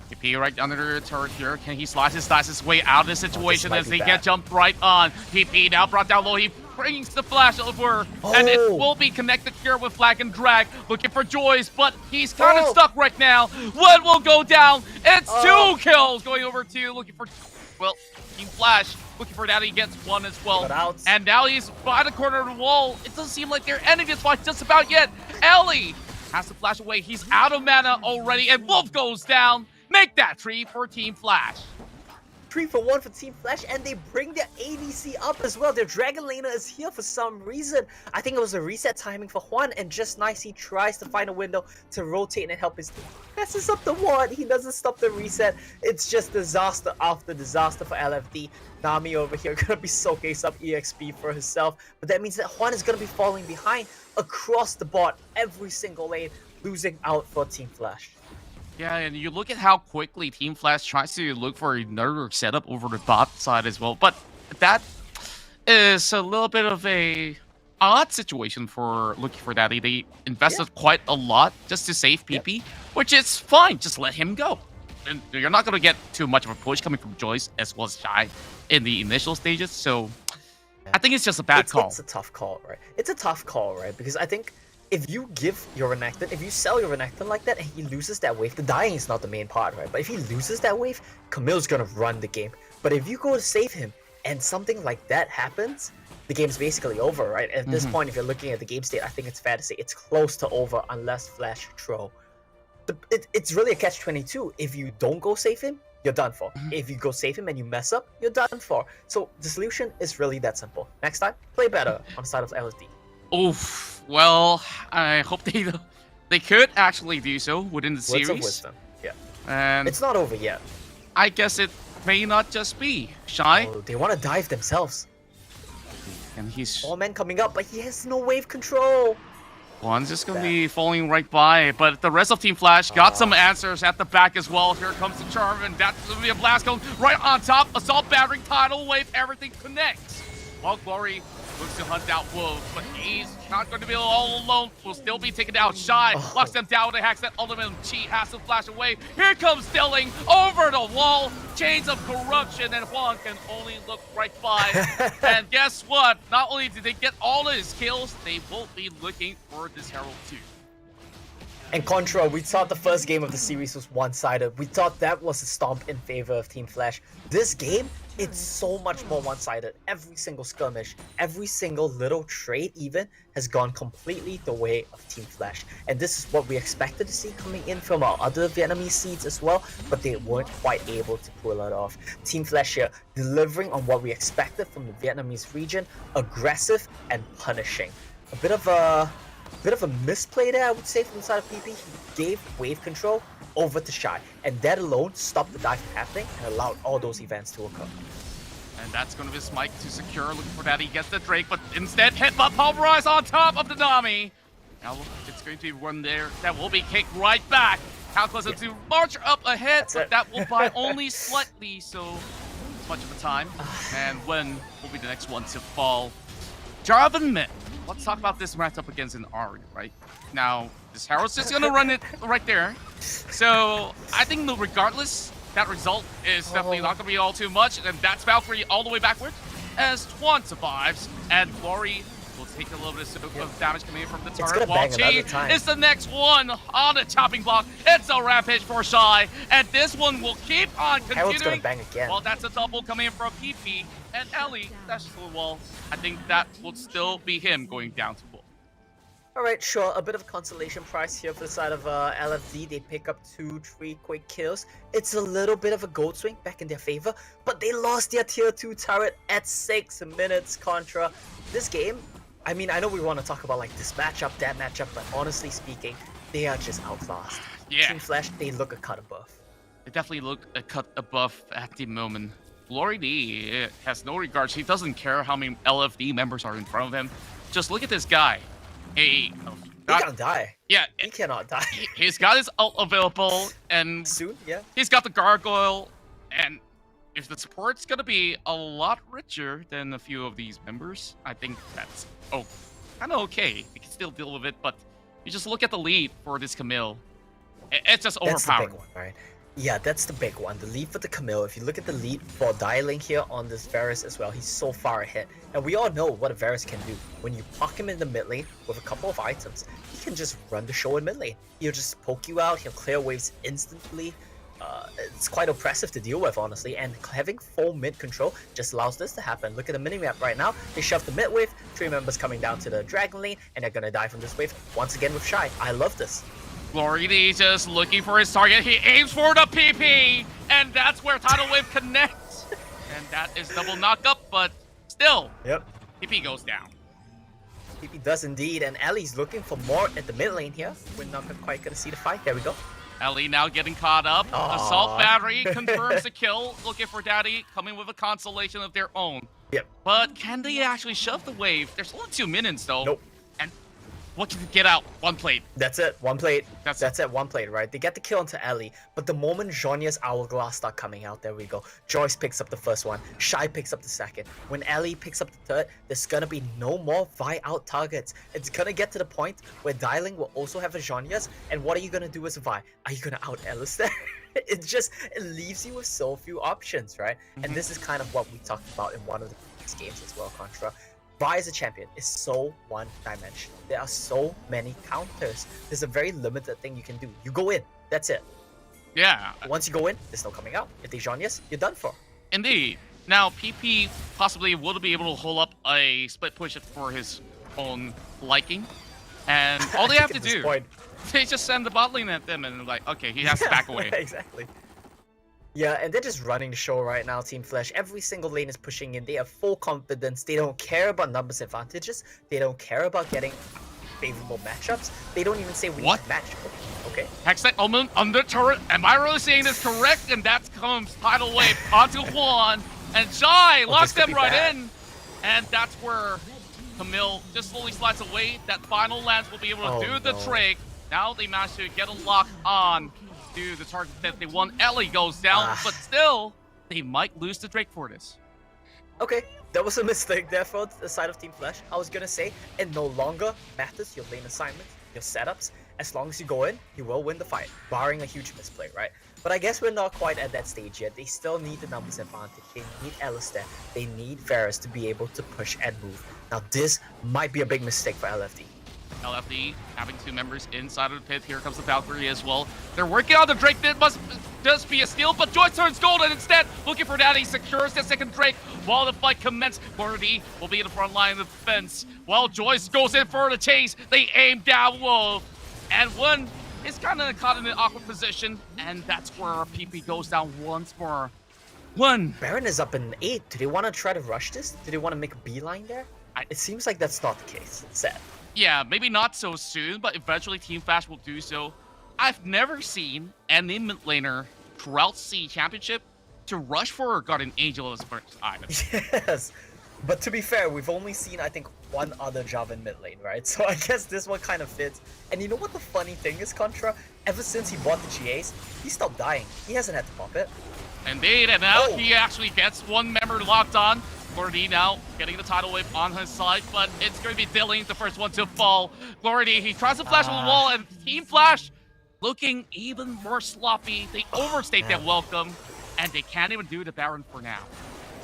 PP right under the turret here. Can he slice his way out of the situation as they get jumped right on? PP now brought down low. He brings the flash over, and it will be connected here with Flag and Drag, looking for Joyce, but he's kind of stuck right now. What will go down? It's 2 kills going over to looking for, well, Team Flash looking for that. He gets 1 as well, and now he's by the corner of the wall. It doesn't seem like they're ending this fight just about yet. Ellie has to flash away. He's out of mana already, and Wolf goes down. Make that 3 for Team Flash. 3 for 1 for Team Flash, and they bring their ADC up as well. Their Dragon Laner is here for some reason. I think it was a reset timing for Juan, and just nice, he tries to find a window to rotate and help his team. Messes up the ward. He doesn't stop the reset. It's just disaster after disaster for LFD. Nami over here gonna be showcased up EXP for herself, but that means that Juan is gonna be falling behind across the board, every single lane, losing out for Team Flash. Yeah, and you look at how quickly Team Flash tries to look for another setup over the bot side as well. But that is a little bit of a odd situation for looking for that. They invested quite a lot just to save PP, which is fine. Just let him go. And you're not going to get too much of a push coming from Joyce as well as Shy in the initial stages. So I think it's just a bad call. It's a tough call, right? It's a tough call, right? Because I think if you give your Renekton, if you sell your Renekton like that and he loses that wave, the dying is not the main part, right? But if he loses that wave, Camille's gonna run the game. But if you go to save him and something like that happens, the game's basically over, right? At this point, if you're looking at the game state, I think it's fair to say it's close to over unless Flash throw. It's really a catch-22. If you don't go save him, you're done for. If you go save him and you mess up, you're done for. So the solution is really that simple. Next time, play better on the side of LSD. Oof. Well, I hope they could actually do so within the series. Words of wisdom. Yeah. And it's not over yet. I guess it may not just be Shy. Oh, they want to dive themselves. And he's 4 men coming up, but he has no wave control. One's just gonna be falling right by, but the rest of Team Flash got some answers at the back as well. Here comes the charm, and that's gonna be a blast cone right on top. Assault battery, tidal wave, everything connects. While Glory looks to hunt out Wolves, but he's not going to be all alone. Will still be taken down. Shy locks them down to hacks that ultimate. Chi has to flash away. Here comes Stilling over the wall. Chains of corruption, and Juan can only look right by. And guess what? Not only did they get all of his kills, they will be looking for this Herald too. And Contra, we thought the first game of the series was one-sided. We thought that was a stomp in favor of Team Flash. This game, it's so much more one-sided. Every single skirmish, every single little trade even, has gone completely the way of Team Flash. And this is what we expected to see coming in from our other Vietnamese seeds as well, but they weren't quite able to pull it off. Team Flash here, delivering on what we expected from the Vietnamese region, aggressive and punishing. A bit of a misplay there, I would say, from the side of PP. He gave wave control over to Shy, and that alone stopped the dive from happening and allowed all those events to occur. And that's going to be Smike to secure, looking for that. He gets the Drake, but instead hit by Pulverize on top of the Nami. Now it's going to be one there that will be kicked right back. Calculated to march up ahead, but that will buy only slightly, so it's much of a time. And when will be the next one to fall? Jarvan Mid. Let's talk about this matchup against an ARG, right? Now, this Herald's just gonna run it right there. So, I think regardless, that result is definitely not gonna be all too much, and that's Valkyrie all the way backward, as Twan survives, and Glory will take a little bit of damage coming in from the turret, while Chi is the next one on the chopping block. It's a rampage for Shy, and this one will keep on continuing. Herald's gonna bang again. Well, that's a double coming in from PP, and Ellie dashes to the wall. I think that will still be him going down to wall. Alright, sure, a bit of a consolation prize here for the side of LFD. They pick up 2-3 quick kills. It's a little bit of a gold swing back in their favor, but they lost their tier 2 turret at 6 minutes. Contra. This game, I mean, I know we want to talk about like this matchup, that matchup, but honestly speaking, they are just outclassed. Yeah. Team Flash, they look a cut above. They definitely look a cut above at the moment. Glory D has no regards. He doesn't care how many LFD members are in front of him. Just look at this guy. He can't die. Yeah. He cannot die. He's got his ult available, and soon, yeah. He's got the gargoyle, and if the support's gonna be a lot richer than a few of these members, I think that's kind of okay. We can still deal with it, but you just look at the lead for this Camille. It's just overpowered. That's the big one, right? Yeah, that's the big one. The lead for the Camille. If you look at the lead for Dialing here on this Varus as well, he's so far ahead. And we all know what a Varus can do. When you park him in the mid lane with a couple of items, he can just run the show in mid lane. He'll just poke you out, he'll clear waves instantly. It's quite oppressive to deal with, honestly, and having full mid control just allows this to happen. Look at the minimap right now. They shoved the mid wave, 3 members coming down to the Dragon lane, and they're gonna die from this wave once again with Shy. I love this. Glory D just looking for his target. He aims for the PP, and that's where Tidal Wave connects. And that is double knock up, but still, PP goes down. PP does indeed, and Ellie's looking for more at the mid lane here. We're not quite gonna see the fight. There we go. Ellie now getting caught up. Assault battery confirms the kill. Looking for Daddy, coming with a consolation of their own. Yep. But can they actually shove the wave? There's only 2 minions though. Nope. And what can they get out? 1 plate. That's it. 1 plate. That's it. 1 plate, right? They get the kill onto Ellie, but the moment Zhonya's Hourglass start coming out, there we go. Joyce picks up the first one. Shy picks up the second. When Ellie picks up the third, there's gonna be no more Vi out targets. It's gonna get to the point where Dialing will also have a Zhonya's, and what are you gonna do as a Vi? Are you gonna out Alistair? It leaves you with so few options, right? And this is kind of what we talked about in one of the previous games as well, Contra. Vi as a champion is so one-dimensional. There are so many counters. There's a very limited thing you can do. You go in, that's it. Yeah. Once you go in, there's no coming out. If they Zhonya's, you're done for. Indeed. Now, PP possibly will be able to hold up a split push for his own liking. And all they have to do, they just send the bot lane at them and like, okay, he has to back away. Exactly. Yeah, and they're just running the show right now, Team Flash. Every single lane is pushing in. They have full confidence. They don't care about numbers advantages. They don't care about getting favorable matchups. They don't even say we need to match. Okay. Hextech Omen under turret. Am I really saying this correct? And that comes Tidal Wave onto Juan. And Shy locks them right in. And that's where Camille just slowly slides away. That final lance will be able to do the trick. Now they manage to get a lock on to the target that they want. Ellie goes down, but still, they might lose the Drake for this. Okay, that was a mistake there for the side of Team Flash. I was gonna say, it no longer matters your lane assignments, your setups. As long as you go in, you will win the fight, barring a huge misplay, right? But I guess we're not quite at that stage yet. They still need the numbers advantage. They need Alistair. They need Varus to be able to push and move. Now this might be a big mistake for LFD. LFD having 2 members inside of the pit. Here comes the Valkyrie as well. They're working on the Drake. That must just be a steal, but Joyce turns gold, and instead, looking for that, he secures the second Drake while the fight commences. Gordy will be in the front line of the defense. While Joyce goes in for the chase, they aim down low, and one is kind of caught in an awkward position, and that's where our PP goes down once more. Baron is up in 8. Do they want to try to rush this? Do they want to make a beeline there? It seems like that's not the case. Sad. Yeah, maybe not so soon, but eventually Team Flash will do so. I've never seen any mid laner throughout C Championship to rush for a Guardian Angel as first item. Yes, but to be fair, we've only seen, I think, one other Java in mid lane, right? So I guess this one kind of fits. And you know what the funny thing is, Contra? Ever since he bought the GAs, he stopped dying. He hasn't had to pop it. Indeed, and now he actually gets one member locked on. Glordy now getting the tidal wave on his side, but it's going to be Dilling, the first one to fall. Glordy, he tries to flash on the wall, and Team Flash looking even more sloppy. They overstate their welcome, and they can't even do the Baron for now.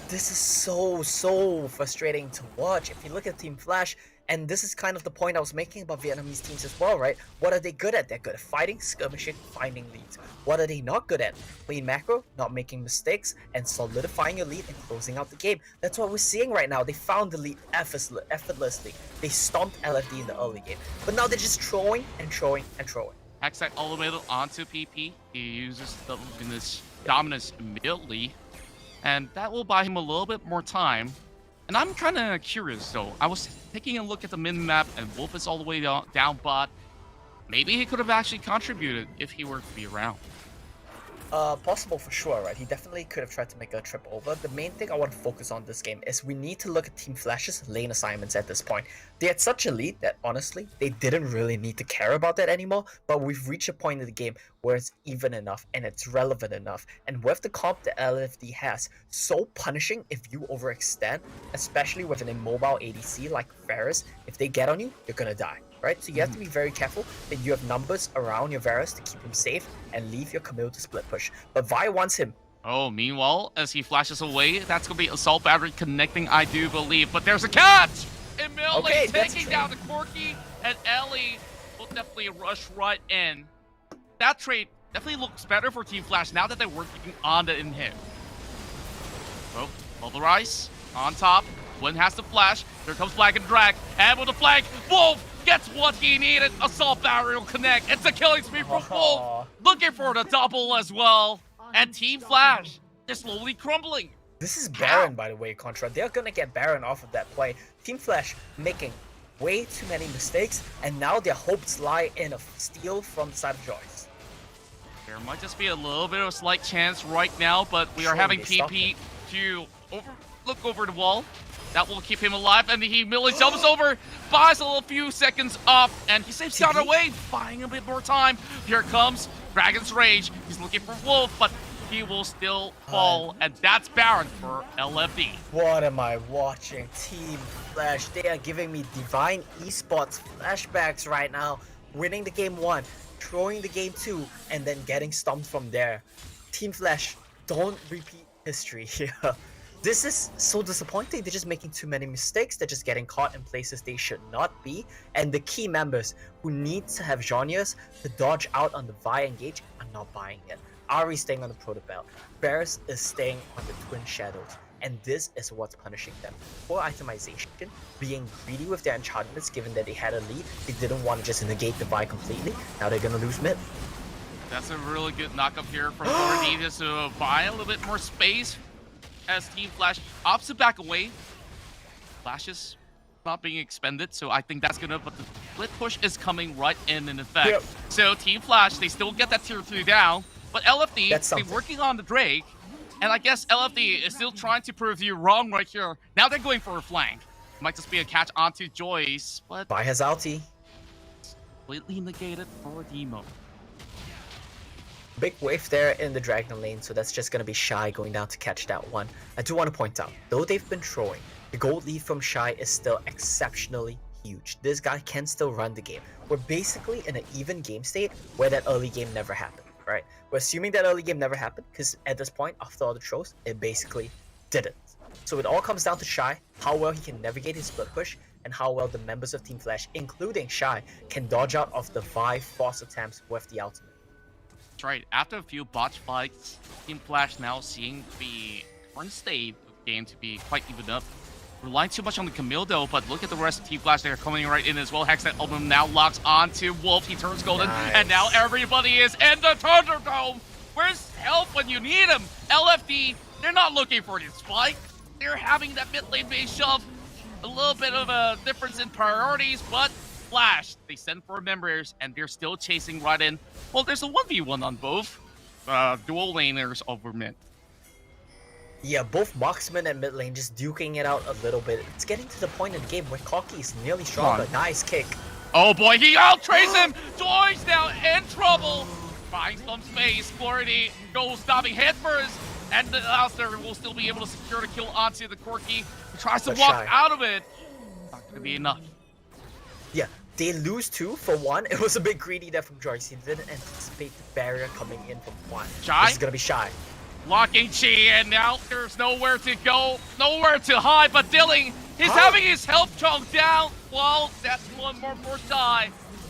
This is so frustrating to watch. If you look at Team Flash, and this is kind of the point I was making about Vietnamese teams as well, right? What are they good at? They're good at fighting, skirmishing, finding leads. What are they not good at? Playing macro, not making mistakes, and solidifying your lead and closing out the game. That's what we're seeing right now. They found the lead effortlessly. They stomped LFD in the early game. But now they're just throwing and throwing and throwing. Hextech all the way onto PP. He uses the dominance immediately, and that will buy him a little bit more time. And I'm kind of curious, though. I was taking a look at the min-map, and Wolf is all the way down bot. Maybe he could have actually contributed if he were to be around. Possible for sure, right? He definitely could have tried to make a trip over. The main thing I want to focus on this game is we need to look at Team Flash's lane assignments at this point. They had such a lead that, honestly, they didn't really need to care about that anymore, but we've reached a point in the game where it's even enough and it's relevant enough. And with the comp that LFD has, so punishing if you overextend, especially with an immobile ADC like Varus. If they get on you, you're gonna die. Right? So you have to be very careful that you have numbers around your Varus to keep him safe and leave your Camille to split push. But Vi wants him. Oh, meanwhile, as he flashes away, that's going to be Assault Battery connecting, I do believe. But there's a catch! Emile taking down the Corki, and Ellie will definitely rush right in. That trade definitely looks better for Team Flash now that they're working on the inhib. Oh, Polarize on top. Win has to flash. Here comes Flag and Drag. And with the flag, Wolf gets what he needed. Assault Barrier will connect. It's a killing spree for Wolf. Looking for the double as well. And Team Flash is slowly crumbling. This is Baron, by the way, Contra. They're gonna get Baron off of that play. Team Flash making way too many mistakes, and now their hopes lie in a steal from the side of Joyce. There might just be a little bit of a slight chance right now, but we are having PP to look over the wall. That will keep him alive, and he immediately jumps over, buys a little few seconds off, and he saves down away, buying a bit more time. Here comes Dragon's Rage. He's looking for Wolf, but he will still fall, and that's Baron for LFD. What am I watching? Team Flash, they are giving me divine esports flashbacks right now. Winning the game 1, throwing the game 2, and then getting stumped from there. Team Flash, don't repeat history here. This is so disappointing. They're just making too many mistakes. They're just getting caught in places they should not be. And the key members who need to have genres to dodge out on the Vi engage are not buying it. Ari staying on the Proto Belt. Varus is staying on the Twin Shadows. And this is what's punishing them. Poor itemization, being greedy with their enchantments given that they had a lead. They didn't want to just negate the Vi completely. Now they're going to lose mid. That's a really good knock-up here from Gordy just to buy a little bit more space. As Team Flash opts to back away. Flash is not being expended, so I think that's gonna, but the split push is coming right in effect. Yep. So Team Flash, they still get that tier 3 down, but LFD, they're working on the Drake, and I guess LFD is still trying to prove you wrong right here. Now they're going for a flank. Might just be a catch onto Joyce, but Vi has ulti. completely negated for Demo. Big wave there in the Dragon lane, so that's just gonna be Shy going down to catch that one. I do want to point out, though they've been throwing, the gold lead from Shy is still exceptionally huge. This guy can still run the game. We're basically in an even game state where that early game never happened, right? We're assuming that early game never happened because at this point, after all the throws, it basically didn't. So it all comes down to Shy, how well he can navigate his split push, and how well the members of Team Flash, including Shy, can dodge out of the 5 force attempts with the ultimate. That's right. After a few botch fights, Team Flash now seeing the current state of the game to be quite even up. Relying too much on the Camille though, but look at the rest of Team Flash. They're coming right in as well. Hex that album now locks onto Wolf. He turns golden, and now everybody is in the Thunderdome. Where's help when you need him? LFD, they're not looking for this spike. They're having that mid lane base shove. A little bit of a difference in priorities, but Flash, they send for members, and they're still chasing right in. Well, there's a 1v1 on both dual laners over mid. Yeah, both marksman and mid lane just duking it out a little bit. It's getting to the point in the game where Cocky is nearly stronger. Nice kick. Oh boy, he outtrays him! Joy's now in trouble! Finds some space. Flority goes stopping head first, and the Alistair will still be able to secure the kill onto the Corki. He tries to walk out of it. Not gonna be enough. Yeah, they lose 2 for 1. It was a bit greedy there from Joyce. He didn't anticipate the barrier coming in from 1. Shy? This is gonna be Shy. Locking Chi, and now there's nowhere to go, nowhere to hide, but Dilling, he's having his health chunk down. Well, that's one more for Shy.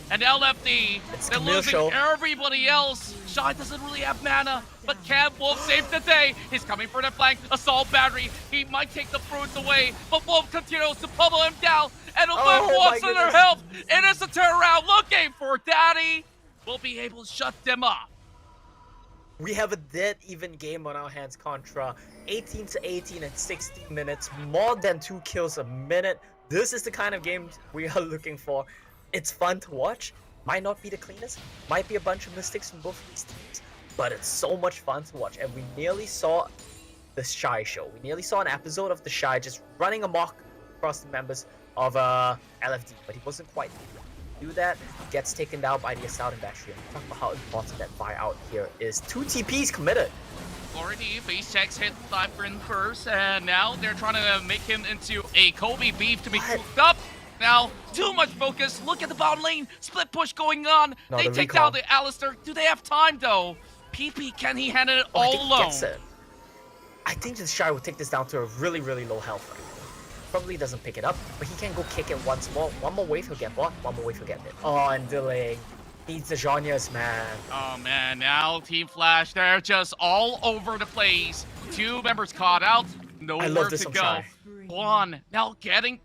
And LFD, they're losing everybody else. Shy doesn't really have mana, but can Wolf save the day? He's coming for the flank, assault battery. He might take the fruits away, but Wolf continues to pummel him down. And Wolf walks in their health. It is a turnaround looking for Daddy. We'll be able to shut them up. We have a dead even game on our hands, Contra. 18 to 18 in 60 minutes, more than 2 kills a minute. This is the kind of game we are looking for. It's fun to watch. Might not be the cleanest, might be a bunch of mistakes from both of these teams, but it's so much fun to watch. And we nearly saw the Shy show. We nearly saw an episode of the Shy just running amok across the members of LFD, but he wasn't quite able to do that. Gets taken down by the Assault and Battery. Talk about how important that buy out here is. 2 TPs committed. Already, base checks hit Cyprin first, and now they're trying to make him into a Kobe beef to be cooked up. Now, too much focus. Look at the bottom lane. Split push going on. No, they take down the Alistair. Do they have time, though? PP, can he handle it all alone? I think the Shy will take this down to a really, really low health right now. Probably doesn't pick it up, but he can go kick it once more. One more wave, he'll get bot. One more wave, he'll get hit. Oh, and delaying. Needs the Zhonya's, man. Oh, man. Now, Team Flash, they're just all over the place. 2 members caught out. Nowhere to go. Juan now getting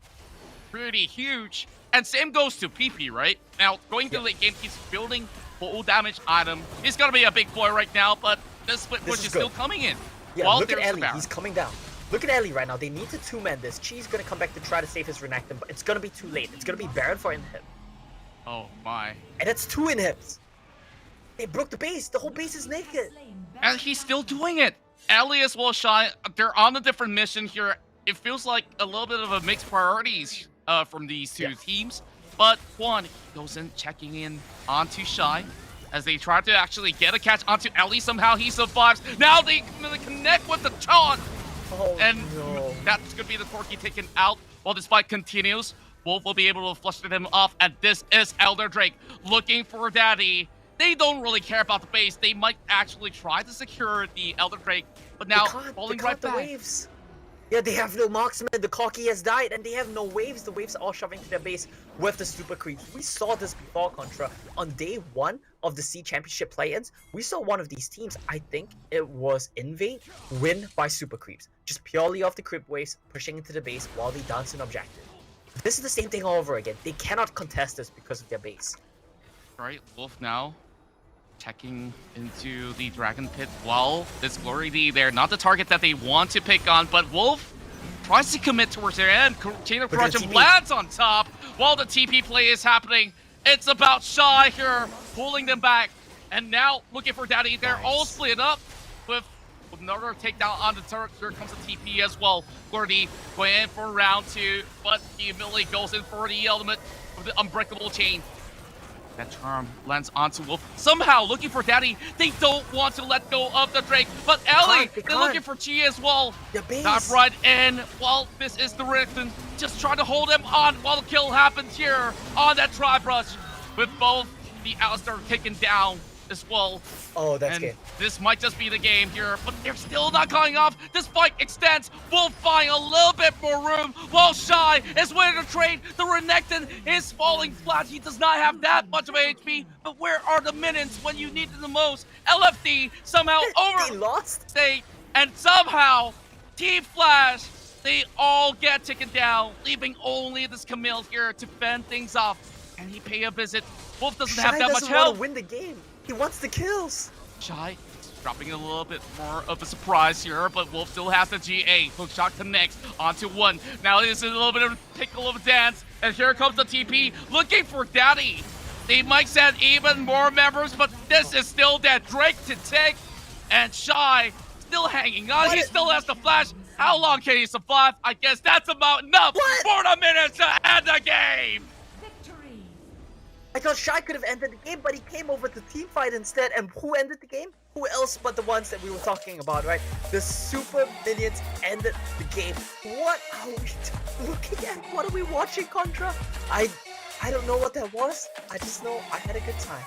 pretty huge. And same goes to PP, right? Now, going to late game, he's building full damage item. He's gonna be a big boy right now, but the split push is still coming in. Yeah, look at Ellie, he's coming down. Look at Ellie right now. They need to 2-man this. Chi's gonna come back to try to save his Renekton, but it's gonna be too late. It's gonna be Baron for inhib. Oh my. And it's 2 inhibs. They broke the base. The whole base is naked. And he's still doing it. Ellie as well, Shy. They're on a different mission here. It feels like a little bit of a mixed priorities from these 2 teams. But Juan goes in, checking in onto Shy as they try to actually get a catch onto Ellie. Somehow he survives. Now they connect with the taunt. That's going to be the Corki taken out while this fight continues. Wolf will be able to flush them off, and this is Elder Drake looking for Daddy. They don't really care about the base. They might actually try to secure the Elder Drake, but now falling right back. Waves. Yeah, they have no marksman. The Corki has died, and they have no waves. The waves are all shoving to their base with the super creeps. We saw this before, Contra. On day 1 of the C Championship play-ins, we saw one of these teams, I think it was Invade, win by super creeps. Just purely off the creep waves, pushing into the base while they dance an objective. This is the same thing all over again. They cannot contest this because of their base. Right, Wolf now checking into the Dragon Pit while this Glory D there. Not the target that they want to pick on, but Wolf tries to commit towards their end. Chain of Corruption lands on top while the TP play is happening. It's about Shy here, pulling them back. And now looking for Daddy. They're all split up with With another takedown on the turret, here comes the TP as well. Gordy going in for round 2, but he immediately goes in for the ultimate with the unbreakable chain. That charm lands onto Wolf. Somehow, looking for Daddy, they don't want to let go of the Drake. But Ellie, they're looking for Chi as well. Dive right in. Well, this is the Rickton. Just trying to hold him on while the kill happens here on that tri-brush. With both the Alistar taken down as well. Oh, that's and good. This might just be the game here, but they're still not going off. This fight extends. Wolf finding a little bit more room while Shy is winning the trade. The Renekton is falling flat. He does not have that much of HP, but where are the minions when you need them the most? LFD somehow They lost? state, and somehow Team Flash, they all get taken down, leaving only this Camille here to fend things off. And he pay a visit. Wolf doesn't have that much want help. to win the game. He wants the kills. Shy dropping a little bit more of a surprise here, but Wolf still has the GA. Hook shot connects onto 1. Now this is a little bit of a tickle of a dance, and here comes the TP looking for Daddy. They might send even more members, but this is still that Drake to take, and Shy still hanging on. He still has the flash. How long can he survive? I guess that's about enough for the minutes to end the game. I thought Shy could have ended the game, but he came over to team fight instead. And who ended the game? Who else but the ones that we were talking about, right? The super minions ended the game. What are we looking at? What are we watching, Contra? I don't know what that was. I just know I had a good time.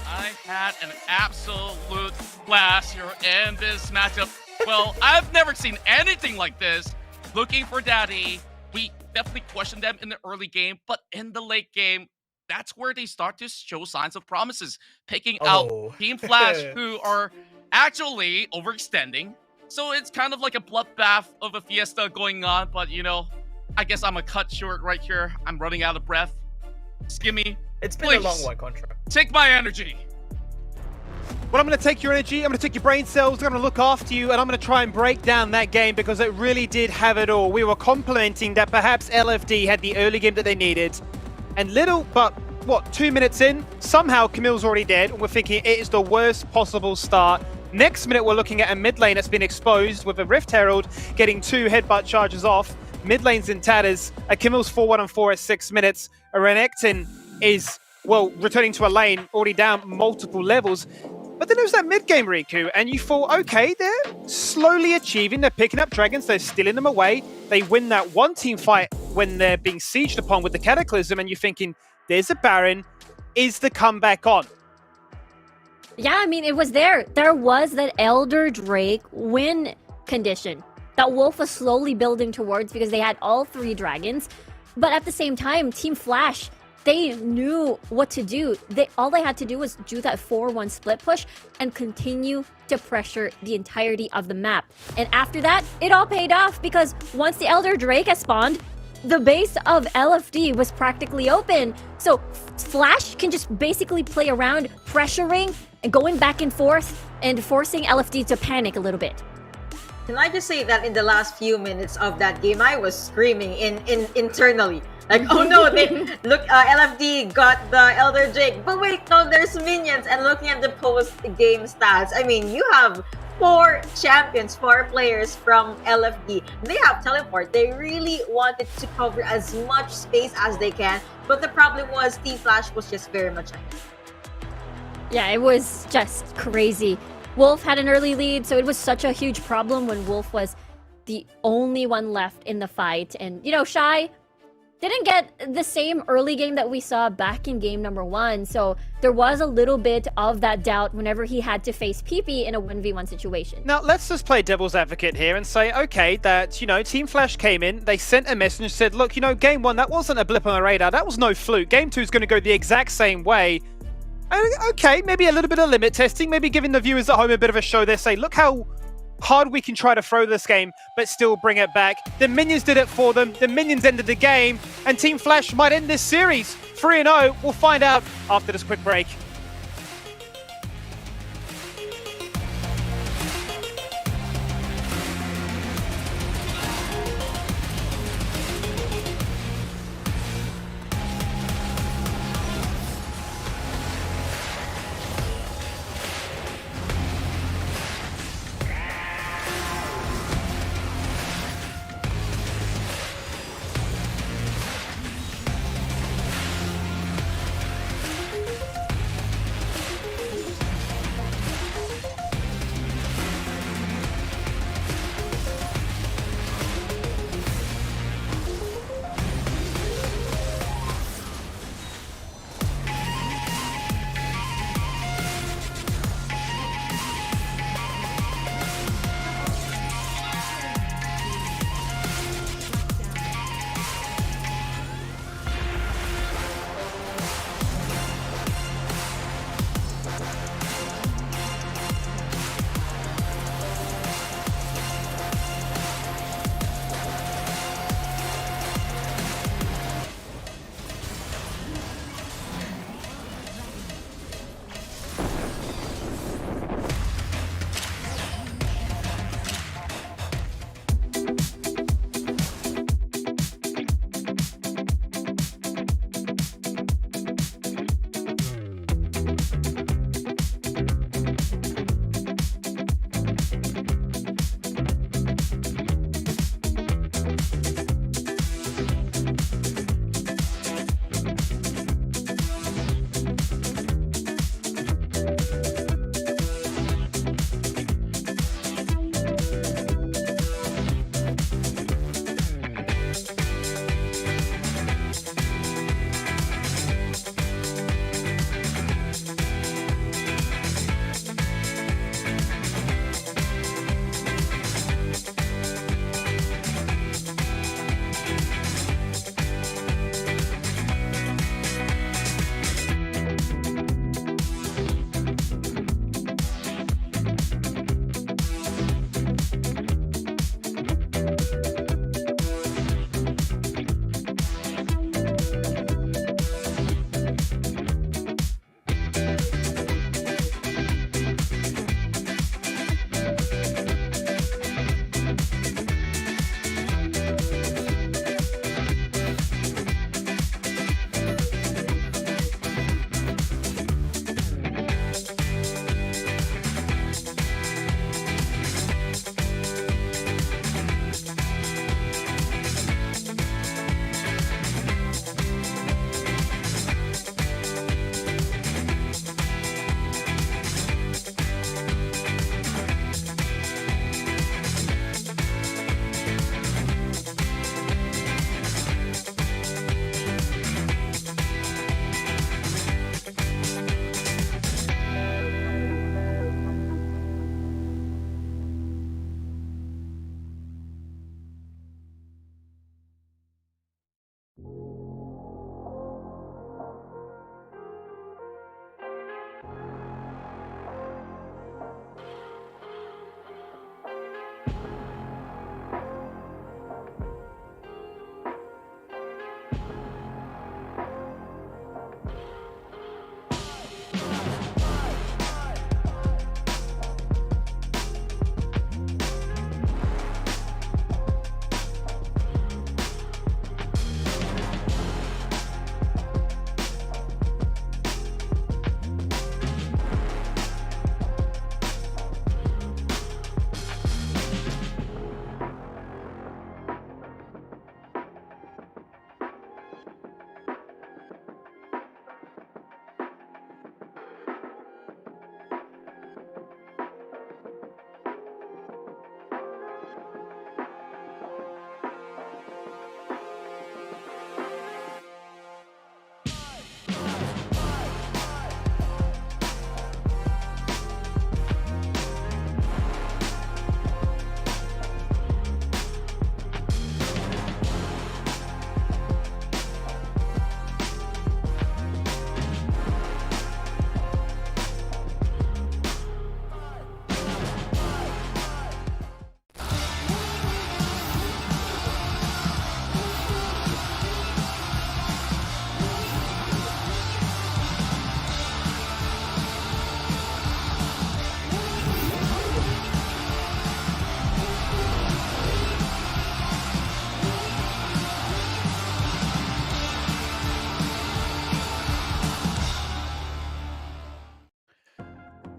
I had an absolute blast here in this matchup. Well, I've never seen anything like this. Looking for Daddy. We definitely questioned them in the early game, but in the late game, that's where they start to show signs of promises, picking out Team Flash, who are actually overextending. So it's kind of like a bloodbath of a fiesta going on, but you know, I guess I'm a cut short right here. I'm running out of breath. Skimmy, it's been please, a long one, Contra. Take my energy. Well, I'm going to take your energy, I'm going to take your brain cells, I'm going to look after you, and I'm going to try and break down that game because it really did have it all. We were complimenting that perhaps LFD had the early game that they needed. And little, but what, 2 minutes in, somehow Camille's already dead, and we're thinking it is the worst possible start. Next minute, we're looking at a mid lane that's been exposed with a Rift Herald getting 2 headbutt charges off. Mid lane's in tatters. A Camille's 4-1-4 at 6 minutes. A Renekton is, well, returning to a lane, already down multiple levels. But then there was that mid-game Riku, and you thought, okay, they're slowly achieving, they're picking up dragons, they're stealing them away. They win that one team fight when they're being sieged upon with the Cataclysm, and you're thinking, there's a Baron, is the comeback on? Yeah, I mean, it was there. There was that Elder Drake win condition that Wolf was slowly building towards because they had all 3 dragons. But at the same time, Team Flash, they knew what to do. All they had to do was do that 4-1 split push and continue to pressure the entirety of the map. And after that, it all paid off because once the Elder Drake has spawned, the base of LFD was practically open. So Flash can just basically play around, pressuring and going back and forth and forcing LFD to panic a little bit. Can I just say that in the last few minutes of that game, I was screaming internally. Like, oh no, they look, LFD got the Elder Drake, but wait, no, there's minions. And looking at the post-game stats, I mean, you have 4 champions, 4 players from LFD. They have teleport. They really wanted to cover as much space as they can, but the problem was Team Flash was just very much ahead. Yeah, it was just crazy. Wolf had an early lead, so it was such a huge problem when Wolf was the only one left in the fight. And, you know, Shy didn't get the same early game that we saw back in game number 1, so there was a little bit of that doubt whenever he had to face PP in a 1v1 situation. Now, let's just play devil's advocate here and say, okay, that, you know, Team Flash came in, they sent a message and said, look, you know, game 1, that wasn't a blip on the radar, that was no fluke. Game 2 is going to go the exact same way. Okay, maybe a little bit of limit testing, maybe giving the viewers at home a bit of a show there, say, look how hard we can try to throw this game, but still bring it back. The minions did it for them. The minions ended the game, and Team Flash might end this series 3-0. We'll find out after this quick break.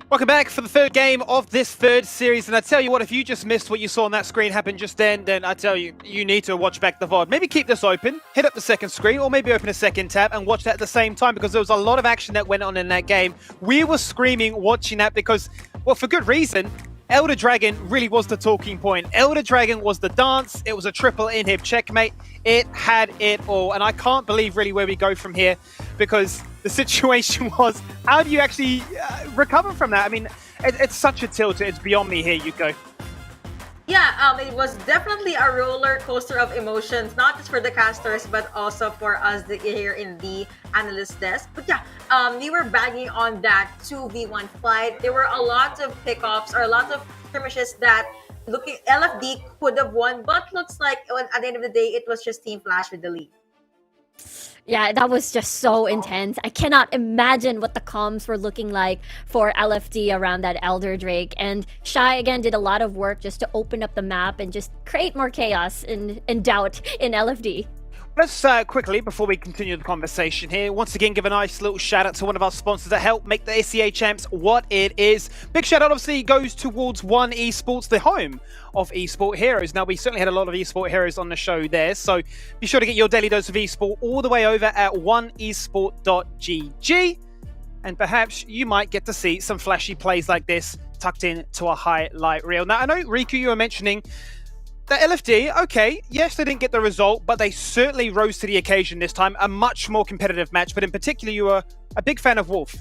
Welcome back for the third game of this third series, and I tell you what, if you just missed what you saw on that screen happen just then I tell you, you need to watch back the VOD. Maybe keep this open, hit up the second screen, or maybe open a second tab and watch that at the same time, because there was a lot of action that went on in that game. We were screaming watching that because, well, for good reason. Elder Dragon really was the talking point. Elder Dragon was the dance. It was a triple inhib checkmate. It had it all. And I can't believe really where we go from here, because the situation was, how do you actually recover from that? I mean, it's such a tilt. It's beyond me here, Yuko. Yeah, it was definitely a roller coaster of emotions, not just for the casters, but also for us here in the analyst desk. But yeah, we were bagging on that 2v1 fight. There were a lot of pickoffs or a lot of skirmishes that LFD could have won, but looks like at the end of the day, it was just Team Flash with the lead. Yeah, that was just so intense. I cannot imagine what the comms were looking like for LFD around that Elder Drake. And Shy, again, did a lot of work just to open up the map and just create more chaos and doubt in LFD. Let's quickly, before we continue the conversation here, once again give a nice little shout out to one of our sponsors that help make the SEA Champs what it is. Big shout out obviously goes towards One Esports, the home of esport heroes. Now, we certainly had a lot of esport heroes on the show there, so be sure to get your daily dose of esport all the way over at oneesport.gg, and perhaps you might get to see some flashy plays like this tucked into a highlight reel. Now, I know, Riku, you were mentioning the LFD, okay, yes, they didn't get the result, but they certainly rose to the occasion this time. A much more competitive match, but in particular, you were a big fan of Wolf.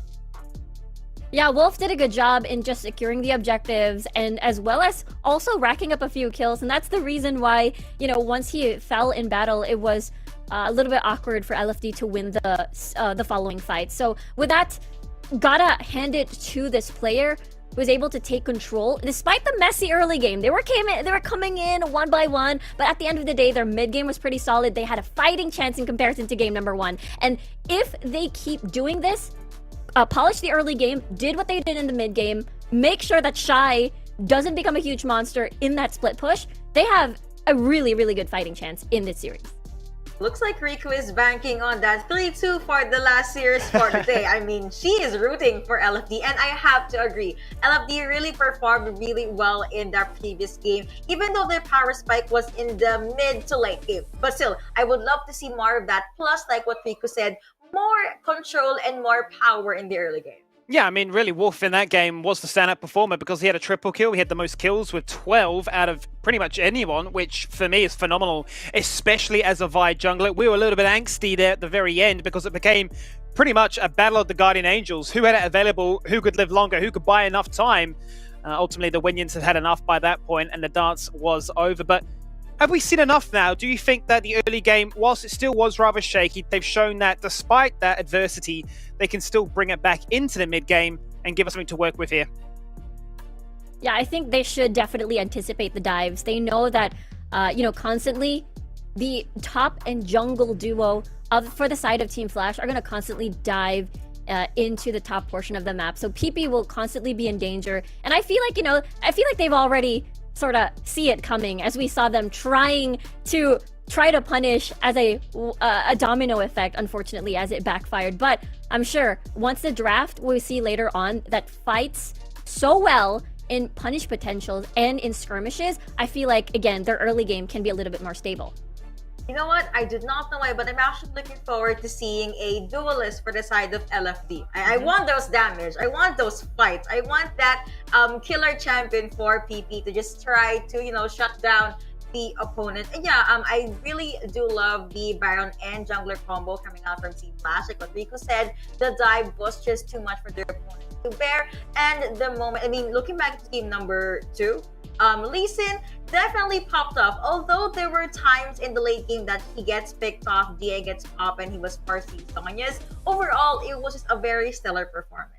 Yeah, Wolf did a good job in just securing the objectives, and as well as also racking up a few kills. And that's the reason why, you know, once he fell in battle, it was a little bit awkward for LFD to win the following fight. So with that, gotta hand it to this player, was able to take control despite the messy early game. They were coming in one by one, but at the end of the day, their mid game was pretty solid. They had a fighting chance in comparison to game number 1. And if they keep doing this, polish the early game, did what they did in the mid game, make sure that Shy doesn't become a huge monster in that split push, they have a really, really good fighting chance in this series. Looks like Riku is banking on that 3-2 for the last series for today. I mean, she is rooting for LFD, and I have to agree. LFD really performed really well in that previous game, even though their power spike was in the mid to late game. But still, I would love to see more of that. Plus, like what Riku said, more control and more power in the early game. Yeah, I mean, really, Wolf in that game was the stand-up performer because he had a triple kill. He had the most kills with 12 out of pretty much anyone, which for me is phenomenal, especially as a Vi jungler. We were a little bit angsty there at the very end because it became pretty much a battle of the Guardian Angels. Who had it available, who could live longer, who could buy enough time. Ultimately, the Winions had enough by that point and the dance was over. But have we seen enough now? Do you think that the early game, whilst it still was rather shaky, they've shown that despite that adversity, they can still bring it back into the mid game and give us something to work with here? Yeah, I think they should definitely anticipate the dives. They know that, constantly the top and jungle duo for the side of Team Flash are going to constantly dive into the top portion of the map. So PP will constantly be in danger. And I feel like they've already sort of see it coming, as we saw them try to punish as a domino effect, unfortunately, as it backfired. But I'm sure once the draft, we'll see later on that fights so well in punish potentials and in skirmishes. I feel like, again, their early game can be a little bit more stable. You know what? I did not know why, but I'm actually looking forward to seeing a duelist for the side of LFD. I want those damage. I want those fights. I want that killer champion for PP to just try to, shut down the opponent. And yeah, I really do love the Baron and jungler combo coming out from Team Flash. Like what Riku said, the dive was just too much for their opponent to bear. And the moment, looking back to game number 2, Lee Sin definitely popped off. Although there were times in the late game that he gets picked off, DA gets popped, and he was parsing Sonya's. Overall, it was just a very stellar performance.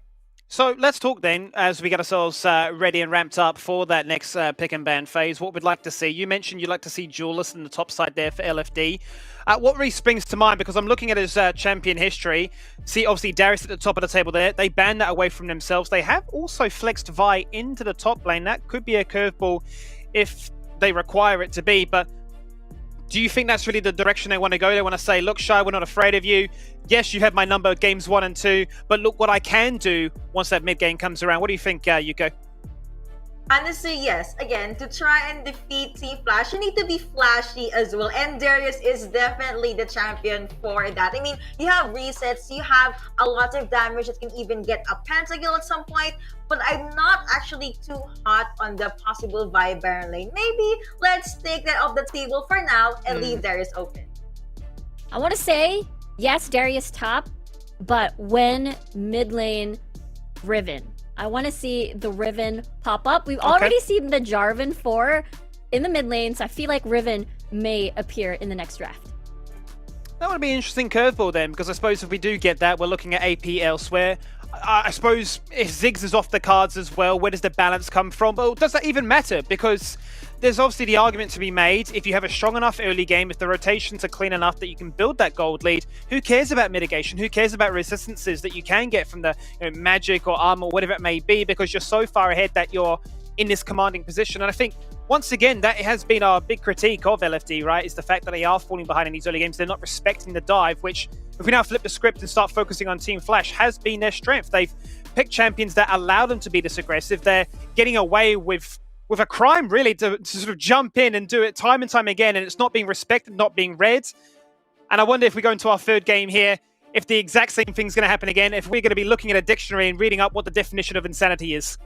So let's talk then, as we get ourselves ready and ramped up for that next pick and ban phase, what we'd like to see. You mentioned you'd like to see Duelist in the top side there for LFD. What really springs to mind, because I'm looking at his champion history, see obviously Darius at the top of the table there, they banned that away from themselves. They have also flexed Vi into the top lane. That could be a curveball if they require it to be, but Do you think that's really the direction they want to go? They want to say, look, Shy, we're not afraid of you. Yes, you have my number games 1 and 2, but look what I can do once that mid game comes around. What do you think, Yuko? Honestly, yes. Again, to try and defeat Team Flash, you need to be flashy as well. And Darius is definitely the champion for that. I mean, you have resets, you have a lot of damage that can even get a pentakill at some point. But I'm not actually too hot on the possible Vi Baron lane. Maybe let's take that off the table for now and leave Darius open. I want to say, yes, Darius top, but when mid lane Riven. I want to see the Riven pop up. We've already seen the Jarvan 4 in the mid lane, so I feel like Riven may appear in the next draft. That would be an interesting curveball then, because I suppose if we do get that, we're looking at AP elsewhere. I suppose if Ziggs is off the cards as well, where does the balance come from? Well, does that even matter? Because there's obviously the argument to be made, if you have a strong enough early game, if the rotations are clean enough that you can build that gold lead, who cares about mitigation? Who cares about resistances that you can get from the magic or armor or whatever it may be, because you're so far ahead that you're in this commanding position. And I think, once again, that has been our big critique of LFD, right? Is the fact that they are falling behind in these early games. They're not respecting the dive, which, if we now flip the script and start focusing on Team Flash, has been their strength. They've picked champions that allow them to be this aggressive. They're getting away with a crime, really, to sort of jump in and do it time and time again, and it's not being respected, not being read. And I wonder if we go into our third game here, if the exact same thing's going to happen again, if we're going to be looking at a dictionary and reading up what the definition of insanity is.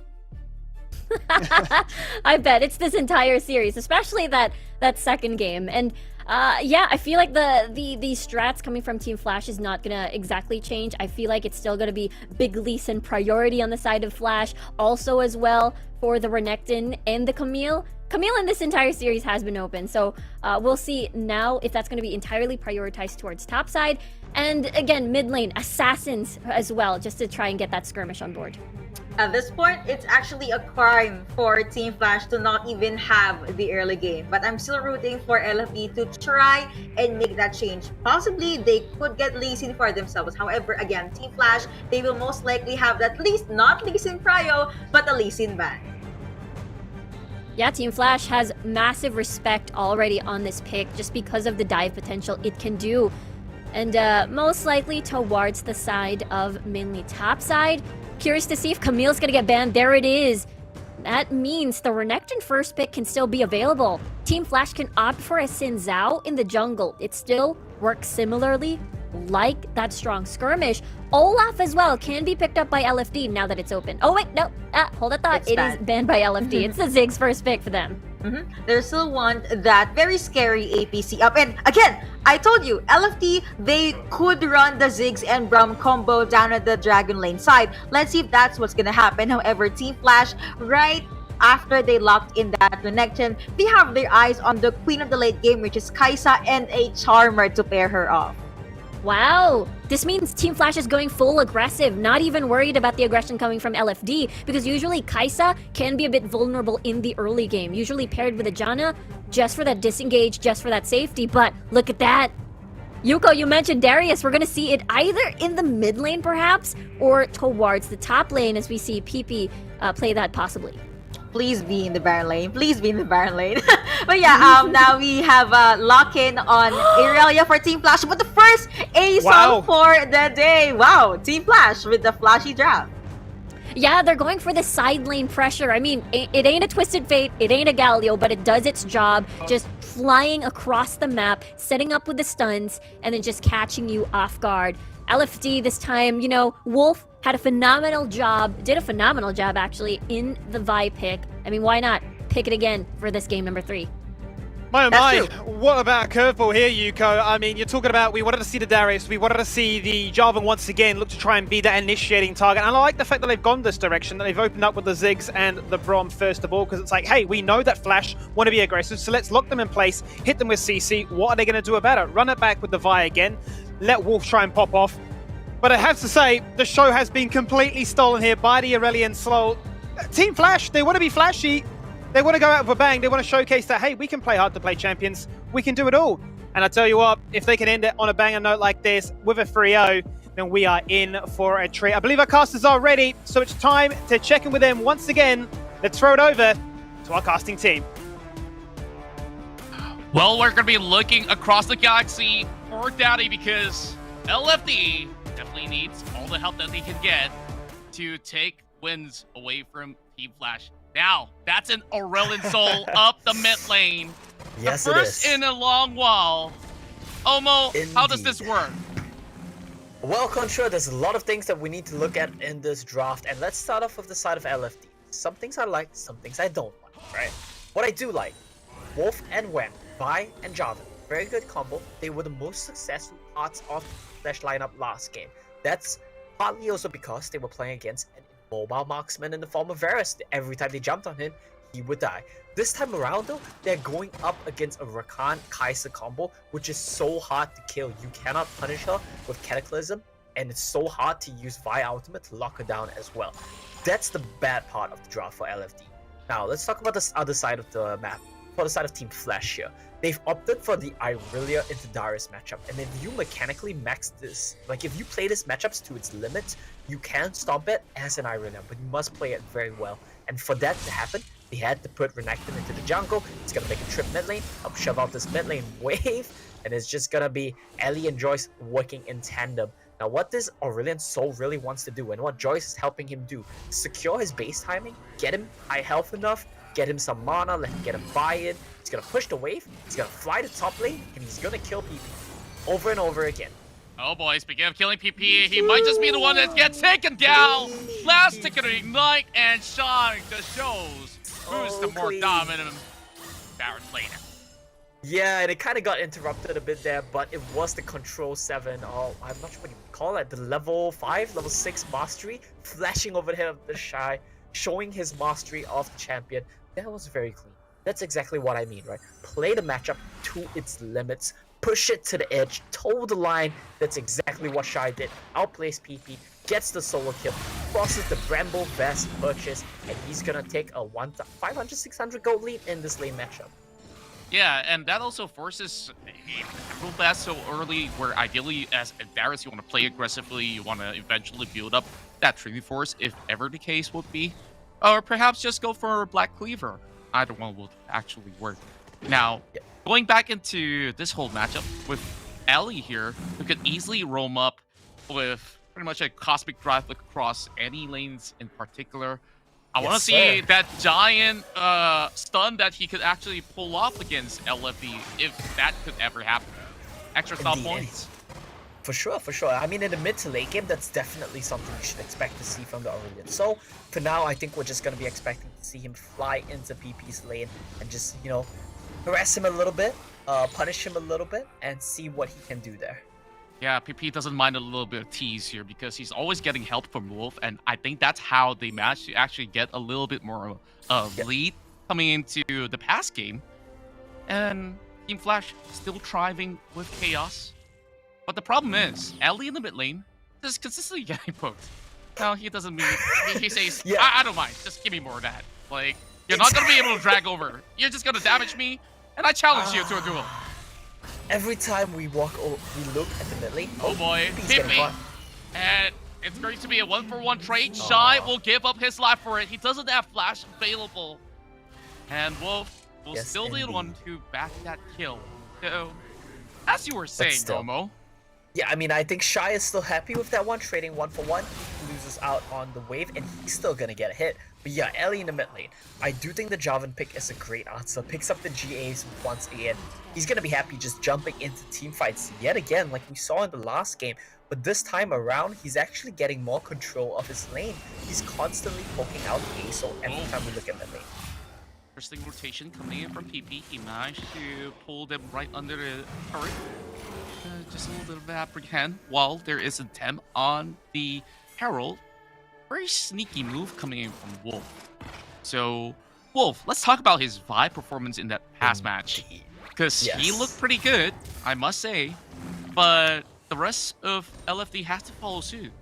I bet it's this entire series, especially that second game. And yeah, I feel like the strats coming from Team Flash is not gonna exactly change. I feel like it's still gonna be big Lee Sin priority on the side of Flash, also as well for the Renekton and the Camille. Camille in this entire series has been open, so we'll see now if that's going to be entirely prioritized towards top side. And again, mid lane, Assassins as well, just to try and get that skirmish on board. At this point, it's actually a crime for Team Flash to not even have the early game. But I'm still rooting for LFD to try and make that change. Possibly, they could get Lee Sin for themselves. However, again, Team Flash, they will most likely have that not Lee Sin prio, but a Lee Sin ban. Yeah, Team Flash has massive respect already on this pick just because of the dive potential it can do. And most likely towards the side of mainly top side. Curious to see if Camille's gonna get banned. There it is. That means the Renekton first pick can still be available. Team Flash can opt for a Xin Zhao in the jungle. It still works similarly like that strong skirmish. Olaf as well can be picked up by LFD now that it's open. Oh wait, no, hold that thought. It is banned by LFD. It's the Ziggs first pick for them. They still want that very scary APC up. And again, I told you, LFD, they could run the Ziggs and Braum combo down at the Dragon Lane side. Let's see if that's what's gonna happen. However, Team Flash, right after they locked in that Renekton, they have their eyes on the queen of the late game, which is Kai'Sa, and a Charmer to pair her off. Wow, this means Team Flash is going full aggressive, not even worried about the aggression coming from LFD, because usually Kai'Sa can be a bit vulnerable in the early game, usually paired with a Janna, just for that disengage, just for that safety. But look at that. Yuko, you mentioned Darius. We're going to see it either in the mid lane perhaps, or towards the top lane as we see PP play that possibly. Please be in the Baron lane. Please be in the Baron lane. But yeah, now we have lock-in on Irelia for Team Flash. But the first ASL for the day. Wow, Team Flash with the flashy draft. Yeah, they're going for the side lane pressure. I mean, it ain't a Twisted Fate, it ain't a Galio, but it does its job. Just flying across the map, setting up with the stuns, and then just catching you off guard. LFD this time, you know, Wolf had a phenomenal job, did a phenomenal job actually in the Vi pick. I mean, why not pick it again for this game number 3? My oh my, what about a curveball here, Yuko? I mean, you're talking about we wanted to see the Darius, we wanted to see the Jarvan once again look to try and be that initiating target. And I like the fact that they've gone this direction, that they've opened up with the Ziggs and the Braum first of all, because it's like, hey, we know that Flash want to be aggressive, so let's lock them in place, hit them with CC. What are they going to do about it? Run it back with the Vi again, let Wolf try and pop off. But I have to say, the show has been completely stolen here by the Aurelian Slow. Team Flash, they want to be flashy. They want to go out with a bang. They want to showcase that, hey, we can play hard to play champions. We can do it all. And I tell you what, if they can end it on a banger note like this with a 3-0, then we are in for a treat. I believe our casters are ready, so it's time to check in with them once again. Let's throw it over to our casting team. Well, we're going to be looking across the galaxy for Daddy because LFD definitely needs all the help that they can get to take wins away from Team Flash. Now, that's an Aurelian Soul up the mid lane. Yes, the first in a long while. Omo, how does this work? Well, Contra, there's a lot of things that we need to look at in this draft, and let's start off with the side of LFD. Some things I like, some things I don't like, right? What I do like, Wolf and Wen, Vi and Jarvan, very good combo. They were the most successful parts of the Flash lineup last game. That's partly also because they were playing against an immobile marksman in the form of Varus. Every time they jumped on him, he would die. This time around though, they're going up against a Rakan Kai'Sa combo, which is so hard to kill. You cannot punish her with Cataclysm, and it's so hard to use Vi ultimate to lock her down as well. That's the bad part of the draft for LFD. Now let's talk about this other side of the map. For the side of Team Flash here, they've opted for the Irelia into Darius matchup, and if you mechanically max this, like if you play this matchup to its limits, you can stomp it as an Irelia, but you must play it very well. And for that to happen, they had to put Renekton into the jungle. It's gonna make a trip mid lane, help shove out this mid lane wave, and it's just gonna be Ellie and Joyce working in tandem. Now what this Aurelian Soul really wants to do, and what Joyce is helping him do, secure his base timing, get him high health enough, get him some mana, let him get him buy-in. He's gonna push the wave, he's gonna fly to top lane, and he's gonna kill PP over and over again. Oh boy, speaking of killing PP, he might just be the one that gets taken down. Last ticket to ignite and shine just shows who's the more dominant Barret laner. Yeah, and it kind of got interrupted a bit there, but it was the Control 7, or I'm not sure what you call it, the level 5, level 6 mastery, flashing over the head of the Shy, showing his mastery of the champion. That was very clean. That's exactly what I mean, right? Play the matchup to its limits, push it to the edge, toe the line. That's exactly what Shy did. Outplays PP, gets the solo kill, crosses the Bramble Vest purchase, and he's gonna take a 500-600 gold lead in this lane matchup. Yeah, and that also forces a rule fast so early, where ideally as Darius you want to play aggressively, you want to eventually build up that Trinity Force, if ever the case would be. Or perhaps just go for Black Cleaver. Either one will actually work. Now, going back into this whole matchup with Ellie here, who could easily roam up with pretty much a Cosmic Drive across any lanes in particular. I want to see that giant stun that he could actually pull off against LFD, if that could ever happen. Extra thought points. For sure, for sure. I mean, in the mid to late game, that's definitely something you should expect to see from the Aurelian. So, for now, I think we're just going to be expecting to see him fly into PP's lane and just, you know, harass him a little bit, punish him a little bit, and see what he can do there. Yeah, PP doesn't mind a little bit of tease here because he's always getting help from Wolf, and I think that's how they managed to actually get a little bit more lead coming into the past game. And Team Flash still thriving with chaos. But the problem is, Ellie in the mid lane is consistently getting poked. No, he doesn't mean he says, I don't mind, just give me more of that. Like, you're not gonna be able to drag over. You're just gonna damage me, and I challenge you to a duel. Every time we look at the mid lane. Oh boy, PP. And it's going to be a 1-for-1 trade. Shy will give up his life for it. He doesn't have flash available. And Wolf will still be the one to back that kill. So, as you were saying, Momo. Yeah, I mean, I think Shy is still happy with that one, trading 1-for-1. He loses out on the wave, and he's still gonna get a hit. But yeah, Ellie in the mid lane. I do think the Jarvan pick is a great answer. Picks up the GAs once again. He's gonna be happy just jumping into team fights yet again, like we saw in the last game. But this time around, he's actually getting more control of his lane. He's constantly poking out ASO every time we look at mid lane. Interesting rotation coming in from PP. He managed to pull them right under the turret. Just a little bit of apprehend while there is a temp on the Herald. Very sneaky move coming in from Wolf. So, Wolf, let's talk about his Vi performance in that past match. Because he looked pretty good, I must say. But the rest of LFD has to follow suit.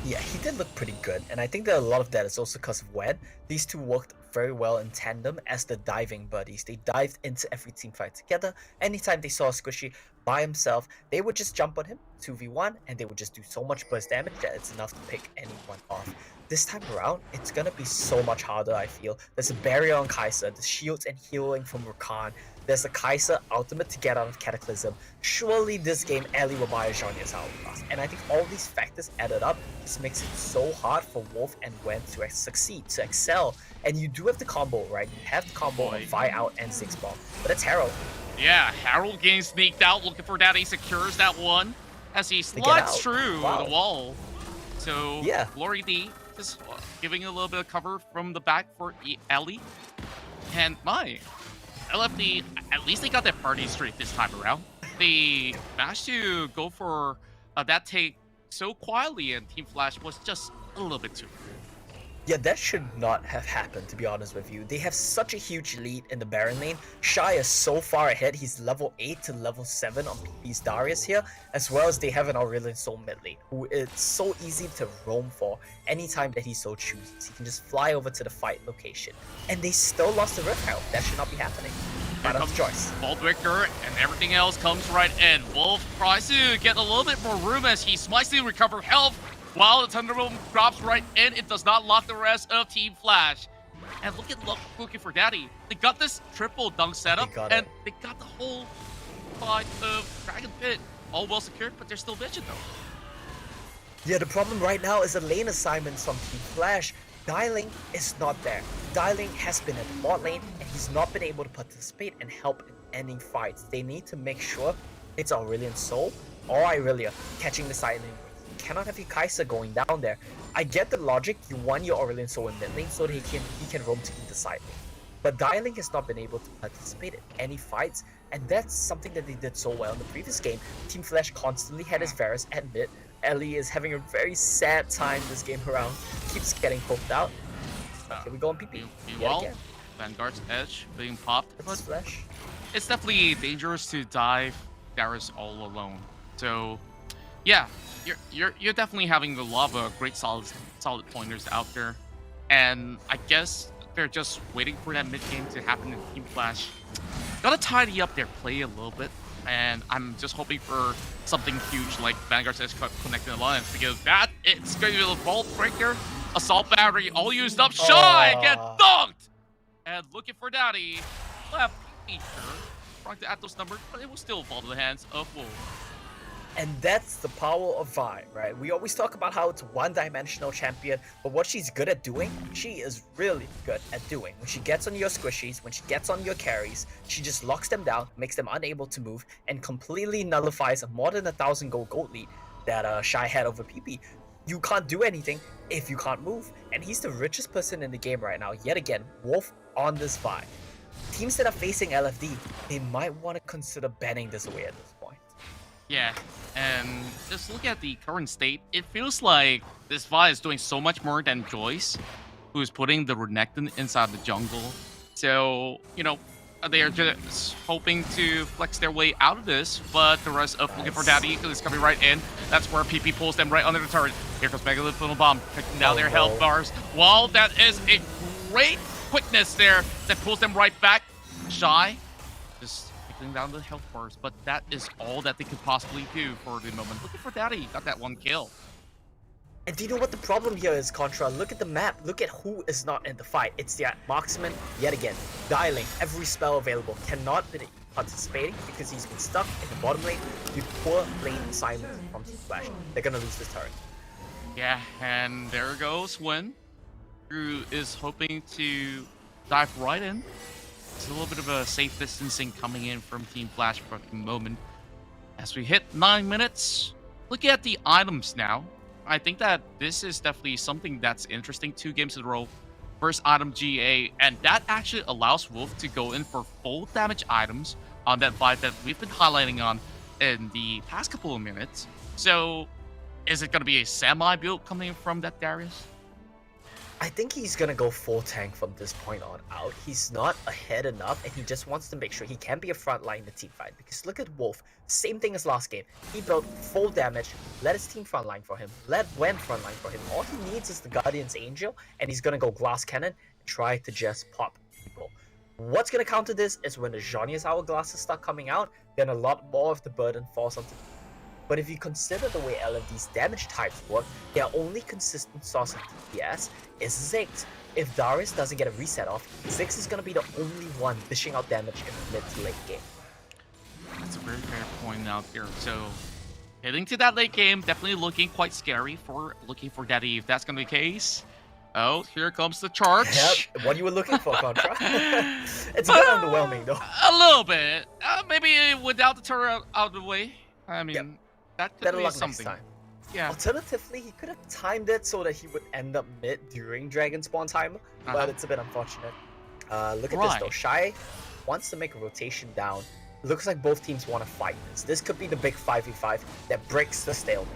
Yeah, he did look pretty good. And I think that a lot of that is also because of Wed. These two worked very well in tandem as the diving buddies. They dived into every team fight together. Anytime they saw a Squishy by himself, they would just jump on him 2v1, and they would just do so much burst damage that it's enough to pick anyone off. This time around, it's gonna be so much harder, I feel. There's a barrier on Kai'Sa, the shields and healing from Rakan. There's a Kai'Sa ultimate to get out of Cataclysm. Surely this game, Ellie will buy a Zhonya's Hourglass. And I think all these factors added up just makes it so hard for Wolf and Wen to succeed, to excel. And you do have the combo, right? You have the combo on Vi out and Ziggs bomb. But it's Harold. Yeah, Harold getting sneaked out, looking for that. He secures that one as he slides through the wall. So, yeah. Glory D just giving a little bit of cover from the back for Ellie. And LFD, at least they got their party straight this time around. They managed to go for that take so quietly, and Team Flash was just a little bit too. Yeah, that should not have happened, to be honest with you. They have such a huge lead in the Baron lane. Shy is so far ahead. He's level 8 to level 7 on PP's Darius here, as well as they have an Aurelion Soul mid lane, who is so easy to roam for anytime that he so chooses. He can just fly over to the fight location. And they still lost the Rift Herald. That should not be happening. But of choice. Vault Victor and everything else comes right in. Wolf tries to get a little bit more room as he smites to recover health. While the Thunderbolt drops right in, it does not lock the rest of Team Flash. And look at looking for Daddy. They got this triple dunk setup, and they got the whole side of Dragon Pit all well secured, but they're still vision though. Yeah, the problem right now is the lane assignments from Team Flash. Dialing is not there. Dialing has been at the bot lane, and he's not been able to participate and help in ending fights. They need to make sure it's Aurelion Soul or Irelia catching the side lane. Cannot have your Kai'Sa going down there. I get the logic, you want your Aurelion Soul in mid lane so that he can roam to either side lane. But Dialing has not been able to participate in any fights, and that's something that they did so well in the previous game. Team Flash constantly had his Varus at mid. Ellie is having a very sad time this game around. Keeps getting poked out. Here we go on PP. Well, Vanguard's edge being popped. But Flash. It's definitely dangerous to dive Darius all alone. So yeah, you're definitely having a lot of great solid pointers out there, and I guess they're just waiting for that mid game to happen in Team Flash. Gotta tidy up their play a little bit, and I'm just hoping for something huge like Vanguard's Edge connecting alliance, because that it's going to be the Vault Breaker, Assault Battery all used up. Shy get dunked, and looking for Daddy left feature trying to add those numbers, but it will still fall to the hands of Wolf. And that's the power of Vi, right? We always talk about how it's a one-dimensional champion, but what she's good at doing, she is really good at doing. When she gets on your squishies, when she gets on your carries, she just locks them down, makes them unable to move, and completely nullifies a more than 1,000 gold lead that Shy had over PP. You can't do anything if you can't move, and he's the richest person in the game right now. Yet again, Wolf on this Vi. Teams that are facing LFD, they might want to consider banning this away at this point. Yeah, and just look at the current state. It feels like this Vi is doing so much more than Joyce, who's putting the Renekton inside the jungle. So, you know, they are just hoping to flex their way out of this, but the rest of Looking for Daddy is coming right in. That's where PP pulls them right under the turret. Here comes Megalith Little Bomb, taking down their health bars. Well, that is a great quickness there that pulls them right back. Shy, just down the health bars, but that is all that they could possibly do for the moment. Looking for Daddy, got that one kill. And do you know what the problem here is, Contra? Look at the map. Look at who is not in the fight. It's the marksman, yet again. Dialing, every spell available, cannot be participating because he's been stuck in the bottom lane with poor lane assignment from Team Flash. They're gonna lose this turret. Yeah, and there goes Wen, who is hoping to dive right in. It's a little bit of a safe distancing coming in from Team Flash for the moment. As we hit 9 minutes, look at the items now. I think that this is definitely something that's interesting. 2 games in a row. First item GA, and that actually allows Wolf to go in for full damage items on that vibe that we've been highlighting on in the past couple of minutes. So, is it going to be a semi-build coming from that Darius? I think he's gonna go full tank from this point on out. He's not ahead enough, and he just wants to make sure he can be a frontline in the team fight. Because look at Wolf, same thing as last game. He built full damage, let his team frontline for him, let Wen frontline for him. All he needs is the Guardian's Angel, and he's gonna go Glass Cannon and try to just pop people. What's gonna counter this is when the Zhonya's Hourglasses start coming out, then a lot more of the burden falls onto but if you consider the way LFD's damage types work, their only consistent source of DPS is Ziggs. If Darius doesn't get a reset off, Ziggs is going to be the only one dishing out damage in the mid to late game. That's a very fair point out here. So, heading to that late game, definitely looking quite scary for Daddy if that's going to be the case. Oh, here comes the charge. Yep, what you were looking for, Contra. It's a bit underwhelming, though. A little bit. Maybe without the turret out of the way. I mean, that could Better be luck something. next time. Yeah. Alternatively, he could have timed it so that he would end up mid during Dragon Spawn time, but it's a bit unfortunate. Look at this though. Shy wants to make a rotation down. Looks like both teams want to fight this. This could be the big 5v5 that breaks the stalemate.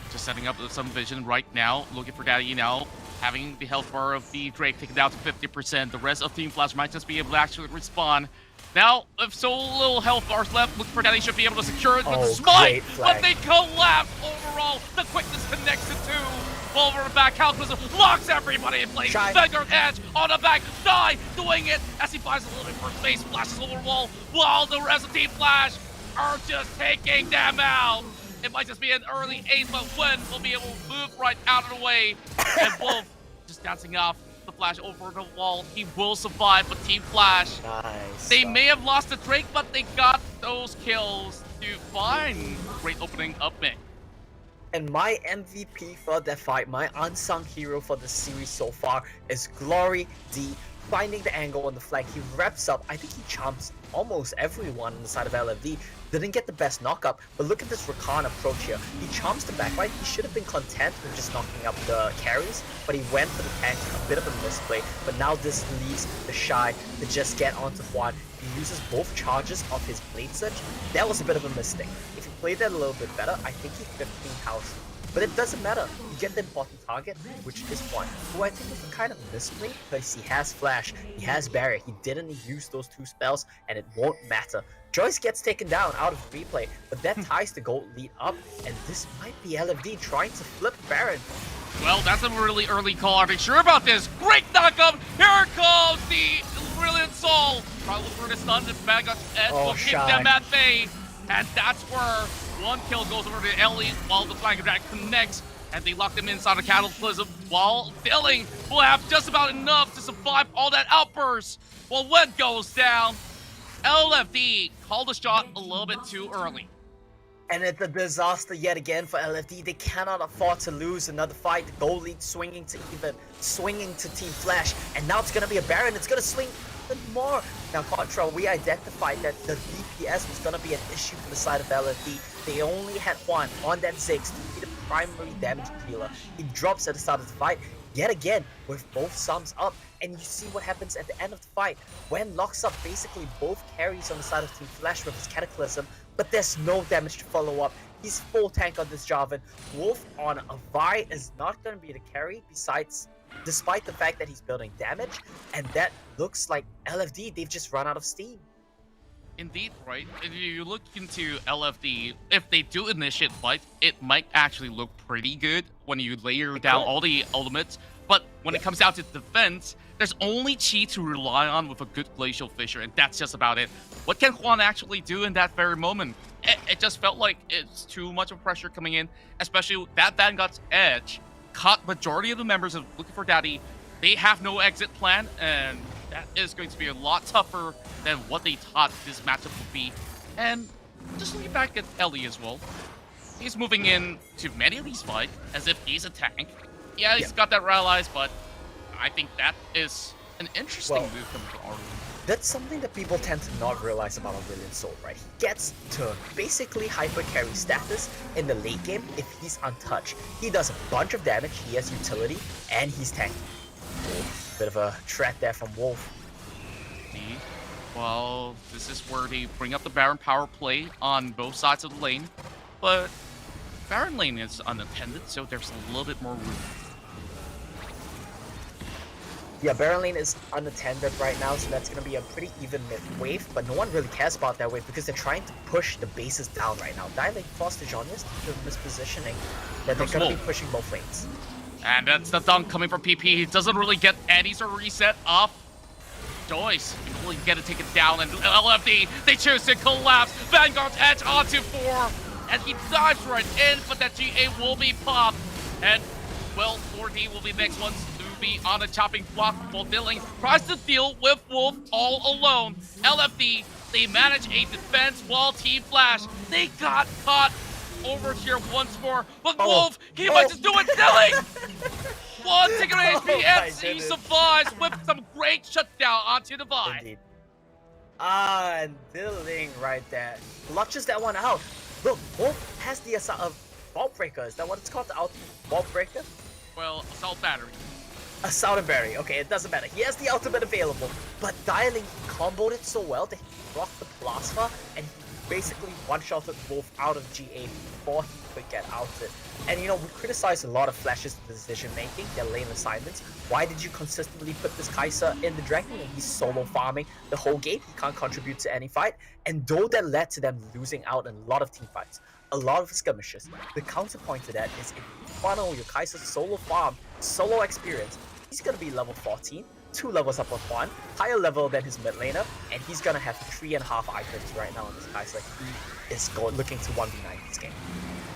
Just setting up some vision right now, looking for Daddy now, having the health bar of the Drake taken down to 50%. The rest of Team Flash might just be able to actually respawn. Now, if so little health bars left, looking for Daddy should be able to secure it with the smite, but they collapse overall. The quickness connects to two. Over the back, Calculus locks everybody in place. Vanguard Edge on the back, Die doing it as he buys a little bit more space, flashes over the wall, while the rest of Team Flash are just taking them out. It might just be an early ace, but Wen will be able to move right out of the way. And Wolf just dancing off the Flash over the wall. He will survive, but Team Flash, they may have lost the Drake, but they got those kills to find great opening up mid. And my MVP for that fight, my unsung hero for the series so far, is Glory D. Finding the angle on the flank, he wraps up. I think he chomps almost everyone on the side of LFD. Didn't get the best knockup, but look at this Rakan approach here. He chomps the backline. He should have been content with just knocking up the carries, but he went for the tank, a bit of a misplay. But now this leaves the Shy to just get onto Juan. He uses both charges of his Blade Surge. That was a bit of a mistake. If he played that a little bit better, I think he could have cleaned house. But it doesn't matter. You get the important target, which is Juan, who I think is a kind of misplay because he has Flash, he has Barrier, he didn't use those two spells, and it won't matter. Joyce gets taken down out of replay, but that ties the gold lead up, and this might be LFD trying to flip Baron. Well, that's a really early call. Are they sure about this? Great knockup! Here comes the Brilliant Soul! Try for the stun, the Vanguard Edge will keep them at bay, and that's where one kill goes over to Ellie while the Flanker Drag connects, and they lock them inside a Cataclysm while Billing will have just about enough to survive all that outburst. Well, when goes down, LFD called the shot a little bit too early. And it's a disaster yet again for LFD. They cannot afford to lose another fight. The goal lead swinging to Team Flash, and now it's gonna be a Baron. It's gonna swing even more. Now, Contra, we identified that the DPS was gonna be an issue for the side of LFD. They only had Juan on that Ziggs to be the primary damage dealer. He drops at the start of the fight yet again with both sums up, and you see what happens at the end of the fight. Wen locks up basically both carries on the side of Team Flash with his Cataclysm, but there's no damage to follow up. He's full tank on this Jarvan. Wolf on a Vi is not going to be the carry despite the fact that he's building damage, and that looks like LFD, they've just run out of steam. Indeed, right? If you look into LFD, if they do initiate fight, it might actually look pretty good when you layer down all the ultimates. But when it comes down to defense, there's only Chi to rely on with a good Glacial Fissure, and that's just about it. What can Juan actually do in that very moment? It just felt like it's too much of pressure coming in, especially that Vanguard's Edge caught majority of the members of Looking for Daddy. They have no exit plan, and that is going to be a lot tougher than what they thought this matchup would be. And just looking back at Ellie as well, he's moving in to many of these fights as if he's a tank. Yeah, he's got that realized, but I think that is an interesting move from Arlen. That's something that people tend to not realize about a Brilliant Soul, right? He gets to basically hyper carry status in the late game if he's untouched. He does a bunch of damage, he has utility, and he's tanky. Bit of a threat there from Wolf. Well, this is where they bring up the Baron power play on both sides of the lane, but Baron lane is unattended, so there's a little bit more room. Yeah, Baron lane is unattended right now, so that's going to be a pretty even mid wave, but no one really cares about that wave because they're trying to push the bases down right now. Dialing Foster John is the mispositioning that they're going to be pushing both lanes. And that's the dunk coming from PP. He doesn't really get any sort of reset off. Joyce, you really get to take it down, and LFD, they choose to collapse. Vanguard's Edge onto 4, and he dives right in, but that GA will be popped. And, well, 4D will be next ones to be on a chopping block while Dilling tries to deal with Wolf all alone. LFD, they manage a defense while Team Flash, they got caught over here once more, but Wolf, he might just do it, Dilling! One ticket HP, and he survives with some great shutdown onto the Divide. Indeed. And Dilling right there. Clutches that one out. Look, Wolf has the assault of Vault Breaker. Is that what it's called? The Vault Breaker? Well, Assault Battery. Assault and Berry. Okay, it doesn't matter. He has the ultimate available, but Dilling comboed it so well that he blocked the plasma and he basically one-shotted Wolf out of GA before he could get outed. And you know, we criticize a lot of Flash's decision-making, their lane assignments. Why did you consistently put this Kai'Sa in the Dragon when he's solo farming the whole game? He can't contribute to any fight. And though that led to them losing out in a lot of team fights, a lot of skirmishes, the counterpoint to that is if you funnel your Kai'Sa solo farm, solo experience, he's gonna be level 14, 2 levels up with 1, higher level than his mid laner, and he's gonna have 3.5 items right now on this Kai'Sa. He is looking to 1v9 this game.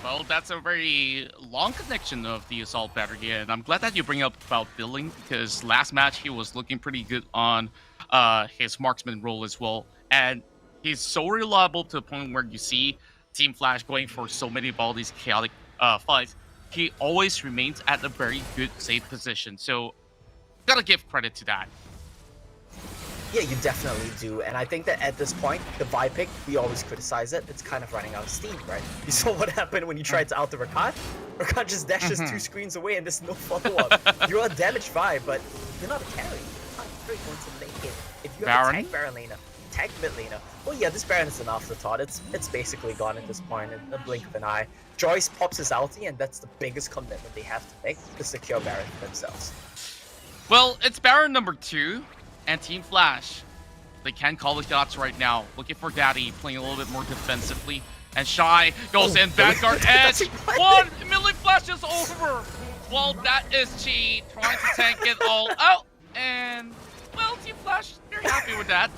Well, that's a very long connection of the Assault Battery, and I'm glad that you bring up about Dilling, because last match he was looking pretty good on his marksman role as well, and he's so reliable to the point where you see Team Flash going for so many of all these chaotic fights. He always remains at a very good safe position, so gotta give credit to that. Yeah, you definitely do, and I think that at this point, the Vi pick, we always criticize it, it's kind of running out of steam, right? You saw what happened when you tried to out the Rakan? Rakan just dashes 2 screens away and there's no follow-up. You're a damaged Vi, but you're not a carry. You're not very going to make it. If you have Baron? a tank Baron laner, tank mid laner, well yeah, this Baron is an afterthought. It's basically gone at this point in a blink of an eye. Joyce pops his ulti, and that's the biggest commitment they have to make to secure Baron for themselves. Well, it's Baron number 2, and Team Flash, they can call the shots right now. Looking for Daddy, playing a little bit more defensively. And Shy goes in, Vanguard Edge. 1 million flashes over. Well, that is Chi trying to tank it all out. And, well, Team Flash, very happy with that.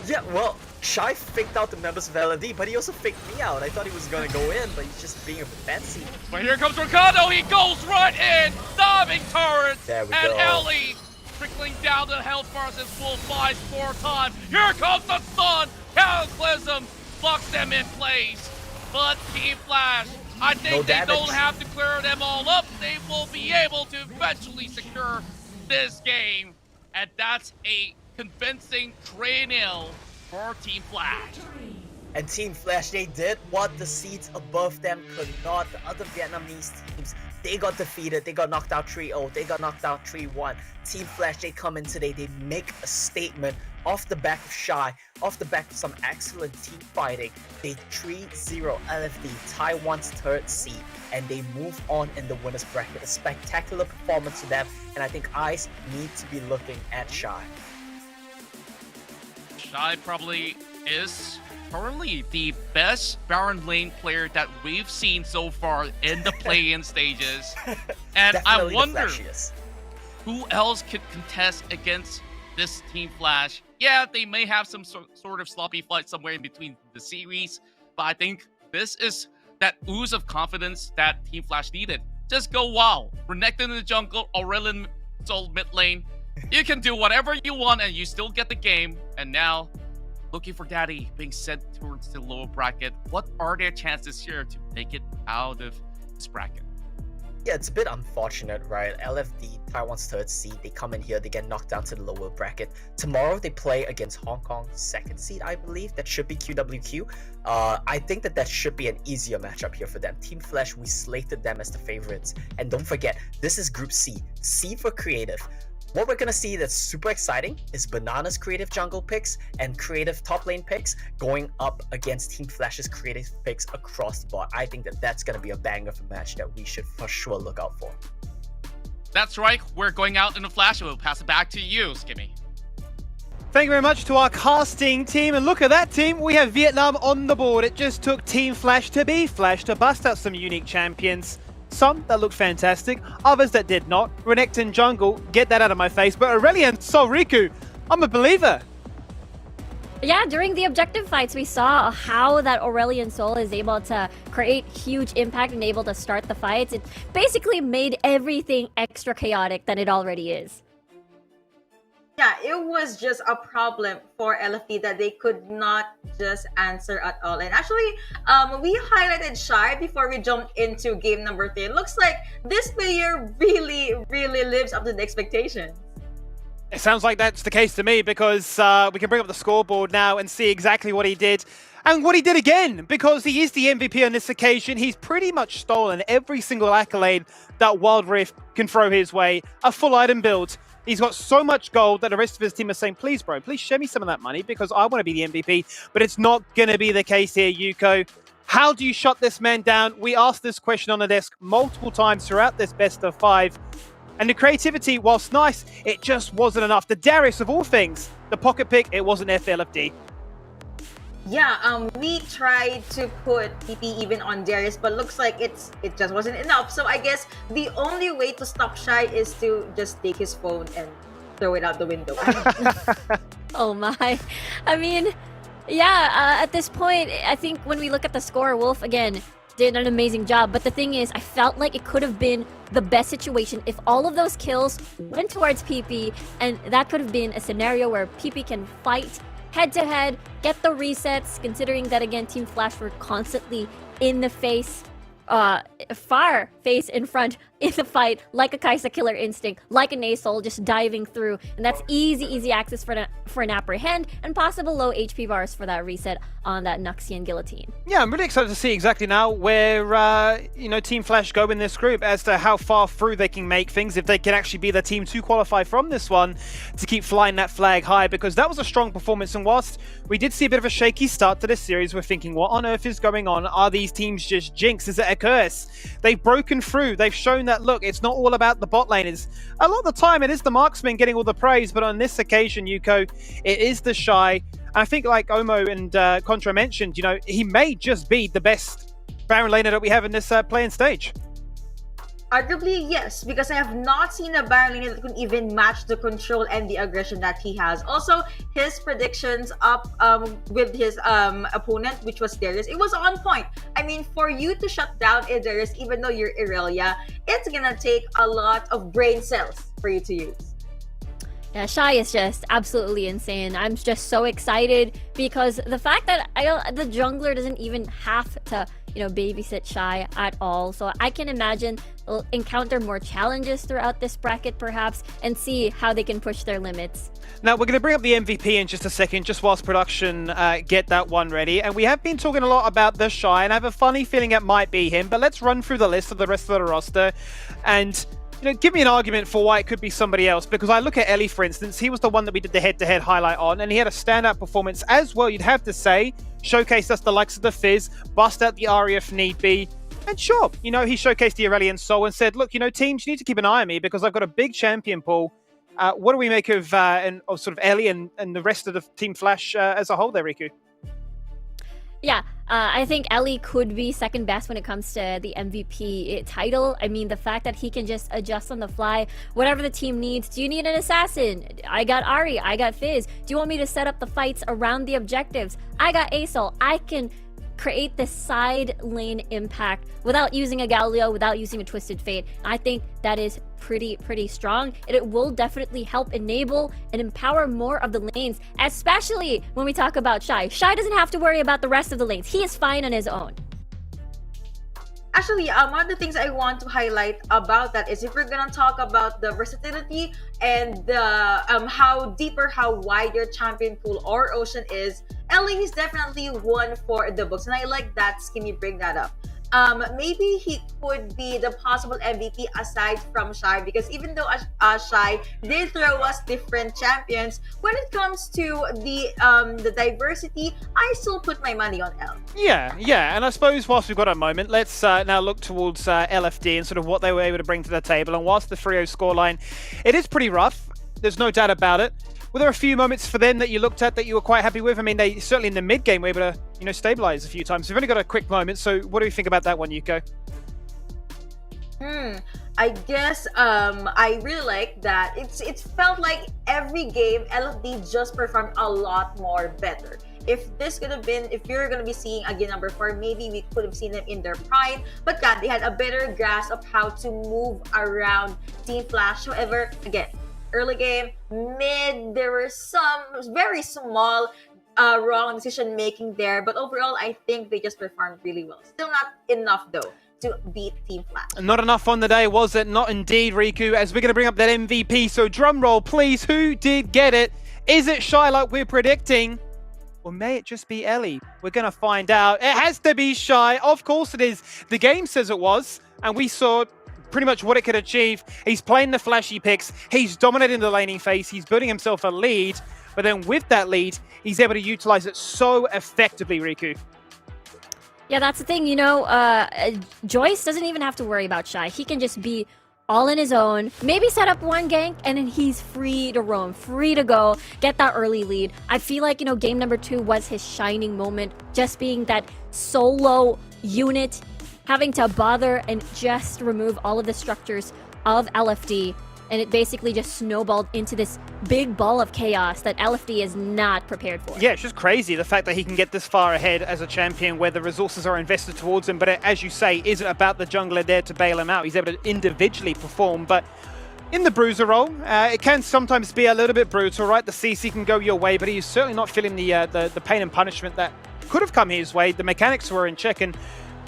Yeah, well, Shy faked out the members of LFD, but he also faked me out. I thought he was gonna go in, but he's just being a bit fancy. But here comes Ricardo, he goes right in, diving turrets, There we and go. Ellie trickling down the health bars as Wolf flies 4 times. Here comes the sun, Cataclysm blocks them in place. But Team Flash, I think they don't have to clear them all up. They will be able to eventually secure this game, and that's a convincing 3-0 for Team Flash. And Team Flash, they did what the seeds above them could not. The other Vietnamese teams, they got defeated. They got knocked out 3-0. They got knocked out 3-1. Team Flash, they come in today. They make a statement off the back of Shy, off the back of some excellent team fighting. They 3-0 LFD, Taiwan's 3rd seed, and they move on in the winner's bracket. A spectacular performance to them, and I think eyes need to be looking at Shy. Shy probably is currently the best Baron lane player that we've seen so far in the play-in stages. And Definitely I wonder who else could contest against this Team Flash. Yeah, they may have some sort of sloppy fight somewhere in between the series, but I think this is that ooze of confidence that Team Flash needed. Just go wild. Renekton in the jungle, Aurelion sold mid lane. You can do whatever you want and you still get the game. And now, looking for Daddy being sent towards the lower bracket. What are their chances here to make it out of this bracket? Yeah, it's a bit unfortunate, right? LFD, Taiwan's 3rd seed, they come in here, they get knocked down to the lower bracket. Tomorrow, they play against Hong Kong's 2nd seed, I believe. That should be QWQ. I think that should be an easier matchup here for them. Team Flash, we slated them as the favorites. And don't forget, this is Group C. C for creative. What we're gonna see that's super exciting is Banana's creative jungle picks and creative top lane picks going up against Team Flash's creative picks across the board. I think that that's gonna be a banger of a match that we should for sure look out for. That's right, we're going out in the Flash, and we'll pass it back to you, Skimmy. Thank you very much to our casting team, and look at that team, we have Vietnam on the board. It just took Team Flash to be Flash to bust out some unique champions. Some that looked fantastic, others that did not. Renekton jungle, get that out of my face, but Aurelion Sol Riku, I'm a believer. Yeah, during the objective fights, we saw how that Aurelion Soul is able to create huge impact and able to start the fights. It basically made everything extra chaotic than it already is. Yeah, it was just a problem for LFD that they could not just answer at all. And actually, we highlighted Shy before we jumped into game number 3. It looks like this player really lives up to the expectations. It sounds like that's the case to me, because we can bring up the scoreboard now and see exactly what he did. And what he did again, because he is the MVP on this occasion. He's pretty much stolen every single accolade that Wild Rift can throw his way. A full item build. He's got so much gold that the rest of his team are saying, please, bro, please share me some of that money because I want to be the MVP. But it's not going to be the case here, Yuko. How do you shut this man down? We asked this question on the desk multiple times throughout this best of 5. And the creativity, whilst nice, it just wasn't enough. The Darius of all things, the pocket pick, it wasn't there for LFD. Yeah, we tried to put PP even on Darius, but looks like it just wasn't enough. So I guess the only way to stop Shy is to just take his phone and throw it out the window. Oh my. I mean, yeah, at this point, I think when we look at the score, Wolf, again, did an amazing job. But the thing is, I felt like it could have been the best situation if all of those kills went towards PP, and that could have been a scenario where PP can fight head-to-head, get the resets, considering that, again, Team Flash were constantly in the face, far face in front in the fight, like a Kaisa Killer Instinct, like an Asol, just diving through. And that's easy access for an Apprehend, and possible low HP bars for that reset on that Nuxian Guillotine. Yeah, I'm really excited to see exactly now where, Team Flash go in this group as to how far through they can make things, if they can actually be the team to qualify from this one to keep flying that flag high, because that was a strong performance. And whilst we did see a bit of a shaky start to this series, we're thinking, what on earth is going on? Are these teams just jinx? Is it a curse? They've broken through. They've shown that, look, it's not all about the bot laners. A lot of the time, it is the marksman getting all the praise, but on this occasion, Yuko, it is the Shy. And I think, like Omo and Contra mentioned, he may just be the best Baron laner that we have in this playing stage. Arguably, yes, because I have not seen a Baron laner that can even match the control and the aggression that he has. Also, his predictions up with his opponent, which was Darius, it was on point. I mean, for you to shut down a Darius, even though you're Irelia, it's gonna take a lot of brain cells for you to use. Yeah, Shy is just absolutely insane. I'm just so excited because the fact that the jungler doesn't even have to, babysit Shy at all. So I can imagine they'll encounter more challenges throughout this bracket perhaps and see how they can push their limits. Now, we're going to bring up the MVP in just a second, just whilst production get that one ready. And we have been talking a lot about the Shy, and I have a funny feeling it might be him. But let's run through the list of the rest of the roster and give me an argument for why it could be somebody else, because I look at Ellie, for instance. He was the one that we did the head-to-head highlight on, and he had a standout performance as well, you'd have to say. Showcased us the likes of the Fizz, bust out the Aria if need be. And sure, he showcased the Aurelion Soul and said, look, teams, you need to keep an eye on me because I've got a big champion pool. What do we make of sort of Ellie and the rest of the Team Flash as a whole there, Riku? Yeah, I think Ellie could be second best when it comes to the MVP title. I mean, the fact that he can just adjust on the fly, whatever the team needs. Do you need an assassin? I got Ari, I got Fizz. Do you want me to set up the fights around the objectives? I got Asol. I can create this side lane impact without using a Galileo, without using a Twisted Fate. I think that is pretty strong. It will definitely help enable and empower more of the lanes, especially when we talk about Shy. Shy doesn't have to worry about the rest of the lanes. He is fine on his own. Actually, one of the things I want to highlight about that is if we're gonna talk about the versatility and the how wide your champion pool or ocean is, Ellie is definitely one for the books, and I like that Skimmy bring that up. Maybe he could be the possible MVP aside from Shy, because even though Shy did throw us different champions, when it comes to the diversity, I still put my money on L. Yeah, and I suppose whilst we've got a moment, let's now look towards LFD and sort of what they were able to bring to the table. And whilst the 3-0 scoreline, it is pretty rough, there's no doubt about it. Were there a few moments for them that you looked at that you were quite happy with? I mean, they certainly in the mid game were able to, stabilize a few times. We've only got a quick moment, so what do you think about that one, Yuko? I guess I really like that. It's felt like every game LFD just performed a lot more better. If you're gonna be seeing again number 4, maybe we could have seen them in their prime. But God, they had a better grasp of how to move around Team Flash. However, again, early game, mid, there were some very small wrong decision making there. But overall, I think they just performed really well. Still not enough though to beat Team Flash. Not enough on the day, was it? Not indeed, Riku, as we're going to bring up that MVP. So drum roll, please. Who did get it? Is it Shy like we're predicting? Or may it just be Ellie? We're going to find out. It has to be Shy. Of course it is. The game says it was, and we saw pretty much what it could achieve. He's playing the flashy picks. He's dominating the laning phase. He's building himself a lead. But then with that lead, he's able to utilize it so effectively, Riku. Yeah, that's the thing, Joyce doesn't even have to worry about Shy. He can just be all in his own, maybe set up one gank, and then he's free to roam, free to go, get that early lead. I feel like, game number 2 was his shining moment, just being that solo unit, having to bother and just remove all of the structures of LFD. And it basically just snowballed into this big ball of chaos that LFD is not prepared for. Yeah, it's just crazy, the fact that he can get this far ahead as a champion where the resources are invested towards him, but it, as you say, isn't about the jungler there to bail him out. He's able to individually perform, but in the bruiser role, it can sometimes be a little bit brutal, right? The CC can go your way, but he's certainly not feeling the pain and punishment that could have come his way. The mechanics were in check, and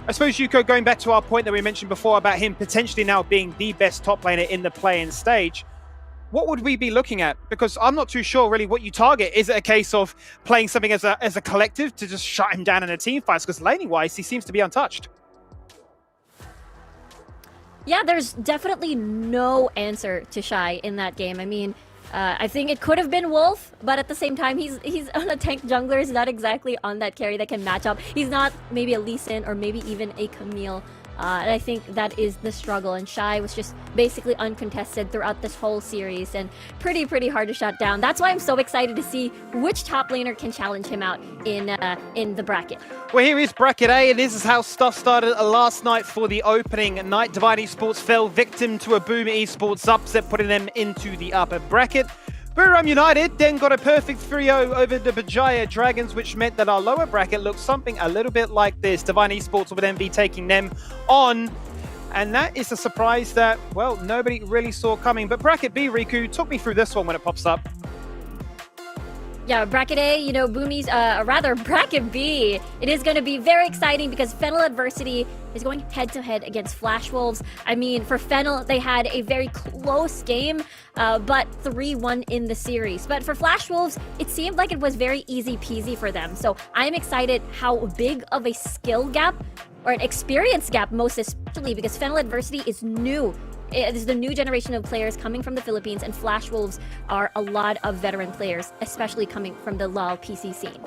I suppose, Yuko, going back to our point that we mentioned before about him potentially now being the best top laner in the play-in stage, what would we be looking at? Because I'm not too sure really what you target. Is it a case of playing something as a collective to just shut him down in a team fight? Because laning-wise, he seems to be untouched. Yeah, there's definitely no answer to Shy in that game. I mean, I think it could have been Wolf, but at the same time, he's on a tank jungler. He's not exactly on that carry that can match up. He's not maybe a Lee Sin or maybe even a Camille. And I think that is the struggle. And Shy was just basically uncontested throughout this whole series and pretty hard to shut down. That's why I'm so excited to see which top laner can challenge him out in the bracket. Well, here is bracket A, and this is how stuff started last night for the opening night. Divine Esports fell victim to a Boom Esports upset, putting them into the upper bracket. Buriram United then got a perfect 3-0 over the Bajaya Dragons, which meant that our lower bracket looked something a little bit like this. Divine Esports will then be taking them on. And that is a surprise that, well, nobody really saw coming. But bracket B, Riku, talk me through this one when it pops up. Yeah, bracket A, Boomies, rather bracket B, it is going to be very exciting because Fennel Adversity is going head-to-head against Flash Wolves. I mean, for Fennel, they had a very close game, but 3-1 in the series. But for Flash Wolves, it seemed like it was very easy-peasy for them. So I'm excited how big of a skill gap, or an experience gap most especially, because Fennel Adversity is new. It is the new generation of players coming from the Philippines, and Flash Wolves are a lot of veteran players, especially coming from the LoL PC scene.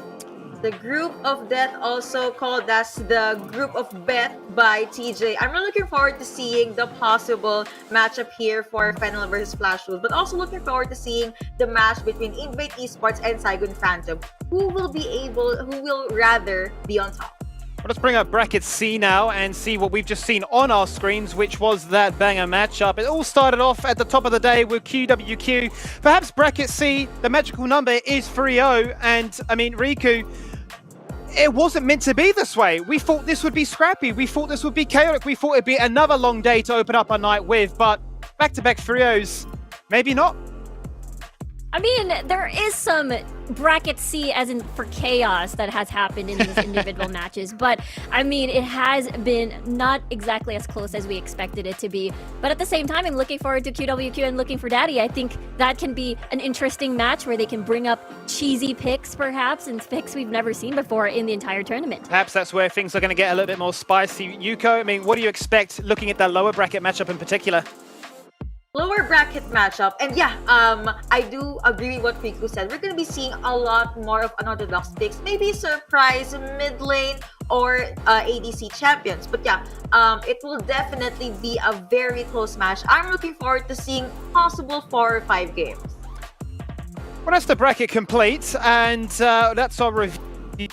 The Group of Death, also called as the Group of Bet by TJ. I'm really looking forward to seeing the possible matchup here for Fennel versus Flash Wolves, but also looking forward to seeing the match between Invade Esports and Saigon Phantom. Who will rather be on top? Well, let's bring up bracket C now and see what we've just seen on our screens, which was that banger matchup. It all started off at the top of the day with QWQ. Perhaps bracket C, the magical number is 3-0. And, I mean, Riku, it wasn't meant to be this way. We thought this would be scrappy. We thought this would be chaotic. We thought it'd be another long day to open up a night with. But back-to-back 3-0s, maybe not. I mean, there is some bracket C, as in for chaos, that has happened in these individual matches. But, I mean, it has been not exactly as close as we expected it to be. But at the same time, I'm looking forward to QWQ and looking for Daddy. I think that can be an interesting match where they can bring up cheesy picks, perhaps, and picks we've never seen before in the entire tournament. Perhaps that's where things are going to get a little bit more spicy. Yuko, I mean, what do you expect looking at that lower bracket matchup in particular? Lower bracket matchup, and yeah, I do agree with what Riku said. We're gonna be seeing a lot more of unorthodox picks, maybe surprise mid lane or ADC champions. But yeah, it will definitely be a very close match. I'm looking forward to seeing possible 4 or 5 games. Well, that's the bracket complete, and that's our review.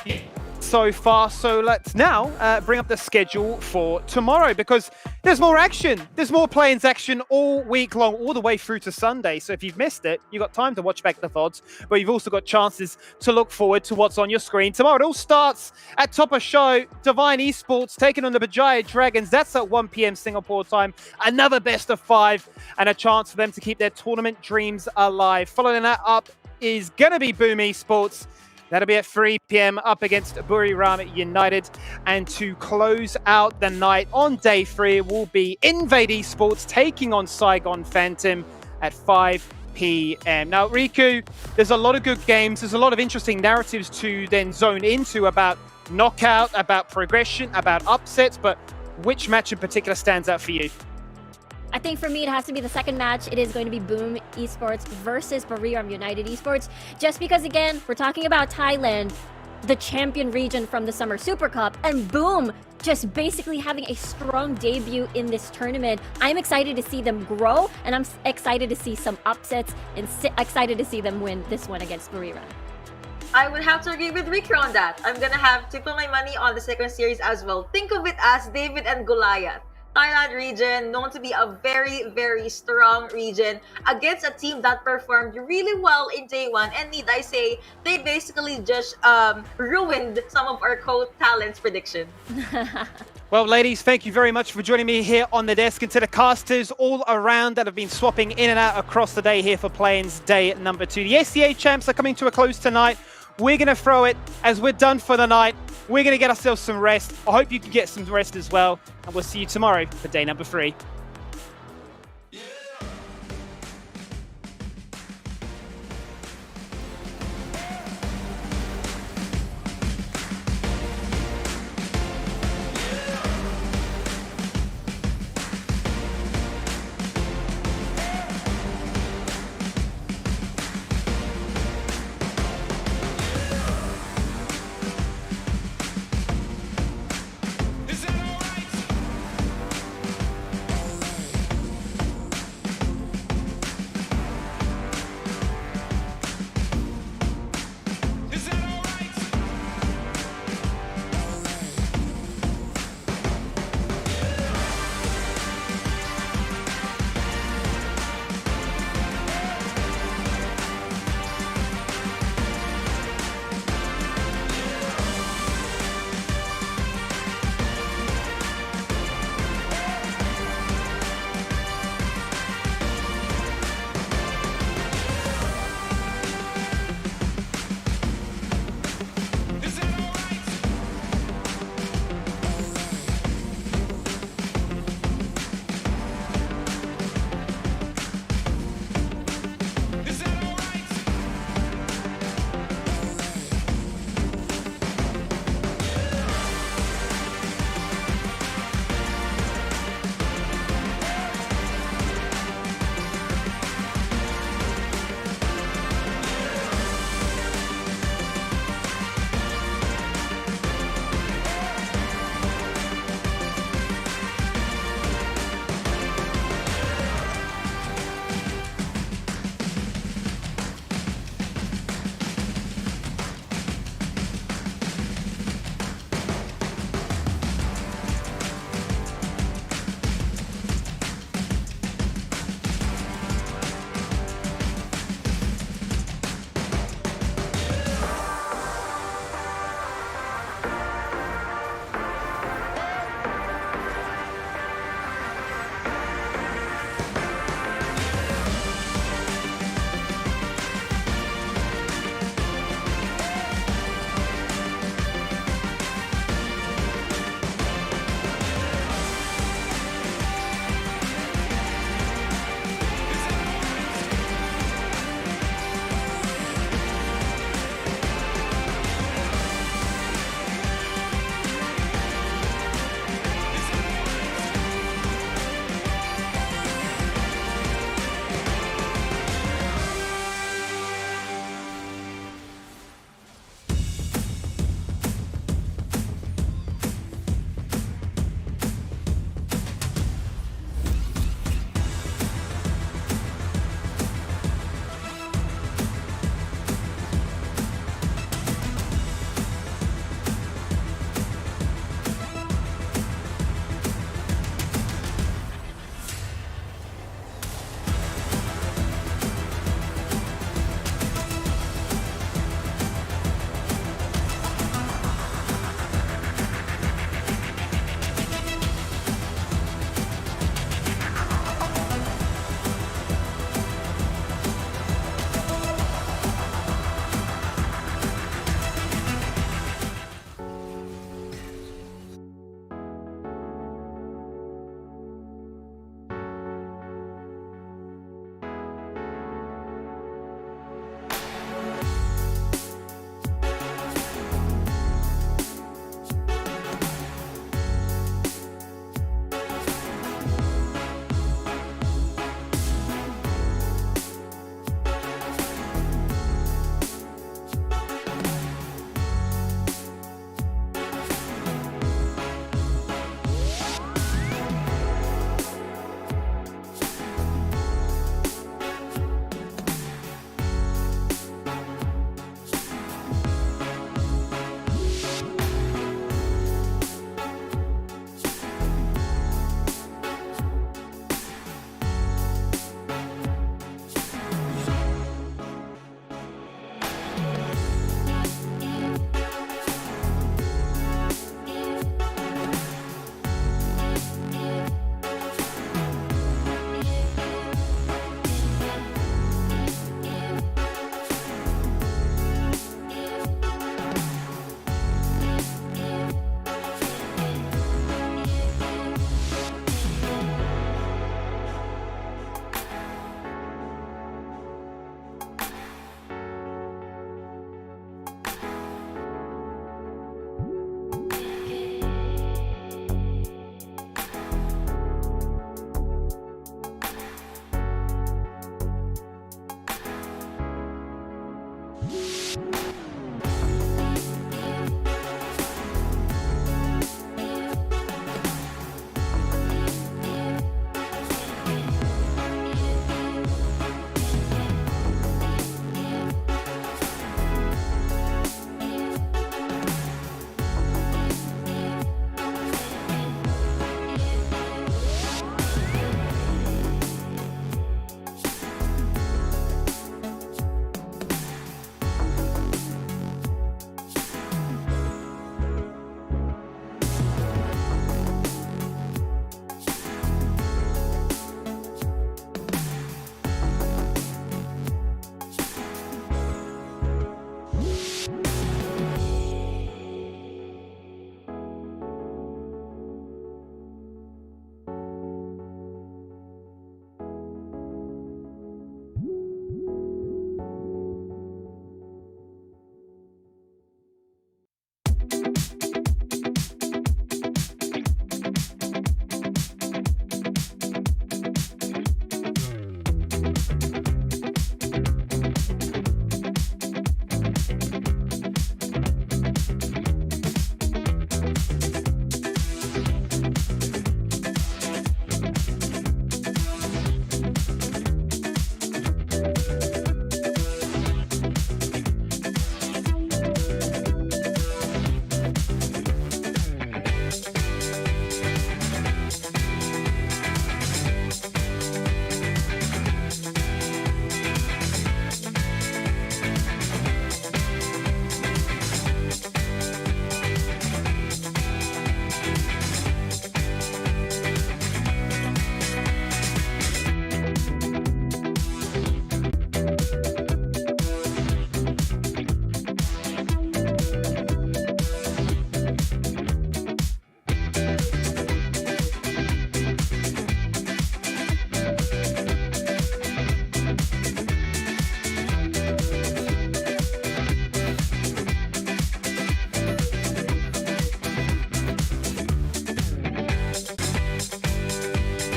so far. So let's now bring up the schedule for tomorrow, because there's more action. There's more play-ins action all week long, all the way through to Sunday. So if you've missed it, you've got time to watch back the VODs, but you've also got chances to look forward to what's on your screen tomorrow. It all starts at top of show. Divine Esports taking on the Bajaya Dragons. That's at 1 p.m. Singapore time. Another best of 5 and a chance for them to keep their tournament dreams alive. Following that up is going to be Boom Esports. That'll be at 3 p.m. up against Buriram United. And to close out the night on day 3 will be Invade Esports taking on Saigon Phantom at 5 p.m. Now, Riku, there's a lot of good games. There's a lot of interesting narratives to then zone into about knockout, about progression, about upsets. But which match in particular stands out for you? I think for me, it has to be the second match. It is going to be Boom Esports versus Buriram United Esports. Just because, again, we're talking about Thailand, the champion region from the Summer Super Cup, and Boom just basically having a strong debut in this tournament. I'm excited to see them grow, and I'm excited to see some upsets, and excited to see them win this one against Buriram. I would have to agree with Ricky on that. I'm gonna have to put my money on the second series as well. Think of it as David and Goliath. Thailand region, known to be a very, very strong region against a team that performed really well in day 1. And need I say, they basically just ruined some of our co-talents' prediction. Well, ladies, thank you very much for joining me here on the desk, and to the casters all around that have been swapping in and out across the day here for play-ins day number 2. The SCA champs are coming to a close tonight. We're going to throw it as we're done for the night. We're going to get ourselves some rest. I hope you can get some rest as well. And we'll see you tomorrow for day number 3.